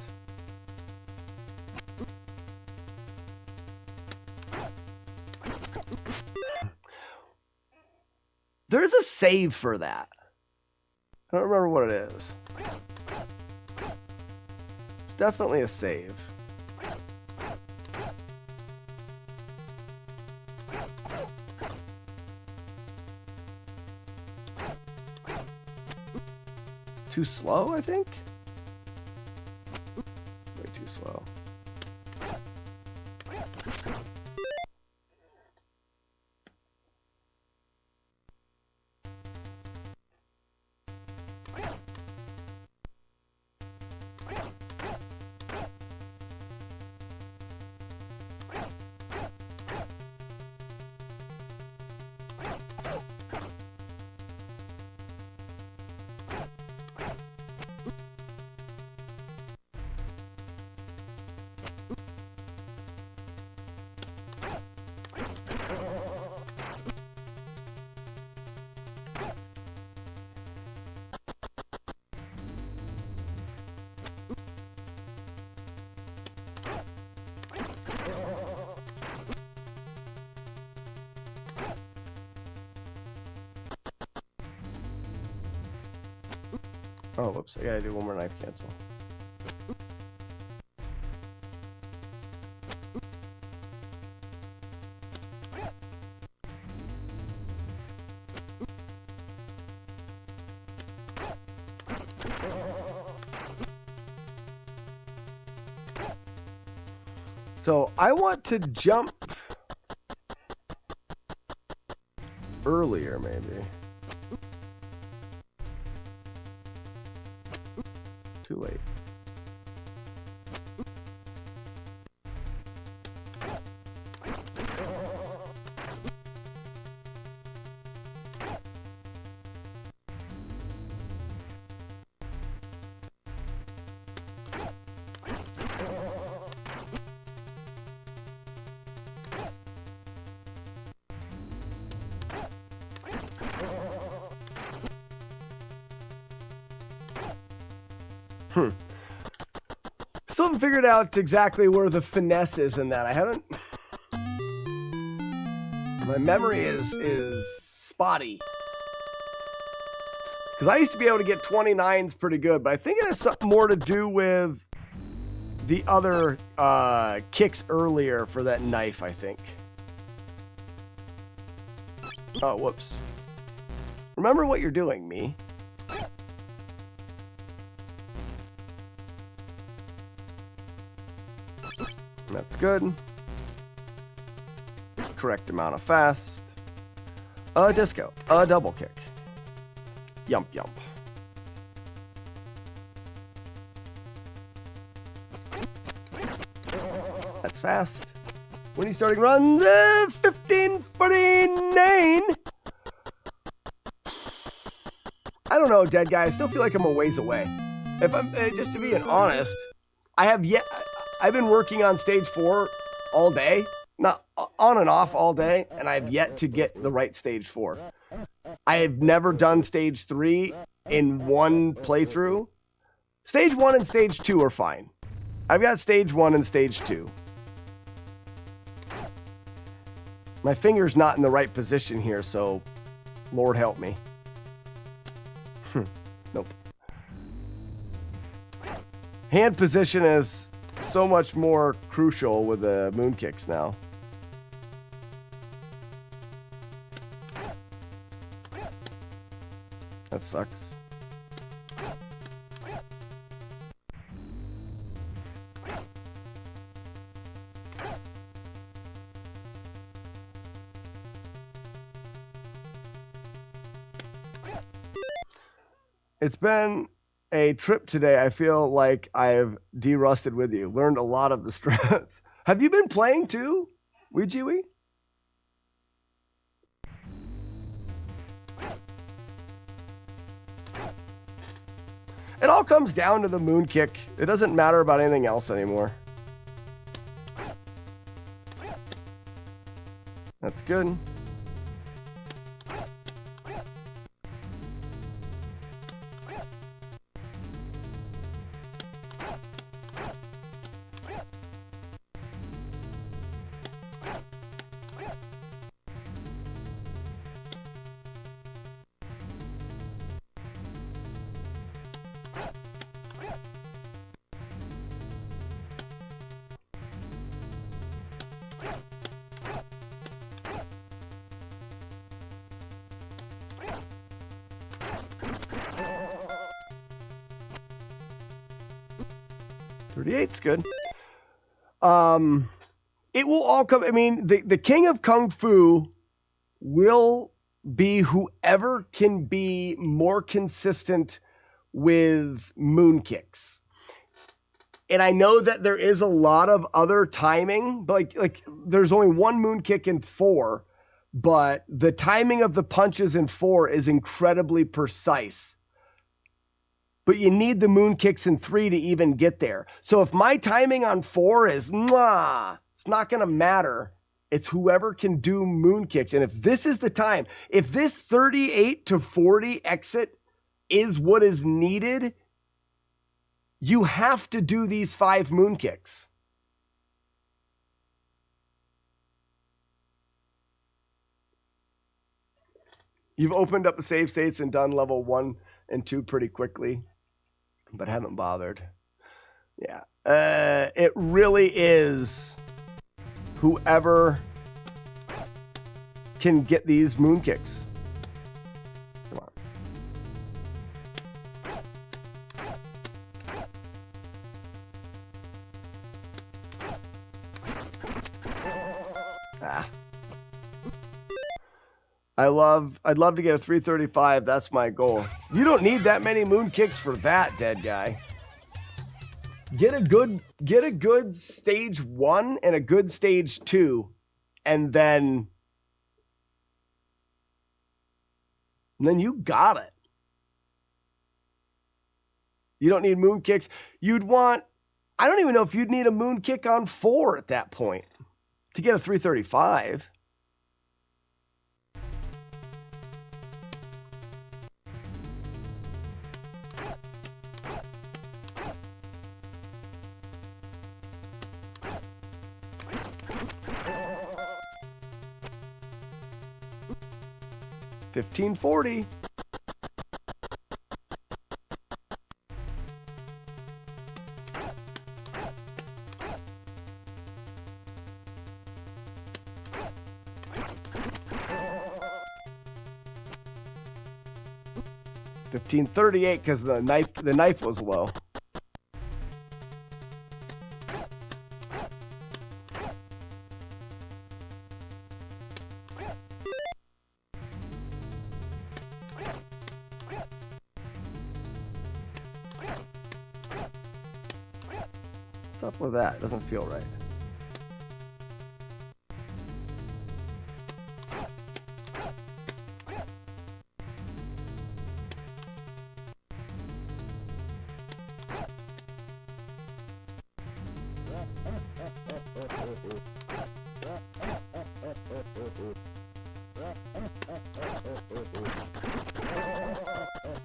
There's a save for that. I don't remember what it is. It's definitely a save. Too slow, I think? Way too slow. Oh, whoops. I gotta do one more knife cancel. So I want to jump earlier, maybe. Too late. Still haven't figured out exactly where the finesse is in that. I haven't. My memory is spotty. Because I used to be able to get 29s pretty good, but I think it has something more to do with the other kicks earlier for that knife, I think. Oh, whoops. Remember what you're doing, me. That's good. Correct amount of fast. A disco. A double kick. Yump, yump. That's fast. When he's starting runs, 1549. I don't know, dead guy. I still feel like I'm a ways away. If I'm just to be honest, I've been working on stage 4 all day, not on and off all day, and I've yet to get the right stage 4. I have never done stage 3 in one playthrough. Stage 1 and stage 2 are fine. I've got stage 1 and stage 2. My finger's not in the right position here, so Lord help me. Nope. Hand position is so much more crucial with the moon kicks now. That sucks. It's been a trip today. I feel like I've de-rusted with you. Learned a lot of the strats. Have you been playing too, Ouija? It all comes down to the moon kick. It doesn't matter about anything else anymore. That's good. 38's good. It will all come. I mean, the king of Kung Fu will be whoever can be more consistent with moon kicks. And I know that there is a lot of other timing, but like there's only one moon kick in 4, but the timing of the punches in 4 is incredibly precise. But you need the moon kicks in 3 to even get there. So if my timing on 4 is mwah, it's not going to matter. It's whoever can do moon kicks. And if this is the time, if this 38 to 40 exit is what is needed, you have to do these 5 moon kicks. You've opened up the save states and done level 1 and 2 pretty quickly, but haven't bothered. Yeah. It really is whoever can get these moon kicks. Come on. I'd love to get a 335. That's my goal. You don't need that many moon kicks for that, dead guy. Get a good stage 1 and a good stage 2, and then you got it. You don't need moon kicks. I don't even know if you'd need a moon kick on 4 at that point to get a 335. $15.40. $15.38 because the knife was low. What's up with that? Doesn't feel right.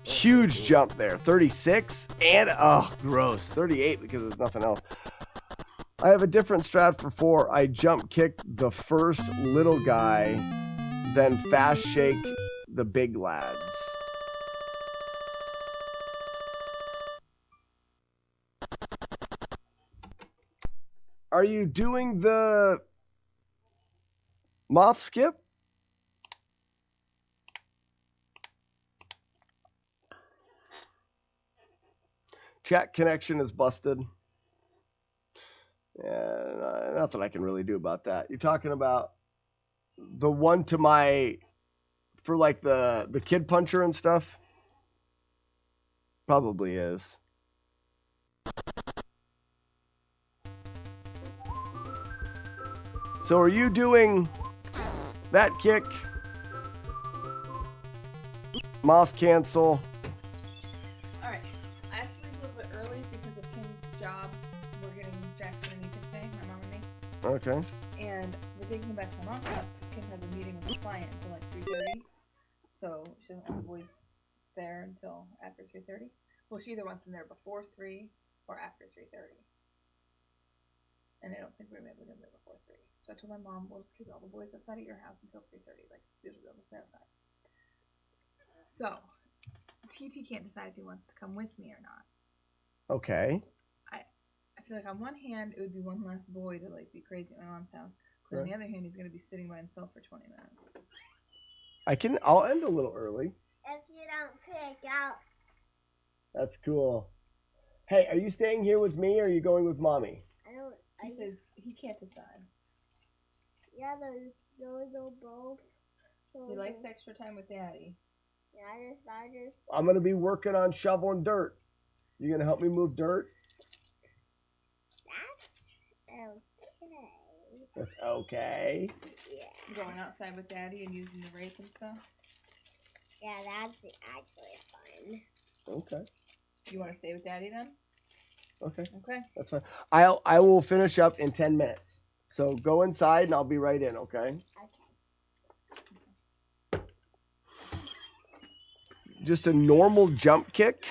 Huge jump there. 36 and gross. 38 because there's nothing else. I have a different strat for 4. I jump kick the first little guy, then fast shake the big lads. Are you doing the moth skip? Chat connection is busted. Yeah, nothing I can really do about that. You're talking about the one to my, for like the kid puncher and stuff? Probably is. So are you doing that kick? Moth cancel. Alright. I have to leave a little bit early because of Kim's job. We're getting Jackson and Ethan today, my mom and me. Okay. And we're taking him back to my mom's house because Kim has a meeting with a client until like 3:30. So she doesn't want the boys there until after 3:30. Well, she either wants them there before 3 or after 3:30. And I don't think we're going to be able to get them there before 3. So I told my mom, we'll just keep all the boys outside at your house until 3:30. Like, usually they'll stay outside. So, TT can't decide if he wants to come with me or not. Okay. I feel like on one hand, it would be one less boy to like be crazy at my mom's house. But on the other hand, he's going to be sitting by himself for 20 minutes. I'll end a little early. If you don't pick out. That's cool. Hey, are you staying here with me or are you going with mommy? He says he can't decide. Yeah, those are both. He likes extra time with Daddy. Yeah, I just. I'm going to be working on shoveling dirt. You going to help me move dirt? That's That's okay. Yeah. Going outside with Daddy and using the rake and stuff? Yeah, that's actually fun. Okay. You want to stay with Daddy then? Okay. Okay. That's fine. I will finish up in 10 minutes. So go inside and I'll be right in, okay? Okay. Just a normal jump kick.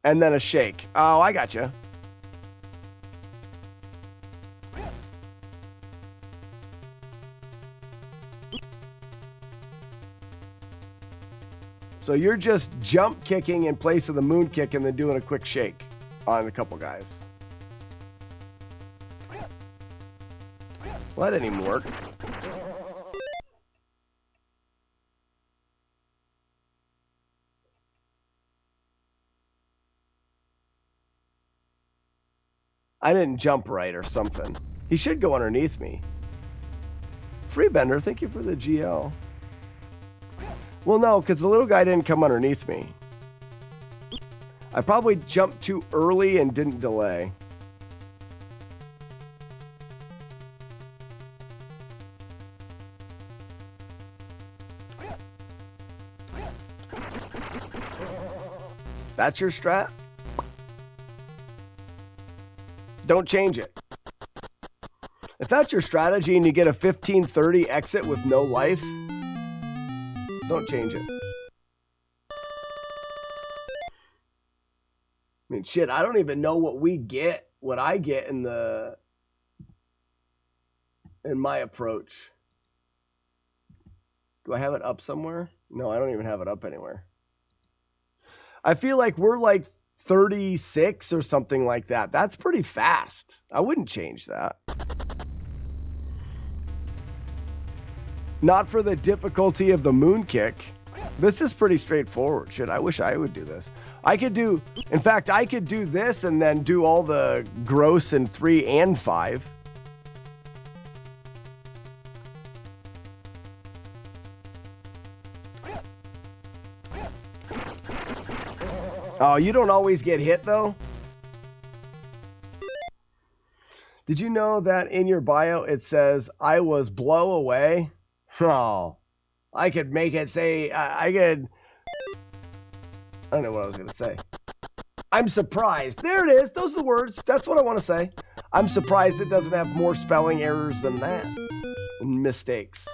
And then a shake. Oh, I gotcha. So you're just jump kicking in place of the moon kick and then doing a quick shake on a couple guys. Well, that didn't even work. I didn't jump right or something. He should go underneath me. Freebender, thank you for the GL. Well, no, because the little guy didn't come underneath me. I probably jumped too early and didn't delay. That's your strat? Don't change it. If that's your strategy and you get a 15-30 exit with no life, don't change it. I mean, shit, I don't even know what I get in my approach. Do I have it up somewhere? No, I don't even have it up anywhere. I feel like we're like 36 or something like that. That's pretty fast. I wouldn't change that. Not for the difficulty of the moon kick. This is pretty straightforward. Shit, I wish I would do this. In fact, I could do this and then do all the gross in 3 and 5. Oh, you don't always get hit though? Did you know that in your bio it says, I was blow away? Oh, I could make it say, I don't know what I was going to say. I'm surprised. There it is. Those are the words. That's what I want to say. I'm surprised it doesn't have more spelling errors than that. And mistakes.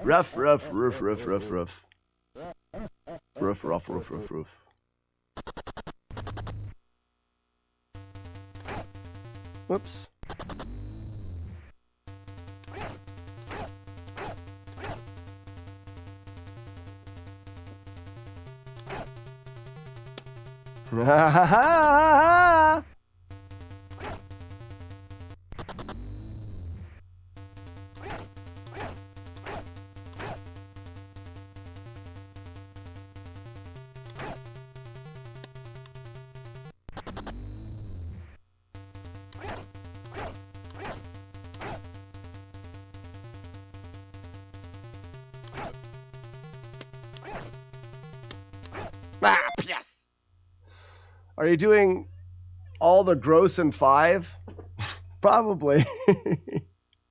Rough, rough, rough, rough, rough, rough. Rough, rough, rough, rough, rough. Whoops. Ha ha ha ha! Ah, yes. Are you doing all the gross in 5? Probably.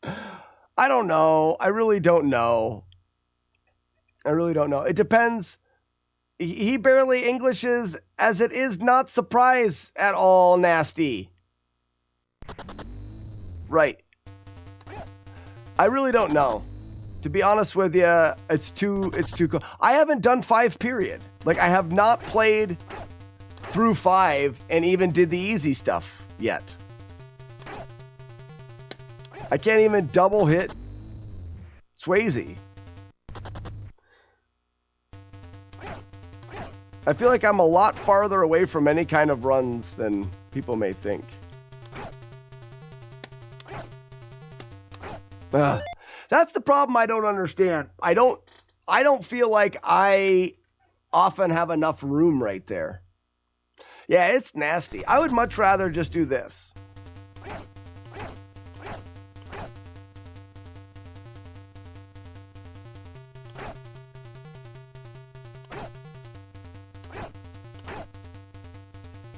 I don't know. I really don't know. It depends. He barely Englishes, as it is not surprise at all nasty. Right. I really don't know. To be honest with you, it's too cool. I haven't done 5 period. Like, I have not played through 5 and even did the easy stuff yet. I can't even double hit Swayze. I feel like I'm a lot farther away from any kind of runs than people may think. Ugh. That's the problem I don't understand. I don't feel like I often have enough room right there. Yeah, it's nasty. I would much rather just do this.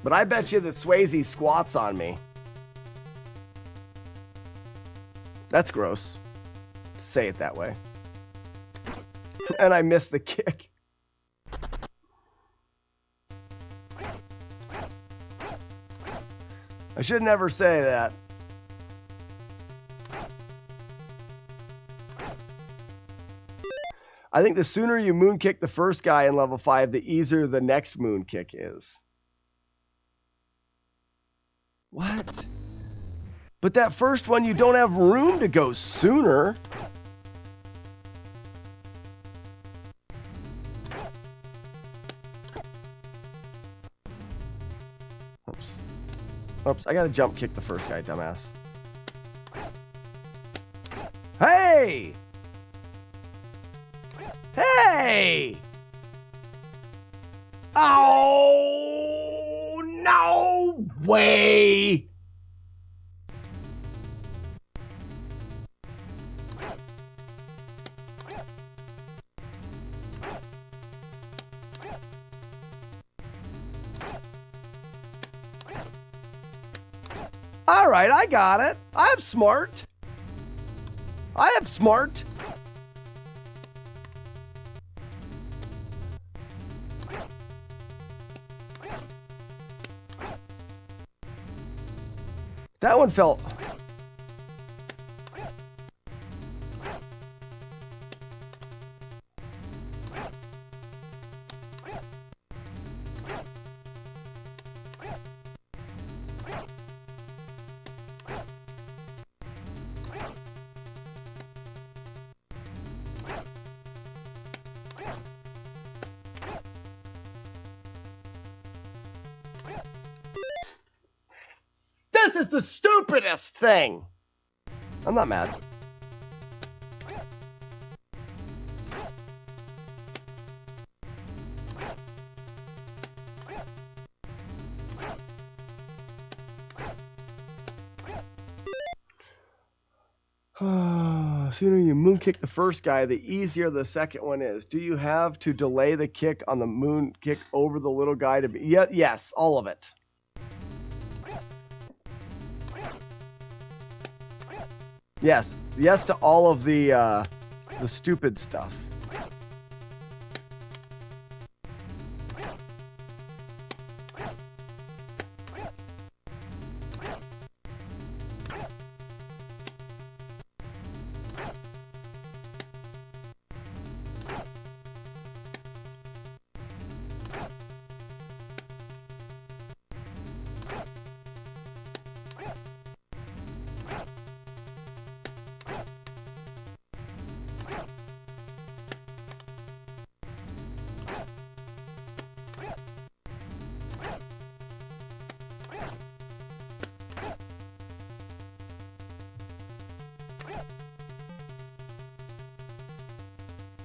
But I bet you that Swayze squats on me. That's gross. Say it that way. And I missed the kick. I should never say that. I think the sooner you moon kick the first guy in level 5, the easier the next moon kick is. What? But that first one, you don't have room to go sooner. Oops. Oops, I gotta jump kick the first guy, dumbass. Hey! Hey! Oh, no way! All right, I got it. I'm smart. I am smart. That one felt... This is the stupidest thing. I'm not mad. Sooner you moon kick the first guy, the easier the second one is. Do you have to delay the kick on the moon kick over the little guy to be? Yes, all of it. Yes, yes to all of the stupid stuff.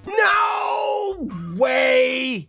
No way!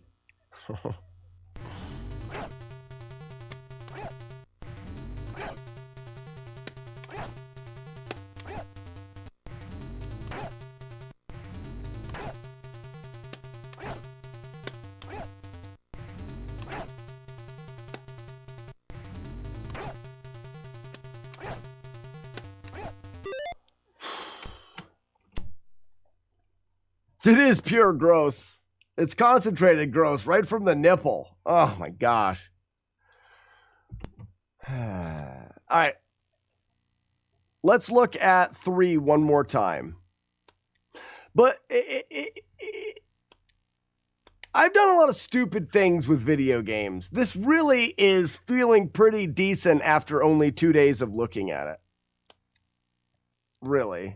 It is pure gross. It's concentrated gross right from the nipple. Oh my gosh. All right. Let's look at 3 one more time. But I've done a lot of stupid things with video games. This really is feeling pretty decent after only 2 days of looking at it. Really.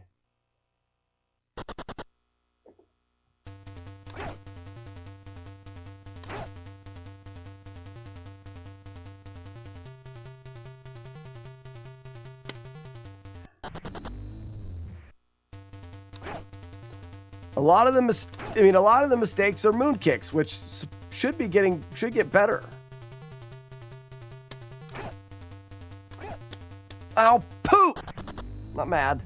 A lot of the mistakes are moon kicks, which should get better. Ow, poop! Not mad.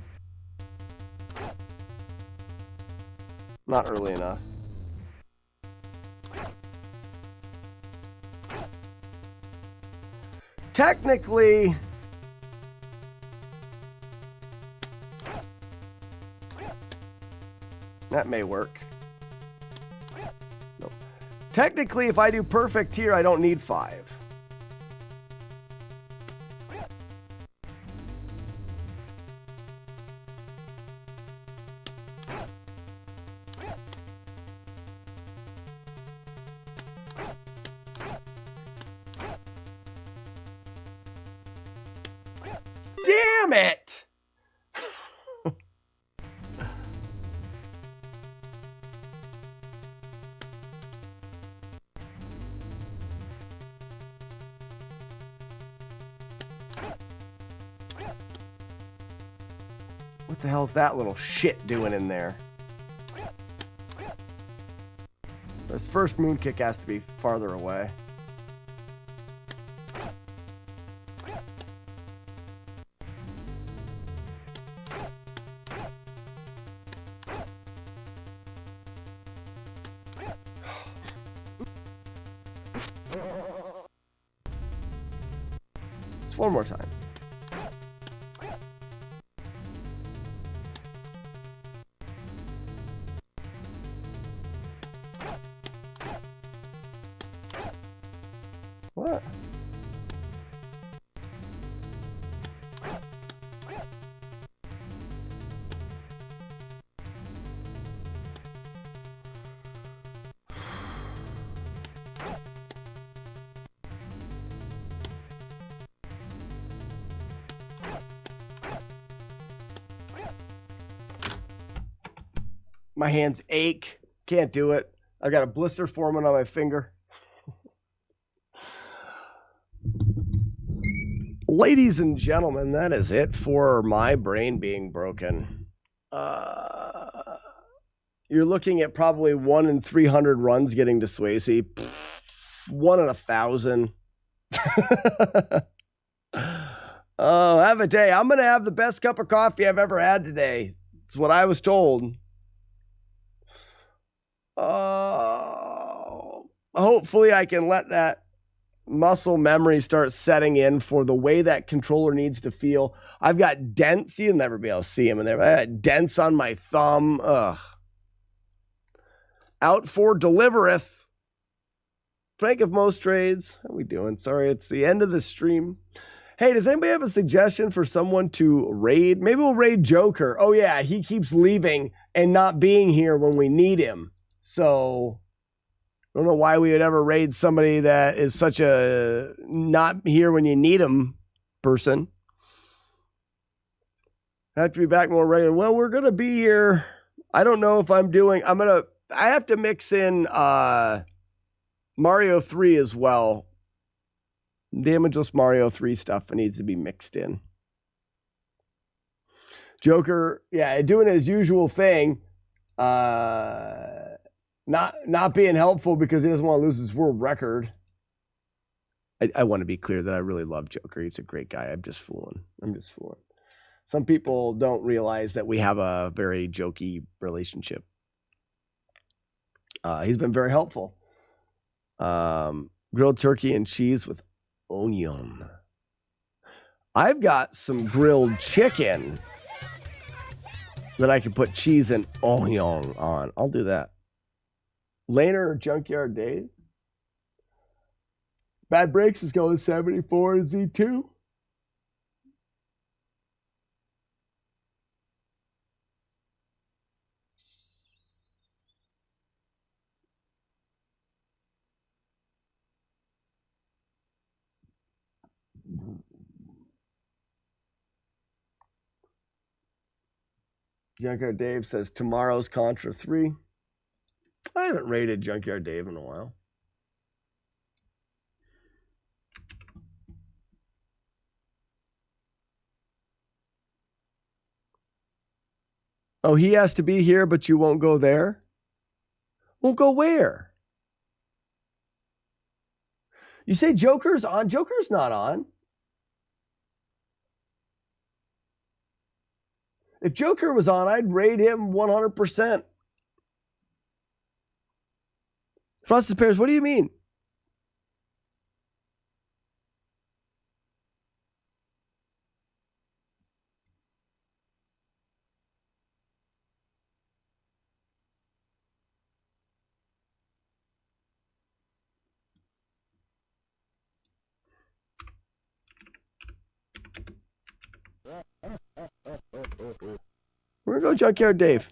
Not early enough. Technically, that may work. No. Technically, if I do perfect here, I don't need 5. Damn it! What the hell's that little shit doing in there? This first moon kick has to be farther away. Just one more time. What? My hands ache. Can't do it. I got a blister forming on my finger. Ladies and gentlemen, that is it for my brain being broken. You're looking at probably 1 in 300 runs getting to Swayze. 1 in 1,000. Oh, have a day. I'm going to have the best cup of coffee I've ever had today. It's what I was told. Hopefully I can let that muscle memory start setting in for the way that controller needs to feel. I've got dents. You'll never be able to see them in there. I got dents on my thumb. Ugh. Out for delivereth. Frank of most trades. How we doing? Sorry, it's the end of the stream. Hey, does anybody have a suggestion for someone to raid? Maybe we'll raid Joker. Oh yeah, he keeps leaving and not being here when we need him. So I don't know why we would ever raid somebody that is such a not here when you need him person. Have to be back more regular. Well, we're going to be here. I don't know if I have to mix in Mario 3 as well. Damageless Mario 3 stuff needs to be mixed in. Joker, yeah, doing his usual thing. Not being helpful because he doesn't want to lose his world record. I want to be clear that I really love Joker. He's a great guy. I'm just fooling. Some people don't realize that we have a very jokey relationship. He's been very helpful. Grilled turkey and cheese with onion. I've got some grilled chicken that I can put cheese and onion on. I'll do that. Laner or Junkyard Dave? Bad Breaks is going 74 Z2. Junkyard Dave says tomorrow's Contra 3. I haven't rated Junkyard Dave in a while. Oh, he has to be here, but you won't go there? Won't go where? You say Joker's on? Joker's not on. If Joker was on, I'd rate him 100%. Frosted Pears, what do you mean? We're going to go Junkyard Dave.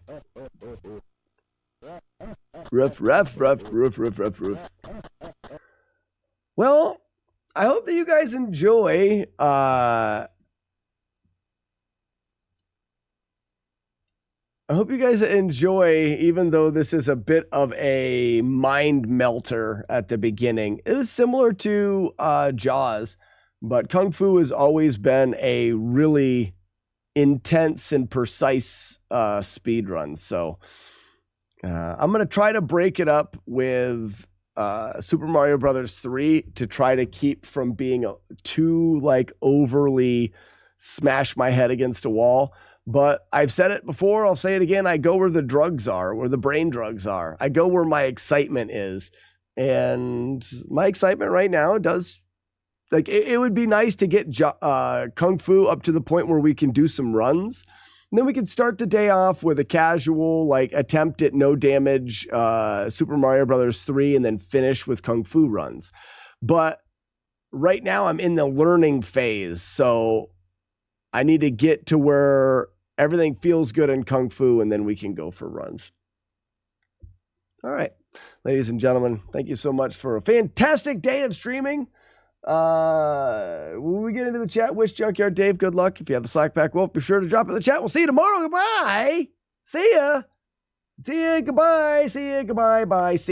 Roof. Well, I hope that you guys enjoy. I hope you guys enjoy, even though this is a bit of a mind melter at the beginning. It was similar to Jaws, but Kung Fu has always been a really intense and precise speed run. So I'm going to try to break it up with Super Mario Brothers 3 to try to keep from being too like overly smash my head against a wall. But I've said it before, I'll say it again. I go where the drugs are, where the brain drugs are. I go where my excitement is. And my excitement right now does, like, it would be nice to get Kung Fu up to the point where we can do some runs. And then we can start the day off with a casual, like, attempt at no damage Super Mario Brothers 3 and then finish with Kung Fu runs. But right now I'm in the learning phase. So I need to get to where everything feels good in Kung Fu, and then we can go for runs. All right, ladies and gentlemen, thank you so much for a fantastic day of streaming. When we get into the chat, wish Junkyard Dave good luck. If you have the Slack Pack Wolf, be sure to drop it in the chat. We'll see you tomorrow. Goodbye. See ya. See ya. Goodbye. See ya. Goodbye. Bye. See